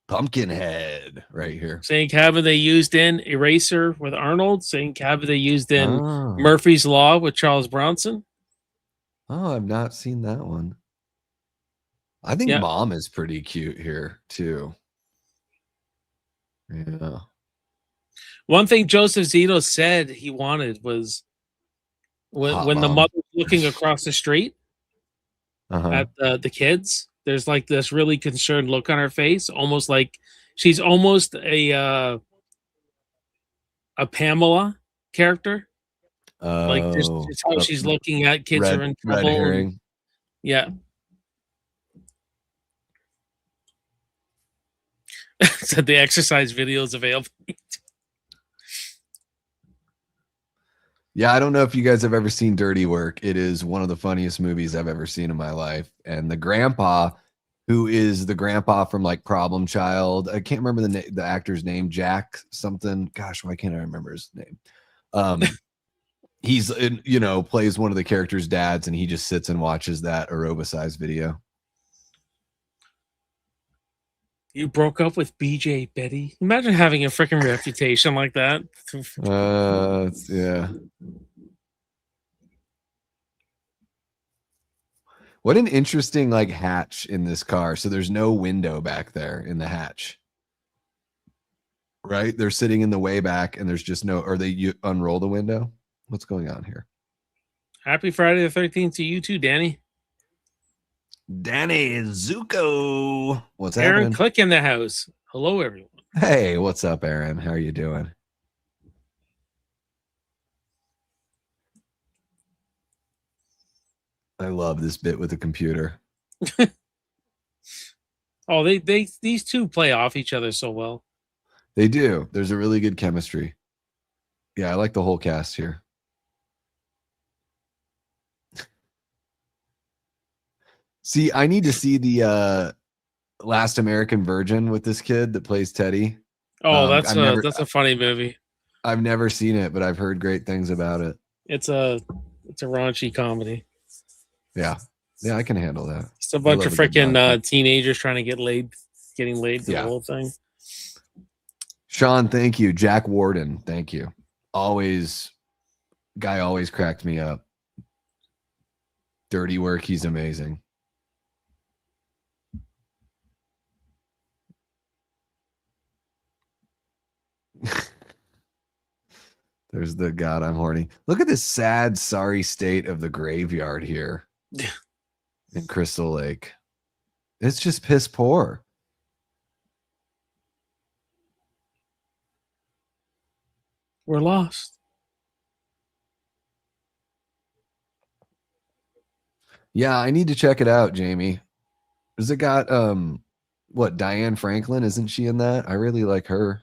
Pumpkinhead right here. Same cabin they used in Eraser with Arnold. Same cabin they used in Murphy's Law with Charles Bronson. Oh, I've not seen that one. I think Mom is pretty cute here too. Yeah. One thing Joseph Zito said he wanted was when the mother's looking across the street at the kids, there's like this really concerned look on her face, almost like she's almost a Pamela character. Like just how she's looking at kids are in trouble. Yeah. Said the exercise video is available. Yeah, I don't know if you guys have ever seen Dirty Work. It is one of the funniest movies I've ever seen in my life. And the grandpa, who is the grandpa from like Problem Child, I can't remember the actor's name, Jack something. Gosh, why can't I remember his name? He's plays one of the characters' dads, and he just sits and watches that aerobicized video. You broke up with BJ Betty. Imagine having a freaking reputation like that. Yeah. What an interesting like hatch in this car. So there's no window back there in the hatch. Right? They're sitting in the way back and there's just no, or you unroll the window. What's going on here? Happy Friday the 13th to you too, Danny. Danny Zuko. What's Aaron happening? Click in the house. Hello, everyone. Hey, what's up, Aaron? How are you doing? I love this bit with the computer. Oh, these two play off each other so well. They do. There's a really good chemistry. Yeah, I like the whole cast here. See, I need to see the Last American Virgin with this kid that plays Teddy. Oh, that's a funny movie. I've never seen it, but I've heard great things about it. It's a raunchy comedy. Yeah, I can handle that. It's a bunch of freaking teenagers trying to get laid. getting laid for Yeah. the whole thing. Sean, thank you. Jack Warden, thank you. Guy always cracked me up. Dirty work. He's amazing. There's the God, I'm horny. Look at this sad, sorry state of the graveyard here in Crystal Lake. It's just piss poor. We're lost. Yeah, I need to check it out, Jamie. Has it got what, Diane Franklin? Isn't she in that? I really like her.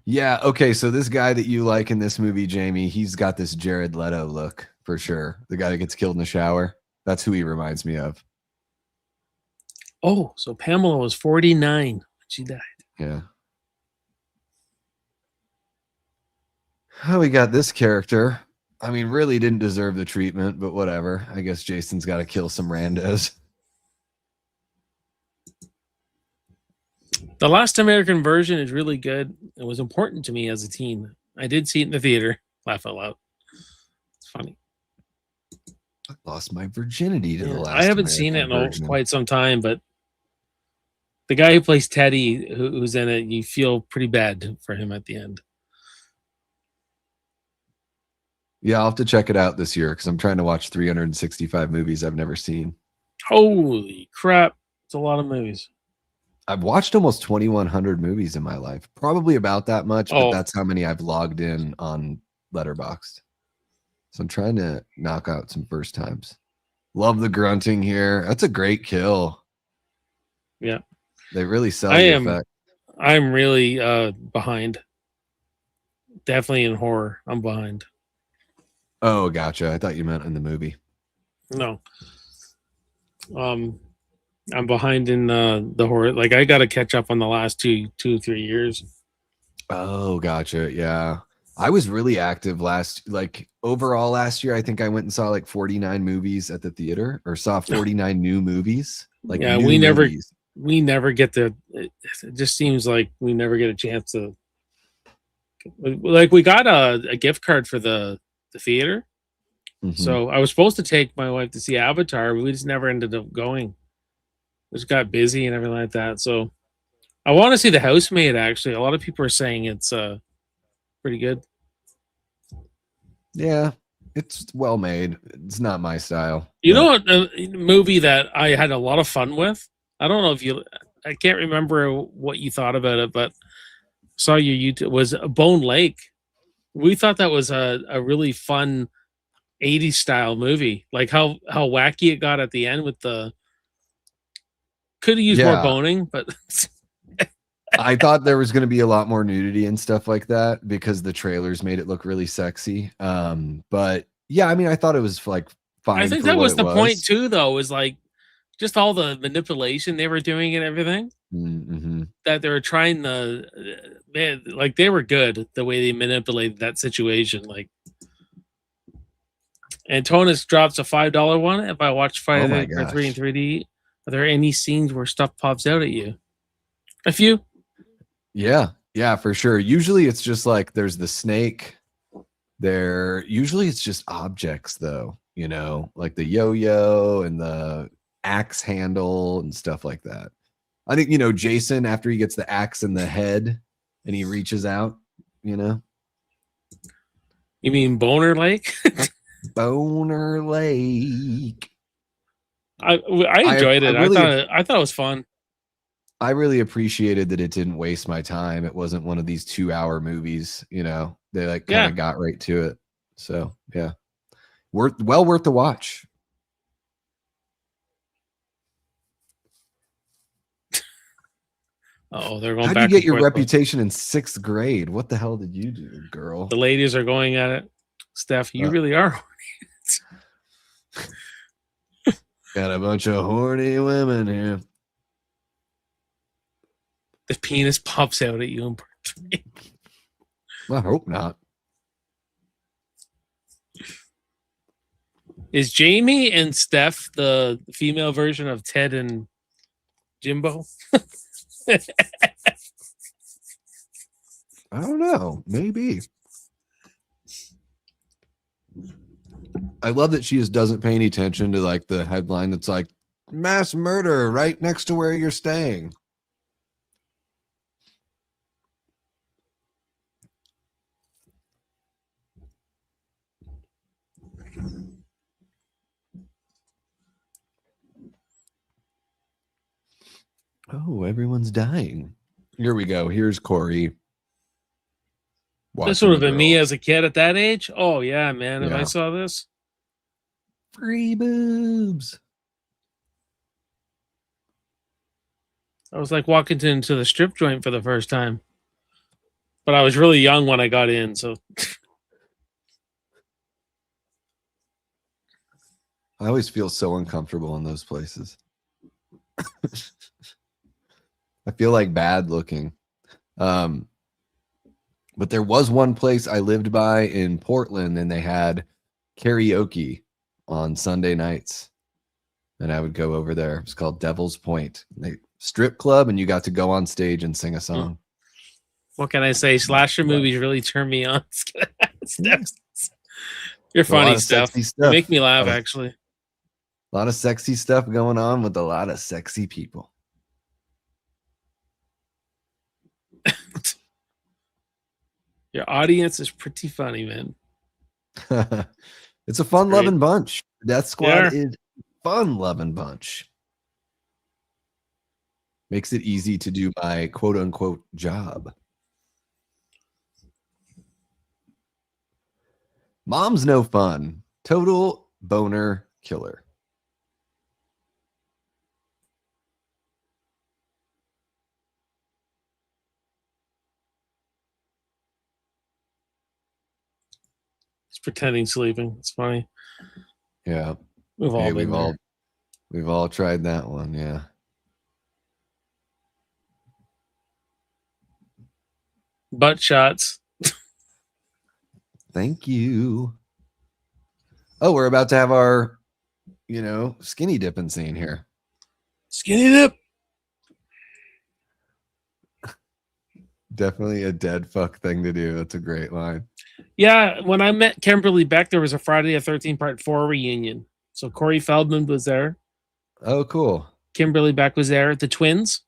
Yeah, okay, so this guy that you like in this movie, Jamie, he's got this Jared Leto look for sure. The guy that gets killed in the shower. That's who he reminds me of. Oh, so Pamela was 49 when she died. Yeah. Oh, we got this character. I mean, really didn't deserve the treatment, but whatever. I guess Jason's got to kill some randos. The Last American version is really good. It was important to me as a teen. I did see it in the theater. Laugh out loud. It's funny. I lost my virginity to the last. I haven't seen it in version. quite some time, but the guy who plays Teddy, who's in it, you feel pretty bad for him at the end. Yeah, I'll have to check it out this year because I'm trying to watch 365 movies I've never seen. Holy crap. It's a lot of movies. I've watched almost 2,100 movies in my life. Probably about that much, but Oh. that's how many I've logged in on Letterboxd. So I'm trying to knock out some first times. Love the grunting here. That's a great kill. Yeah. They really sell I the am effect. I'm really behind. Definitely in horror. I'm behind. Oh, gotcha. I thought you meant in the movie. No. I'm behind in the horror. Like I got to catch up on the last 3 years. Oh, gotcha. Yeah. I was really active overall last year. I think I went and saw like 49 movies at the theater or saw 49 new movies. Like Yeah, new we movies. never get to. It just seems like we never get a chance to. Like we got a gift card for the theater, Mhm. so I was supposed to take my wife to see Avatar, but we just never ended up going. We just got busy and everything like that. So I want to see The Housemaid. Actually, a lot of people are saying it's pretty good. Yeah, it's well made. It's not my style. You but- know what movie that I had a lot of fun with? I don't know if I can't remember what you thought about it, but saw your YouTube was Bone Lake. We thought that was a really fun 80s style movie. Like how wacky it got at the end with the could have used more Yeah. boning, but I thought there was going to be a lot more nudity and stuff like that because the trailers made it look really sexy. But yeah, I mean, I thought it was like fine. I think for that what was it the point too, though, was like just all the manipulation they were doing and everything. Mm-hmm. That they were trying like they were good the way they manipulated that situation. Like Antonis drops a $5 one. If I watch Friday my the 3 in gosh. 3D, are there any scenes where stuff pops out at you? A few. Yeah, for sure. Usually it's just like there's the snake there. Usually it's just objects though, like the yo-yo and the axe handle and stuff like that. I think, Jason, after he gets the axe in the head and he reaches out, You mean Boner Lake? Boner Lake. I enjoyed it. I thought it was fun. I really appreciated that it didn't waste my time. It wasn't one of these 2-hour movies, they like kind of got right to it. So yeah, worth the watch. Oh, they're going How'd back. you get and your forth. reputation in 6th grade? What the hell did you do, girl? The ladies are going at it. Steph, you really are. Got a bunch of horny women here. The penis pops out at you in part 3. I hope not. Is Jamie and Steph the female version of Ted and Jimbo? I don't know. Maybe. I love that she just doesn't pay any attention to like the headline that's like mass murder right next to where you're staying. Oh, everyone's dying. Here we go. Here's Corey. This would have watching been me girls. as a kid at that age. Oh yeah, man. If I Yeah. saw this. Free boobs. I was like walking into the strip joint for the first time. But I was really young when I got in, so I always feel so uncomfortable in those places. I feel like bad looking. But there was one place I lived by in Portland, and they had karaoke on Sunday nights. And I would go over there. It's called Devil's Point. Strip club, and you got to go on stage and sing a song. what can I say? Slasher movies really turn me on. You're funny, Steph. You make me laugh, actually. A lot of sexy stuff going on with a lot of sexy people. Your audience is pretty funny, man. It's a fun-loving bunch. Death Squad Yeah. is a fun-loving bunch. Makes it easy to do my quote-unquote job. Mom's no fun. Total boner killer. It's pretending sleeping. It's funny. Yeah. We've all Hey, been there. we've all tried that one, yeah. Butt shots. Thank you. Oh, we're about to have our, skinny dipping scene here. Skinny dip. Definitely a dead fuck thing to do. That's a great line. Yeah, when I met Kimberly Beck, there was a Friday the 13th Part 4 reunion. So Corey Feldman was there. Oh, cool. Kimberly Beck was there. The twins.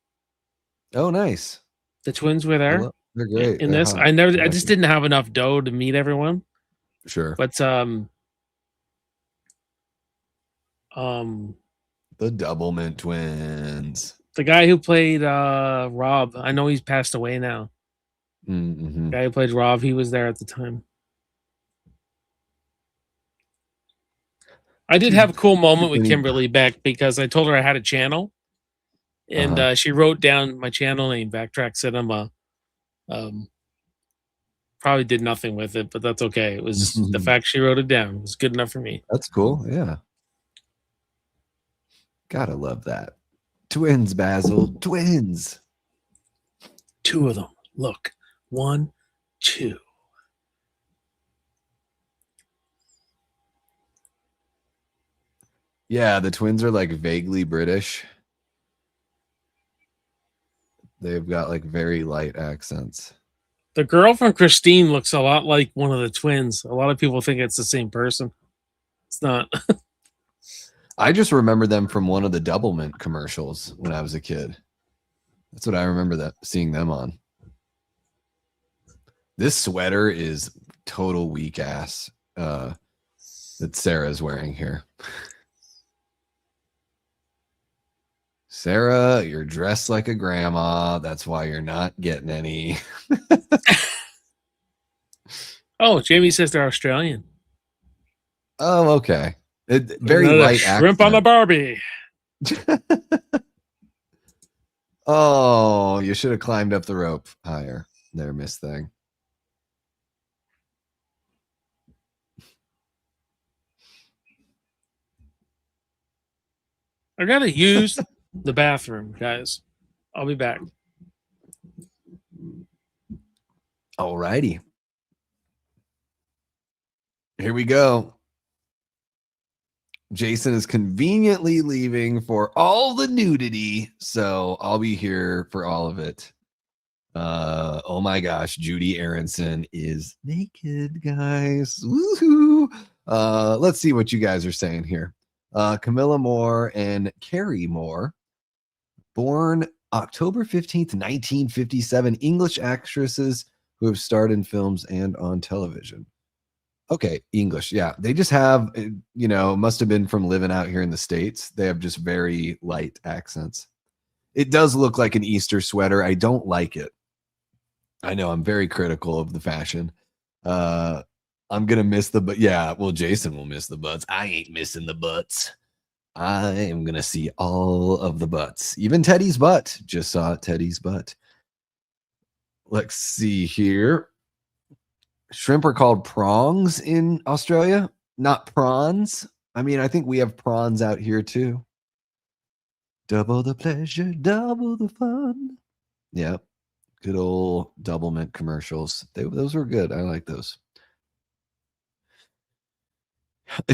Oh, nice. The twins were there. They're great. In They're this. hot. I just didn't have enough dough to meet everyone. Sure. But The Doublemint twins. the guy who played Rob, I know he's passed away now. Mm-hmm. The guy who played Rob, he was there at the time. I did have a cool moment with Kimberly Beck because I told her I had a channel, and she wrote down my channel name, Backtrack Cinema. Probably did nothing with it, but that's okay. It was the fact she wrote it down. It was good enough for me. That's cool. Yeah. Gotta love that. Twins, Basil. Twins. Two of them. Look. 1, 2. Yeah, the twins are like vaguely British. They've got like very light accents. The girl from Christine looks a lot like one of the twins. A lot of people think it's the same person. It's not. I just remember them from one of the Doublemint commercials when I was a kid. That's what I remember seeing them on. This sweater is total weak ass that Sarah's wearing here. Sarah, you're dressed like a grandma. That's why you're not getting any. Oh, Jamie says they're Australian. Oh, okay. Very Another light shrimp on the Barbie. Oh, you should have climbed up the rope higher. There, Miss Thing. I gotta use the bathroom, guys. I'll be back. Alrighty. Here we go. Jason is conveniently leaving for all the nudity, so I'll be here for all of it. Oh my gosh, Judy Aronson is naked, guys. Woohoo! Let's see what you guys are saying here. Camilla Moore and Carrie Moore, born October 15th, 1957, English actresses who have starred in films and on television. Okay, English. Yeah, they just have, must have been from living out here in the States. They have just very light accents. It does look like an Easter sweater. I don't like it. I know I'm very critical of the fashion. I'm going to miss the, but yeah, well, Jason will miss the butts. I ain't missing the butts. I am going to see all of the butts. Even Teddy's butt. Just saw Teddy's butt. Let's see here. Shrimp are called prongs in Australia, not prawns. I mean, I think we have prawns out here too. Double the pleasure, double the fun. Yep. Good old Double Mint commercials. Those were good. I like those.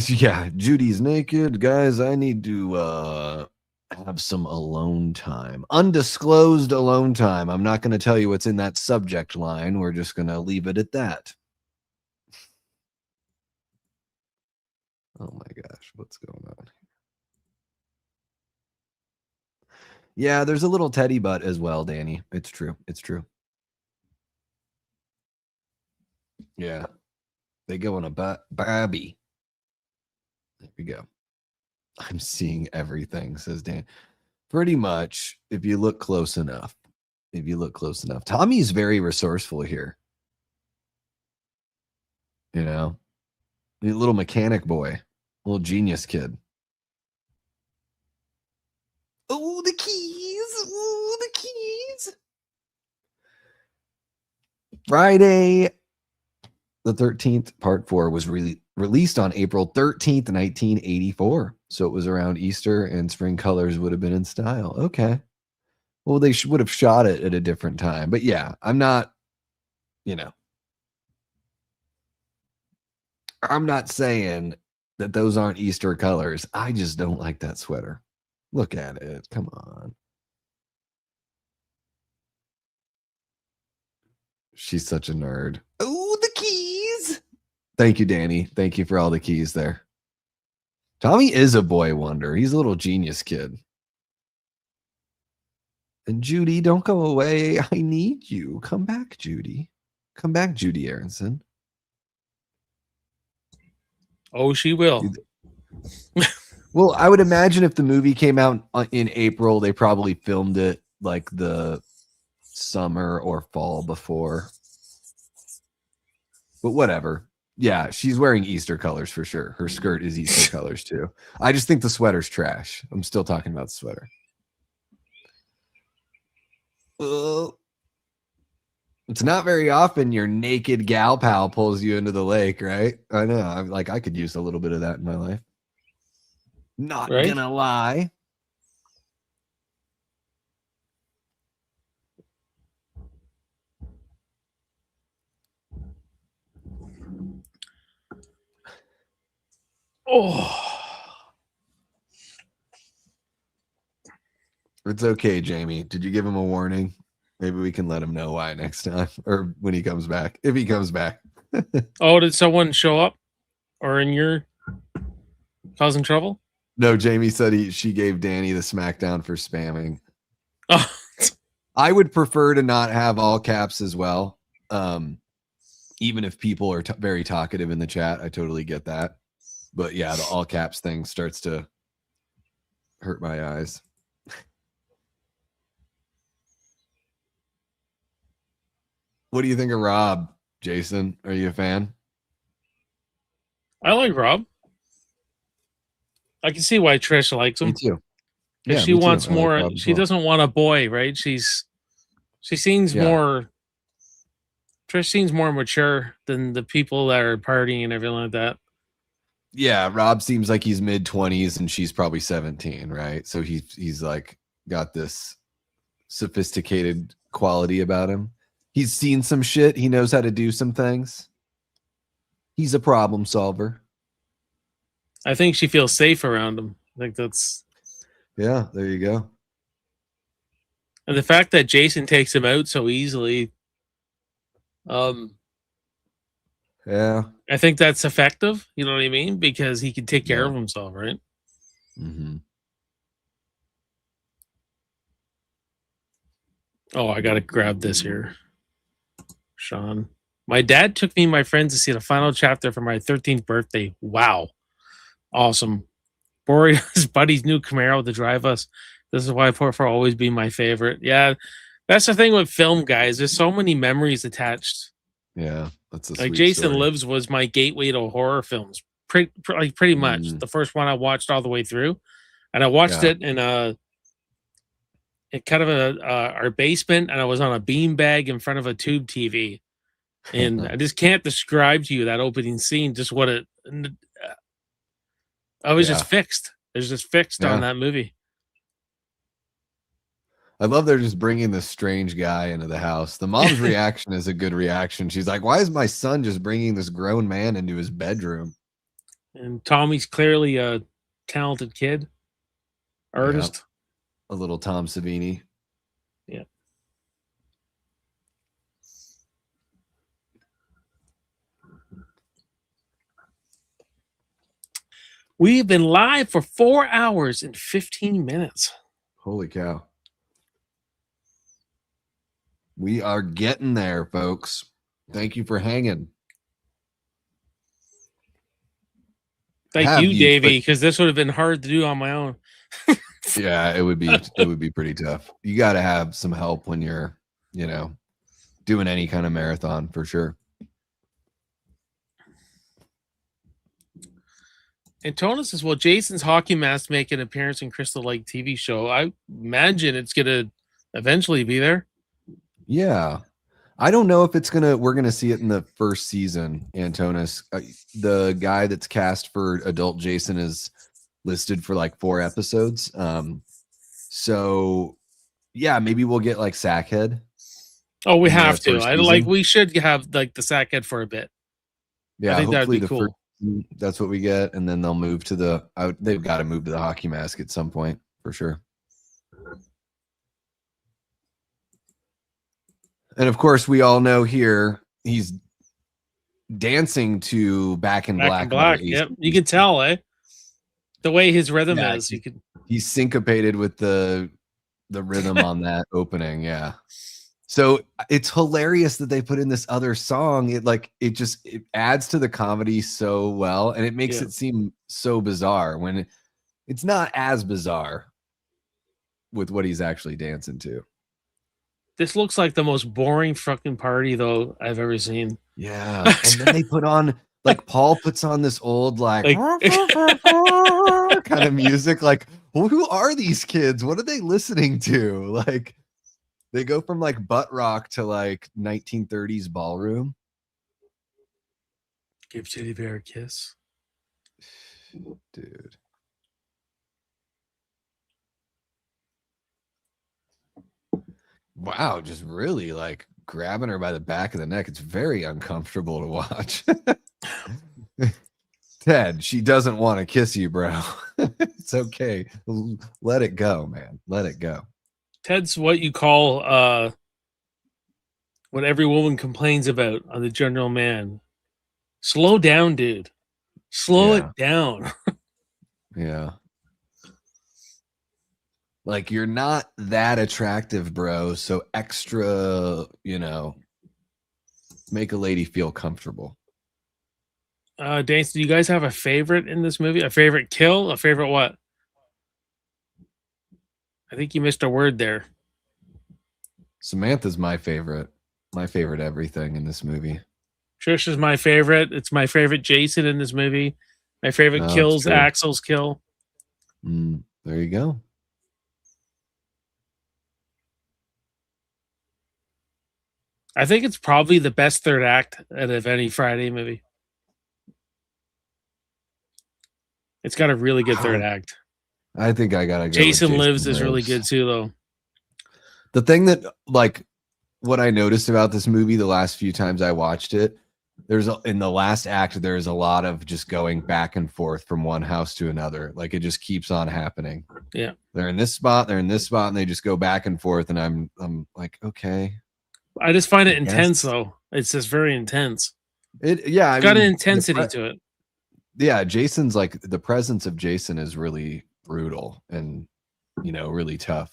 Yeah, Judy's naked. Guys, I need to have some alone time. Undisclosed alone time. I'm not going to tell you what's in that subject line. We're just going to leave it at that. Oh my gosh, what's going on? Yeah, there's a little teddy butt as well, Danny. It's true. It's true. Yeah. They go on a babby. There we go. I'm seeing everything, says Dan. Pretty much, if you look close enough. If you look close enough. Tommy's very resourceful here. You know? A little mechanic boy. Little genius kid. Oh, the keys. Oh, the keys. Friday the 13th, part 4 was released on April 13th, 1984. So it was around Easter and spring colors would have been in style. Okay. Well, they would have shot it at a different time. But yeah, I'm not, I'm not saying that those aren't Easter colors. I just don't like that sweater. Look at it. Come on. She's such a nerd. Oh, the keys. Thank you, Danny. Thank you for all the keys there. Tommy is a boy wonder. He's a little genius kid. And Judy, don't go away. I need you. Come back, Judy. Come back, Judy Aronson. Oh, she will. Well, I would imagine if the movie came out in April, they probably filmed it like the summer or fall before. But whatever. Yeah, she's wearing Easter colors for sure. Her skirt is Easter colors too. I just think the sweater's trash. I'm still talking about the sweater. It's not very often your naked gal pal pulls you into the lake, right? I know. I could use a little bit of that in my life. Not gonna lie. Oh. It's okay, Jamie. Did you give him a warning? Maybe we can let him know why next time or when he comes back. If he comes back. Oh, did someone show up or in your causing trouble? No, Jamie said she gave Danny the smackdown for spamming. Oh. I would prefer to not have all caps as well. Even if people are very talkative in the chat, I totally get that. But yeah, the all caps thing starts to hurt my eyes. What do you think of Rob, Jason? Are you a fan? I like Rob. I can see why Trish likes him. Me too. If she wants more, like she doesn't want a boy, right? She seems more. Trish seems more mature than the people that are partying and everything like that. Yeah, Rob seems like he's mid-20s and she's probably 17, right? So he's like got this sophisticated quality about him. He's seen some shit. He knows how to do some things. He's a problem solver. I think she feels safe around him. I think that's, Yeah, there you go. and the fact that Jason takes him out so easily. Yeah. I think that's effective. You know what I mean? Because he can take care Yeah. of himself, right? Mm-hmm. Oh, I gotta grab this here, Sean. My dad took me and my friends to see the final chapter for my 13th birthday. Wow, awesome! Borrowed his buddy's new Camaro to drive us. This is why Port will always be my favorite. Yeah, that's the thing with film, guys. There's so many memories attached. Yeah, that's a Like sweet Jason story. Lives was my gateway to horror films. Pretty much Mm. the first one I watched all the way through, and I watched Yeah. it in kind of our basement, and I was on a beanbag in front of a tube TV, and I just can't describe to you that opening scene. Just what it, I was just fixed. I was just fixed on that movie. I love they're just bringing this strange guy into the house. The mom's reaction is a good reaction. She's like, "Why is my son just bringing this grown man into his bedroom?" And Tommy's clearly a talented kid, artist. A little Tom Savini. Yeah. We've been live for 4 hours and 15 minutes. Holy cow. We are getting there, folks. Thank you for hanging. Thank you, Davey, because this would have been hard to do on my own. Yeah, it would be pretty tough. You got to have some help when you're, doing any kind of marathon for sure. And Tona says, well, Jason's hockey mask make an appearance in Crystal Lake TV show. I imagine it's going to eventually be there. Yeah. I don't know if we're going to see it in the first season, Antonis. The guy that's cast for adult Jason is listed for like 4 episodes. So yeah, maybe we'll get like Sackhead. Oh, we have to. We should have like the Sackhead for a bit. Yeah, I think that'd be the cool. first, that's what we get, and then they'll move to they've got to move to the hockey mask at some point for sure. And of course, we all know here he's dancing to Back in Black. Yep, you can tell, the way his rhythm is. He's syncopated with the rhythm on that opening. Yeah. So it's hilarious that they put in this other song. It adds to the comedy so well, and it makes it seem so bizarre when it's not as bizarre with what he's actually dancing to. This looks like the most boring fucking party though I've ever seen. Yeah. And then they put on Paul puts on this old kind of music. Like, well, who are these kids? What are they listening to? Like, they go from like butt rock to like 1930s ballroom. Give Teddy Bear a kiss. Dude. Wow, just really like grabbing her by the back of the neck. It's very uncomfortable to watch. Ted, she doesn't want to kiss you, bro. It's okay. Let it go, man. Let it go. Ted's what you call what every woman complains about on the General Man. Slow down, dude. Slow it down. Yeah. Like, you're not that attractive, bro. So extra, make a lady feel comfortable. Dance, do you guys have a favorite in this movie? A favorite kill? A favorite what? I think you missed a word there. Samantha's my favorite. My favorite everything in this movie. Trish is my favorite. It's my favorite Jason in this movie. My favorite kill's Axel's kill. There you go. I think it's probably the best third act out of any Friday movie. It's got a really good third act. I think I gotta go. Jason Lives is really good too, though. The thing that, what I noticed about this movie the last few times I watched it, in the last act, there's a lot of just going back and forth from one house to another. Like it just keeps on happening. Yeah. They're in this spot, and they just go back and forth. And I'm like, okay. I just find it I guess. intense though. It's just very intense. I Got mean, an intensity to it. Yeah, Jason's like the presence of Jason is really brutal and really tough.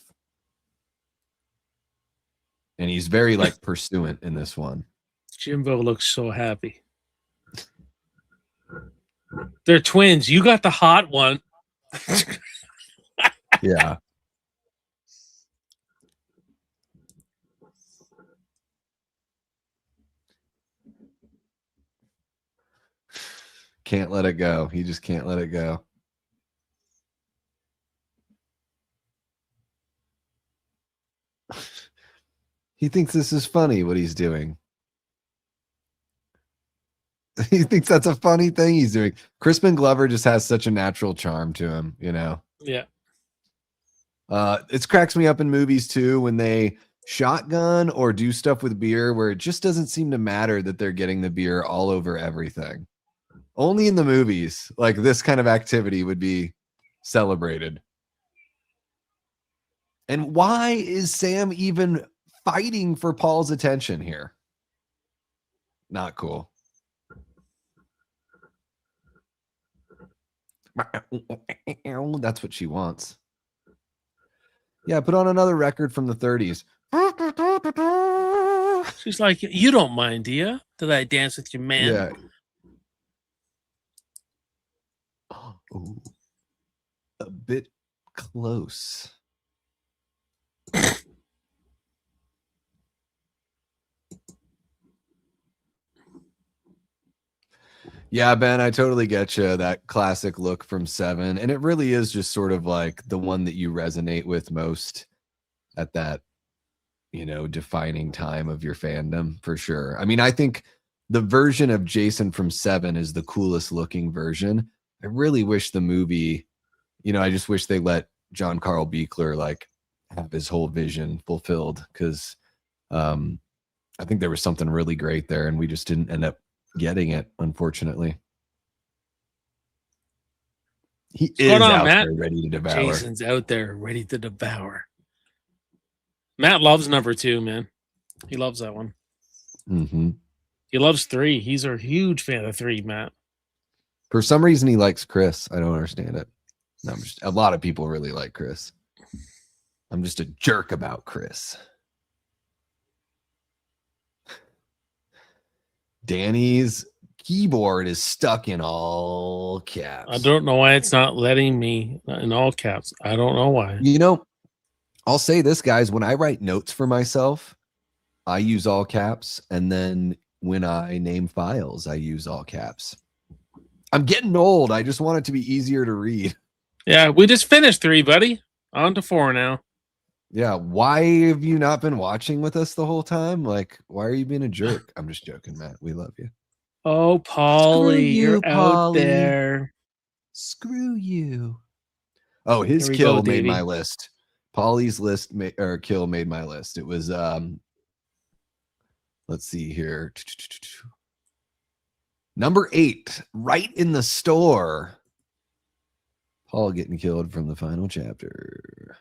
And he's very like pursuant in this one. Jimbo looks so happy. They're twins. You got the hot one. Yeah. Can't let it go. He just can't let it go. He thinks this is funny what he's doing. He thinks that's a funny thing he's doing. Crispin Glover just has such a natural charm to him, Yeah. It cracks me up in movies too when they shotgun or do stuff with beer where it just doesn't seem to matter that they're getting the beer all over everything. Only in the movies, like this kind of activity would be celebrated. And why is Sam even fighting for Paul's attention here? Not cool. That's what she wants. Yeah, put on another record from the 30s. She's like, you don't mind, do you? Did I dance with your man? Yeah. Ooh, a bit close. Yeah, Ben, I totally get you. That classic look from Seven. And it really is just sort of like the one that you resonate with most at that, defining time of your fandom, for sure. I mean, I think the version of Jason from Seven is the coolest looking version. I really wish the movie, I just wish they let John Carl Buechler like have his whole vision fulfilled, because I think there was something really great there and we just didn't end up getting it, unfortunately. He is out there ready to devour. Jason's out there ready to devour. Matt loves number 2, man. He loves that one. Mm-hmm. He loves 3. He's a huge fan of 3, Matt. For some reason, he likes Chris. I don't understand it. No, a lot of people really like Chris. I'm just a jerk about Chris. Danny's keyboard is stuck in all caps. I don't know why it's not letting me in all caps. I don't know why. I'll say this, guys. When I write notes for myself, I use all caps. And then when I name files, I use all caps. I'm getting old. I just want it to be easier to read. Yeah, we just finished 3, buddy. On to 4 now. Yeah, why have you not been watching with us the whole time? Like, why are you being a jerk? I'm just joking, Matt. We love you. Oh, Paulie, you're out Paulie. there. Screw you. Oh, his Here we kill go, made Davey. my list. Paulie's kill made my list. It was let's see here. Number 8, right in the store. Paul getting killed from the final chapter.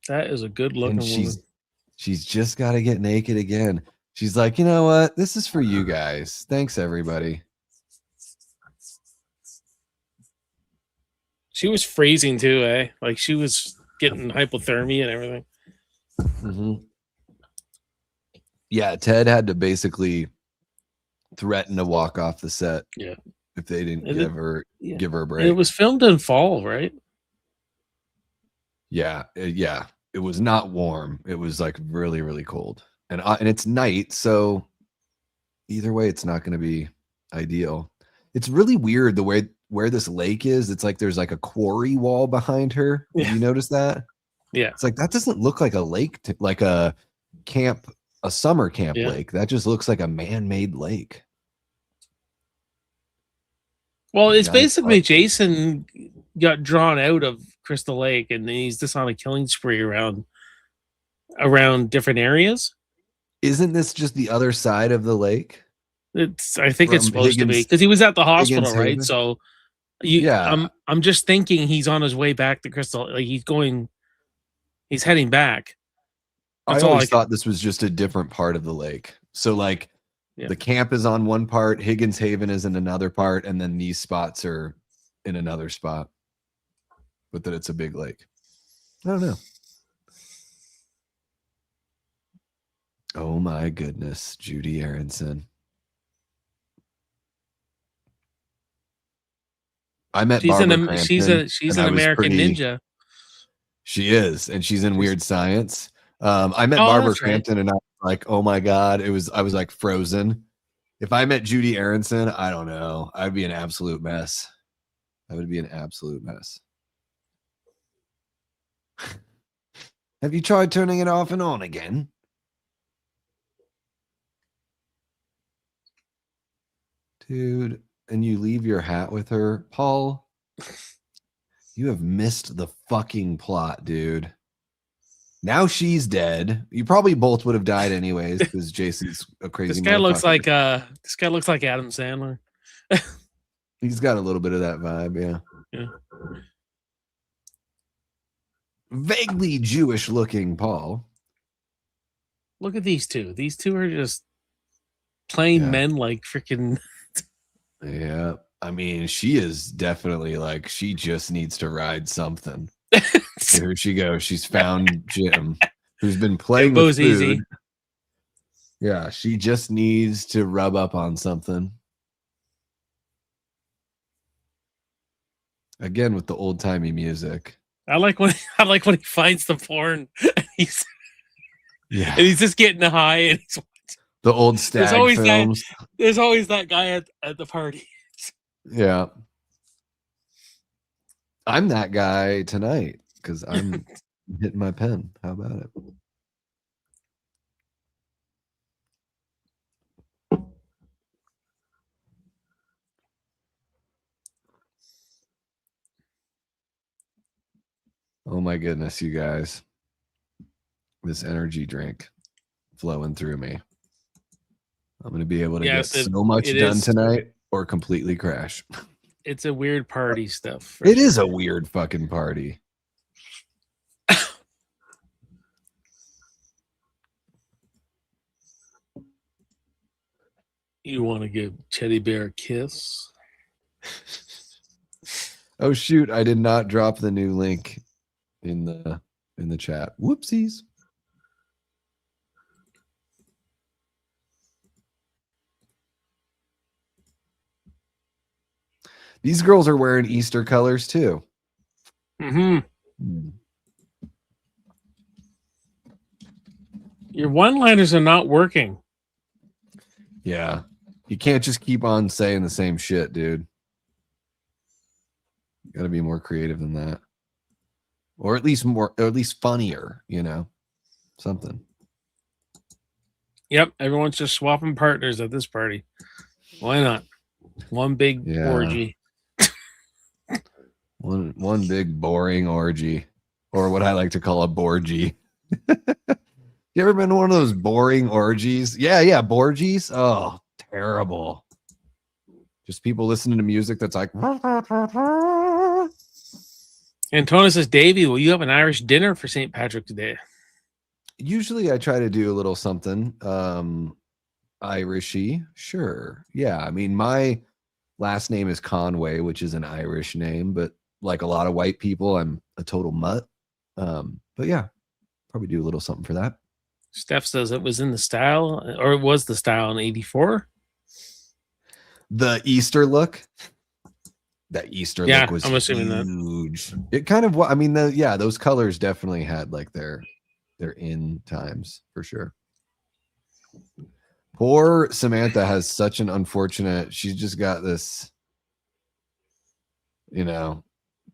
That is a good looking And woman. she's just got to get naked again. She's like, you know what? This is for you guys. Thanks, everybody. She was freezing too, eh? Like she was getting hypothermia and everything. Mm-hmm. Yeah, Ted had to basically threaten to walk off the set. Yeah. If they didn't And give her a break. It was filmed in fall, right? Yeah, it was not warm. It was like really, really cold, and it's night, so either way, it's not going to be ideal. It's really weird the way where this lake is. It's like there's like a quarry wall behind her. Yeah. Have you notice that? Yeah. It's like that doesn't look like a lake, like a summer camp lake. That just looks like a man-made lake. Well, it's basically Jason got drawn out of Crystal Lake, and then he's just on a killing spree around different areas. Isn't this just the other side of the lake? I think it's From supposed to be Higgins- because he was at the hospital, Higgins right? Haven? So Yeah. I'm just thinking he's on his way back to Crystal. Like he's heading back. I That's all always I thought this was just a different part of the lake. So like Yeah. the camp is on one part, Higgins Haven is in another part, and then these spots are in another spot. But that it's a big lake. I don't know. Oh my goodness, Judy Aronson. I met she's Barbara an she's Crampton, she's and an I was American pretty- ninja. She is, and she's in Weird Science. I met Oh, Barbara that's right. Crampton, and I was like, "Oh my god!" I was like frozen. If I met Judy Aronson, I don't know. I'd be an absolute mess. I would be an absolute mess. Have you tried turning it off and on again? Dude, and you leave your hat with her, Paul. You have missed the fucking plot, dude. Now she's dead. You probably both would have died anyways because Jason's a crazy. This guy looks motherfucker. like Adam Sandler. He's got a little bit of that vibe, yeah. Yeah. Vaguely Jewish looking Paul. Look at these two. These two are just plain Yeah. men like freaking Yeah. I mean, she is definitely like she just needs to ride something. Here she goes. She's found Jim, who's been playing with Jimbo's food. easy. Yeah, she just needs to rub up on something. Again with the old timey music. I like when he finds the porn and he's Yeah, just getting high and the old stag always that- films. there's always that guy at the party. Yeah, I'm that guy tonight because I'm hitting my pen. How about it? Oh my goodness, you guys. This energy drink flowing through me. I'm going to be able to Yes, get so much it done is. tonight or completely crash. It's a weird party stuff. for It is sure. a weird fucking party. You want to give Teddy Bear a kiss? Oh shoot, I did not drop the new link in the chat. Whoopsies. These girls are wearing Easter colors too. Mm-hmm. Hmm. Your one-liners are not working. Yeah. You can't just keep on saying the same shit, dude. You gotta be more creative than that. Or at least funnier, you know. Something. Yep, everyone's just swapping partners at this party. Why not? One big Yeah. orgy. One big boring orgy. Or what I like to call a borgy. You ever been to one of those boring orgies? Yeah, borgies. Oh, terrible. Just people listening to music that's like. Antonio says, Davey, will you have an Irish dinner for St. Patrick's Day? Usually I try to do a little something Irishy. Sure. Yeah. I mean, my last name is Conway, which is an Irish name, but like a lot of white people, I'm a total mutt. But yeah, probably do a little something for that. Steph says it was in the style, or it was the style in 84. The Easter look. That Easter Yeah, look was I'm assuming that. huge. It kind of, I mean, those colors definitely had like their in times for sure. Poor Samantha has such an unfortunate, she's just got this,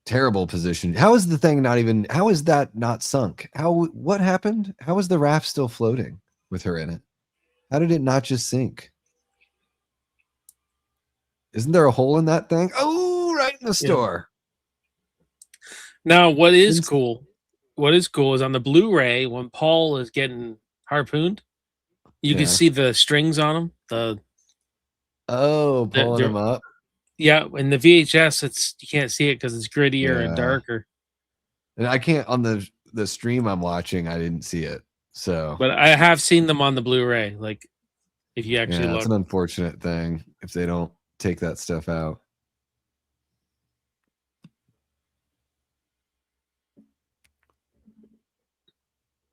terrible position. How is the thing how is that not sunk? What happened? How is the raft still floating with her in it? How did it not just sink? Isn't there a hole in that thing? Oh, right in the store. Now, what is cool is on the Blu-ray when Paul is getting harpooned, you can see the strings on him, Oh, pulling they're- them up. Yeah, in the VHS, it's you can't see it because it's grittier and Yeah. darker. And I can't on the stream I'm watching. I didn't see it. So But I have seen them on the Blu-ray. Like, if you actually yeah, look, it's an unfortunate thing if they don't take that stuff out.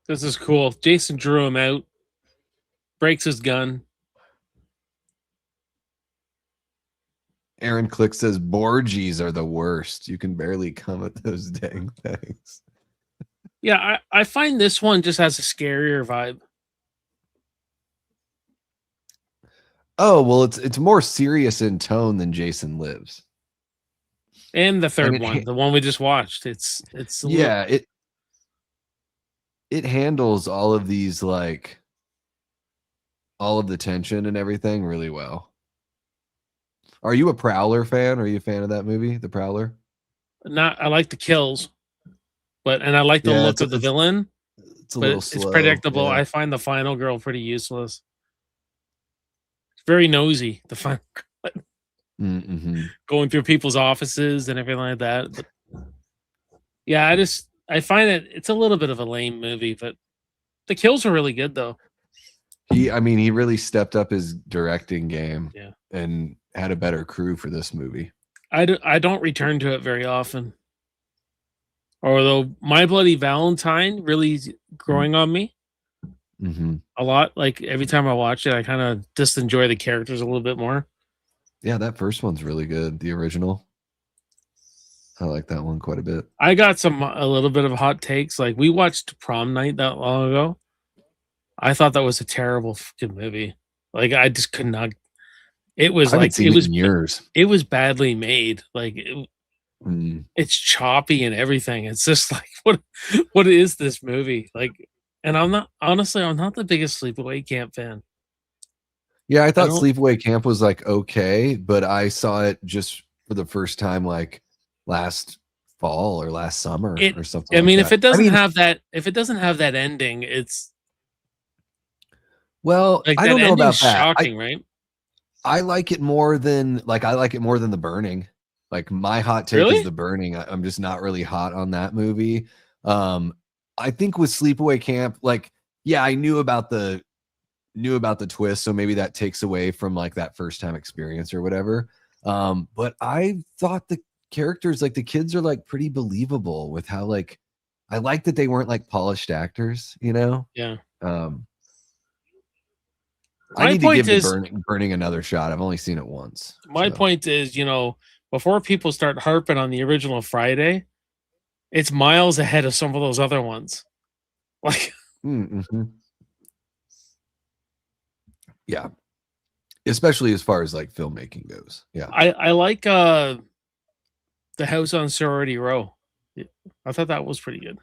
this is cool. Jason drew him out, breaks his gun. Aaron Click says Borgies are the worst. You can barely come at those dang things. Yeah, I find this one just has a scarier vibe. Oh, well, it's more serious in tone than Jason Lives. And the third mean, one, the one we just watched, it's a little- Yeah, it handles all of these, like all of the tension and everything really well. Are you a Prowler fan? Are you a fan of that movie, The Prowler? not. I like the kills, and I like the Yeah, look of the villain. It's a But little it's slow. predictable. yeah. I find the final girl pretty useless. It's very nosy. The final Mm-hmm. going through people's offices and everything like that. But yeah, I find it's a little bit of a lame movie, but the kills are really good though. He really stepped up his directing game. Yeah. And had a better crew for this movie. I don't return to it very often. Although My Bloody Valentine really is growing on me Mm-hmm. a lot. Like every time I watch it, I kind of just enjoy the characters a little bit more. Yeah, that first one's really good. The original. I like that one quite a bit. I got a little bit of hot takes. Like we watched Prom Night that long ago. I thought that was a terrible fucking movie. Like I just could not. It was I haven't like seen it in years. it was badly made. Like Mm. it's choppy and everything. It's just like what is this movie? Like, and I'm not the biggest Sleepaway Camp fan. Yeah, I thought don't- Sleepaway Camp was like okay, but I saw it just for the first time like last fall or last summer or something. I like mean, that. if it doesn't have that ending, it's well, like I that don't know about ending's that. shocking, right? I like it more than The Burning. Like my hot take Really? is The Burning. I'm just not really hot on that movie. I think with Sleepaway Camp, like, yeah, I knew about the twist, so maybe that takes away from like that first time experience or whatever. But I thought the characters, like the kids, are like pretty believable with how like I like that they weren't like polished actors, you know? Yeah. I My need to point give is- the burning another shot. I've only seen it once. My so. point is, before people start harping on the original Friday, it's miles ahead of some of those other ones. Like, Mm-hmm. Yeah, especially as far as like filmmaking goes. Yeah, I like the House on Sorority Row. I thought that was pretty good.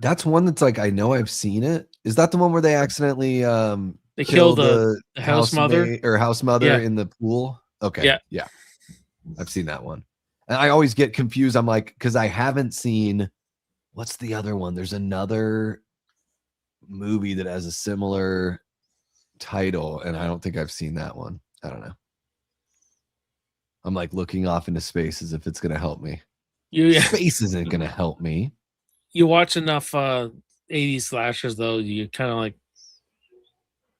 that's one that's like I know I've seen it. Is that the one where they accidentally They kill the the house mother? house mother Yeah. in the pool? Okay, Yeah. I've seen that one, and I always get confused. I'm like, because I haven't seen what's the other one. There's another movie that has a similar title, and I don't think I've seen that one. I don't know. I'm like looking off into space as if it's going to help me. Space isn't going to help me. You watch enough 80s slashers, though, you kind of like.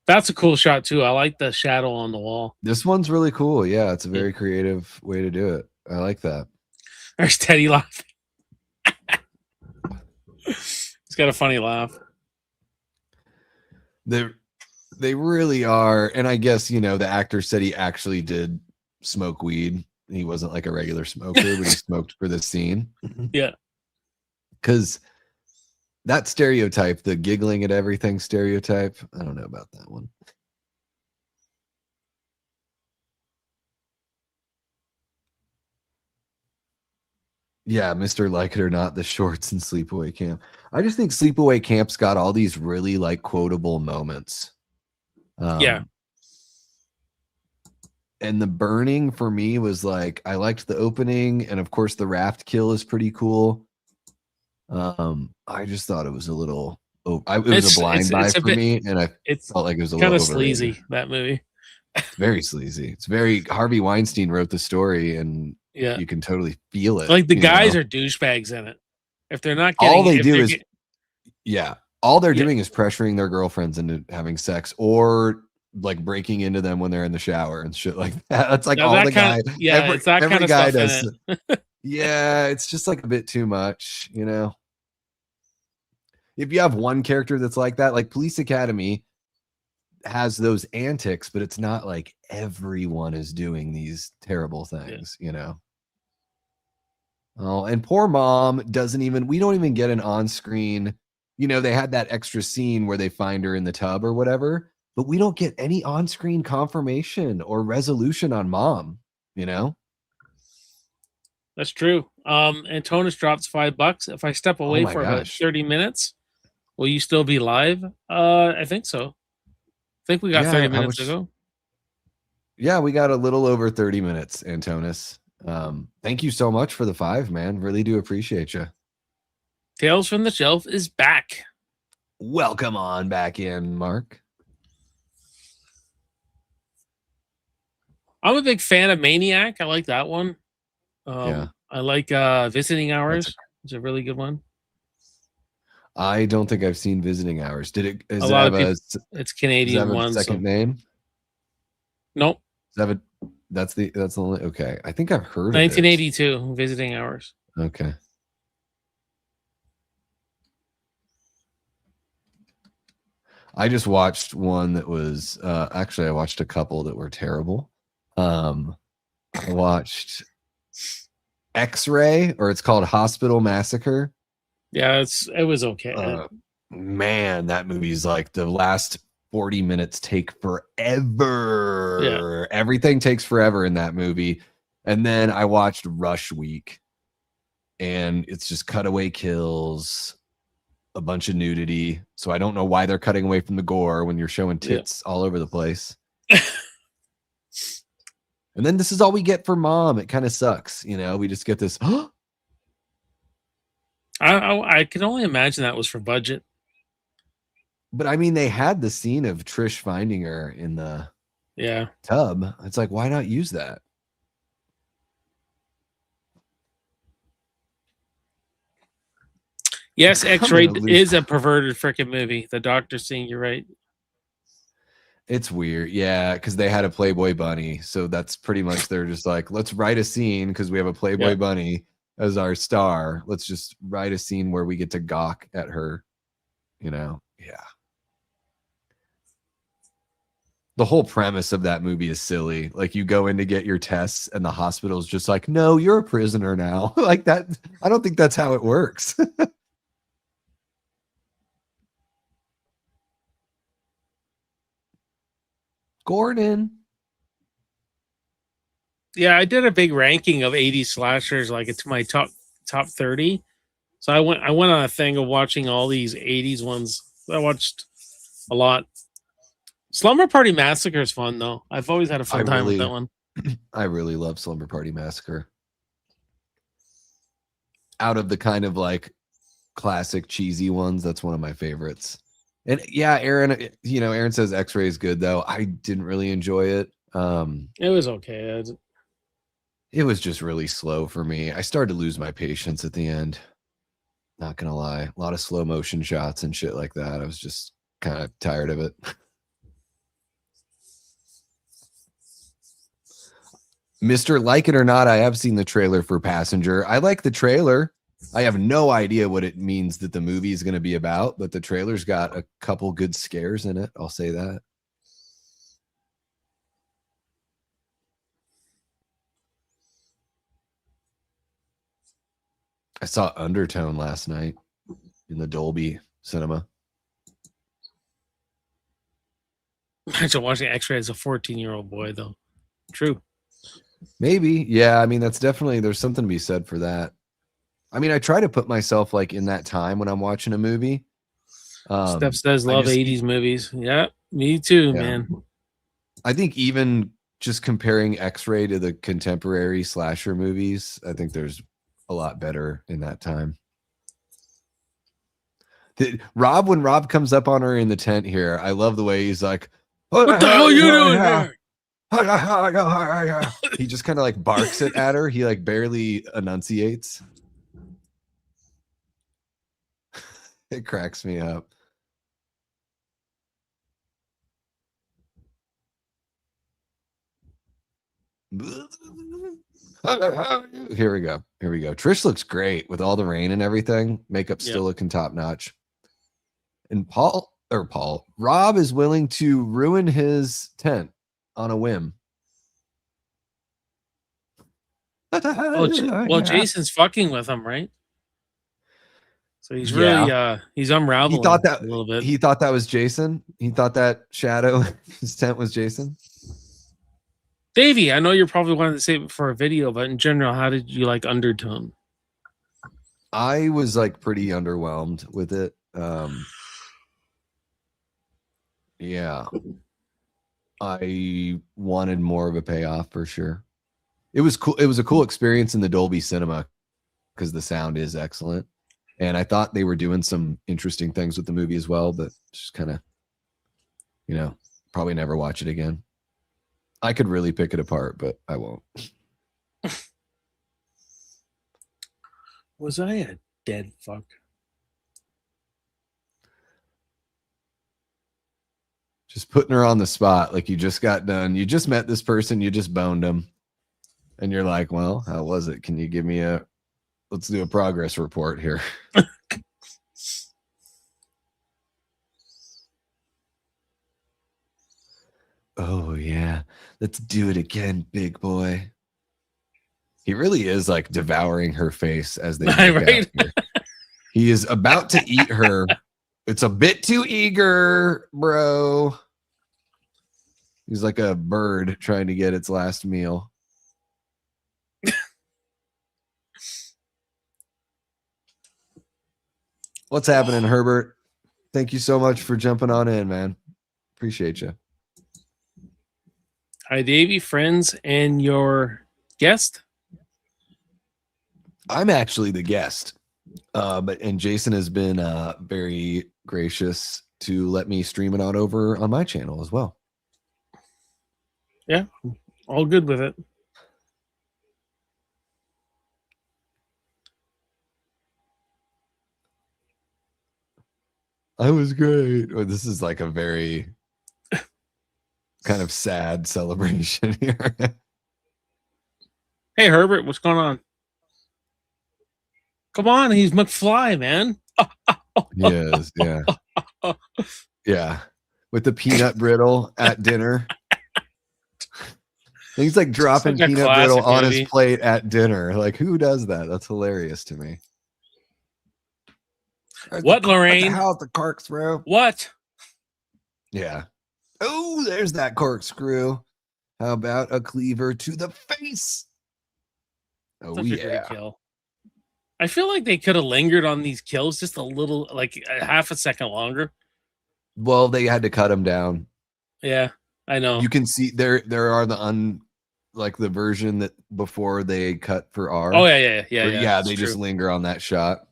That's a cool shot too. I like the shadow on the wall. This one's really cool. Yeah, it's a very creative way to do it. I like that. There's Teddy laughing. He's got a funny laugh. They really are, and I guess the actor said he actually did smoke weed. He wasn't like a regular smoker, but he smoked for the scene. Yeah, because that stereotype, the giggling at everything stereotype, I don't know about that one. Yeah, Mr. Like It or Not, the shorts in Sleepaway Camp. I just think Sleepaway Camp's got all these really like quotable moments. Yeah. And The Burning for me was like, I liked the opening, and of course the raft kill is pretty cool. I just thought it was a little it was a blind buy for me, and I it's felt like it was a kind little of sleazy, that movie. It's very sleazy. It's very Harvey Weinstein wrote the story, and Yeah. you can totally feel it. Like the guys know? are douchebags in it. If they're not getting all they if do they're is get- all they're Yeah. doing is pressuring their girlfriends into having sex or like breaking into them when they're in the shower and shit like that. That's like Now all that the guy. kinda- yeah, it's that every kind of guy stuff does. in it. Yeah, it's just like a bit too much, you know. If you have one character that's like that, like Police Academy has those antics, but it's not like everyone is doing these terrible things, you know. Oh, and poor mom we don't even get an on-screen, you know, they had that extra scene where they find her in the tub or whatever, but we don't get any on-screen confirmation or resolution on mom, you know. That's true. Antonis drops $5. If I step away my for about gosh. 30 minutes, will you still be live? I think so. I think we got Yeah, 30 how minutes much- to go. Yeah, we got a little over 30 minutes, Antonis. Thank you so much for the 5, man. Really do appreciate you. Tales from the Shelf is back. Welcome on back in, Mark. I'm a big fan of Maniac. I like that one. Yeah. I like Visiting Hours. It's a really good one. I don't think I've seen Visiting Hours. Does it A lot have of a, people, does it's it Canadian have a one. second So. name? Nope. That's the only okay. I think I've heard of 1982, Visiting Hours. it. Okay. I just watched one that was actually I watched a couple that were terrible. I watched X-Ray, or it's called Hospital Massacre. Yeah, it was okay. Man, that movie's like the last 40 minutes take forever. Yeah. Everything takes forever in that movie. And then I watched Rush Week, and it's just cutaway kills, a bunch of nudity. So I don't know why they're cutting away from the gore when you're showing tits all over the place. And then this is all we get for mom. It kind of sucks, you know. We just get this. I can only imagine that was for budget. But I mean, they had the scene of Trish finding her in the tub. It's like, why not use that? Yes, X-Ray gonna lose- is a perverted freaking movie. The doctor's saying you're right. It's weird. Yeah, because they had a Playboy bunny. So that's pretty much they're just like, let's write a scene because we have a Playboy bunny as our star. Let's just write a scene where we get to gawk at her. You know? Yeah. The whole premise of that movie is silly. Like, you go in to get your tests and the hospital's just like, no, you're a prisoner now. Like that. I don't think that's how it works. Gordon. Yeah, I did a big ranking of 80s slashers, like it's my top 30. So I went on a thing of watching all these 80s ones. I watched a lot. Slumber Party Massacre is fun though. I've always had a fun time with that one. I really love Slumber Party Massacre. Out of the kind of like classic cheesy ones, that's one of my favorites. And yeah, Aaron, you know, Aaron says X-Ray is good though. I didn't really enjoy it. It was okay. It was just really slow for me. I started to lose my patience at the end. Not gonna lie, a lot of slow motion shots and shit like that. I was just kind of tired of it. Mr. Like It or Not, I have seen the trailer for Passenger. I like the trailer. I have no idea what it means that the movie is going to be about, but the trailer's got a couple good scares in it. I'll say that. I saw Undertone last night in the Dolby Cinema. Imagine watching X-Ray as a 14-year-old boy though. True. Maybe. Yeah, I mean, that's definitely, there's something to be said for that. I mean, I try to put myself like in that time when I'm watching a movie. Steph says love 80s movies. Yeah, me too, man. I think even just comparing X-Ray to the contemporary slasher movies, I think there's a lot better in that time. Rob, when Rob comes up on her in the tent here, I love the way he's like, what the hell are you doing here? He just kind of like barks it at her. He like barely enunciates. It cracks me up. Here we go. Here we go. Trish looks great with all the rain and everything. Makeup still looking top notch. And Rob is willing to ruin his tent on a whim. Well, Jason's fucking with him, right? So he's really he's unraveling. He thought that a little bit. He thought that was Jason. He thought that shadow in his tent was Jason. Davey, I know you're probably wanting to save it for a video, but in general, how did you like Undertone? I was like pretty underwhelmed with it. Yeah. I wanted more of a payoff for sure. It was cool. It was a cool experience in the Dolby Cinema because the sound is excellent. And I thought they were doing some interesting things with the movie as well, but just kind of, probably never watch it again. I could really pick it apart, but I won't. Was I a dead fuck? Just putting her on the spot. Like you just got done. You just met this person. You just boned them. And you're like, well, how was it? Can you give me let's do a progress report here. Oh, yeah. Let's do it again, big boy. He really is like devouring her face as they right? He is about to eat her. It's a bit too eager, bro. He's like a bird trying to get its last meal. What's happening, Herbert? Thank you so much for jumping on in, man. Appreciate you. Hi, Davey, friends, and your guest. I'm actually the guest, and Jason has been very gracious to let me stream it over on my channel as well. Yeah, all good with it. I was great. Oh, this is like a very kind of sad celebration here. Hey, Herbert, what's going on? Come on, he's McFly, man. Yes, yeah. Yeah. With the peanut brittle at dinner. He's like dropping Such a peanut classic brittle on movie. his plate at dinner. Like, who does that? That's hilarious to me. What, Lorraine? How's the corkscrew? What? Yeah. Oh, there's that corkscrew. How about a cleaver to the face? Oh, Such a yeah. great kill. I feel like they could have lingered on these kills just a little, like a half a second longer. Well, they had to cut him down. Yeah, I know. You can see there are the like the version that before they cut for R. Oh yeah. They just linger on that shot.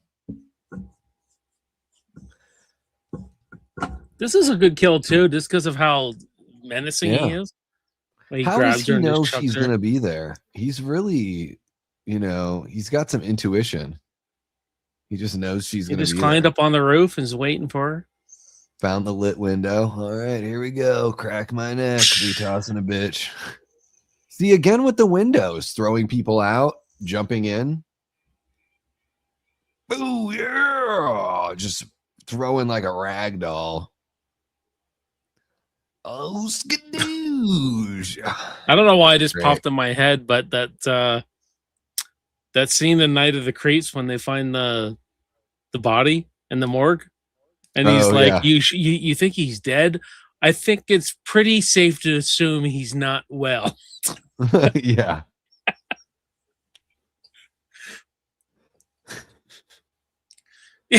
This is a good kill too, just because of how menacing he Yeah. is. Like, How does he and just know chucks she's her. going to be there? He's really, he's got some intuition. He just knows she's He going to just be climbed there. up on the roof and is waiting for her. Found the lit window. All right, here we go. Crack my neck. Be tossing a bitch. See, again with the windows, throwing people out, jumping in. Oh, yeah. Just throwing like a rag doll. Oh, skadoosh. I don't know why it just Great. popped in my head, but that scene the Night of the Creeps when they find the body in the morgue, and he's like, you think he's dead? I think it's pretty safe to assume he's not well. Yeah.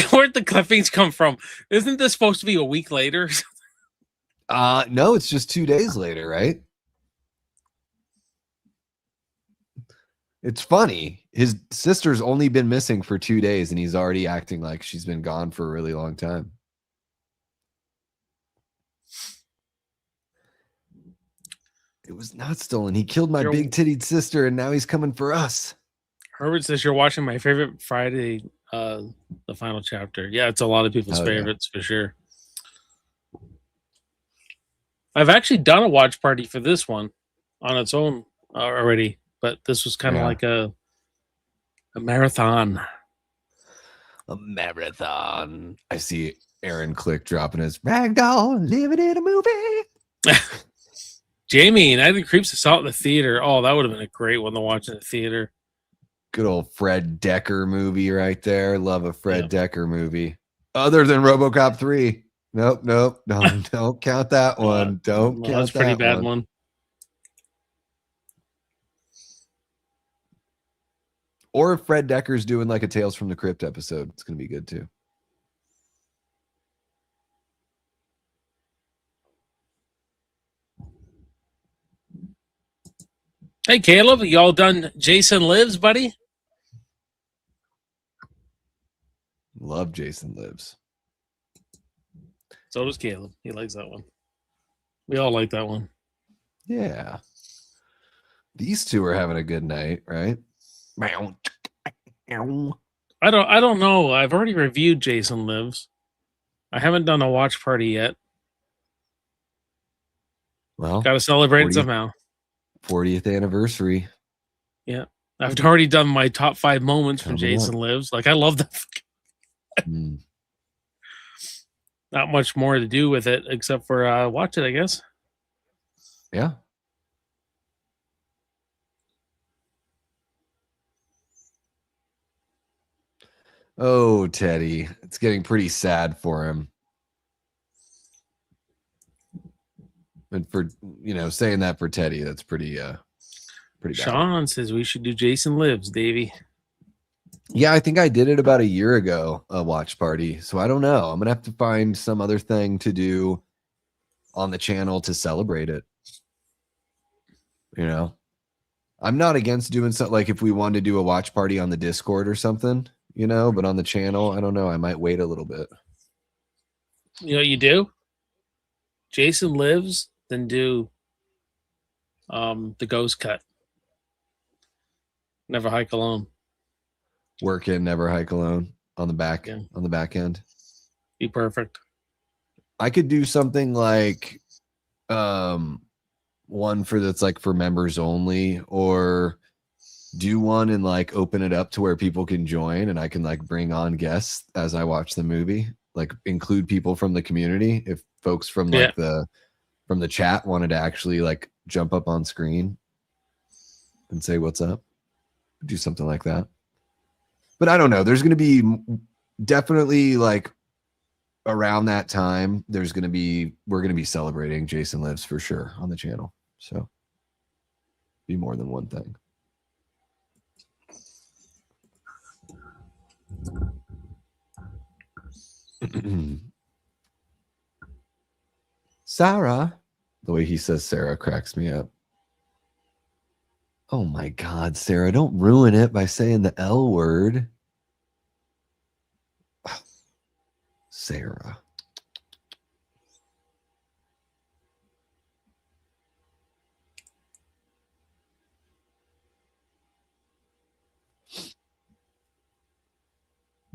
Where'd the clippings come from? Isn't this supposed to be a week later? No, it's just 2 days later, right? It's funny. His sister's only been missing for 2 days, and he's already acting like she's been gone for a really long time. It was not stolen. He killed my You're- big tittied sister, and now he's coming for us. Herbert says you're watching my favorite Friday, the final chapter. Yeah, it's a lot of people's Oh, yeah. favorites for sure. I've actually done a watch party for this one on its own already, but this was kind of Yeah. like a marathon. A marathon. I see Aaron Click dropping his ragdoll, living in a movie. Jamie, Night of the Creeps I saw it in the theater. Oh, that would have been a great one to watch in the theater. Good old Fred Decker movie right there. Love a Fred Yep. Decker movie. Other than RoboCop 3. Nope. Don't count that one. Don't Well, count that's a pretty that bad one. Or if Fred Decker's doing like a Tales from the Crypt episode, it's going to be good too. Hey, Caleb, you all done Jason Lives, buddy? Love Jason Lives. So does Caleb. He likes that one. We all like that one. Yeah. These two are having a good night, right? I don't know. I've already reviewed Jason Lives. I haven't done a watch party yet. Well, Got to celebrate 40th it somehow. 40th anniversary. I've already done my top 5 moments for Coming Jason up. Lives. Like, I love that. Mm. Not much more to do with it except for watch it, I guess. Yeah. Oh, Teddy. It's getting pretty sad for him. And for, saying that for Teddy, that's pretty bad. Sean says we should do Jason Lives, Davey. Yeah, I think I did it about a year ago, a watch party. So I don't know. I'm going to have to find some other thing to do on the channel to celebrate it. I'm not against doing something like if we wanted to do a watch party on the Discord or something, but on the channel, I don't know. I might wait a little bit. You know what you do? Jason Lives, then do the Ghost Cut. Never Hike Alone. Work in, never hike alone on the back, Yeah. on the back end. Be perfect. I could do something like one that's like for members only, or do one and like open it up to where people can join and I can like bring on guests as I watch the movie, like include people from the community. If folks from like from the chat wanted to actually like jump up on screen and say what's up, do something like that. But I don't know. There's going to be definitely like around that time, we're going to be celebrating Jason Lives for sure on the channel. So be more than one thing. Sarah, the way he says Sarah cracks me up. Oh my God, Sarah, don't ruin it by saying the L word. Sarah.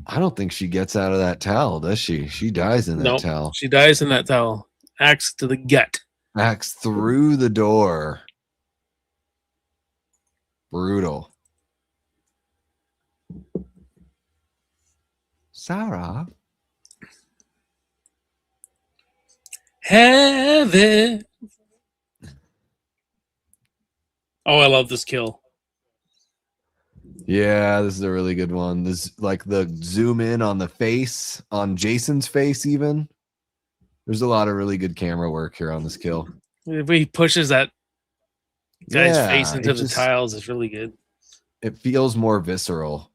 I don't think she gets out of that towel, does she? She dies in that Nope, towel. she dies in that towel. Axe to the gut. Axe through the door. Brutal. Sarah. Heaven. Oh, I love this kill. Yeah, this is a really good one. This like the zoom in on the face, on Jason's face even. There's a lot of really good camera work here on this kill. If he pushes that guy's Yeah, face into it the just- tiles, it's really good. It feels more visceral.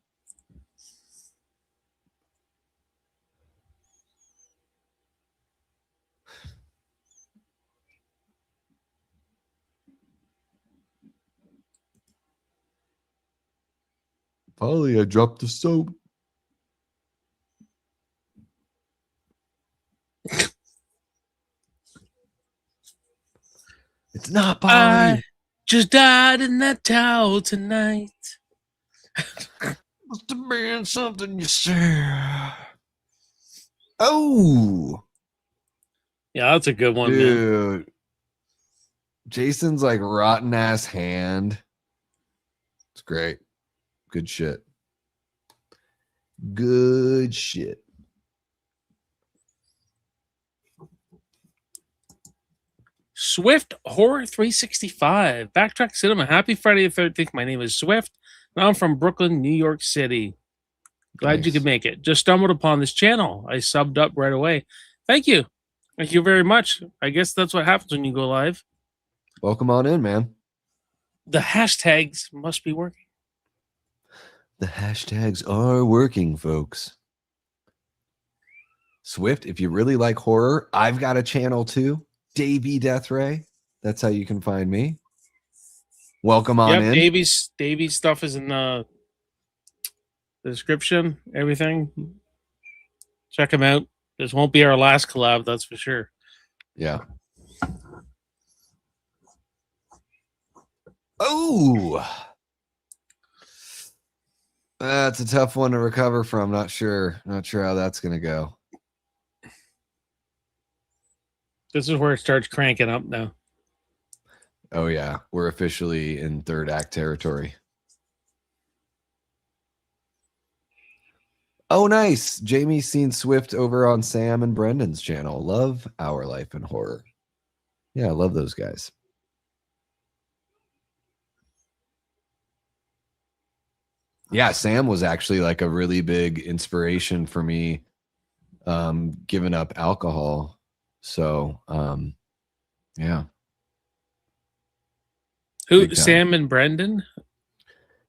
Polly, I dropped the soap. It's It's not I Polly. just died in that towel tonight. Must have been something you said. Oh, Yeah, that's a good one, man. dude. Jason's like rotten ass hand. It's great. Good shit. Good shit. Swift Horror 365. Backtrack Cinema. Happy Friday the 13th. My name is Swift, and I'm from Brooklyn, New York City. Glad you could make it. Just stumbled upon this channel. I subbed up right away. Thank you. Thank you very much. I guess that's what happens when you go live. Welcome on in, man. The hashtags must be working. The hashtags are working, folks. Swift, if you really like horror, I've got a channel too. Davey Deathray. That's how you can find me. Welcome on in. Davy's stuff is in the description. Everything. Check him out. This won't be our last collab, that's for sure. Yeah. Oh, that's a tough one to recover from. Not sure how that's gonna go. This is where it starts cranking up now. Oh yeah, we're officially in third act territory. Oh nice, Jamie's seen Swift over on Sam and Brendan's channel. Love Our Life in Horror. Yeah, I love those guys. Yeah, Sam was actually like a really big inspiration for me giving up alcohol. So yeah. Who? Sam and Brendan?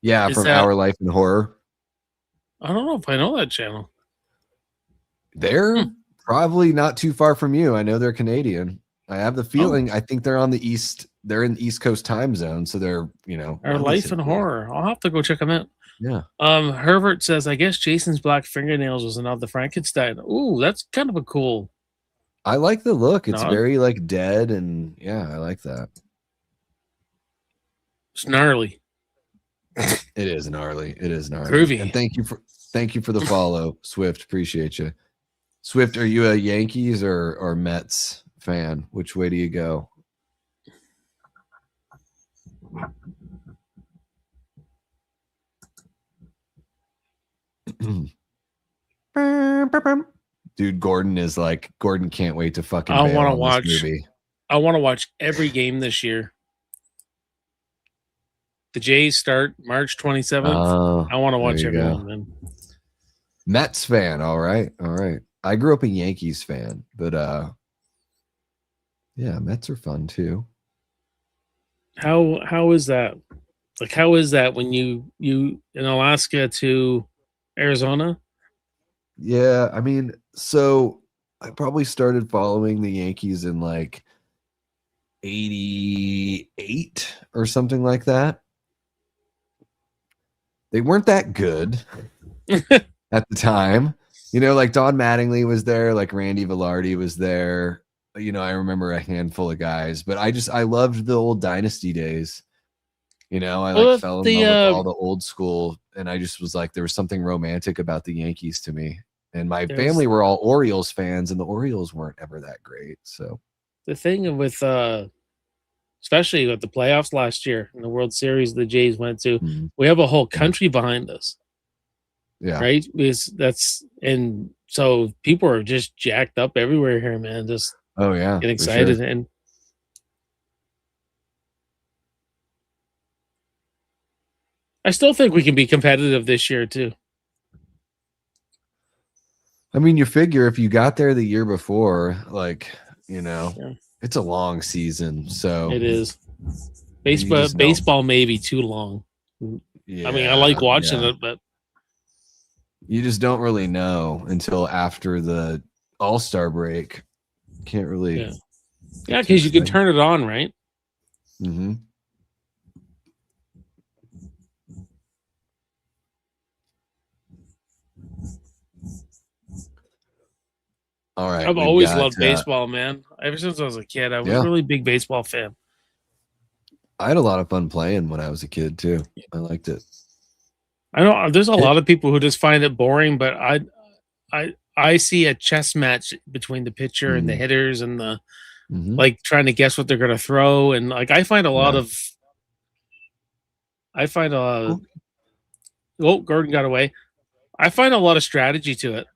Yeah, from Our Life in Horror. I don't know if I know that channel. They're probably not too far from you. I know they're Canadian. I have the feeling I think they're on the east. They're in the East Coast time zone, so they're, you know, Our Life in Horror. I'll have to go check them out. Yeah. Herbert says, I guess Jason's black fingernails was another Frankenstein. Ooh, that's kind of a cool. I like the look. It's very like dead, and yeah, I like that. It's gnarly. It is gnarly. It is gnarly. Groovy. And thank you for the follow, Swift. Appreciate you. Swift, are you a Yankees or Mets fan? Which way do you go? Dude, Gordon can't wait to fucking I want to watch this movie. I want to watch every game this year. The Jays start March 27th. I want to watch everyone, man. Mets fan, all right. I grew up a Yankees fan, but yeah, Mets are fun too. How is that? Like, how is that when you in Alaska to Arizona? Yeah, I mean, so I probably started following the Yankees in like 88 or something like that. They weren't that good at the time. You know, like Don Mattingly was there, like Randy Velarde was there. You know, I remember a handful of guys, but I loved the old dynasty days. You know, I like fell in love with all the old school, and I just was like, there was something romantic about the Yankees to me. And my family were all Orioles fans, and the Orioles weren't ever that great. So the thing with especially with the playoffs last year and the World Series the Jays went to, we have a whole country behind us. Yeah. Right? And so people are just jacked up everywhere here, man. Just get excited. And I still think we can be competitive this year too. I mean, you figure if you got there the year before, like, you know, it's a long season. So it is. Baseball may be too long. Yeah, I mean, I like watching it, but you just don't really know until after the All-Star break. Can't really. Yeah, because you can turn it on, right? Mm-hmm. All right. I've always loved baseball, man. Ever since I was a kid, I was a really big baseball fan. I had a lot of fun playing when I was a kid too. I liked it. I know there's a lot of people who just find it boring, but I see a chess match between the pitcher and the Mhm. hitters and the Mhm. like trying to guess what they're gonna throw, and like I find a lot Yeah. of I find a Oh. oh, Gordon got away. I find a lot of strategy to it.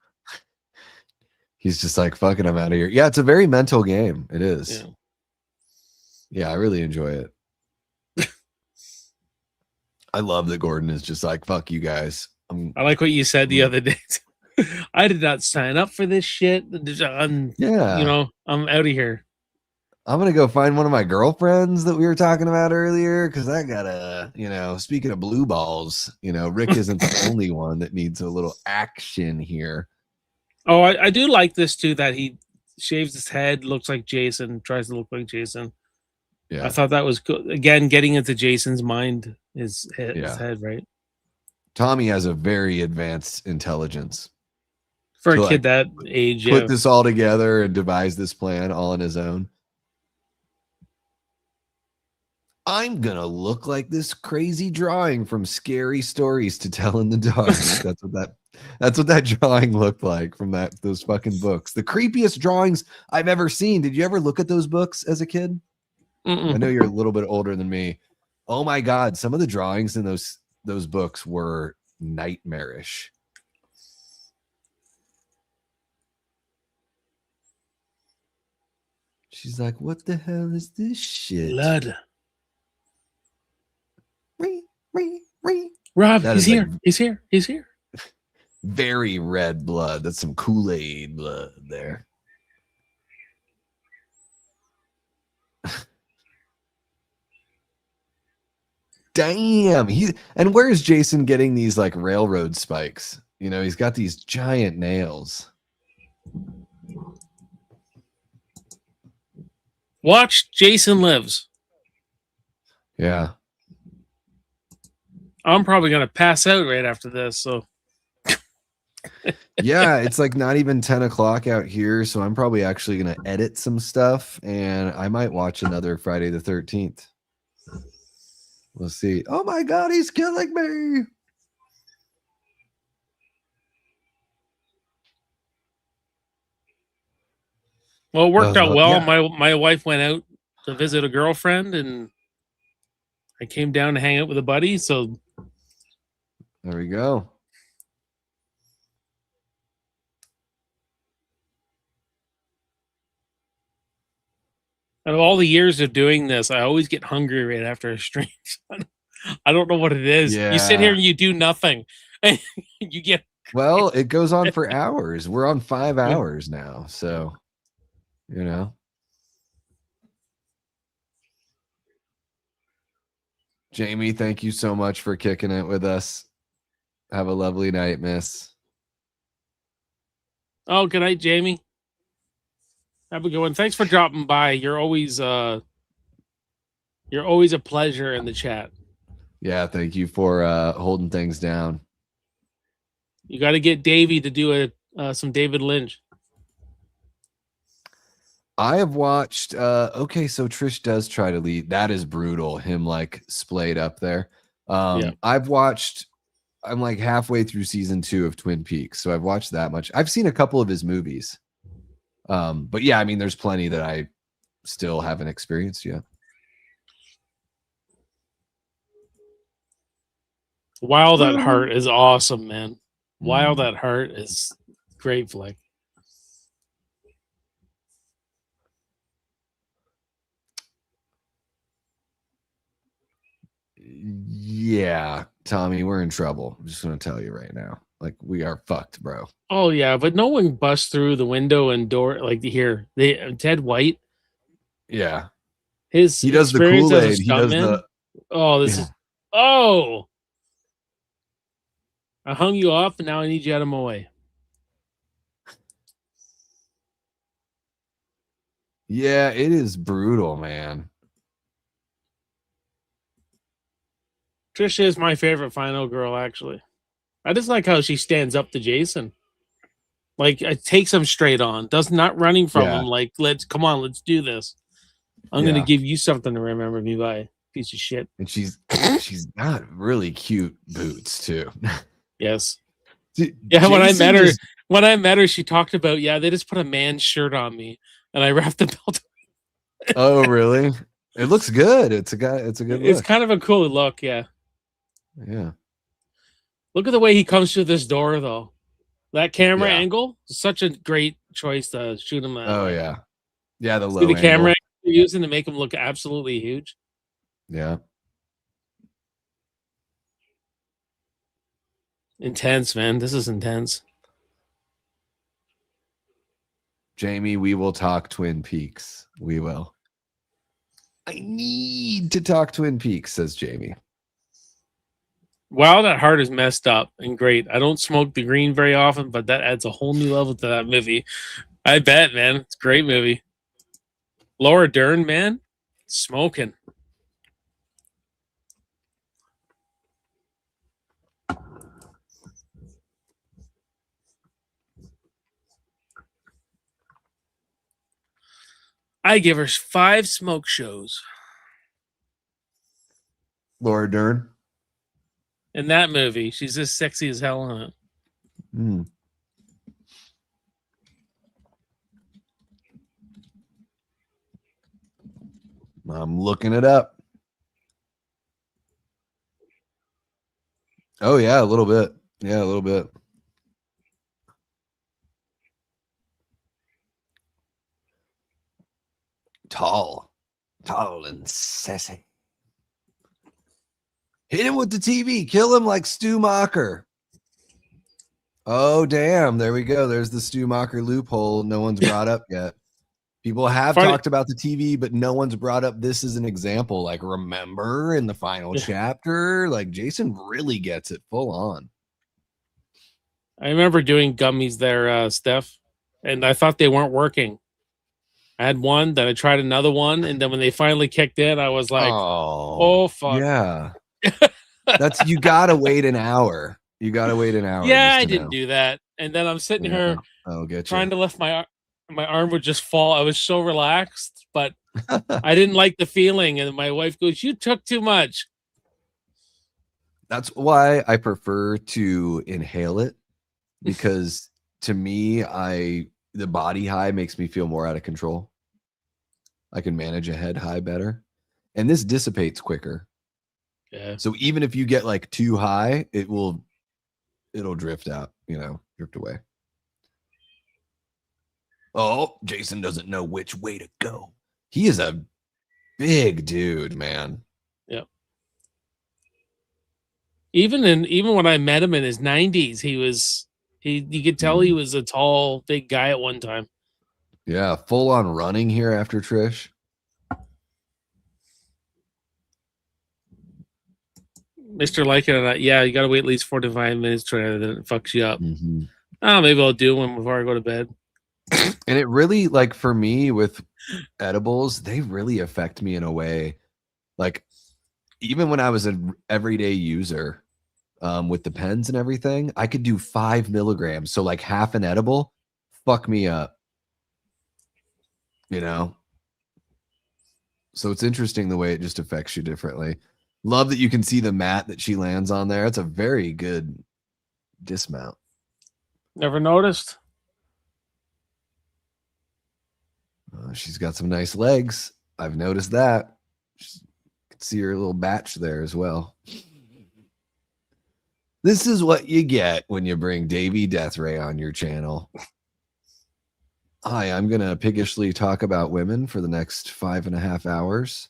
He's just like, fucking, I'm out of here. Yeah, it's a very mental game. It is. Yeah. Yeah, I really enjoy it. I love that Gordon is just like, fuck you guys. I like what you said the other day. I did not sign up for this shit. I'm, Yeah. you know, I'm out of here. I'm gonna go find one of my girlfriends that we were talking about earlier because I gotta, speaking of blue balls, Rick isn't the only one that needs a little action here. Oh, I do like this too, that he shaves his head, looks like Jason, tries to look like Jason. Yeah. I thought that was good. Again, getting into Jason's mind, his head, right? Tommy has a very advanced intelligence. For to, a kid that age, put yeah. this all together and devise this plan all on his own. I'm gonna look like this crazy drawing from Scary Stories to Tell in the Dark. That's what that drawing looked like from those fucking books. The creepiest drawings I've ever seen. Did you ever look at those books as a kid? Mm-mm. I know you're a little bit older than me. Oh my god, some of the drawings in those books were nightmarish. She's like, what the hell is this shit? Blood. Rob, he's here. He's here. He's here. Very red blood. That's some Kool-Aid blood there. Damn. And where's Jason getting these like railroad spikes? He's got these giant nails. Watch Jason Lives. Yeah. I'm probably gonna pass out right after this. So yeah, it's like not even 10 o'clock out here, so I'm probably actually gonna edit some stuff, and I might watch another Friday the 13th. We'll see. Oh my god, he's killing me. well, it worked out well. Yeah. My wife went out to visit a girlfriend, and I came down to hang out with a buddy. So There we go. out of all the years of doing this, I always get hungry right after a stream. I don't know what it is. You sit here and you do nothing, and you get. Well, it goes on for hours. We're on 5 hours now, so Jamie, thank you so much for kicking it with us. Have a lovely night, miss. Oh, good night, Jamie. Have a good one. Thanks for dropping by. You're always a pleasure in the chat. Yeah, thank you for holding things down. You got to get Davey to do some David Lynch. I have watched okay, so Trish does try to lead. That is brutal, him like splayed up there. I'm like halfway through season 2 of Twin Peaks, so I've watched that much. I've seen a couple of his movies. But yeah, I mean there's plenty that I still haven't experienced yet. Wild at Heart is awesome, man. Wild at Heart is great flick. Yeah, Tommy, we're in trouble. I'm just gonna tell you right now. Like we are fucked, bro. Oh yeah, but no one busts through the window and door like here. Ted White. Yeah. He does the experience as a Kool-Aid. He does stuntman. This is I hung you up and now I need you out of my way. Yeah, it is brutal, man. Trisha is my favorite final girl, actually. I just like how she stands up to Jason. Like, it takes him straight on. Not running from him. Like, let's do this. I'm going to give you something to remember me by. Piece of shit. And she's got really cute boots too. Yes. Dude, Yeah, when Jason I met her, she talked about, yeah, they just put a man's shirt on me and I wrapped the belt. Oh, really? It looks good. It's a good It's look. kind of a cool look, yeah. Yeah. Look at the way he comes through this door, though. That camera Yeah. angle, such a great choice to shoot him that Oh way. yeah. Yeah, the See low the camera angle. they're using to make him look absolutely huge. Yeah. Intense, man. This is intense. Jamie, we will talk Twin Peaks. We will. I need to talk Twin Peaks, says Jamie. Wow, that heart is messed up and great. I don't smoke the green very often, but that adds a whole new level to that movie. I bet, man. It's a great movie. Laura Dern, man, smoking. I give her 5 smoke shows. Laura Dern. In that movie, she's just sexy as hell in it. Mm. I'm looking it up. Oh yeah, a little bit. Yeah, a little bit. Tall and sassy. Hit him with the TV. Kill him like Stu Macher. Oh, damn. There we go. There's the Stu Macher loophole no one's brought up yet. People have talked about the TV, but no one's brought up this as an example. Like, remember in the final chapter? Like, Jason really gets it full on. I remember doing gummies there, Steph, and I thought they weren't working. I had one, then I tried another one, and then when they finally kicked in, I was like, oh fuck. Yeah. That's you gotta wait an hour. You gotta wait an hour. Yeah, I didn't do that. And then I'm sitting here trying to lift my arm would just fall. I was so relaxed, but I didn't like the feeling. And my wife goes, "You took too much." That's why I prefer to inhale it, because to me, the body high makes me feel more out of control. I can manage a head high better, and this dissipates quicker. Yeah. So even if you get like too high, it'll drift out, drift away. Oh, Jason doesn't know which way to go. He is a big dude, man. Yep. Even when I met him in his 90s, you could tell he was a tall, big guy at one time. Yeah, full on running here after Trish. Mr. Lycan, yeah, you got to wait at least 45 minutes to then it fucks you up. Oh, maybe I'll do one before I go to bed. And it really, like, for me with edibles, they really affect me in a way. Like, even when I was an everyday user with the pens and everything, I could do 5 milligrams. So like half an edible, fuck me up. So it's interesting the way it just affects you differently. Love that you can see the mat that she lands on there. It's a very good dismount. Never noticed. She's got some nice legs. I've noticed that. You can see her little batch there as well. This is what you get when you bring Davey Deathray on your channel. Hi, I'm going to piggishly talk about women for the next 5.5 hours.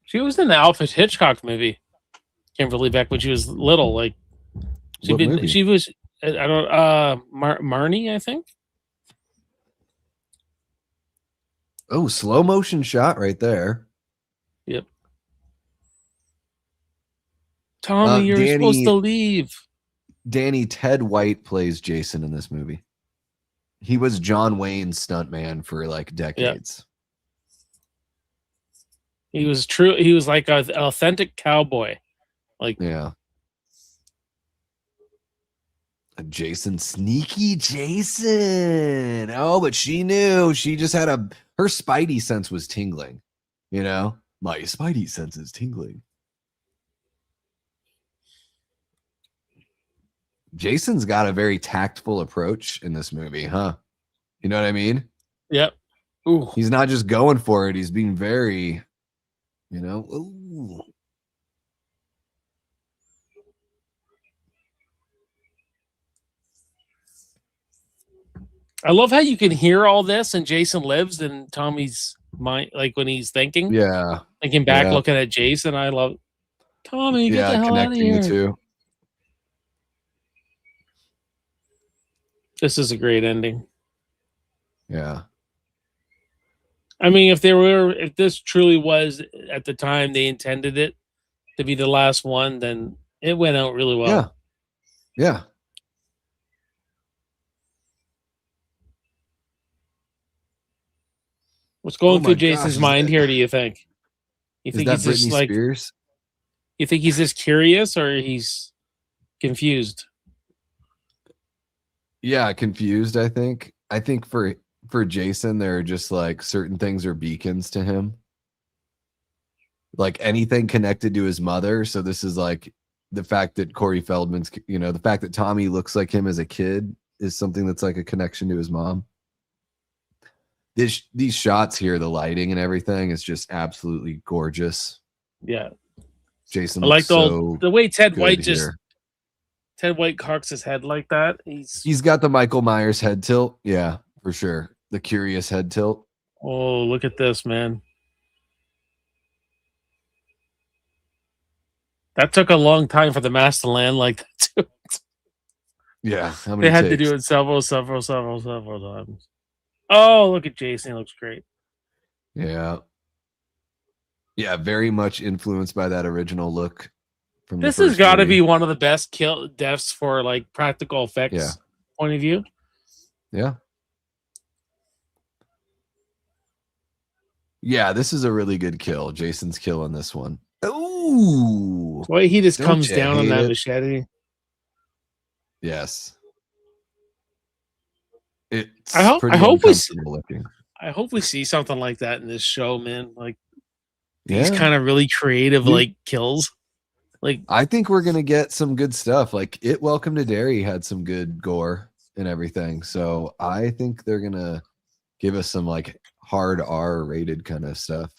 She was in the Alfred Hitchcock movie. Kimberly Beck when she was little. Like she was. I don't. Marnie, I think. Oh, slow motion shot right there. Yep. Tommy, you're supposed to leave. Danny Ted White plays Jason in this movie. He was John Wayne's stuntman for like decades. Yep. He was true. He was like an authentic cowboy. Like, yeah. Jason, sneaky Jason. Oh, but she knew. She just had a Her spidey sense was tingling, you know? My spidey sense is tingling. Jason's got a very tactful approach in this movie, huh? You know what I mean? Yep. Ooh. He's not just going for it. He's being very, you know, ooh. I love how you can hear all this and Jason lives in Tommy's mind, like when he's thinking. Yeah. Thinking back, Yeah. looking at Jason. I love Tommy, get Yeah, the hell out of connecting here. the two. This is a great ending. Yeah. I mean, if this truly was at the time they intended it to be the last one, then it went out really well. Yeah. Yeah. What's going Oh through my Jason's gosh, mind here, do you think? You Is think that he's just Britney like Spears? you think he's just curious or he's confused? Yeah, confused, I think. I think for Jason, there are just like certain things are beacons to him. Like anything connected to his mother. So this is like the fact that Corey Feldman's, you know, the fact that Tommy looks like him as a kid is something that's like a connection to his mom. These shots here, the lighting and everything is just absolutely gorgeous. Yeah. Jason I like looks so the way Ted good White just here. Ted White cocks his head like that. He's got the Michael Myers head tilt. Yeah, for sure. The curious head tilt. Oh, look at this, man. That took a long time for the mask to land like that too. Yeah. How many They had to takes? do it several times. Oh, look at Jason. He looks great. Yeah. Yeah, very much influenced by that original look from the This has first got to movie. be one of the best kill deaths for like practical effects point of view. Yeah. Yeah, this is a really good kill. Jason's kill in this one. Ooh. The way he just Don't comes you down on hate that it? machete. Yes. It's I pretty hope uncomfortable looking. I hope we see something like that in this show, man. Like Yeah. these kind of really creative We- like kills. Like I think we're gonna get some good stuff. Like It Welcome to Derry had some good gore and everything. So I think they're gonna give us some like hard R rated kind of stuff.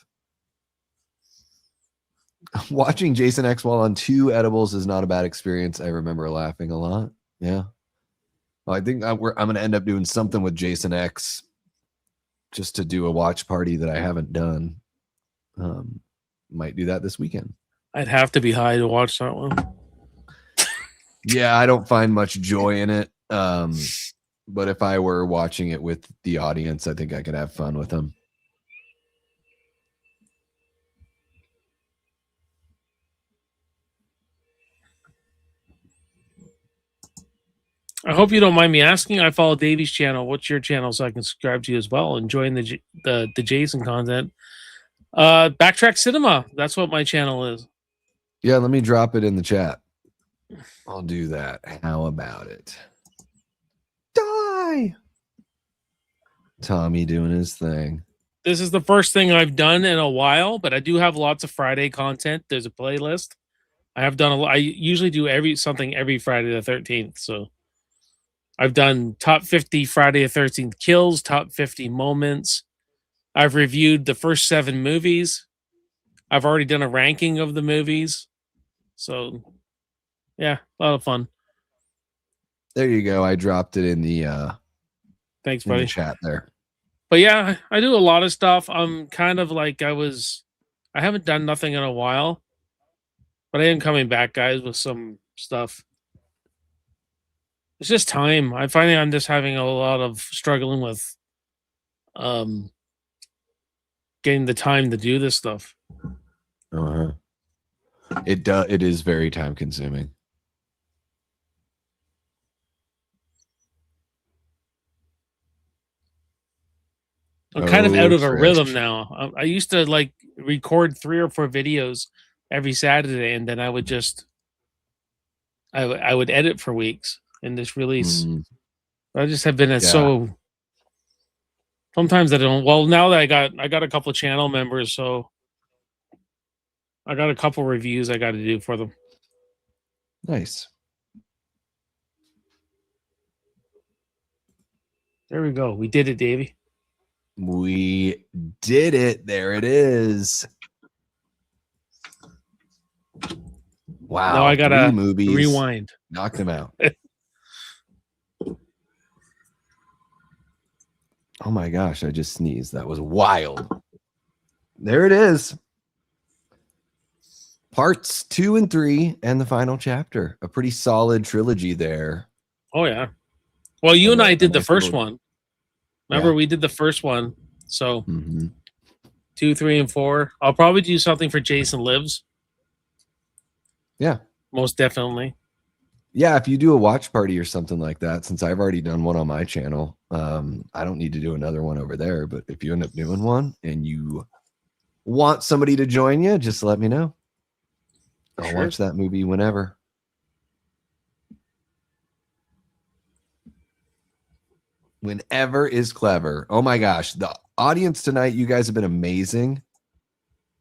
Watching Jason X while on 2 edibles is not a bad experience. I remember laughing a lot. Yeah. Well, I think I'm going to end up doing something with Jason X just to do a watch party that I haven't done. Might do that this weekend. I'd have to be high to watch that one. Yeah, I don't find much joy in it. But if I were watching it with the audience, I think I could have fun with them. I hope you don't mind me asking. I follow Davey's channel. What's your channel so I can subscribe to you as well? Enjoying the Jason content. Backtrack Cinema. That's what my channel is. Yeah, let me drop it in the chat. I'll do that. How about it? Die. Tommy doing his thing. This is the first thing I've done in a while, but I do have lots of Friday content. There's a playlist. I have done I usually do something every Friday the 13th. So I've done top 50 Friday the 13th kills, top 50 moments. I've reviewed the first 7 movies. I've already done a ranking of the movies. So yeah, a lot of fun. There you go. I dropped it in the Thanks, in the buddy. chat there. But yeah, I do a lot of stuff. I'm kind of like I haven't done nothing in a while. But I am coming back, guys, with some stuff. It's just time. I'm finding I'm just having a lot of struggling with getting the time to do this stuff. Uh-huh. It is very time consuming. I'm kind of out of a Trish. rhythm now. I used to like record 3 or 4 videos every Saturday, and then I would just I would edit for weeks and just release. I just have been so Sometimes I don't. Well, now that I got a couple of channel members, so I got a couple reviews I got to do for them. Nice. There we go. We did it, Davey. We did it. There it is. Wow. Now I gotta 3 movies. rewind. Knocked them out. Oh my gosh, I just sneezed. That was wild. There it is. Parts 2 and 3 and the final chapter. A pretty solid trilogy there. Oh yeah. Well, you and I did the first little- one. Remember, we did the first one. So Mhm. 2, 3, and 4. I'll probably do something for Jason Lives. Yeah. Most definitely. Yeah, if you do a watch party or something like that, since I've already done one on my channel, I don't need to do another one over there. But if you end up doing one and you want somebody to join you, just let me know. I'll Sure. watch that movie whenever. Whenever is clever. Oh my gosh, the audience tonight, you guys have been amazing.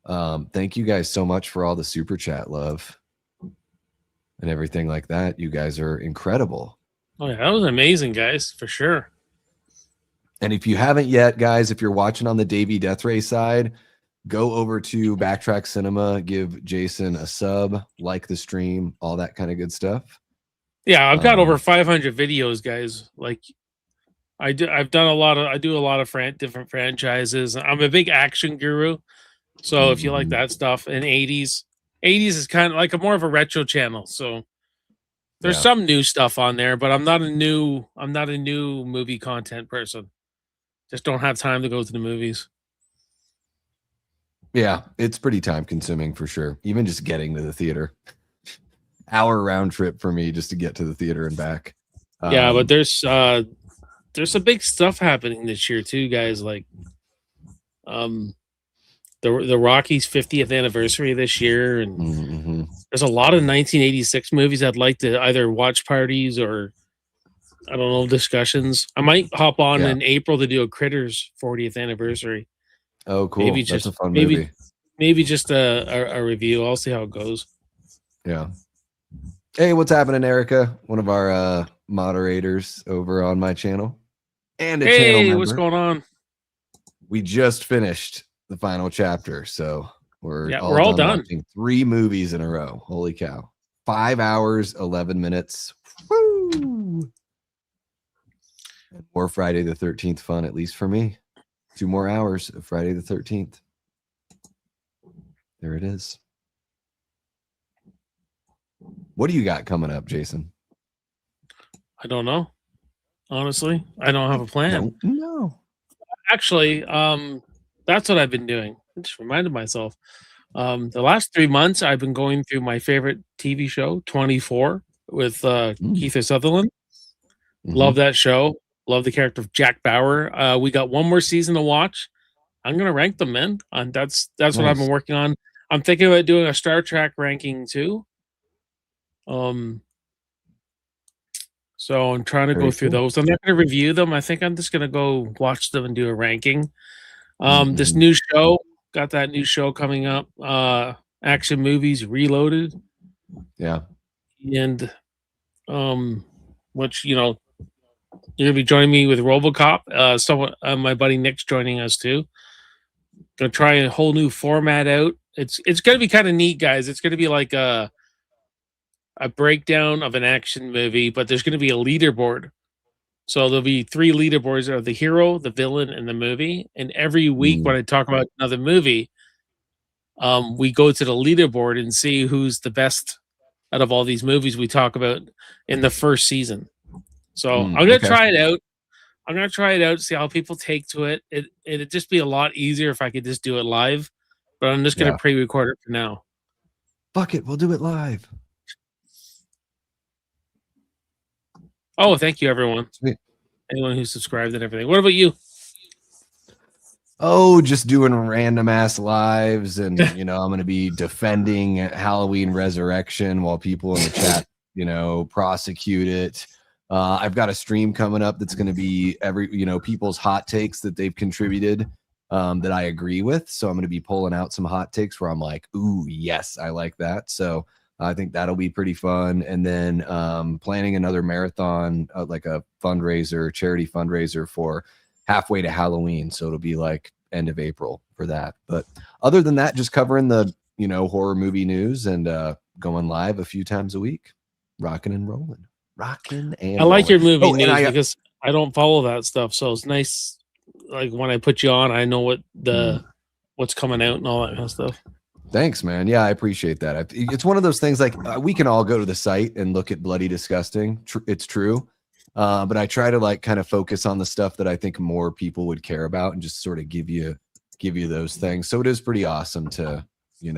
Thank you guys so much for all the super chat love and everything like that. You guys are incredible. Oh yeah, that was amazing, guys, for sure. And if you haven't yet, guys, if you're watching on the Davey Deathray side, go over to Backtrack Cinema, give Jason a sub, like the stream, all that kind of good stuff. Yeah, I've got over 500 videos, guys. Like, I do a lot of different franchises. I'm a big action guru, so if you like that stuff, and 80s is kind of like a more of a retro channel. So there's some new stuff on there, but I'm not a new movie content person. Just don't have time to go to the movies. Yeah, it's pretty time consuming for sure. Even just getting to the theater. Hour round trip for me just to get to the theater and back. Yeah, but there's some big stuff happening this year too, guys. Like the Rockies' 50th anniversary this year, and there's a lot of 1986 movies I'd like to either watch parties or I don't know, discussions. I might hop on in April to do a Critters 40th anniversary. Oh, cool. Maybe That's just a fun movie. Maybe just a review. I'll see how it goes. Yeah. Hey, what's happening, Erica? One of our moderators over on my channel. And a channel member. What's going on? We just finished the final chapter, so we're all done. watching 3 movies in a row. Holy cow. 5 hours, 11 minutes. Woo! More Friday the 13th fun, at least for me. 2 more hours of Friday the 13th. There it is. What do you got coming up, Jason? I don't know. Honestly, I don't have a plan. No. Actually, that's what I've been doing. I just reminded myself. The last 3 months, I've been going through my favorite TV show, 24, with Keith Sutherland. Love that show. Love the character of Jack Bauer. We got one more season to watch. I'm gonna rank them, man. And that's what I've been working on. I'm thinking about doing a Star Trek ranking too. So I'm trying to go through those. I'm not going to review them. I think I'm just going to go watch them and do a ranking. This new show, got that new show coming up. Action Movies Reloaded. Yeah. And which, you know, you're going to be joining me with RoboCop. My buddy Nick's joining us too. Going to try a whole new format out. It's going to be kind of neat, guys. It's going to be like a breakdown of an action movie, but there's going to be a leaderboard. So there'll be 3 leaderboards of the hero, the villain, and the movie. And every week when I talk about another movie, we go to the leaderboard and see who's the best out of all these movies we talk about in the first season. So I'm going to try it out. I'm going to try it out, see how people take to it. It'd just be a lot easier if I could just do it live, but I'm just going to pre-record it for now. Fuck it. We'll do it live. Oh, thank you, everyone. Sweet. Anyone who subscribed and everything. What about you? Oh, just doing random ass lives. And, you know, I'm going to be defending Halloween Resurrection while people in the chat, you know, prosecute it. I've got a stream coming up that's going to be people's hot takes that they've contributed that I agree with. So I'm going to be pulling out some hot takes where I'm like, ooh, yes, I like that. So I think that'll be pretty fun. And then planning another marathon, like a charity fundraiser for halfway to Halloween. So it'll be like end of April for that. But other than that, just covering the, horror movie news and going live a few times a week, rocking and rolling. I like your movie news because I don't follow that stuff. So it's nice. Like when I put you on, I know what's coming out and all that kind of stuff. Thanks, man. Yeah, I appreciate that. It's one of those things like we can all go to the site and look at Bloody Disgusting. It's true. But I try to like kind of focus on the stuff that I think more people would care about and just sort of give you those things. So it is pretty awesome to for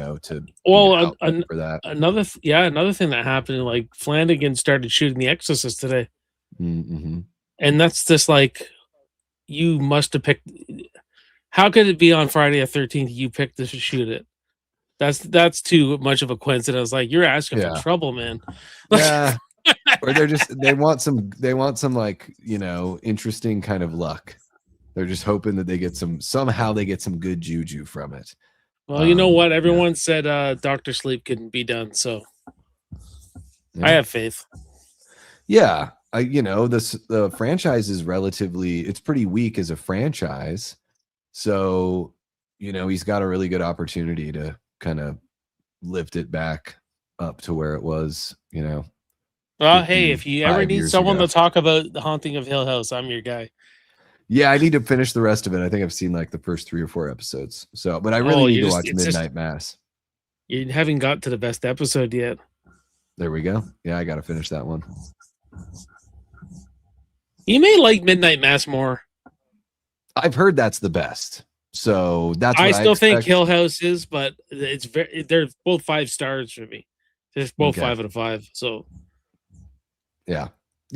that. Another thing that happened, like Flanagan started shooting The Exorcist today. Mm-hmm. And that's just like, you must have picked. How could it be on Friday the 13th you picked to shoot it? That's too much of a coincidence. Like, you're asking for trouble, man. Yeah. Or they want some like, interesting kind of luck. They're just hoping that they get somehow some good juju from it. Well, you know what? Everyone said Dr. Sleep couldn't be done, so I have faith. Yeah. The franchise is it's pretty weak as a franchise. So, he's got a really good opportunity to kind of lift it back up to where it was, Well, hey, if you ever need someone to talk about The Haunting of Hill House, I'm your guy. Yeah, I need to finish the rest of it. I think I've seen like the first 3 or 4 episodes. So, but I really need to watch Midnight Mass. You haven't got to the best episode yet. There we go. Yeah, I got to finish that one. You may like Midnight Mass more. I've heard that's the best. So that's what I still think Hill House is, but they're both 5 stars for me. They're both 5 out of 5. So yeah,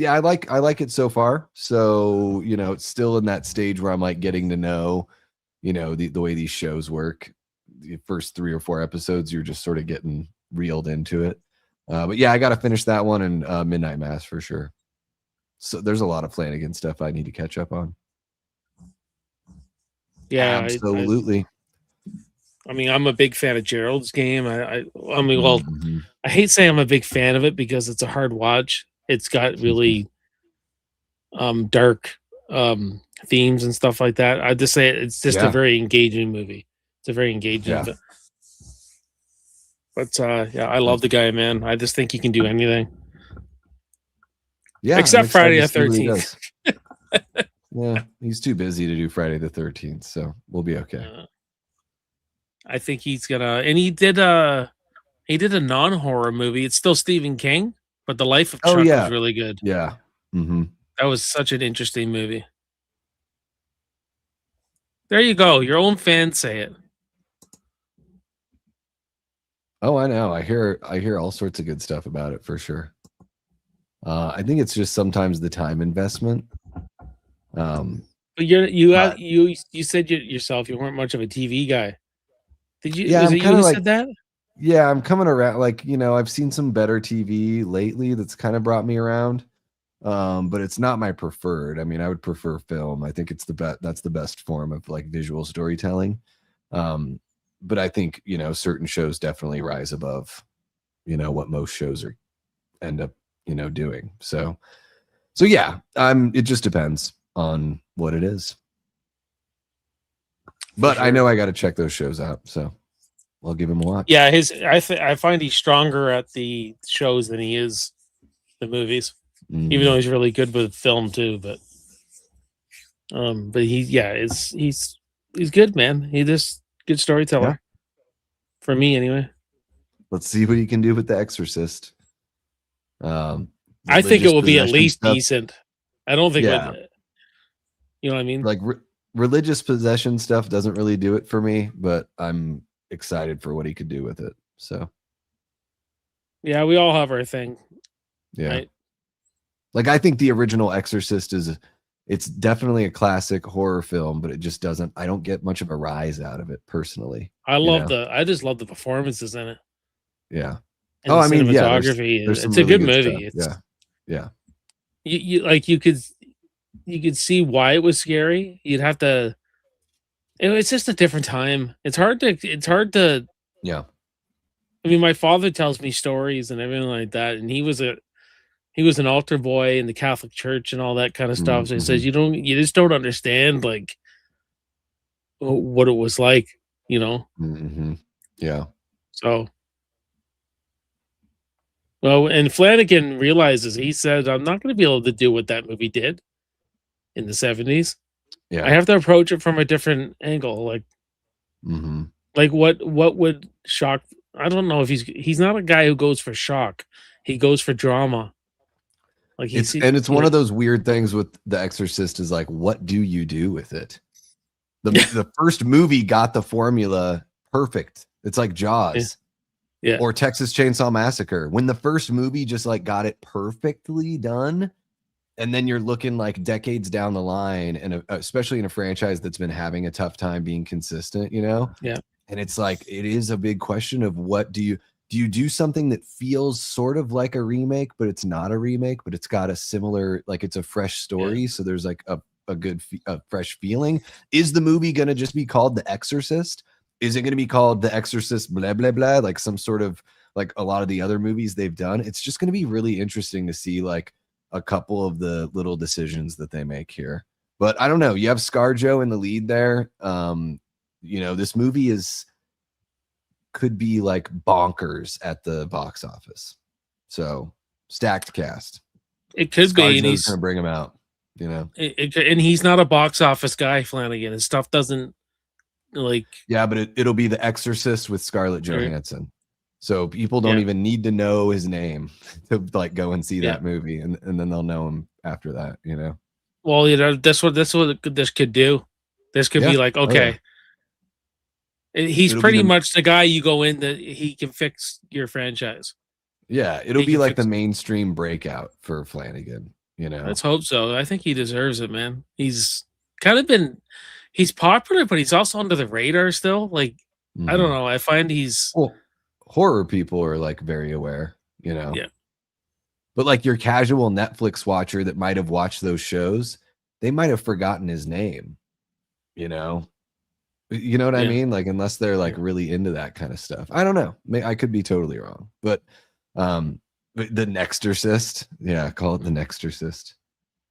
I like it so far. So it's still in that stage where I'm like getting to know, the way these shows work. The first 3 or 4 episodes, you're just sort of getting reeled into it. But yeah, I got to finish that one and Midnight Mass for sure. So there's a lot of Flanagan stuff I need to catch up on. Yeah, absolutely. I mean, I'm a big fan of Gerald's Game. I hate saying I'm a big fan of it because it's a hard watch. It's got really dark themes and stuff like that. I just say it's just a very engaging movie. It's a very engaging. But I love the guy, man. I just think he can do anything. Yeah, except Friday the 13th. Yeah, he's too busy to do Friday the 13th, so we'll be okay. I think he's gonna, and he did a non-horror movie. It's still Stephen King, but The Life of Chuck was really good. Yeah, that was such an interesting movie. There you go. Your own fans say it. Oh, I know. I hear all sorts of good stuff about it for sure. I think it's just sometimes the time investment. But you said yourself you weren't much of a TV guy. Did you? Yeah, was it you who said that? Yeah, I'm coming around. Like, I've seen some better TV lately that's kind of brought me around. But it's not my preferred. I mean, I would prefer film. I think it's that's the best form of like visual storytelling. But I think, certain shows definitely rise above, what most shows end up, doing. So yeah, it just depends on what it is. But I know I got to check those shows out, so I'll give him a watch. Yeah, I find he's stronger at the shows than he is the movies, even though he's really good with film too. But he's good, man. He just good storyteller for me, anyway. Let's see what he can do with The Exorcist. I think it will be at least decent. I don't think, you know what I mean? Like religious possession stuff doesn't really do it for me, but I'm excited for what he could do with it. So, yeah, we all have our thing. Yeah. Right? Like, I think the original Exorcist it's definitely a classic horror film, but it just I don't get much of a rise out of it personally. I just love the performances in it. Yeah. And cinematography. It's a good movie. Yeah. you could see why it was scary. You'd have to. It's just a different time. It's hard to. Yeah. I mean, my father tells me stories and everything like that, and he was an altar boy in the Catholic Church and all that kind of stuff. So he says you just don't understand like what it was like, you know. Mm-hmm. Yeah. So, well, and Flanagan realizes, he said, I'm not going to be able to do what that movie did in the 70s. Yeah. I have to approach it from a different angle. Like, Mm-hmm. like what would shock? I don't know if he's not a guy who goes for shock. He goes for drama. Like It's one of those weird things with The Exorcist is like, what do you do with it? The first movie got the formula perfect. It's like Jaws. Yeah. Or Texas Chainsaw Massacre. When the first movie just like got it perfectly done, and then you're looking like decades down the line, and especially in a franchise that's been having a tough time being consistent, you know? Yeah. And it's like, it is a big question of what do you do something that feels sort of like a remake, but it's not a remake, but it's got a similar, like it's a fresh story. Yeah. So there's like a good, fresh feeling. Is the movie going to just be called The Exorcist? Is it going to be called The Exorcist blah, blah, blah, like some sort of, like a lot of the other movies they've done? It's just going to be really interesting to see like a couple of the little decisions that they make here. But I don't know. You have ScarJo in the lead there. You know, this movie could be like bonkers at the box office. So stacked cast. It could be. And he's going to bring him out, you know, and he's not a box office guy, Flanagan. His stuff doesn't like. Yeah, but it'll be The Exorcist with Scarlett Johansson. So people don't even need to know his name to like go and see that movie, and then they'll know him after that, you know. Well, you know, that's what this could do. This could be like, okay, he's pretty much the guy you go in that he can fix your franchise. Yeah, it'll be like the mainstream breakout for Flanagan, you know. Let's hope so. I think he deserves it, man. He's kind of he's popular, but he's also under the radar still. Like, I don't know. I find he's horror people are like very aware, you know. Yeah. But like your casual Netflix watcher that might have watched those shows, they might have forgotten his name, you know. You know what I mean? Like, unless they're like really into that kind of stuff. I don't know. I could be totally wrong. But the Nexorcist, call it the Nexorcist.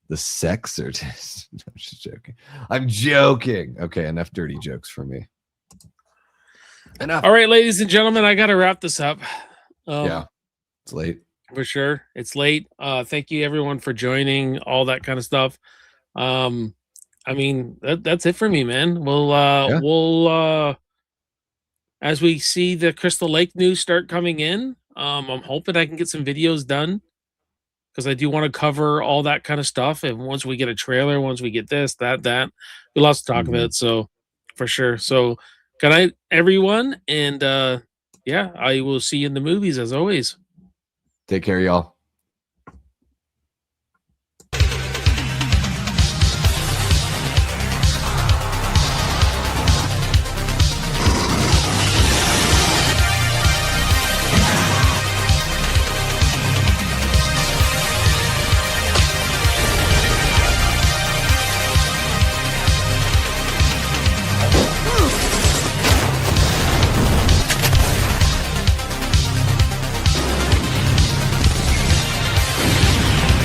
The Sexorcist. I'm just joking. I'm joking. Okay, enough dirty jokes from me. Enough. All right, ladies and gentlemen, I got to wrap this up. It's late. For sure. It's late. Thank you everyone for joining, all that kind of stuff. I mean, that's it for me, man. We'll as we see the Crystal Lake news start coming in, I'm hoping I can get some videos done, because I do want to cover all that kind of stuff. And once we get a trailer, once we get this, that, we'll have to talk about. So for sure. So good night, everyone. And I will see you in the movies as always. Take care, y'all.